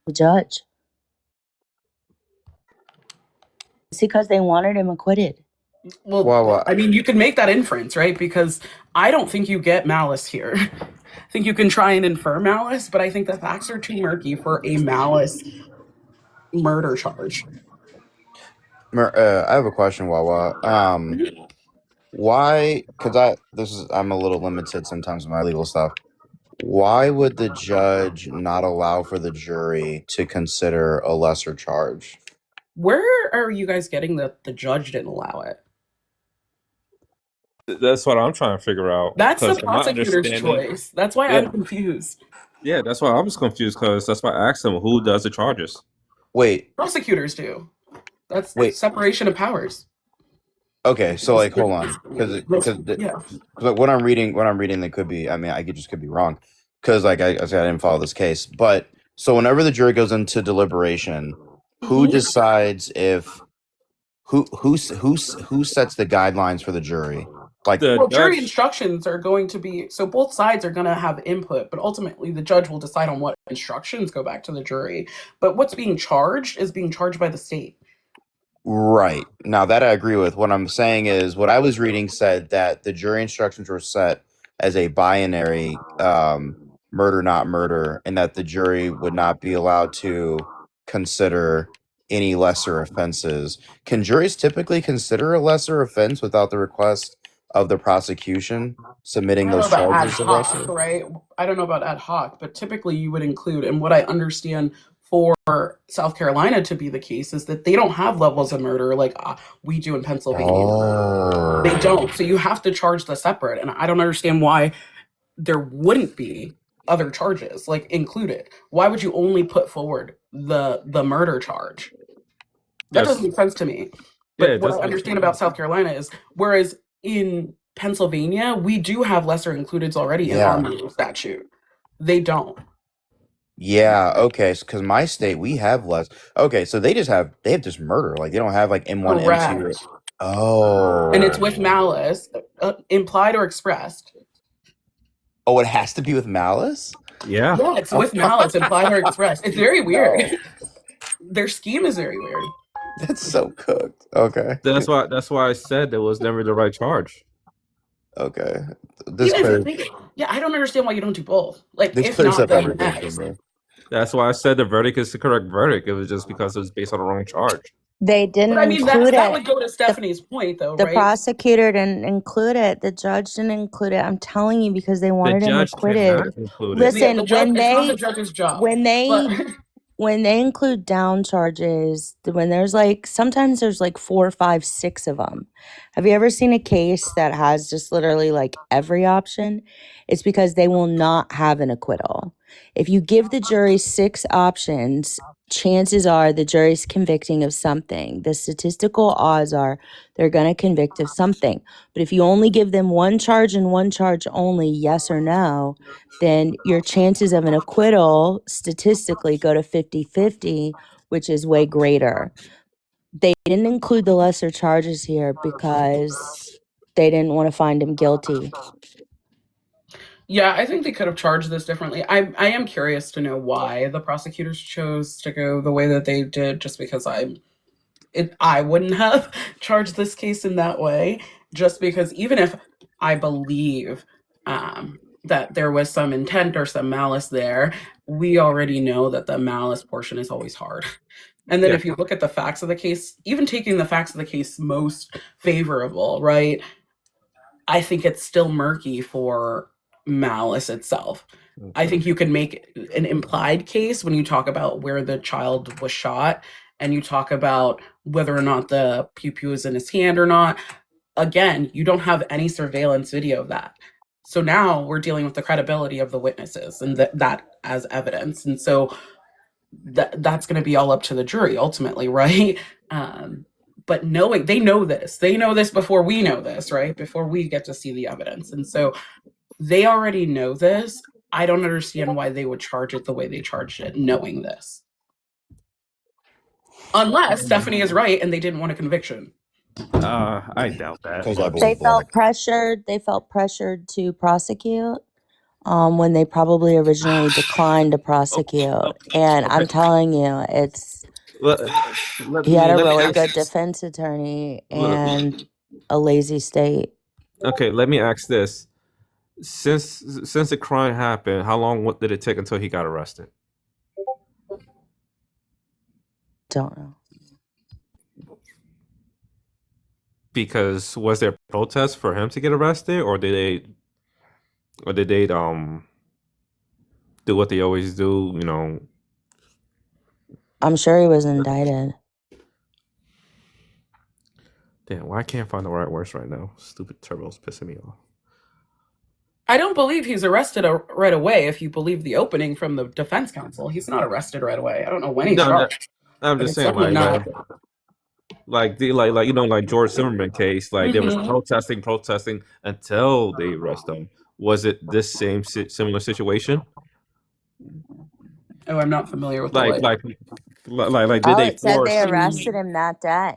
Speaker 7: The judge. It's because they wanted him acquitted.
Speaker 10: Well, I mean, you can make that inference, right? Because I don't think you get malice here. I think you can try and infer malice, but I think the facts are too murky for a malice murder charge.
Speaker 22: I have a question, Wawa. Why? Because I'm a little limited sometimes with my legal stuff. Why would the judge not allow for the jury to consider a lesser charge?
Speaker 10: Where are you guys getting that the judge didn't allow it?
Speaker 9: That's what I'm trying to figure out.
Speaker 10: That's the prosecutor's choice. That's why I'm confused.
Speaker 9: Yeah, that's why I was confused, because that's why I asked him who does the charges.
Speaker 22: Wait.
Speaker 10: Prosecutors do. That's separation of powers.
Speaker 22: Okay, so hold on, because what I'm reading, they could be. I mean, I could be wrong, because I said I didn't follow this case. But so whenever the jury goes into deliberation, who decides if who sets the guidelines for the jury?
Speaker 14: Like
Speaker 10: well, jury instructions are going to be, so both sides are going to have input, but ultimately the judge will decide on what instructions go back to the jury. But what's being charged is being charged by the state.
Speaker 22: Right. Now that I agree with. What I'm saying is what I was reading said that the jury instructions were set as a binary murder not murder, and that the jury would not be allowed to consider any lesser offenses. Can juries typically consider a lesser offense without the request of the prosecution submitting
Speaker 10: I don't know
Speaker 22: those
Speaker 10: about ad
Speaker 22: charges of
Speaker 10: hoc,
Speaker 22: lesser?
Speaker 10: right? I don't know about ad hoc, but typically you would include, and what I understand for South Carolina to be the case is that they don't have levels of murder like we do in Pennsylvania. They don't. So you have to charge the separate. And I don't understand why there wouldn't be other charges like included. Why would you only put forward the murder charge? That
Speaker 9: Yes.
Speaker 10: doesn't make sense to me.
Speaker 9: Yeah,
Speaker 10: But
Speaker 9: it
Speaker 10: what
Speaker 9: doesn't
Speaker 10: I
Speaker 9: make
Speaker 10: understand
Speaker 9: sense.
Speaker 10: about South Carolina is, whereas in Pennsylvania, we do have lesser includeds already in our
Speaker 22: Yeah.
Speaker 10: murder statute. They don't.
Speaker 22: Yeah, okay, because my state we have less. Okay, so they have just murder. Like they don't have like M1, M2.
Speaker 10: Correct.
Speaker 22: Oh.
Speaker 10: And it's with malice, implied or expressed.
Speaker 22: Oh, it has to be with malice?
Speaker 9: Yeah.
Speaker 10: Yeah, it's with malice, implied or expressed. It's very weird.
Speaker 22: No.
Speaker 10: Their scheme is very weird.
Speaker 22: That's so cooked. Okay.
Speaker 9: That's why I said there was never the right charge.
Speaker 22: Okay. This
Speaker 10: Yeah, I don't understand why you don't do both. Like,
Speaker 22: this
Speaker 10: if
Speaker 22: clears
Speaker 10: not,
Speaker 22: up
Speaker 10: then
Speaker 22: everything for
Speaker 10: X.
Speaker 22: me.
Speaker 9: That's why I said the verdict is the correct verdict. It was just because it was based on the wrong charge.
Speaker 7: They didn't
Speaker 10: But I mean,
Speaker 7: include
Speaker 10: that
Speaker 7: it.
Speaker 10: would go to Stephanie's point, though,
Speaker 7: The
Speaker 10: right?
Speaker 7: prosecutor didn't include it. The judge didn't include it. I'm telling you because they wanted him
Speaker 9: judge
Speaker 7: acquitted.
Speaker 9: cannot include it.
Speaker 7: Listen,
Speaker 10: The judge, it's not the judge's job.
Speaker 7: when they include down charges, when there's like sometimes there's like 4, 5, 6 of them. Have you ever seen a case that has just literally like every option? It's because they will not have an acquittal. If you give the jury 6 options, chances are the jury's convicting of something. The statistical odds are they're going to convict of something. But if you only give them one charge and one charge only, yes or no, then your chances of an acquittal statistically go to 50-50, which is way greater. They didn't include the lesser charges here because they didn't want to find him guilty.
Speaker 10: Yeah, I think they could have charged this differently. I am curious to know why the prosecutors chose to go the way that they did, just because I wouldn't have charged this case in that way, just because even if I believe that there was some intent or some malice there, we already know that the malice portion is always hard. And then if you look at the facts of the case, even taking the facts of the case most favorable, right? I think it's still murky for malice itself. I think you can make an implied case when you talk about where the child was shot and you talk about whether or not the pew pew is in his hand or not. Again, you don't have any surveillance video of that. So now we're dealing with the credibility of the witnesses and that as evidence. And so that's going to be all up to the jury ultimately, right? But they know this before we know this, right? Before we get to see the evidence. And so they already know this. I don't understand why they would charge it the way they charged it, knowing this. Unless Stephanie is right and they didn't want a conviction.
Speaker 9: I doubt that.
Speaker 7: They felt pressured. They felt pressured to prosecute when they probably originally declined to prosecute. And I'm telling you, he had a really good defense attorney and a lazy state.
Speaker 9: Okay, let me ask this: since the crime happened, how long did it take until he got arrested?
Speaker 7: Don't know.
Speaker 9: Because was there protest for him to get arrested, or did they do what they always do? You know.
Speaker 7: I'm sure he was indicted.
Speaker 9: Damn, why can't I find the right words right now? Stupid turbo's pissing me off.
Speaker 10: I don't believe he's arrested right away. If you believe the opening from the defense counsel, he's not arrested right away. I don't know when he's charged.
Speaker 9: I'm just saying, like George Zimmerman case, like there was protesting until they arrest him. Was it this similar situation?
Speaker 10: Oh, I'm not familiar with
Speaker 9: did
Speaker 7: It
Speaker 9: they
Speaker 7: said
Speaker 9: force?
Speaker 7: they arrested him that day.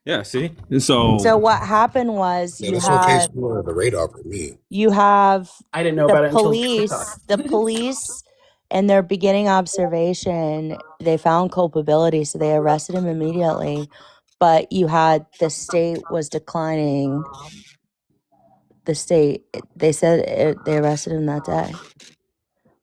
Speaker 9: Yeah, see? So
Speaker 7: So what happened was
Speaker 15: Yeah, this whole case flew under the radar for me.
Speaker 7: you have
Speaker 10: I didn't know
Speaker 7: the
Speaker 10: about it until TikTok.
Speaker 7: police in their beginning observation, they found culpability, so they arrested him immediately. But you had the state was declining. The state, they said they arrested him that day,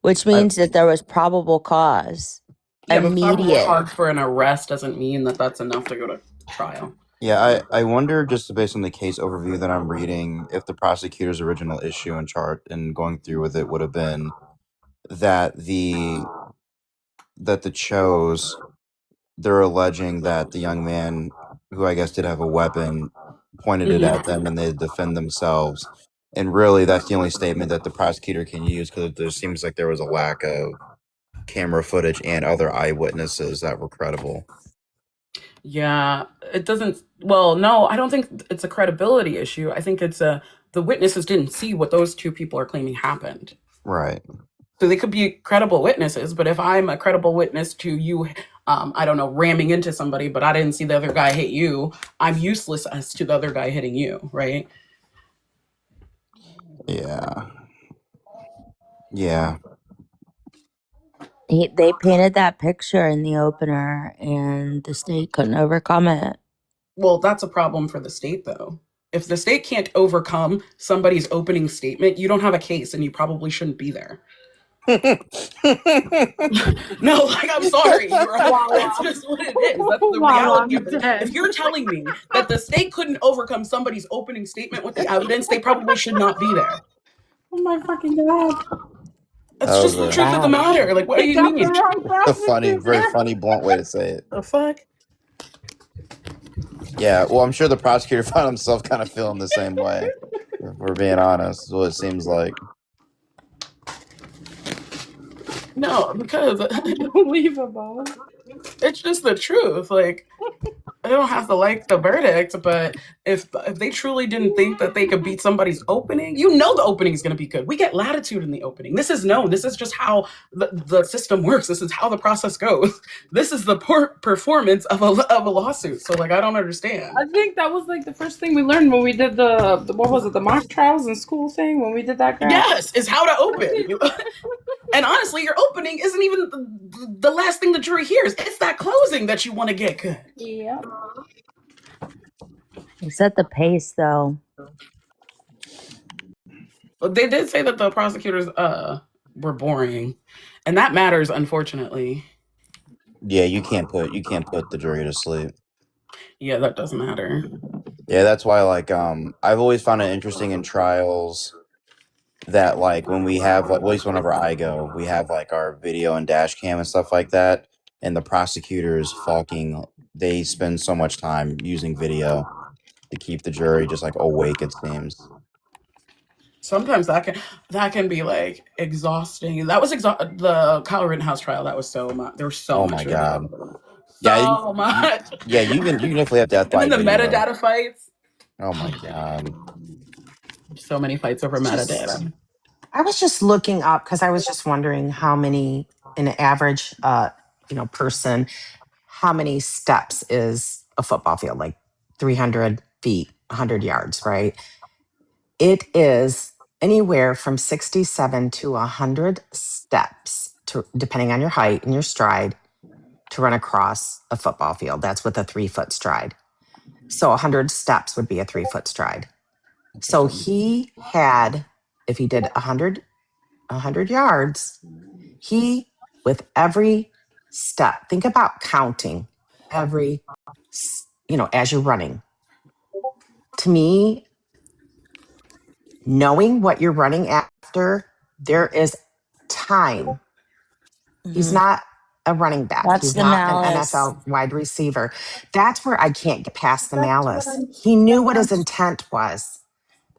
Speaker 7: which means that there was probable cause.
Speaker 10: Yeah, but probable
Speaker 7: Immediate.
Speaker 10: cause for an arrest doesn't mean that that's enough to go to trial.
Speaker 22: Yeah, I wonder, just based on the case overview that I'm reading, if the prosecutor's original issue and chart and going through with it would have been that the Chos, they're alleging that the young man, who I guess did have a weapon, pointed it at them and they defend themselves. And really, that's the only statement that the prosecutor can use, because there seems like there was a lack of camera footage and other eyewitnesses that were credible.
Speaker 10: Yeah, it doesn't. Well, no, I don't think it's a credibility issue. I think it's the witnesses didn't see what those two people are claiming happened.
Speaker 22: Right.
Speaker 10: So they could be credible witnesses, but if I'm a credible witness to you, I don't know, ramming into somebody, but I didn't see the other guy hit you, I'm useless as to the other guy hitting you, right?
Speaker 22: Yeah. Yeah.
Speaker 7: They painted that picture in the opener, and the state couldn't overcome it.
Speaker 10: Well, that's a problem for the state, though. If the state can't overcome somebody's opening statement, you don't have a case, and you probably shouldn't be there. No, like, I'm sorry, bro. That's just what it is. That's the reality of it. If you're telling me that the state couldn't overcome somebody's opening statement with the evidence, they probably should not be there.
Speaker 2: Oh my fucking god.
Speaker 10: That's just the truth of the matter. Like, what do you mean?
Speaker 22: A funny, very funny, blunt way to say it.
Speaker 10: The fuck?
Speaker 22: Yeah, well, I'm sure the prosecutor found himself kind of feeling the same way. If we're being honest, is what it seems like.
Speaker 10: No, because
Speaker 2: unbelievable.
Speaker 10: It's just the truth. Like, I don't have to like the verdict, but if they truly didn't think that they could beat somebody's opening, you know the opening is going to be good. We get latitude in the opening. This is known. This is just how the system works. This is how the process goes. This is the performance of a lawsuit. So, like, I don't understand.
Speaker 2: I think that was like the first thing we learned when we did the what was it, the mock trials in school thing, when we did that graph.
Speaker 10: Yes, is how to open. And honestly, your opening isn't even the last thing the jury hears. It's that closing that you want to get good.
Speaker 2: Yeah.
Speaker 7: They set the pace, though.
Speaker 10: They did say that the prosecutors were boring, and that matters, unfortunately.
Speaker 22: Yeah, you can't put the jury to sleep.
Speaker 10: Yeah, that does matter.
Speaker 22: Yeah, that's why, like, I've always found it interesting in trials that, like, when we have, like, at least whenever I go, we have, like, our video and dash cam and stuff like that, and the prosecutors they spend so much time using video to keep the jury just, like, awake, it seems.
Speaker 10: Sometimes that can be, like, exhausting. That was the Kyle Rittenhouse trial. That was so much. There was so much.
Speaker 22: Oh my god.
Speaker 10: So much.
Speaker 22: Yeah, you can definitely have death by
Speaker 10: And then the
Speaker 22: video.
Speaker 10: metadata fights.
Speaker 22: Oh my god.
Speaker 10: So many fights over metadata.
Speaker 12: I was just looking up because I was just wondering how many, in an average, person, how many steps is a football field? Like 300 feet, 100 yards, right? It is anywhere from 67 to 100 steps, depending on your height and your stride, to run across a football field. That's with a 3-foot stride. So 100 steps would be a 3-foot stride. So he had, if he did 100 yards, with every step, think about counting every, as you're running. To me, knowing what you're running after, there is time. He's not a running back.
Speaker 7: That's
Speaker 12: He's
Speaker 7: the
Speaker 12: not
Speaker 7: malice.
Speaker 12: an NFL wide receiver. That's where I can't get past the malice. He knew what his intent was,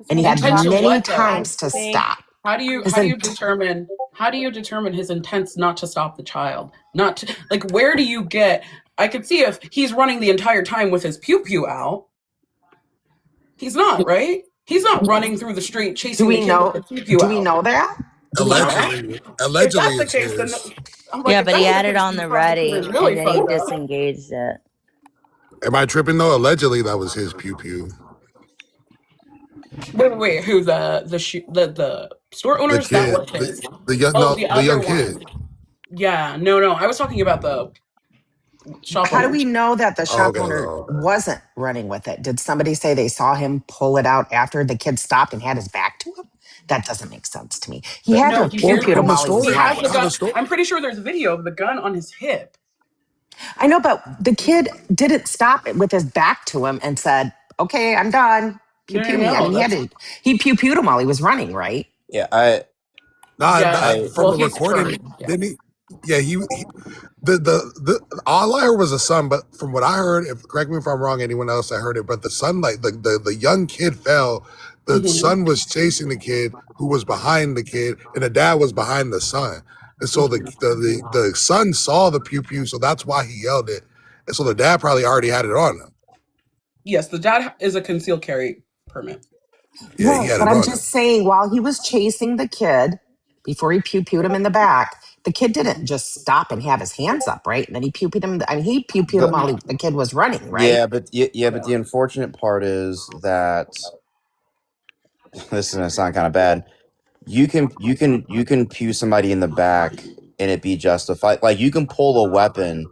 Speaker 12: and he had many times to stop.
Speaker 10: How do you determine his intents not to stop the child? Not to, like, where do you get? I could see if he's running the entire time with his pew out. He's not, right? He's not running through the street chasing the kid with the pew out.
Speaker 12: Do we know that?
Speaker 15: Allegedly,
Speaker 10: If that's the case, then
Speaker 7: Yeah, but he had it on the ready, and then he disengaged it.
Speaker 15: Am I tripping though? Allegedly, that was his pew pew.
Speaker 10: Wait. Who the store
Speaker 15: The
Speaker 10: owners? That
Speaker 15: kid,
Speaker 10: was his.
Speaker 15: the young,
Speaker 10: Oh,
Speaker 15: no,
Speaker 10: the
Speaker 15: the
Speaker 10: other
Speaker 15: young
Speaker 10: one.
Speaker 15: kid.
Speaker 10: Yeah, no. I was talking about the shop
Speaker 12: How do we
Speaker 10: owners.
Speaker 12: know that the
Speaker 15: Oh,
Speaker 12: shop
Speaker 15: okay,
Speaker 12: owner
Speaker 15: okay.
Speaker 12: wasn't running with it? Did somebody say they saw him pull it out after the kid stopped and had his back to him? That doesn't make sense to me. He had to
Speaker 10: No,
Speaker 12: have
Speaker 10: he
Speaker 12: pew
Speaker 15: Well,
Speaker 12: pewed
Speaker 10: did.
Speaker 12: him
Speaker 15: from the
Speaker 12: while he was
Speaker 10: He
Speaker 15: store,
Speaker 10: has the
Speaker 12: running.
Speaker 15: how the
Speaker 10: gun.
Speaker 15: store?
Speaker 10: I'm pretty sure there's video of the gun on his hip.
Speaker 12: I know, but the kid didn't stop it with his back to him and said, "Okay, I'm done. Pew pew me." I
Speaker 10: No,
Speaker 12: mean,
Speaker 10: that's
Speaker 12: he pew pewed him while he was running, right?
Speaker 22: Yeah, I
Speaker 15: Nah,
Speaker 10: yeah.
Speaker 22: I
Speaker 15: from
Speaker 10: Well,
Speaker 15: the
Speaker 10: he's
Speaker 15: recording,
Speaker 10: trying. Yeah.
Speaker 15: didn't he? Yeah, he the all I heard was a son, but from what I heard, if correct me if I'm wrong, anyone else that heard it, but the son, like the young kid fell. The
Speaker 10: hmm
Speaker 15: son was chasing the kid who was behind the kid, and the dad was behind the son. And so the son saw the pew pew, so that's why he yelled it. And so the dad probably already had it on him.
Speaker 10: Yes, the dad is a concealed carry permit.
Speaker 15: Yeah, he
Speaker 12: Yes,
Speaker 15: had
Speaker 12: but
Speaker 15: it
Speaker 12: I'm
Speaker 15: on
Speaker 12: just
Speaker 15: him.
Speaker 12: saying, while he was chasing the kid, before he pew pewed him in the back, the kid didn't just stop and have his hands up, right? And then he pew pewed him. I mean, he pew pewed him
Speaker 22: the
Speaker 12: while
Speaker 10: No.
Speaker 12: the kid was running, right?
Speaker 22: yeah, but the unfortunate part is that this is gonna sound kind of bad. You can pew somebody in the back and it be justified. Like you can pull a weapon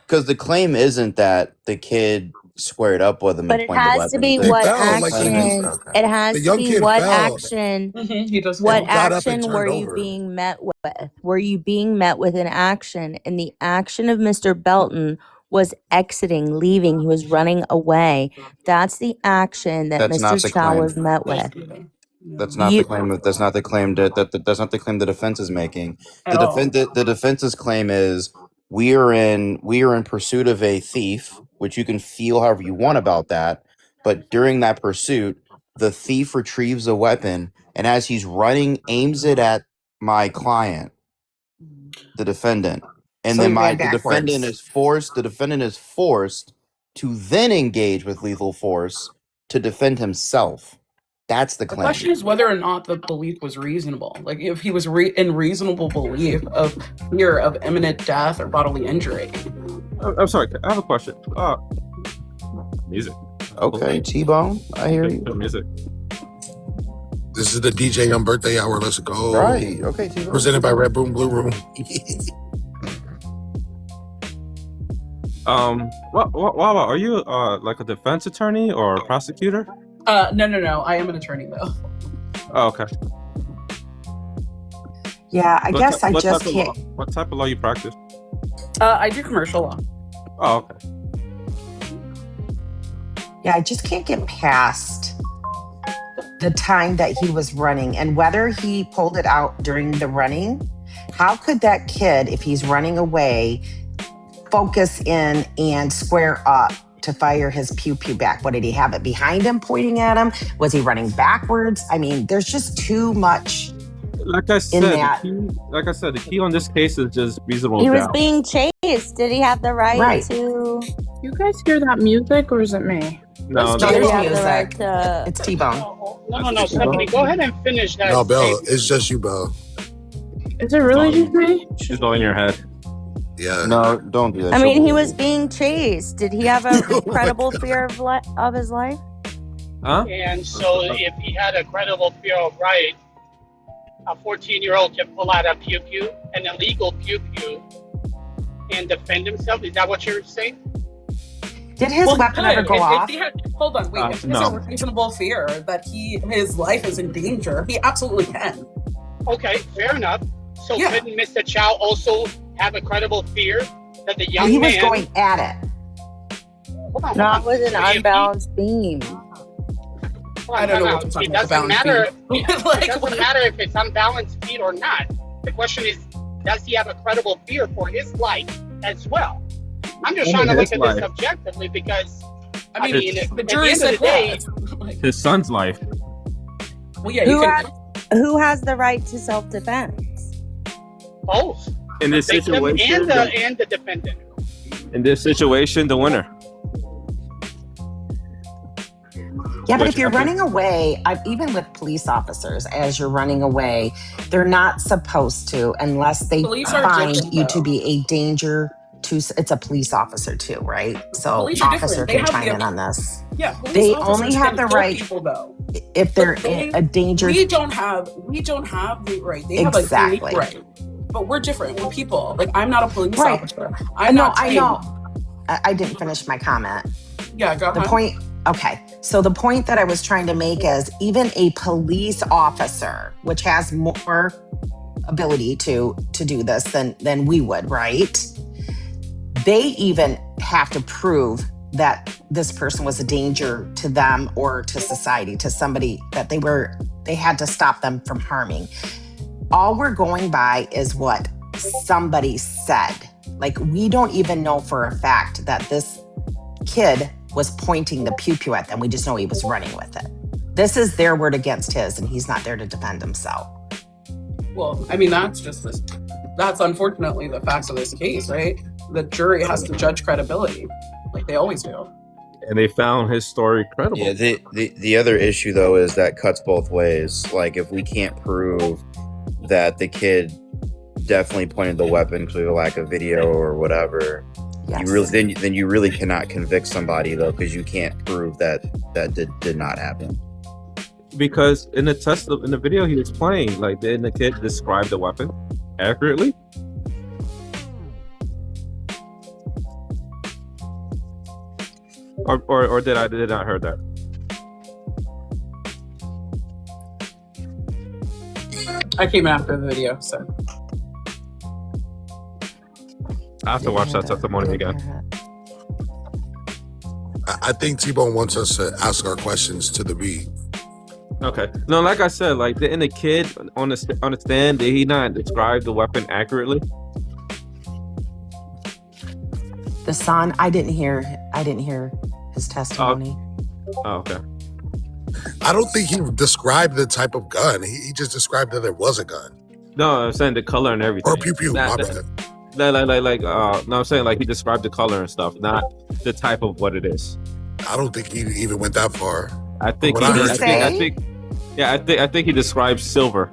Speaker 22: because the claim isn't that the kid squared up with him
Speaker 7: But
Speaker 22: and
Speaker 7: it
Speaker 22: pointed the
Speaker 7: has to
Speaker 22: weapon.
Speaker 7: be
Speaker 15: He
Speaker 7: what
Speaker 15: fell,
Speaker 22: The
Speaker 15: like
Speaker 22: claim is
Speaker 7: action.
Speaker 22: okay.
Speaker 7: It
Speaker 15: the
Speaker 7: has to
Speaker 15: young
Speaker 7: be
Speaker 15: kid
Speaker 7: what
Speaker 15: fell
Speaker 7: action.
Speaker 10: He does
Speaker 7: What
Speaker 15: and
Speaker 10: fall.
Speaker 15: got up and
Speaker 7: action
Speaker 15: turned
Speaker 7: were you
Speaker 15: over.
Speaker 7: being met with? Were you being met with an action? And the action of Mr. Belton was exiting, leaving. He was running away. That's the action that
Speaker 22: That's
Speaker 7: Mr.
Speaker 22: not the
Speaker 7: Chow
Speaker 22: claim.
Speaker 7: was met
Speaker 10: That's
Speaker 7: with.
Speaker 10: good. Yeah.
Speaker 22: That's not the
Speaker 7: You
Speaker 22: claim. That's not the claim that's not the claim the defense is making.
Speaker 10: At all.
Speaker 22: The defense's claim is we are in pursuit of a thief, which you can feel however you want about that. But during that pursuit, the thief retrieves a weapon and as he's running, aims it at my client, the defendant, and
Speaker 12: So
Speaker 22: then
Speaker 12: he ran
Speaker 22: the defendant
Speaker 12: backwards.
Speaker 22: is forced. The defendant is forced to then engage with lethal force to defend himself. That's the
Speaker 10: The
Speaker 22: claim.
Speaker 10: question is whether or not the belief was reasonable. Like if he was in reasonable belief of fear of imminent death or bodily injury.
Speaker 9: I'm sorry. I have a question. Music.
Speaker 22: Okay, Tbone, I hear
Speaker 9: Thank you
Speaker 22: you.
Speaker 9: for the music.
Speaker 15: This is the DJ on birthday hour. Let's go.
Speaker 22: Right. Okay, Tbone.
Speaker 15: Presented by Red Boom Blue Room.
Speaker 9: Wawa, are you like a defense attorney or a prosecutor?
Speaker 10: No. I am an attorney though.
Speaker 9: Oh, okay.
Speaker 12: Yeah, I guess I just
Speaker 9: type
Speaker 12: can't.
Speaker 9: of law, what type of law you practice?
Speaker 10: I do commercial law.
Speaker 9: Oh, okay.
Speaker 12: Yeah, I just can't get past the time that he was running and whether he pulled it out during the running. How could that kid, if he's running away, focus in and square up to fire his pew pew back? What, did he have it behind him pointing at him? Was he running backwards? I mean, there's just too much
Speaker 9: Like I
Speaker 12: in
Speaker 9: said,
Speaker 12: that.
Speaker 9: the key on this case is just reasonable
Speaker 7: he was
Speaker 9: doubt.
Speaker 7: being chased. Did he have the right
Speaker 12: Right.
Speaker 7: to?
Speaker 2: You guys hear that music, or is it me?
Speaker 9: No,
Speaker 12: No,
Speaker 7: Did he
Speaker 12: there's
Speaker 7: have the right
Speaker 12: music.
Speaker 7: to?
Speaker 12: It's T-Bone.
Speaker 5: No, Stephanie, go ahead and finish that
Speaker 15: No, Bell,
Speaker 5: statement.
Speaker 15: it's just you, Bell.
Speaker 2: Is it really just me?
Speaker 9: She's all in your head.
Speaker 15: Yeah.
Speaker 22: No, don't do that.
Speaker 7: I
Speaker 22: She'll
Speaker 7: mean, he
Speaker 22: believe
Speaker 7: was
Speaker 22: you.
Speaker 7: being chased. Did he have a
Speaker 15: Oh my
Speaker 7: credible
Speaker 15: God.
Speaker 7: fear of his life?
Speaker 9: Huh?
Speaker 5: And so if he had a credible fear of right, a 14-year-old can pull out a pew-pew, an illegal pew-pew, and defend himself. Is that what you're saying?
Speaker 12: Did his weapon ever go off?
Speaker 10: Hold on, wait. If he has
Speaker 9: No.
Speaker 10: a reasonable fear that his life is in danger, he absolutely can.
Speaker 5: Okay, fair enough. So
Speaker 10: Yeah.
Speaker 5: couldn't Mr. Chow also have a credible fear that the young
Speaker 12: He
Speaker 5: man...
Speaker 12: was going at it.
Speaker 7: Not with an
Speaker 5: So if he-
Speaker 7: unbalanced beam.
Speaker 10: I don't know what to talk
Speaker 5: It
Speaker 10: about.
Speaker 5: doesn't matter.
Speaker 10: Like,
Speaker 5: It doesn't matter if it's unbalanced feet or not. The question is, does he have a credible fear for his life as well? I'm just trying to look at this objectively because, I mean,
Speaker 10: the
Speaker 5: at the
Speaker 10: jury
Speaker 5: end
Speaker 10: said
Speaker 5: of the day,
Speaker 9: His son's life.
Speaker 10: well, yeah, you can.
Speaker 7: Who has the right to self-defense?
Speaker 5: both
Speaker 9: In this
Speaker 5: victim
Speaker 9: situation,
Speaker 5: and the defendant.
Speaker 9: the winner.
Speaker 12: Yeah, but
Speaker 9: Which
Speaker 12: if you're
Speaker 9: I think-
Speaker 12: running away, even with police officers, as you're running away, they're not supposed to, unless they
Speaker 10: Police are
Speaker 12: find
Speaker 10: different,
Speaker 12: you to
Speaker 10: though.
Speaker 12: be a danger it's a police officer too, right? So
Speaker 10: Police are
Speaker 12: officer
Speaker 10: different. They
Speaker 12: can
Speaker 10: have
Speaker 12: chime in
Speaker 10: the
Speaker 12: on this.
Speaker 10: yeah. Police
Speaker 12: They
Speaker 10: officers
Speaker 12: only have
Speaker 10: can
Speaker 12: the
Speaker 10: kill
Speaker 12: right
Speaker 10: people though.
Speaker 12: if they're
Speaker 10: But
Speaker 12: in a danger.
Speaker 10: we don't have the right. They have a unique
Speaker 12: Exactly.
Speaker 10: right. But we're different. We're people. Like, I'm not a police
Speaker 12: Right.
Speaker 10: officer. I'm
Speaker 12: No,
Speaker 10: not
Speaker 12: I
Speaker 10: trained.
Speaker 12: know. I didn't finish my comment.
Speaker 10: Yeah, go
Speaker 12: The
Speaker 10: ahead.
Speaker 12: point, okay. So the point that I was trying to make is even a police officer, which has more ability to do this than we would, right? They even have to prove that this person was a danger to them or to society, to somebody that they had to stop them from harming. All we're going by is what somebody said. Like, we don't even know for a fact that this kid was pointing the pew-pew at them. We just know he was running with it. This is their word against his, and he's not there to defend himself.
Speaker 10: Well, I mean, that's unfortunately the facts of this case, right? The jury has to judge credibility, like they always do.
Speaker 9: And they found his story credible.
Speaker 22: Yeah, the other issue though is that cuts both ways. Like, if we can't prove that the kid definitely pointed the weapon through the lack of video or whatever,
Speaker 12: yes.
Speaker 22: then you really cannot convict somebody though, because you can't prove that did not happen.
Speaker 9: Because in the video he was playing, like, didn't the kid describe the weapon accurately? Or did I not hear that?
Speaker 10: I came after the video, so
Speaker 9: I have to watch that testimony again.
Speaker 15: I think Tbone wants us to ask our questions to the beat.
Speaker 9: Okay. No, like I said, like, didn't the kid on the stand, did he not describe the weapon accurately?
Speaker 12: The son, I didn't hear his testimony.
Speaker 9: Oh, okay.
Speaker 15: I don't think he described the type of gun. He just described that there was a gun.
Speaker 9: No, I'm saying the color and everything.
Speaker 15: Or pew-pew, my bad.
Speaker 9: No, I'm saying, like, he described the color and stuff, not the type of what it is.
Speaker 15: I don't think he even went that far.
Speaker 9: I think I think he described silver.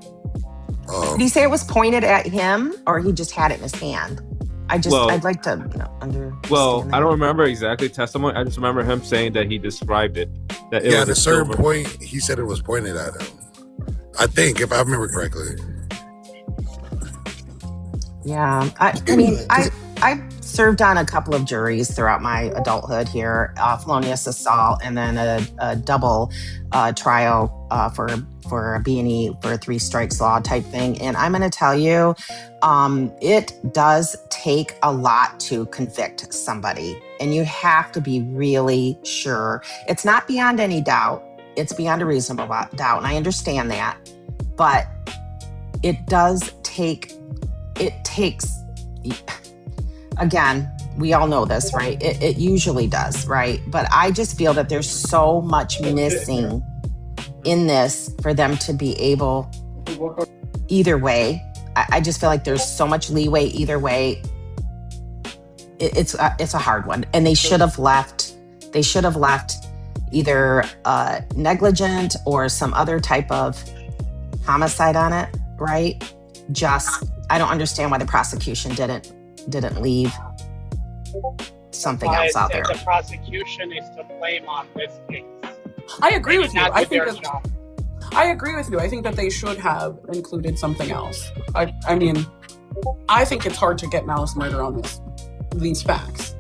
Speaker 12: Did he say it was pointed at him, or he just had it in his hand? I'd like to understand.
Speaker 9: Well, I don't remember exactly testimony. I just remember him saying that he described it. That it was
Speaker 15: at a certain
Speaker 9: silver.
Speaker 15: point, he said it was pointed at him. I think, if I remember correctly.
Speaker 12: Yeah, I mean, I served on a couple of juries throughout my adulthood here, felonious assault, and then a double trial for a B&E for a 3 strikes law type thing. And I'm going to tell you, it does take a lot to convict somebody, and you have to be really sure. It's not beyond any doubt. It's beyond a reasonable doubt, and I understand that. But it does take. It takes, again, we all know this, right? It usually does, right? But I just feel that there's so much missing in this for them to be able, either way. I just feel like there's so much leeway either way. It's a hard one. And they should have left either negligent or some other type of homicide on it, right? I don't understand why the prosecution didn't leave something else out there.
Speaker 5: The prosecution is to blame on this case.
Speaker 10: I agree with you. I think
Speaker 5: their job.
Speaker 10: I agree with you. I think that they should have included something else. I mean, I think it's hard to get malice murder on these facts.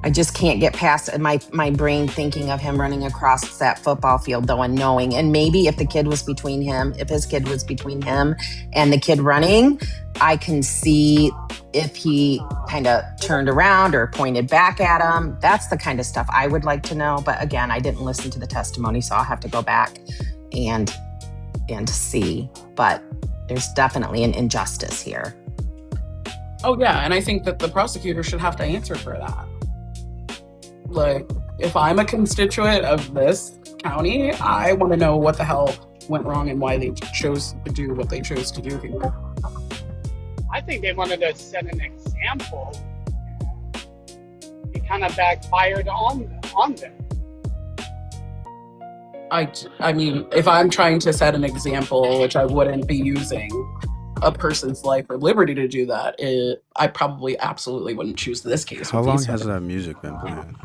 Speaker 12: I just can't get past my brain thinking of him running across that football field, though, and knowing. And maybe if his kid was between him and the kid running, I can see if he kind of turned around or pointed back at him. That's the kind of stuff I would like to know. But again, I didn't listen to the testimony, so I'll have to go back and see. But there's definitely an injustice here.
Speaker 10: Oh, yeah. And I think that the prosecutor should have to answer for that. Like, if I'm a constituent of this county, I want to know what the hell went wrong and why they chose to do what they chose to do here.
Speaker 5: I think they wanted to set an example. It kind of backfired on them.
Speaker 10: I mean, if I'm trying to set an example, which I wouldn't be using, a person's life or liberty to do that, I probably absolutely wouldn't choose this case.
Speaker 1: How
Speaker 10: with
Speaker 1: long
Speaker 10: these
Speaker 1: has
Speaker 10: folks.
Speaker 1: that music been playing?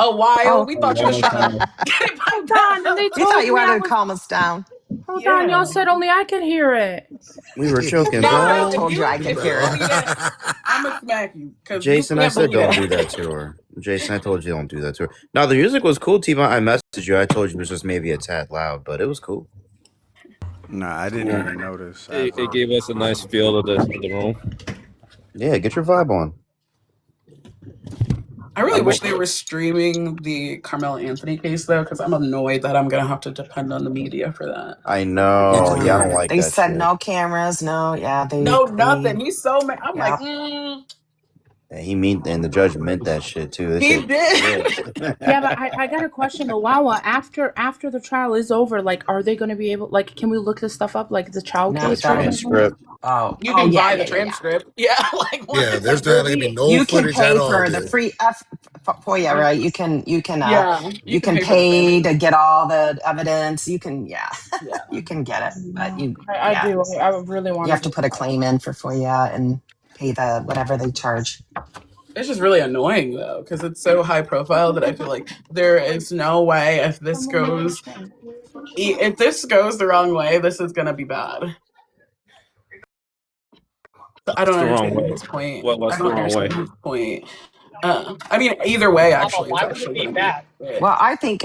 Speaker 10: A while. We
Speaker 9: A
Speaker 10: thought you was
Speaker 9: long
Speaker 10: trying
Speaker 9: time.
Speaker 10: to get it
Speaker 6: Hold on, and they
Speaker 12: We thought
Speaker 6: told
Speaker 12: you
Speaker 6: me I
Speaker 12: wanted to
Speaker 6: was.
Speaker 12: calm us down.
Speaker 6: Hold on,
Speaker 10: Yeah.
Speaker 6: y'all said only I could hear it.
Speaker 22: We were joking,
Speaker 10: No,
Speaker 22: bro.
Speaker 10: if
Speaker 12: Told you I
Speaker 10: you
Speaker 12: could hear it.
Speaker 10: see that, I'm gonna smack you because you
Speaker 22: Jason, I
Speaker 10: can't
Speaker 22: said
Speaker 10: believe
Speaker 22: don't
Speaker 10: that.
Speaker 22: do that to her. Jason, I told you don't do that to her. No, the music was cool, Tbone. I messaged you. I told you it was just maybe a tad loud, but it was cool.
Speaker 1: Nah, I didn't
Speaker 9: Yeah.
Speaker 1: even notice.
Speaker 9: It gave us a nice feel of the room.
Speaker 22: Yeah, get your vibe on.
Speaker 10: I really
Speaker 22: I'm
Speaker 10: wish
Speaker 22: okay.
Speaker 10: they were streaming the Carmelo Anthony case though, because I'm annoyed that I'm gonna have to depend on the media for that.
Speaker 22: I know. Yeah, I don't like
Speaker 12: They
Speaker 22: that
Speaker 12: said
Speaker 22: shit.
Speaker 12: no cameras, no, yeah,
Speaker 10: No,
Speaker 12: they
Speaker 10: nothing. He's so mad. I'm like,
Speaker 12: yeah.
Speaker 22: And the judge meant that shit too. They
Speaker 10: he
Speaker 22: said
Speaker 10: did.
Speaker 22: shit.
Speaker 2: Yeah, but I got a question though. Wawa, after the trial is over, like, are they going to be able? Like, can we look this stuff up, like the child
Speaker 12: No,
Speaker 2: case,
Speaker 22: The
Speaker 2: for
Speaker 12: that'll
Speaker 2: example?
Speaker 22: transcript.
Speaker 10: You can
Speaker 12: yeah,
Speaker 10: buy
Speaker 12: yeah,
Speaker 10: the
Speaker 12: yeah, yeah.
Speaker 10: transcript. Yeah, like what?
Speaker 15: Yeah, there's
Speaker 12: Will
Speaker 15: not gonna be
Speaker 12: be,
Speaker 15: no
Speaker 12: you can
Speaker 15: footage at
Speaker 12: pay
Speaker 15: all,
Speaker 12: for the
Speaker 15: dude.
Speaker 12: free FOIA, right? You can
Speaker 10: Yeah, you
Speaker 12: you
Speaker 10: can
Speaker 12: can
Speaker 10: pay for the
Speaker 12: pay to
Speaker 10: transcript.
Speaker 12: get all the evidence. You can
Speaker 10: Yeah,
Speaker 12: you can get it, but
Speaker 2: I do. I really
Speaker 12: you
Speaker 2: want
Speaker 12: have
Speaker 2: to
Speaker 12: to
Speaker 2: do
Speaker 12: put a claim in for FOIA and pay the whatever they charge.
Speaker 10: it's just really annoying though, because it's so high profile that I feel like there is no way if this goes the wrong way, this is gonna be bad. I
Speaker 9: What's
Speaker 10: don't
Speaker 9: the wrong
Speaker 10: understand
Speaker 9: way?
Speaker 10: his point.
Speaker 9: What's
Speaker 10: I
Speaker 9: the
Speaker 10: don't
Speaker 9: wrong way?
Speaker 10: understand his point. I mean, either way,
Speaker 5: Mama,
Speaker 10: actually, it's
Speaker 5: why would it
Speaker 10: actually
Speaker 5: be
Speaker 10: gonna be.
Speaker 5: bad?
Speaker 12: Well, I think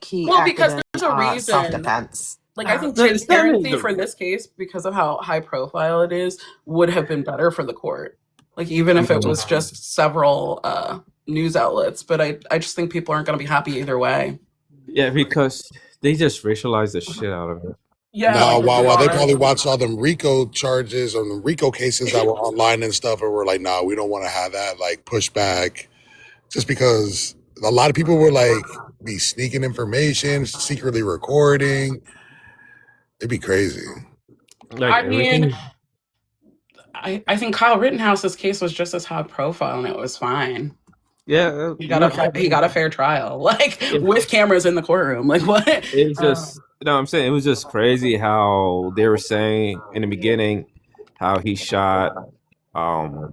Speaker 12: he
Speaker 10: Well,
Speaker 12: acted
Speaker 10: because
Speaker 12: in
Speaker 10: there's a
Speaker 12: self
Speaker 10: reason.
Speaker 12: defense.
Speaker 10: Like, I think
Speaker 9: That is
Speaker 10: transparency for this case, because of how high profile it is, would have been better for the court. Like, even if it was just several news outlets. But I just think people aren't going to be happy either way.
Speaker 9: Yeah, because they just racialized the shit out of it.
Speaker 10: Yeah,
Speaker 15: No,
Speaker 10: like they
Speaker 15: wow, they
Speaker 10: are.
Speaker 15: probably watched all them RICO charges or the RICO cases that were online and stuff, and were like, "Nah, we don't want to have that like pushback," just because a lot of people were like be sneaking information, secretly recording. It'd be crazy.
Speaker 9: Like
Speaker 10: I mean,
Speaker 9: everything.
Speaker 10: I think Kyle Rittenhouse's case was just as high profile, and it was fine.
Speaker 9: Yeah,
Speaker 10: He got a fair trial, like with cameras in the courtroom. Like what?
Speaker 9: It was just I'm saying it was just crazy how they were saying in the beginning how he shot a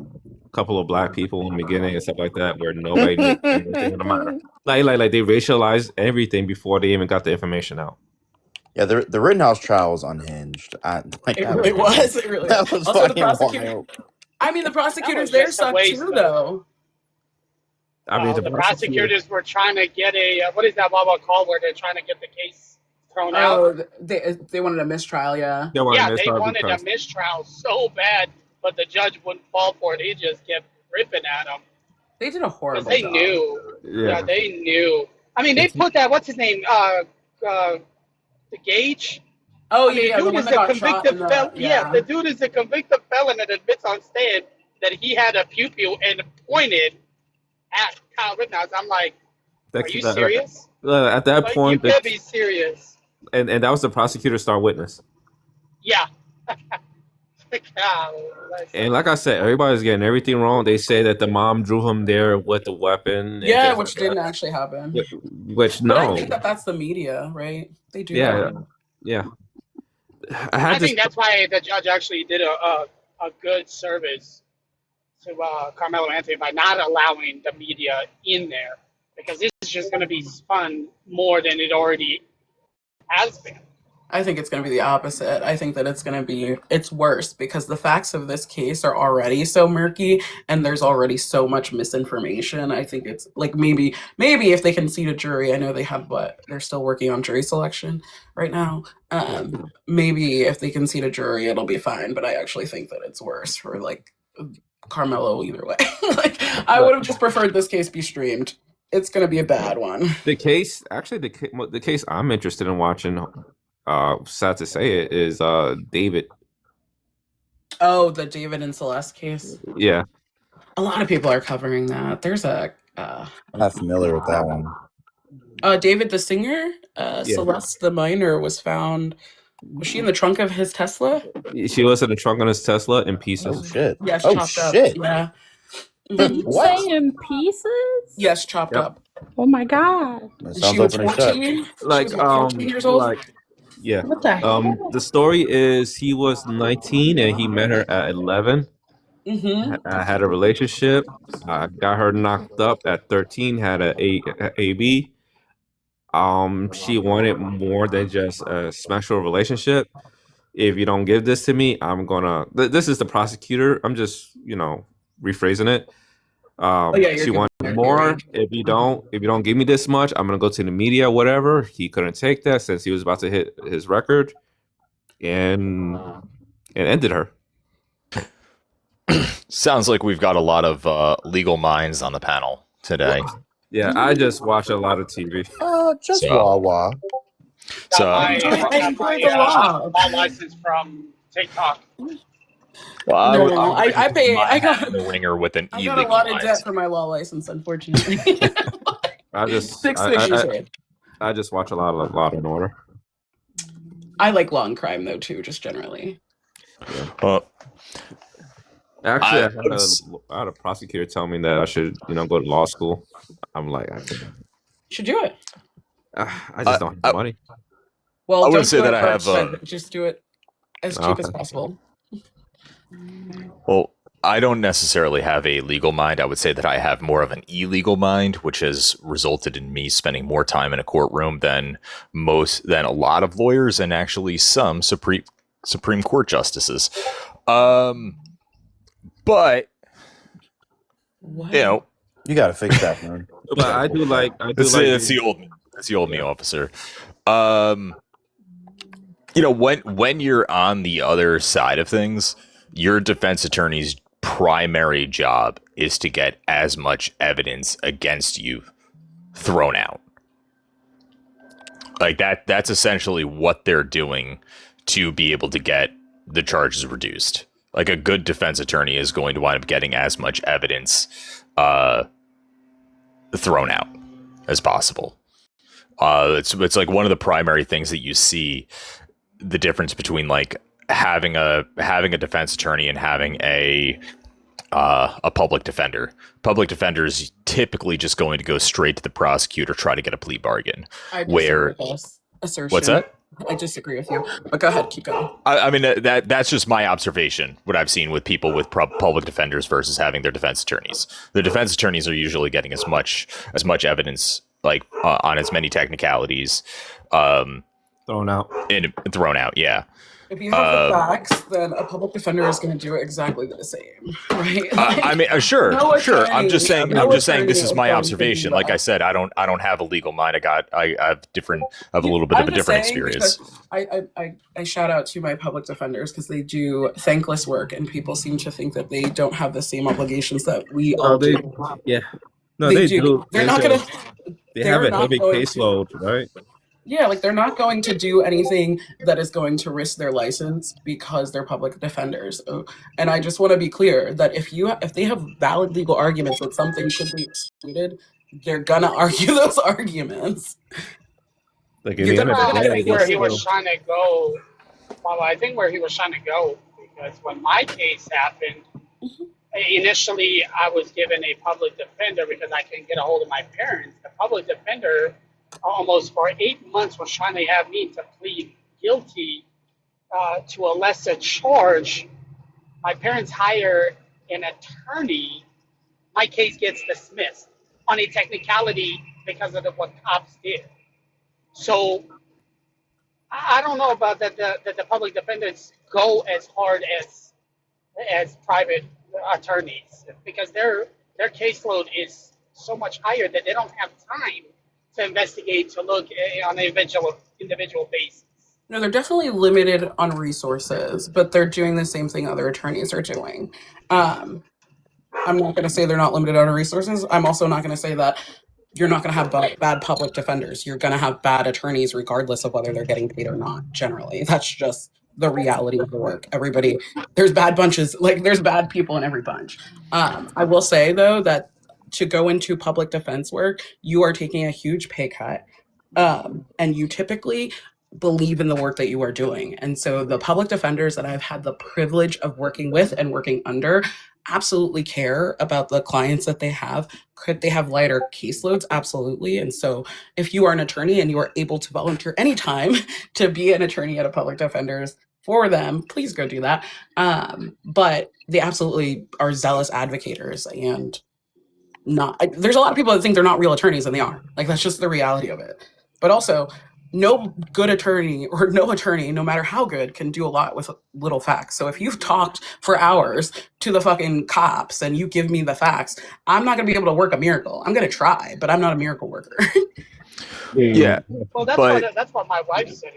Speaker 9: couple of black people in the beginning and stuff like that, where nobody knew anything on the matter. Like they racialized everything before they even got the information out.
Speaker 22: Yeah, the Rittenhouse trial was unhinged.
Speaker 10: It really was. It really
Speaker 22: that
Speaker 10: was.
Speaker 22: was
Speaker 10: Also, the
Speaker 22: fucking
Speaker 10: prosecutor.
Speaker 22: wild.
Speaker 10: I mean, the
Speaker 5: That
Speaker 10: prosecutors
Speaker 5: was
Speaker 10: there
Speaker 5: just a
Speaker 10: suck
Speaker 5: waste,
Speaker 10: too, though.
Speaker 9: I mean,
Speaker 5: the prosecutors were trying to get a what is that Wawa called where they're trying to get the case thrown out?
Speaker 10: Oh, they wanted a mistrial, yeah.
Speaker 22: Oh,
Speaker 5: Yeah, they wanted a mistrial so bad, but the judge wouldn't fall for it. He just kept ripping at him.
Speaker 10: They did a horrible
Speaker 5: Because they
Speaker 10: job.
Speaker 5: knew.
Speaker 9: Yeah,
Speaker 5: they knew. I mean, they put that, what's his name? The Gage?
Speaker 10: Oh,
Speaker 5: I mean,
Speaker 10: yeah,
Speaker 5: the
Speaker 10: the
Speaker 5: dude
Speaker 10: one
Speaker 5: is
Speaker 10: that
Speaker 5: a
Speaker 10: got shot
Speaker 5: convicted
Speaker 10: in the-
Speaker 5: felon. Yeah,
Speaker 10: yeah.
Speaker 5: the dude is a convicted felon and admits on stand that he had a pew-pew and pointed at Kyle Rittenhouse. I'm like, are you serious?
Speaker 9: At that
Speaker 5: Like,
Speaker 9: point,
Speaker 5: you can't be serious.
Speaker 9: and that was the prosecutor's star witness.
Speaker 5: Yeah.
Speaker 9: And like I said, everybody's getting everything wrong. They say that the mom drew him there with the weapon.
Speaker 10: Yeah, which didn't actually happen.
Speaker 9: Which
Speaker 10: But I
Speaker 9: no.
Speaker 10: think that's the media, right? They do
Speaker 9: Yeah,
Speaker 10: that.
Speaker 9: yeah.
Speaker 5: I think that's why the judge actually did a good service to Carmelo Anthony by not allowing the media in there, because this is just going to be spun more than it already has been.
Speaker 10: I think it's going to be the opposite. I think that it's worse because the facts of this case are already so murky and there's already so much misinformation. I think it's like maybe if they can seat a jury, I know they have, but they're still working on jury selection right now. Maybe if they can seat a jury, it'll be fine. But I actually think that it's worse for like Carmelo either way. Like I would have just preferred this case be streamed. It's going to be a bad one.
Speaker 9: The case, actually, the case I'm interested in watching. Sad to say it is David.
Speaker 10: Oh, the David and Celeste case.
Speaker 9: Yeah,
Speaker 10: a lot of people are covering that. There's a
Speaker 22: I'm not familiar with that one.
Speaker 10: David the singer, Celeste the minor was found. Was she in the trunk of his Tesla?
Speaker 9: She was in the trunk on his Tesla in pieces.
Speaker 22: Oh shit!
Speaker 10: Yes,
Speaker 22: oh
Speaker 10: chopped
Speaker 22: shit!
Speaker 10: up. Yeah.
Speaker 2: Did you say in pieces?
Speaker 10: Yes, chopped up.
Speaker 2: Oh my god!
Speaker 22: That
Speaker 10: She
Speaker 22: sounds
Speaker 10: was
Speaker 22: open and shut.
Speaker 10: 14.
Speaker 9: Like
Speaker 10: she was 14 years old.
Speaker 9: Yeah.
Speaker 2: What the heck?
Speaker 9: The story is he was 19 and he met her at 11.
Speaker 10: Mm-hmm.
Speaker 9: I had a relationship. I got her knocked up at 13. Had a AB. She wanted more than just a special relationship. If you don't give this to me, I'm gonna. This is the prosecutor. I'm just, rephrasing it.
Speaker 10: Oh yeah, you're
Speaker 9: She
Speaker 10: giving
Speaker 9: wanted
Speaker 10: her
Speaker 9: more.
Speaker 10: range.
Speaker 9: If you don't give me this much, I'm gonna go to the media, whatever. He couldn't take that since he was about to hit his record, and ended her.
Speaker 4: Sounds like we've got a lot of legal minds on the panel today.
Speaker 9: Yeah, I just watch a lot of TV.
Speaker 8: Just
Speaker 4: So-
Speaker 8: Wawa.
Speaker 4: So
Speaker 5: Got my license from TikTok.
Speaker 4: well,
Speaker 10: No, I pay. I got
Speaker 4: in the ringer with an
Speaker 10: I got a
Speaker 4: illegal
Speaker 10: lot of
Speaker 4: license.
Speaker 10: debt for my law license, unfortunately.
Speaker 9: I just
Speaker 10: Six figures.
Speaker 9: I just watch a lot of Law and Order.
Speaker 10: I like law and crime though too, just generally.
Speaker 9: Actually, I had a prosecutor tell me that I should, go to law school. I'm like,
Speaker 10: Should do it.
Speaker 9: I just don't have the money.
Speaker 10: Well,
Speaker 4: I
Speaker 10: don't
Speaker 4: wouldn't say
Speaker 10: do
Speaker 4: that
Speaker 10: it
Speaker 4: I have,
Speaker 10: first, just do it as cheap as
Speaker 9: Okay.
Speaker 10: possible.
Speaker 4: Well, I don't necessarily have a legal mind. I would say that I have more of an illegal mind, which has resulted in me spending more time in a courtroom than a lot of lawyers and actually some Supreme Court justices. But
Speaker 10: what?
Speaker 22: You got to fix that, man.
Speaker 9: But I do like.
Speaker 4: That's the old me, officer. When you're on the other side of things, your defense attorney's primary job is to get as much evidence against you thrown out. Like that's essentially what they're doing to be able to get the charges reduced. Like a good defense attorney is going to wind up getting as much evidence thrown out as possible. It's like one of the primary things that you see the difference between like having a defense attorney and having a public defender. Public defender is typically just going to go straight to the prosecutor, try to get a plea bargain.
Speaker 10: I disagree with this assertion.
Speaker 4: What's that?
Speaker 10: I disagree with you, but go ahead, keep going.
Speaker 4: I mean that's just my observation. What I've seen with people with public defenders versus having their defense attorneys. The defense attorneys are usually getting as much evidence, like on as many technicalities,
Speaker 9: thrown out.
Speaker 4: Yeah.
Speaker 10: If you have the facts, then a public defender is going to do exactly the same, right?
Speaker 4: I mean, sure. I'm just saying.
Speaker 10: no
Speaker 4: I'm just saying. This is my
Speaker 10: attorney is
Speaker 4: observation.
Speaker 10: going to do
Speaker 4: Like I said, I don't have a legal mind. I have a little bit of a different experience.
Speaker 10: I shout out to my public defenders because they do thankless work, and people seem to think that they don't have the same obligations that we all do.
Speaker 9: Yeah. No, they do.
Speaker 10: They're not going to.
Speaker 9: They have a heavy caseload, right?
Speaker 10: Yeah, like they're not going to do anything that is going to risk their license because they're public defenders. And I just want to be clear that if they have valid legal arguments that something should be excluded, they're gonna argue those arguments.
Speaker 9: Like in the end of the
Speaker 5: I
Speaker 9: day,
Speaker 5: think where he was trying to go, well, I think where he was trying to go, because when my case happened, initially I was given a public defender because I couldn't get a hold of my parents. The public defender almost for 8 months was trying to have me to plead guilty to a lesser charge. My parents hire an attorney. My case gets dismissed on a technicality because of what cops did. So I don't know about that the public defenders go as hard as private attorneys because their caseload is so much higher that they don't have time to investigate, to look on an individual basis.
Speaker 10: No, they're definitely limited on resources, but they're doing the same thing other attorneys are doing. I'm not going to say they're not limited on resources. I'm also not going to say that you're not going to have bad public defenders. You're going to have bad attorneys regardless of whether they're getting paid or not, generally. That's just the reality of the work. Everybody, there's bad bunches, like there's bad people in every bunch. I will say, though, that to go into public defense work, you are taking a huge pay cut, and you typically believe in the work that you are doing. And so the public defenders that I've had the privilege of working with and working under absolutely care about the clients that they have. Could they have lighter caseloads? Absolutely. And so if you are an attorney and you are able to volunteer anytime to be an attorney at a public defender's for them, please go do that. But they absolutely are zealous advocators, and there's a lot of people that think they're not real attorneys, and they are. Like, that's just the reality of it. But also, no good attorney or no attorney, no matter how good, can do a lot with little facts. So if you've talked for hours to the fucking cops and you give me the facts, I'm not going to be able to work a miracle. I'm going to try, but I'm not a miracle worker.
Speaker 4: Yeah,
Speaker 5: Well, that's what my wife said.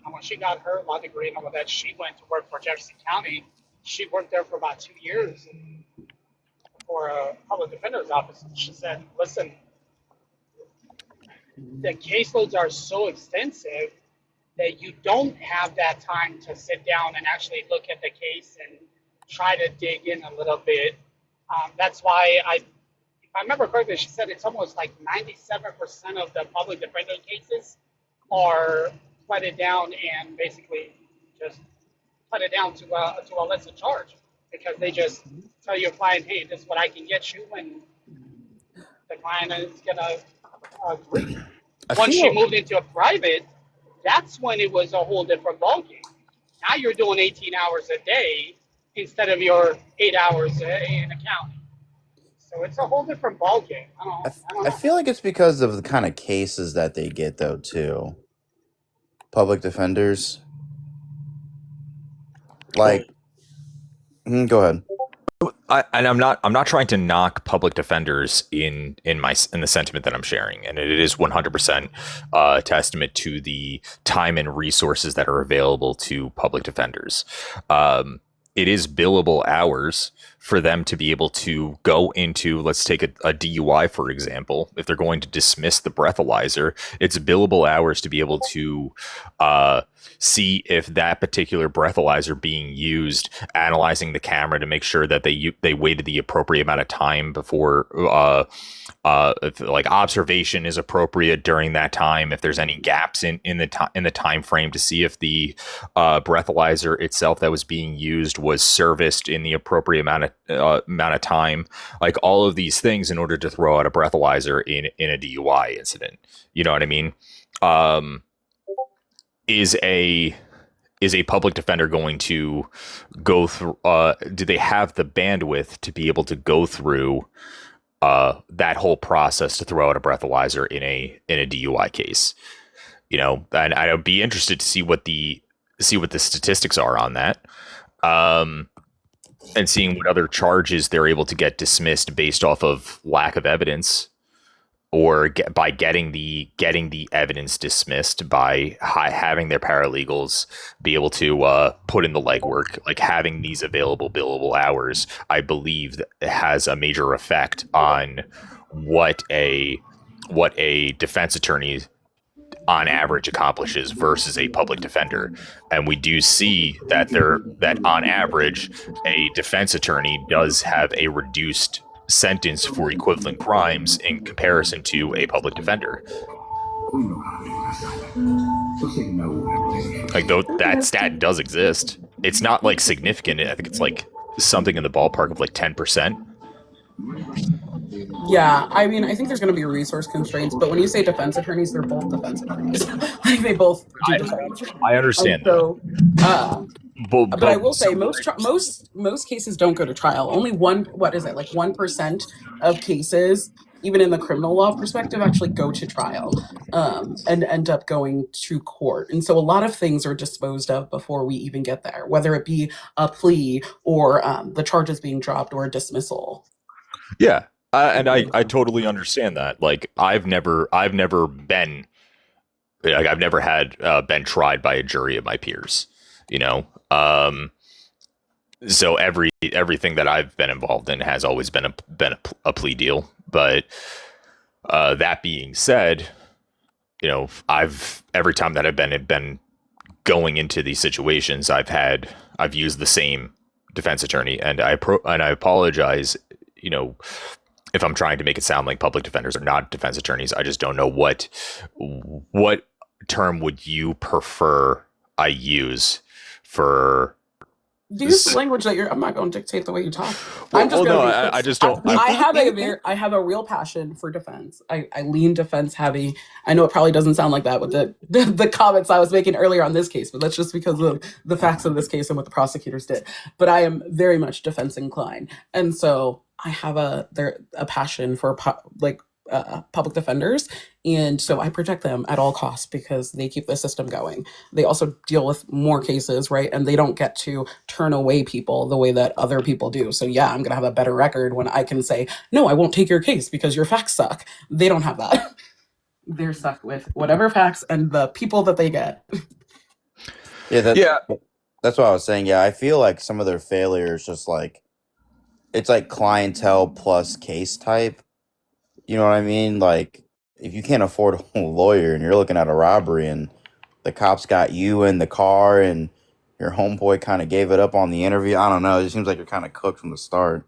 Speaker 5: When she got her law degree and all of that, she went to work for Jefferson County. She worked there for about 2 years for a public defender's office. And she said, "Listen, the caseloads are so extensive that you don't have that time to sit down and actually look at the case and try to dig in a little bit." That's why if I remember correctly, she said it's almost like 97% of the public defender cases are flooded down and basically just put it down to a lesser charge, because they just tell your client, "Hey, this is what I can get you," and the client is gonna agree. Once she moved into a private, that's when it was a whole different ballgame. Now you're doing 18 hours a day instead of your 8 hours in a county. So it's a whole different ballgame. I don't
Speaker 22: I
Speaker 5: know.
Speaker 22: feel like it's because of the kind of cases that they get, though, too. Public defenders. Like, go ahead.
Speaker 4: I'm not trying to knock public defenders in the sentiment that I'm sharing, and it is 100% testament to the time and resources that are available to public defenders. It is billable hours for them to be able to go into, let's take a DUI, for example. If they're going to dismiss the breathalyzer, it's billable hours to be able to see if that particular breathalyzer being used, analyzing the camera to make sure that they waited the appropriate amount of time before if, like, observation is appropriate during that time, if there's any gaps in the time frame, to see if the breathalyzer itself that was being used was serviced in the appropriate amount of time. Like, all of these things in order to throw out a breathalyzer in a DUI incident. You know what I mean? Is a public defender going to go through? Do they have the bandwidth to be able to go through that whole process to throw out a breathalyzer in a DUI case? You know, and I'd be interested to see what the statistics are on that, and seeing what other charges they're able to get dismissed based off of lack of evidence, or by getting the evidence dismissed by having their paralegals be able to put in the legwork. Like, having these available billable hours, I believe that has a major effect on what a defense attorney on average accomplishes versus a public defender. And we do see that on average a defense attorney does have a reduced sentence for equivalent crimes in comparison to a public defender. Like, though that stat does exist, it's not like significant. I think it's like something in the ballpark of like 10%.
Speaker 10: Yeah, I mean, I think there's going to be resource constraints, but when you say defense attorneys, they're both defense attorneys. Like, they both do defense.
Speaker 4: I understand
Speaker 10: that. But I will say most cases don't go to trial. Only 1% of cases, even in the criminal law perspective, actually go to trial and end up going to court. And so a lot of things are disposed of before we even get there, whether it be a plea or the charges being dropped or a dismissal.
Speaker 4: Yeah. And I totally understand that. Like, I've never been tried by a jury of my peers, you know? So everything that I've been involved in has always been a plea deal. But that being said, you know, every time that I've been going into these situations, I've used the same defense attorney, and I apologize, you know, if I'm trying to make it sound like public defenders are not defense attorneys. I just don't know what term would you prefer I use for
Speaker 10: use the language that you're. I'm not going to dictate the way you talk.
Speaker 4: Well,
Speaker 10: I'm just
Speaker 4: well,
Speaker 10: going
Speaker 4: no,
Speaker 10: to.
Speaker 4: I just don't.
Speaker 10: I have a real passion for defense. I lean defense heavy. I know it probably doesn't sound like that with the comments I was making earlier on this case, but that's just because of the facts of this case and what the prosecutors did. But I am very much defense inclined, and so I have a passion for public defenders, and so I protect them at all costs because they keep the system going. They also deal with more cases, right? And they don't get to turn away people the way that other people do. So yeah, I'm gonna have a better record when I can say, no, I won't take your case because your facts suck. They don't have that. They're stuck with whatever facts and the people that they get.
Speaker 22: Yeah, that's what I was saying. Yeah, I feel like some of their failures just like it's like clientele plus case type. You know what I mean? Like, if you can't afford a lawyer and you're looking at a robbery and the cops got you in the car and your homeboy kind of gave it up on the interview, I don't know. It just seems like you're kind of cooked from the start.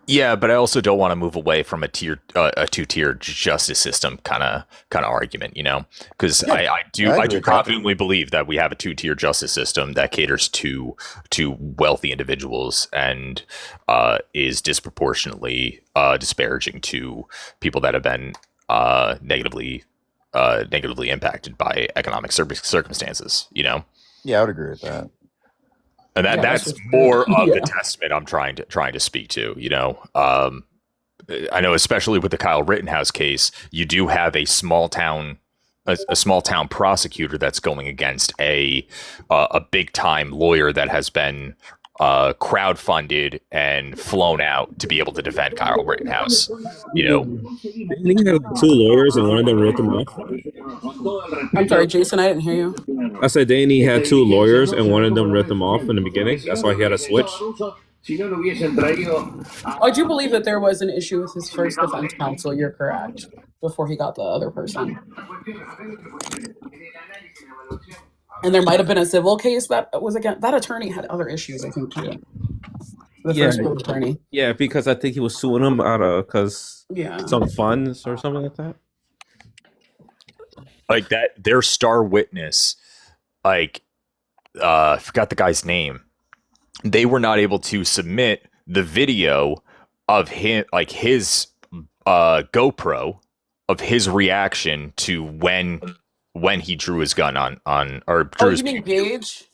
Speaker 4: Yeah, but I also don't want to move away from a two-tier justice system kind of argument, you know, because
Speaker 22: Yeah,
Speaker 4: I do
Speaker 22: I agree with that.
Speaker 4: confidently believe that we have a two-tier justice system that caters to wealthy individuals and is disproportionately disparaging to people that have been negatively impacted by economic circumstances, you know.
Speaker 22: Yeah, I would agree with that.
Speaker 4: And
Speaker 10: Yeah,
Speaker 4: that's
Speaker 10: just
Speaker 4: more of
Speaker 10: yeah.
Speaker 4: the testament I'm trying to speak to, you know. I know, especially with the Kyle Rittenhouse case, you do have a small town prosecutor that's going against a big time lawyer that has been crowdfunded and flown out to be able to defend Kyle Rittenhouse. You know,
Speaker 9: Didn't he have 2 lawyers and one of them wrote them off?
Speaker 10: I'm sorry, Jason, I didn't hear you.
Speaker 9: I said, didn't he had 2 lawyers and one of them wrote them off in the beginning? That's why he had to switch.
Speaker 10: I do believe that there was an issue with his first defense counsel. You're correct. Before he got the other person. And there might have been a civil case that was against that attorney had other issues, I think, too. The
Speaker 9: Yeah,
Speaker 10: first attorney.
Speaker 9: yeah, because I think he was suing him out of
Speaker 10: Yeah.
Speaker 9: some funds or something like that.
Speaker 4: like that, their star witness, like I forgot the guy's name. They were not able to submit the video of him, like his GoPro of his reaction to when he drew his gun on or drew his
Speaker 10: you mean Gage?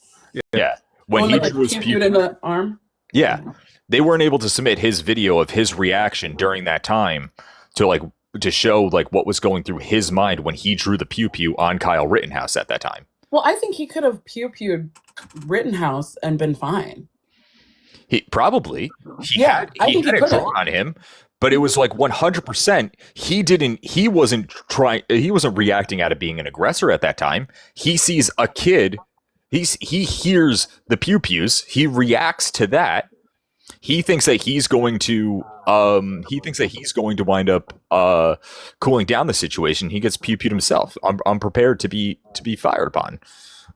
Speaker 4: yeah, when
Speaker 10: One
Speaker 4: he
Speaker 10: that,
Speaker 4: drew his
Speaker 10: pew in the arm?
Speaker 4: yeah, they weren't able to submit his video of his reaction during that time to show like what was going through his mind when he drew the pew pew on Kyle Rittenhouse at that time.
Speaker 10: Well, I think he could have pew-pewed Rittenhouse and been fine.
Speaker 4: He probably he
Speaker 10: Yeah,
Speaker 4: had
Speaker 10: I think he
Speaker 4: it
Speaker 10: could have.
Speaker 4: drawn on him, but it was like 100%. He wasn't reacting out of being an aggressor at that time. He sees a kid, he hears the pew pews, he reacts to that. He thinks that he's going to wind up cooling down the situation. He gets pew pewed himself. I'm prepared to be fired upon.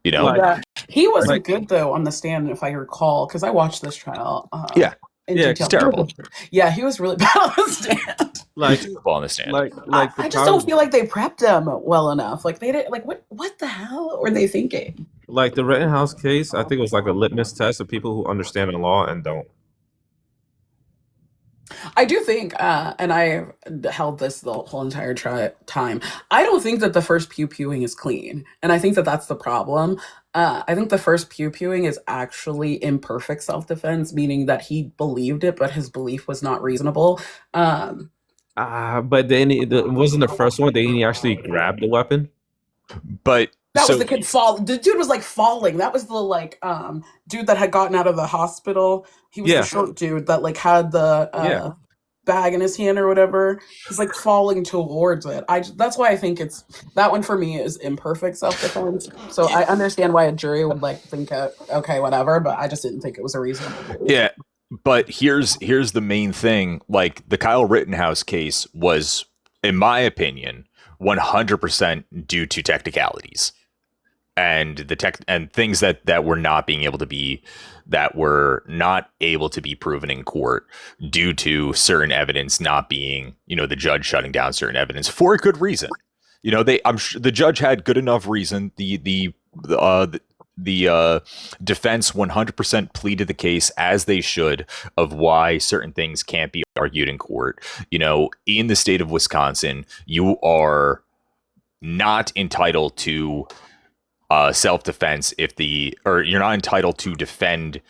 Speaker 4: You know,
Speaker 10: Yeah. He wasn't good though on the stand, if I recall, because I watched this trial.
Speaker 4: Yeah.
Speaker 10: In
Speaker 4: Yeah,
Speaker 10: detail.
Speaker 4: it's terrible.
Speaker 10: Yeah, he was really bad on the stand.
Speaker 9: Like
Speaker 4: Terrible on the stand.
Speaker 10: I just don't feel like they prepped him well enough. Like they didn't. Like what the hell were they thinking?
Speaker 9: Like the Rittenhouse case, I think it was like a litmus test of people who understand the law and don't.
Speaker 10: I do think, and I held this the whole entire time. I don't think that the first pew pewing is clean, and I think that that's the problem. I think the first pew pewing is actually imperfect self defense, meaning that he believed it, but his belief was not reasonable.
Speaker 9: But then it wasn't the first one. Then he actually grabbed the weapon.
Speaker 4: But
Speaker 10: that was the kid fall. The dude was like falling. That was the dude that had gotten out of the hospital. He was the short dude that like had the bag in his hand or whatever. He's like falling towards it. That's why I think it's that one for me is imperfect self-defense. So I understand why a jury would like think okay, whatever, but I just didn't think it was a reasonable belief.
Speaker 4: Yeah. But here's the main thing. Like the Kyle Rittenhouse case was, in my opinion, 100% due to technicalities and things that were not able to be proven in court due to certain evidence not being, the judge shutting down certain evidence for a good reason. I'm sure the judge had good enough reason. The the defense 100% pleaded the case, as they should, of why certain things can't be argued in court. You know, in the state of Wisconsin, you are not entitled to self-defense or you're not entitled to defend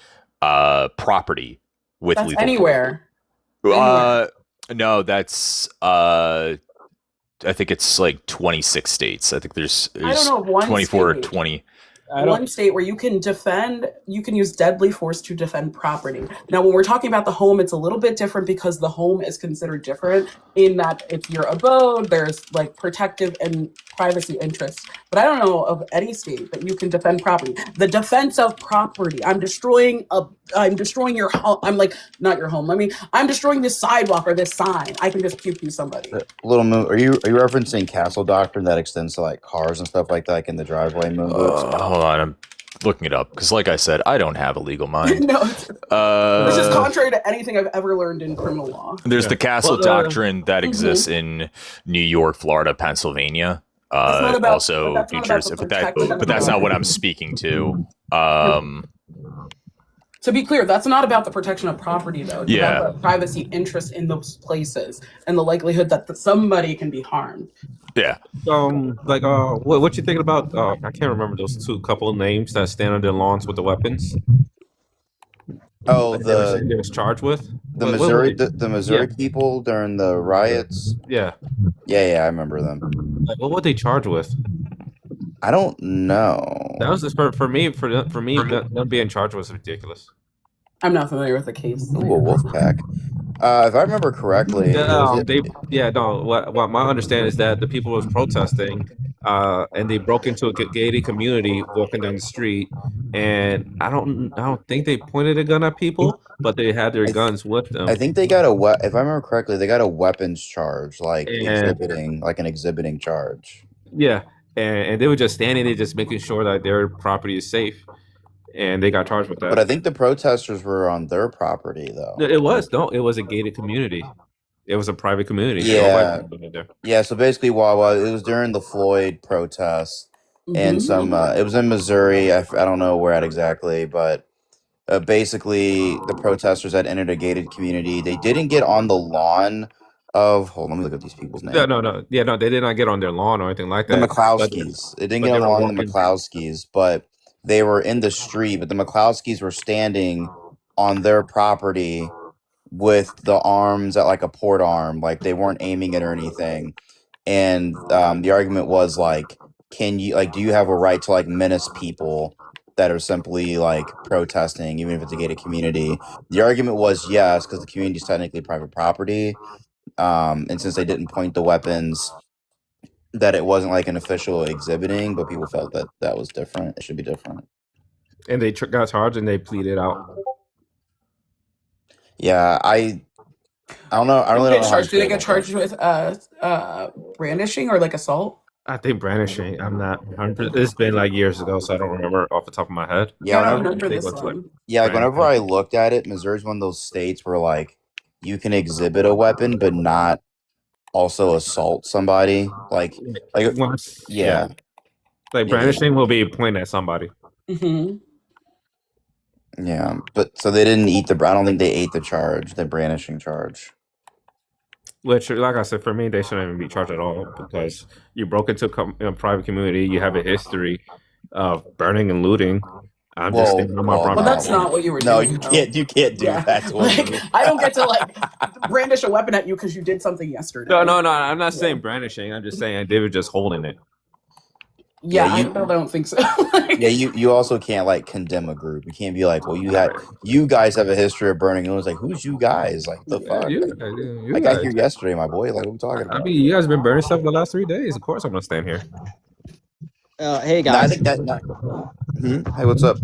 Speaker 4: property with
Speaker 10: That's
Speaker 4: lethal
Speaker 10: anywhere.
Speaker 4: No, that's I think it's like 26 states. I think there's
Speaker 10: I don't know of one
Speaker 4: 24 or
Speaker 10: state.
Speaker 4: 20.
Speaker 10: One state where you can use deadly force to defend property. Now, when we're talking about the home, it's a little bit different because the home is considered different in that it's your abode, there's like protective and privacy interests. But I don't know of any state that you can defend property. The defense of property. I'm destroying your home. I'm like, not your home. I'm destroying this sidewalk or this sign. I can just pew somebody.
Speaker 22: Little Moon, are you referencing castle doctrine that extends to like cars and stuff like that, like in the driveway moon boots?
Speaker 4: Hold on, I'm looking it up because, like I said, I don't have a legal mind.
Speaker 10: No, this is contrary to anything I've ever learned in criminal law.
Speaker 4: There's the castle doctrine that exists in New York, Florida, Pennsylvania, also New Jersey, but that's not what I'm speaking to.
Speaker 10: To be clear, that's not about the protection of property, though. It's
Speaker 4: Yeah.
Speaker 10: about the privacy interest in those places and the likelihood that somebody can be harmed.
Speaker 4: Yeah.
Speaker 9: What you thinking about? I can't remember those two couple names that stand on their lawns with the weapons.
Speaker 22: Oh,
Speaker 9: they was charged with
Speaker 22: the
Speaker 9: What-
Speaker 22: Missouri,
Speaker 9: what-
Speaker 22: the Missouri
Speaker 9: yeah.
Speaker 22: people during the riots.
Speaker 9: Yeah.
Speaker 22: Yeah, I remember them.
Speaker 9: Like, what were they charged with?
Speaker 22: I don't know.
Speaker 9: That was just for me. Them being charged was ridiculous.
Speaker 10: I'm not familiar with the case.
Speaker 22: Ooh, a wolf pack. If I remember correctly,
Speaker 9: What my understanding is that the people was protesting, and they broke into a gated community walking down the street, and I don't think they pointed a gun at people, but they had their guns with them.
Speaker 22: I think they got if I remember correctly, they got a weapons charge, like an exhibiting charge.
Speaker 9: Yeah, and they were just standing there, just making sure that their property is safe, and they got charged with that.
Speaker 22: But I think the protesters were on their property, though.
Speaker 9: It was a gated community. It was a private community.
Speaker 22: Yeah. So basically, while it was during the Floyd protests, and it was in Missouri. I don't know where at exactly, but basically, the protesters had entered a gated community. They didn't get on the lawn of. Hold on, let me look at these people's names.
Speaker 9: No. They did not get on their lawn or anything like
Speaker 22: The
Speaker 9: that.
Speaker 22: McClowskis. They didn't get on the lawn of the McClowskis, but they were in the street. But the McClowskis were standing on their property with the arms at like a port arm, like they weren't aiming it or anything. And the argument was like, do you have a right to like menace people that are simply like protesting, even if it's a gated community? The argument was yes, because the community is technically private property. And since they didn't point the weapons, that it wasn't like an official exhibiting, but people felt that that was different. It should be different.
Speaker 9: And they got charged and they pleaded out.
Speaker 22: Yeah, I don't know. I really don't know. How to
Speaker 10: Do
Speaker 22: feel
Speaker 10: they get
Speaker 22: about
Speaker 10: charged with brandishing or like assault?
Speaker 9: I think brandishing. I'm not 100%. It's been like years ago, so I don't remember off the top of my head.
Speaker 22: Yeah,
Speaker 9: Whenever
Speaker 22: whenever I looked at it, Missouri's one of those states where like you can exhibit a weapon but not also assault somebody. Like yeah.
Speaker 9: Like brandishing will be pointing at somebody.
Speaker 10: Mm-hmm.
Speaker 22: Yeah, but so they didn't eat I don't think they ate the charge, the brandishing charge.
Speaker 9: Which, like I said, for me, they shouldn't even be charged at all because you broke into a private community. You have a history of burning and looting. I'm just thinking on my property.
Speaker 10: But that's not what you were doing.
Speaker 22: No, you can't do that to
Speaker 10: Like, I don't get to like brandish a weapon at you because you did something yesterday.
Speaker 9: No. I'm not saying brandishing. I'm just saying they were just holding it.
Speaker 10: Yeah, I don't think so.
Speaker 22: Yeah, you also can't like condemn a group. You can't be like, well, you guys have a history of burning. And it was like, who's you guys? Like the fuck? I got here yesterday, my boy. Like, what are we talking about?
Speaker 9: I mean, you guys have been burning stuff the last 3 days. Of course, I'm gonna stand here.
Speaker 11: Hey guys.
Speaker 22: No, I think that. Hey, what's up,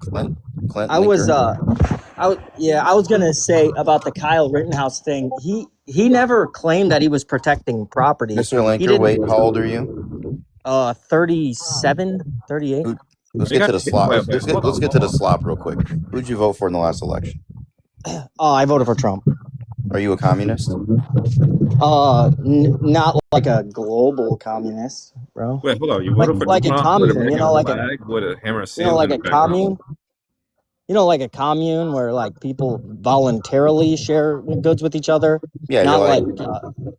Speaker 22: Clint? Clint.
Speaker 11: I was gonna say about the Kyle Rittenhouse thing. He never claimed that he was protecting property.
Speaker 22: Mr. Linker, wait, how old are you?
Speaker 11: 37, 38.
Speaker 22: Let's get to the slop. Let's get to the slop real quick. Who'd you vote for in the last election?
Speaker 11: I voted for Trump.
Speaker 22: Are you a communist?
Speaker 11: Not like a global communist, bro.
Speaker 9: Wait, hold on. You
Speaker 11: Like
Speaker 9: voted for
Speaker 11: like a
Speaker 9: Trump with
Speaker 11: commune,
Speaker 9: American flag with a hammer of seals
Speaker 11: like
Speaker 9: in the
Speaker 11: a
Speaker 9: background?
Speaker 11: commune. Like a commune where like people voluntarily share goods with each other,
Speaker 22: Yeah, you're
Speaker 11: not
Speaker 22: like
Speaker 11: like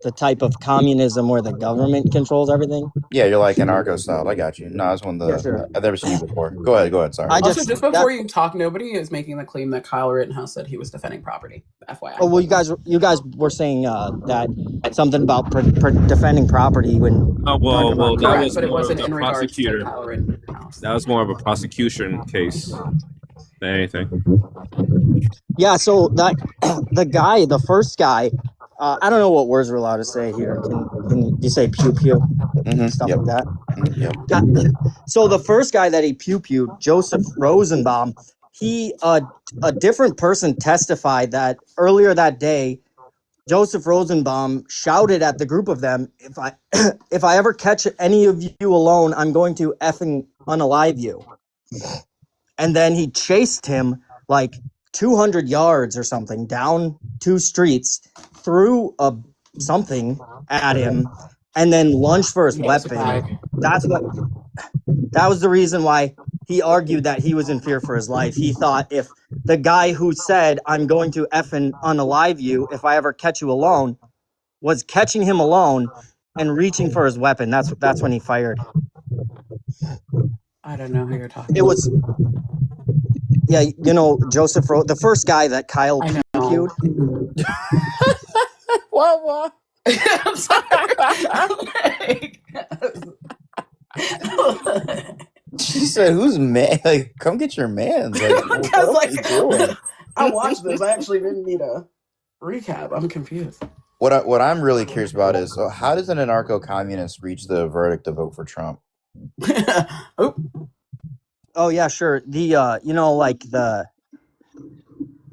Speaker 11: the type of communism where the government controls everything.
Speaker 22: you're like anarcho style. I got you. No, that's one of
Speaker 11: Yeah,
Speaker 22: the
Speaker 11: sure.
Speaker 22: I've never seen you before. Go ahead. Sorry.
Speaker 10: Also, just before you talk, nobody is making the claim that Kyle Rittenhouse said he was defending property. FYI.
Speaker 11: Oh well, you guys were saying that something about defending property when
Speaker 9: Oh
Speaker 11: talking
Speaker 9: well,
Speaker 11: about
Speaker 9: that
Speaker 10: Correct,
Speaker 9: was
Speaker 10: but it
Speaker 9: more of
Speaker 10: wasn't
Speaker 9: the
Speaker 10: in regards to
Speaker 9: prosecutor.
Speaker 10: Kyle Rittenhouse.
Speaker 9: That was more of a prosecution case than anything.
Speaker 11: Yeah, so that the first guy, I don't know what words we're allowed to say here. Can you say pew pew, stuff like that?
Speaker 22: Yep.
Speaker 11: So the first guy that he pew pewed, Joseph Rosenbaum, he a different person testified that earlier that day, Joseph Rosenbaum shouted at the group of them, if I ever catch any of you alone, I'm going to effing unalive you. And then he chased him like 200 yards or something down 2 streets, threw something at him, and then lunged for his weapon. That was the reason why he argued that he was in fear for his life. He thought if the guy who said, I'm going to effing unalive you if I ever catch you alone, was catching him alone and reaching for his weapon, that's when he fired.
Speaker 10: I don't know who you're talking
Speaker 11: It was, yeah, Joseph the first guy that Kyle pew-pewed.
Speaker 10: What? I'm sorry.
Speaker 22: She said, "Who's man? Like, come get your man's." Like,
Speaker 10: Because
Speaker 22: what are you doing?
Speaker 10: I watched this. I actually didn't need a recap. I'm confused.
Speaker 22: What I'm really curious about is how does an anarcho-communist reach the verdict to vote for Trump?
Speaker 11: Oh yeah, sure. The like the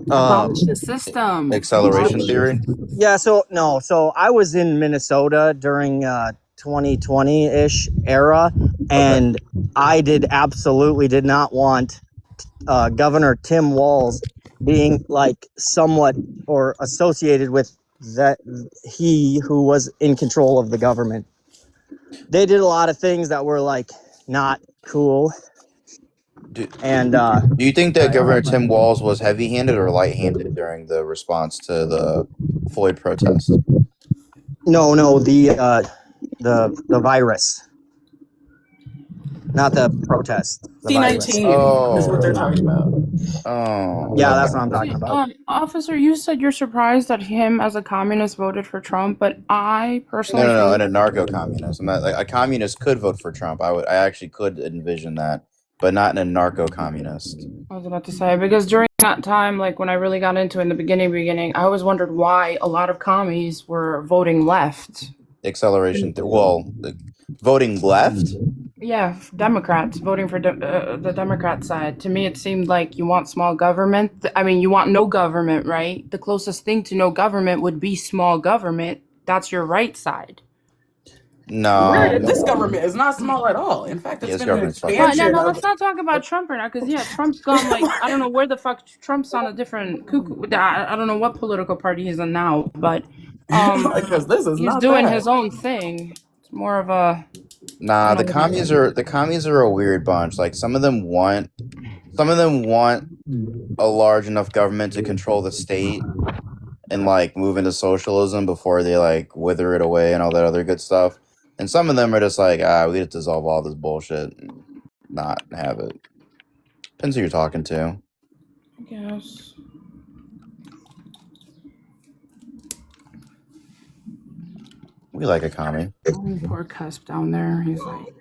Speaker 2: Abolish the system.
Speaker 22: Acceleration theory.
Speaker 11: Yeah, so I was in Minnesota during 2020-ish era, and I absolutely did not want Governor Tim Walz being like somewhat or associated with that he who was in control of the government. They did a lot of things that were like not cool.
Speaker 22: Do you think that Governor Tim Walz was heavy-handed or light-handed during the response to the Floyd protest?
Speaker 11: No, the virus, not the protest. The
Speaker 10: C-19 is what they're talking about.
Speaker 22: Oh,
Speaker 11: yeah, that's what I'm talking about.
Speaker 2: Officer, you said you're surprised that him as a communist voted for Trump, but I personally
Speaker 22: No,
Speaker 2: think
Speaker 22: an anarcho-communist. I'm not like a communist could vote for Trump. I actually could envision that, but not an anarcho-communist.
Speaker 2: I was about to say, because during that time, like when I really got into it in the beginning, I always wondered why a lot of commies were voting left.
Speaker 22: Acceleration. Voting left?
Speaker 2: Yeah, Democrats voting for the Democrat side. To me, it seemed like you want small government. I mean, you want no government, right? The closest thing to no government would be small government. That's your right side.
Speaker 22: No.
Speaker 10: This government is not small at all. In fact, it's been an expansion.
Speaker 2: Well, no, let's not talk about Trump right now, because Trump's gone like I don't know where the fuck Trump's on a different cuckoo. I don't know what political party he's in now, but
Speaker 10: because this is
Speaker 2: he's
Speaker 10: not
Speaker 2: doing
Speaker 10: that.
Speaker 2: his own thing. It's more of a
Speaker 22: Nah, the commies are a weird bunch. Like some of them want a large enough government to control the state and like move into socialism before they like wither it away and all that other good stuff. And some of them are just like, we just dissolve all this bullshit and not have it. Depends who you're talking to.
Speaker 2: I guess.
Speaker 22: We like a commie.
Speaker 2: Oh, poor Cusp down there. He's like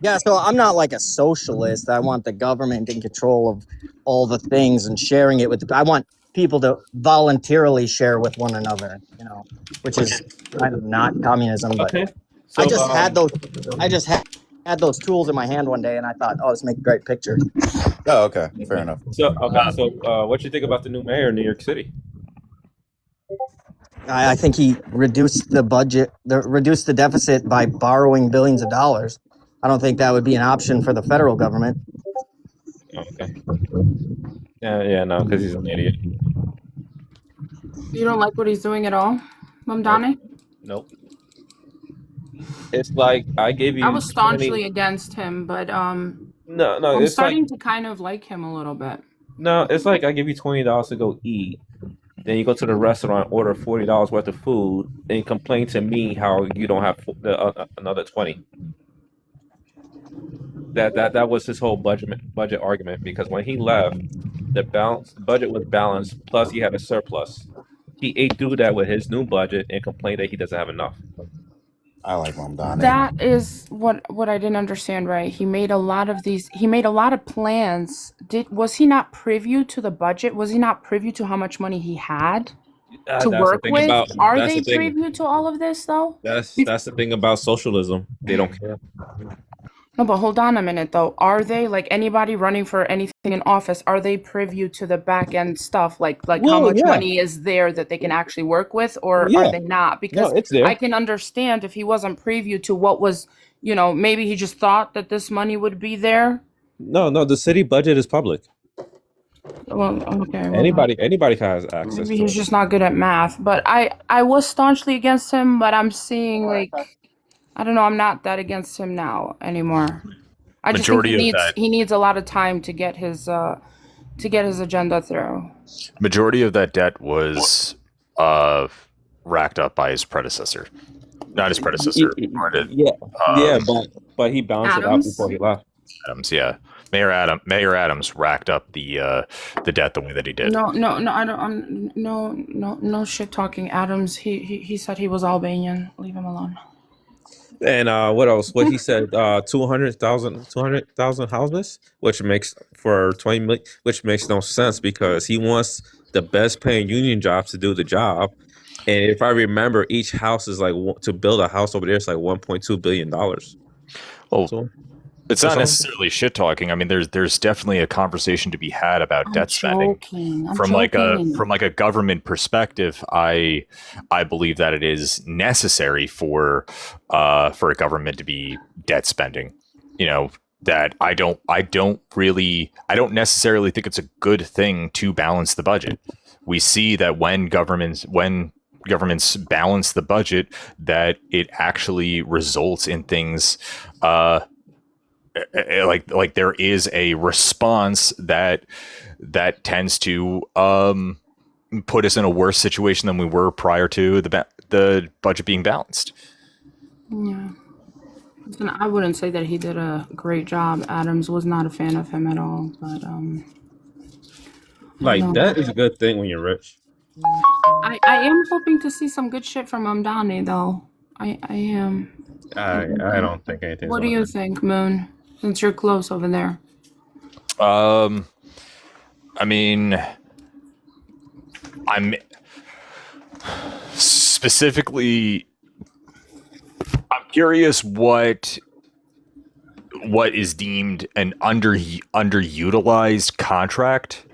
Speaker 11: Yeah, so I'm not like a socialist. I want the government in control of all the things and sharing it with I want people to voluntarily share with one another, which is kind of not communism, but
Speaker 9: So,
Speaker 11: I just had those tools in my hand one day and I thought, oh, let's make a great picture.
Speaker 22: Oh, okay. Fair enough.
Speaker 9: So what you think about the new mayor of New York City?
Speaker 11: I think he reduced the deficit by borrowing billions of dollars. I don't think that would be an option for the federal government.
Speaker 9: Okay. No, because he's an idiot.
Speaker 2: You don't like what he's doing at all, Mamdani?
Speaker 9: Nope. It's like I gave
Speaker 2: I
Speaker 9: you
Speaker 2: was
Speaker 9: 20.
Speaker 2: staunchly against him, but
Speaker 9: No,
Speaker 2: I'm
Speaker 9: it's like
Speaker 2: starting to kind of like him a little bit.
Speaker 9: no, it's like I give you $20 to go eat. Then you go to the restaurant, order $40 worth of food, and you complain to me how you don't have another 20. That was his whole budget argument because when he left, the budget was balanced. Plus, he had a surplus. He ate through that with his new budget and complained that he doesn't have enough.
Speaker 22: I like Mamdani.
Speaker 2: That is what I didn't understand, right? He made a lot of plans. Was he not privy to the budget? Was he not privy to how much money he had to
Speaker 9: That's the
Speaker 2: work
Speaker 9: thing
Speaker 2: with?
Speaker 9: about
Speaker 2: Are
Speaker 9: that's
Speaker 2: they
Speaker 9: the thing.
Speaker 2: privy to all of this though?
Speaker 9: That's the thing about socialism. They don't care.
Speaker 2: No, but hold on a minute though. Are they, like, anybody running for anything in office, are they privy to the back end stuff, like how
Speaker 9: Well,
Speaker 2: much
Speaker 9: yeah,
Speaker 2: money is there that they can actually work with, or are
Speaker 9: yeah.
Speaker 2: they not?
Speaker 9: No,
Speaker 2: Because
Speaker 9: it's
Speaker 2: I
Speaker 9: there.
Speaker 2: can understand if he wasn't privy to what was, maybe he just thought that this money would be there.
Speaker 9: No. The city budget is public.
Speaker 2: Well, okay, well,
Speaker 9: Anybody has access
Speaker 2: maybe
Speaker 9: to
Speaker 2: he's
Speaker 9: it.
Speaker 2: just not good at math. But I was staunchly against him, but I'm seeing, like, I don't know, I'm not that against him now anymore. I just think
Speaker 4: Majority of that
Speaker 2: he needs a lot of time to get his agenda through.
Speaker 4: majority of that debt was racked up by his predecessor. Not his predecessor, but
Speaker 9: Yeah, yeah, but he balanced it out
Speaker 2: Adams?
Speaker 9: before he left.
Speaker 4: Adams. Yeah, Mayor Adams racked up the debt the way that he did.
Speaker 2: No, I don't. No shit talking. Adams. He said he was Albanian. Leave him alone.
Speaker 9: And what else? What he said? 200,000 houses, which makes for 20 million, which makes no sense because he wants the best paying union jobs to do the job. And if I remember, each house is like to build a house over there. It's like $1.2 billion.
Speaker 4: Well,
Speaker 9: So
Speaker 4: it's
Speaker 9: that's
Speaker 4: not
Speaker 9: all.
Speaker 4: necessarily shit talking. I mean, there's definitely a conversation to be had about
Speaker 2: I'm
Speaker 4: debt spending.
Speaker 2: joking. I'm
Speaker 4: From
Speaker 2: joking.
Speaker 4: like a government perspective, I believe that it is necessary for a government to be debt spending. That I don't necessarily think it's a good thing to balance the budget. We see that when governments balance the budget, that it actually results in things like there is a response that tends to put us in a worse situation than we were prior to the budget being balanced.
Speaker 2: Yeah. I wouldn't say that he did a great job. Adams was not a fan of him at all. But
Speaker 9: Like
Speaker 2: no.
Speaker 9: that is a good thing when you're rich.
Speaker 2: I am hoping to see some good shit from Mamdani though. I am.
Speaker 9: I don't think anything's
Speaker 2: What do
Speaker 9: gonna
Speaker 2: you
Speaker 9: happen.
Speaker 2: think, Moon? Since you're close over there.
Speaker 4: I mean, I'm specifically, I'm curious what is deemed an underutilized contract.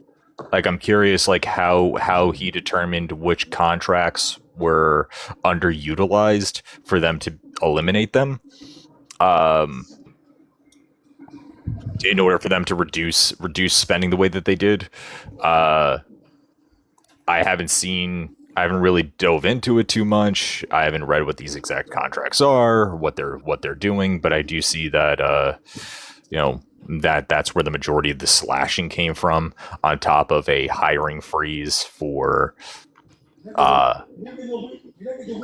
Speaker 4: Like, I'm curious, like how he determined which contracts were underutilized for them to eliminate them. In order for them to reduce spending the way that they did. I haven't really dove into it too much. I haven't read what these exact contracts are, what they're doing, but I do see that that's where the majority of the slashing came from, on top of a hiring freeze for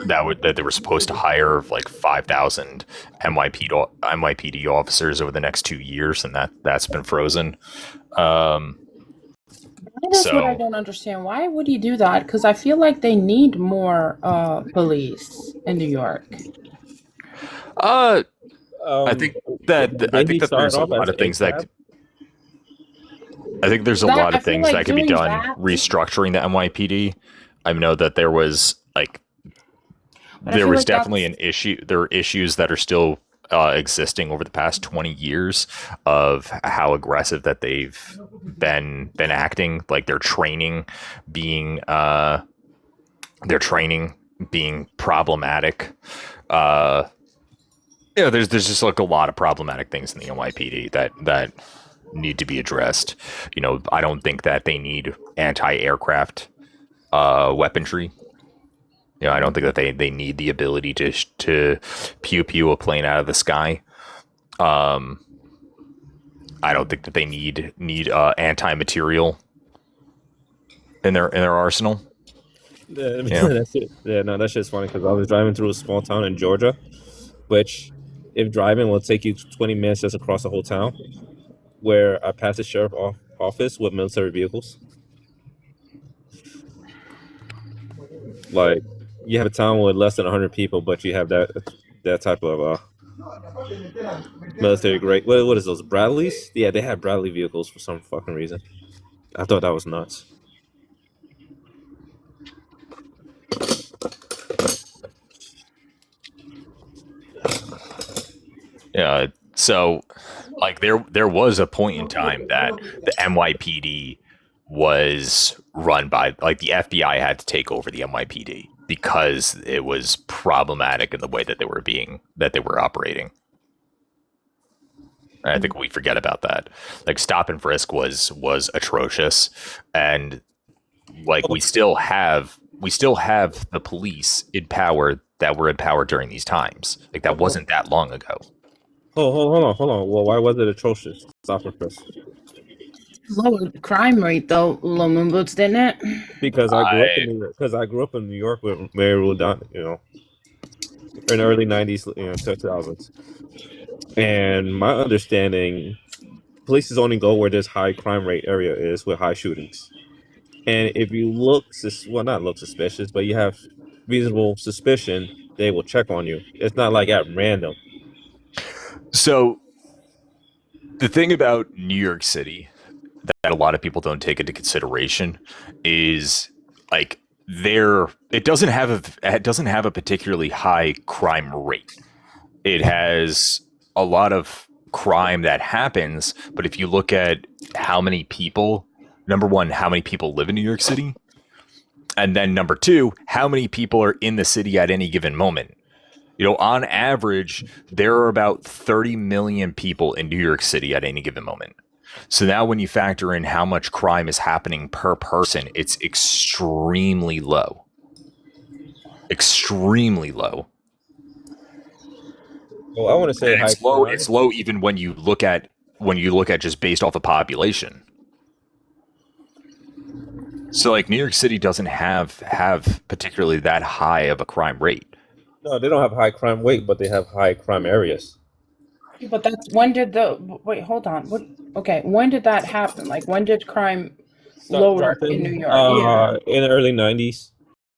Speaker 4: that they were supposed to hire like 5,000 NYPD officers over the next 2 years, and that's been frozen.
Speaker 2: That is what I don't understand. Why would he do that? Because I feel like they need more police in New York.
Speaker 4: I think that there's a
Speaker 9: off
Speaker 4: lot
Speaker 9: as
Speaker 4: of things
Speaker 9: ACAB?
Speaker 4: that I think there's a
Speaker 2: That-
Speaker 4: lot
Speaker 2: I
Speaker 4: of
Speaker 2: feel
Speaker 4: things
Speaker 2: like
Speaker 4: that could be
Speaker 2: doing
Speaker 4: done
Speaker 2: that-
Speaker 4: restructuring the NYPD. I know that there was
Speaker 2: But I feel like
Speaker 4: definitely an issue. There are issues that are still existing over the past 20 years of how aggressive that they've been acting, like their training being problematic. There's just like a lot of problematic things in the NYPD that need to be addressed. I don't think that they need anti-aircraft weaponry You know, I don't think that they need the ability to pew pew a plane out of the sky. I don't think that they need anti-material in their arsenal.
Speaker 9: Yeah,
Speaker 4: Yeah.
Speaker 9: that's just funny because I was driving through a small town in Georgia, which, if driving will take you 20 minutes just across the whole town, where I passed the sheriff office with military vehicles. Like, you have a town with less than 100 people, but you have that type of military grade. What is those, Bradleys? Yeah, they have Bradley vehicles for some fucking reason. I thought that was nuts.
Speaker 4: Yeah. So, like, there was a point in time that the NYPD was run by, like, the FBI had to take over the NYPD because it was problematic in the way that they were operating. And I think we forget about that. Like, stop and frisk was atrocious, and like we still have the police in power that were in power during these times. Like, that wasn't that long ago.
Speaker 9: Hold on. Well, why was it atrocious? Stop and frisk.
Speaker 2: Lowered crime rate though, low moon boots, didn't it?
Speaker 9: Because I grew up in New York with Mary Lou Down, in the early '90s, 2000s, and my understanding, police only go where this high crime rate area is with high shootings. And if you not look suspicious, but you have reasonable suspicion, they will check on you. It's not like at random.
Speaker 4: So the thing about New York City that a lot of people don't take into consideration is, like, it doesn't have a particularly high crime rate. It has a lot of crime that happens, but if you look at how many people, number one, how many people live in New York City, and then number two, how many people are in the city at any given moment. You know, on average, there are about 30 million people in New York City at any given moment. So now when you factor in how much crime is happening per person, it's extremely low. Extremely low.
Speaker 9: Well, I want to say
Speaker 4: it's low. It's low even when you look at just based off of population. So, like, New York City doesn't have particularly that high of a crime rate.
Speaker 9: No, they don't have high crime rate, but they have high crime areas.
Speaker 2: But that's wait, hold on. When did that happen? Like, when did crime lower in New York?
Speaker 9: In the early '90s.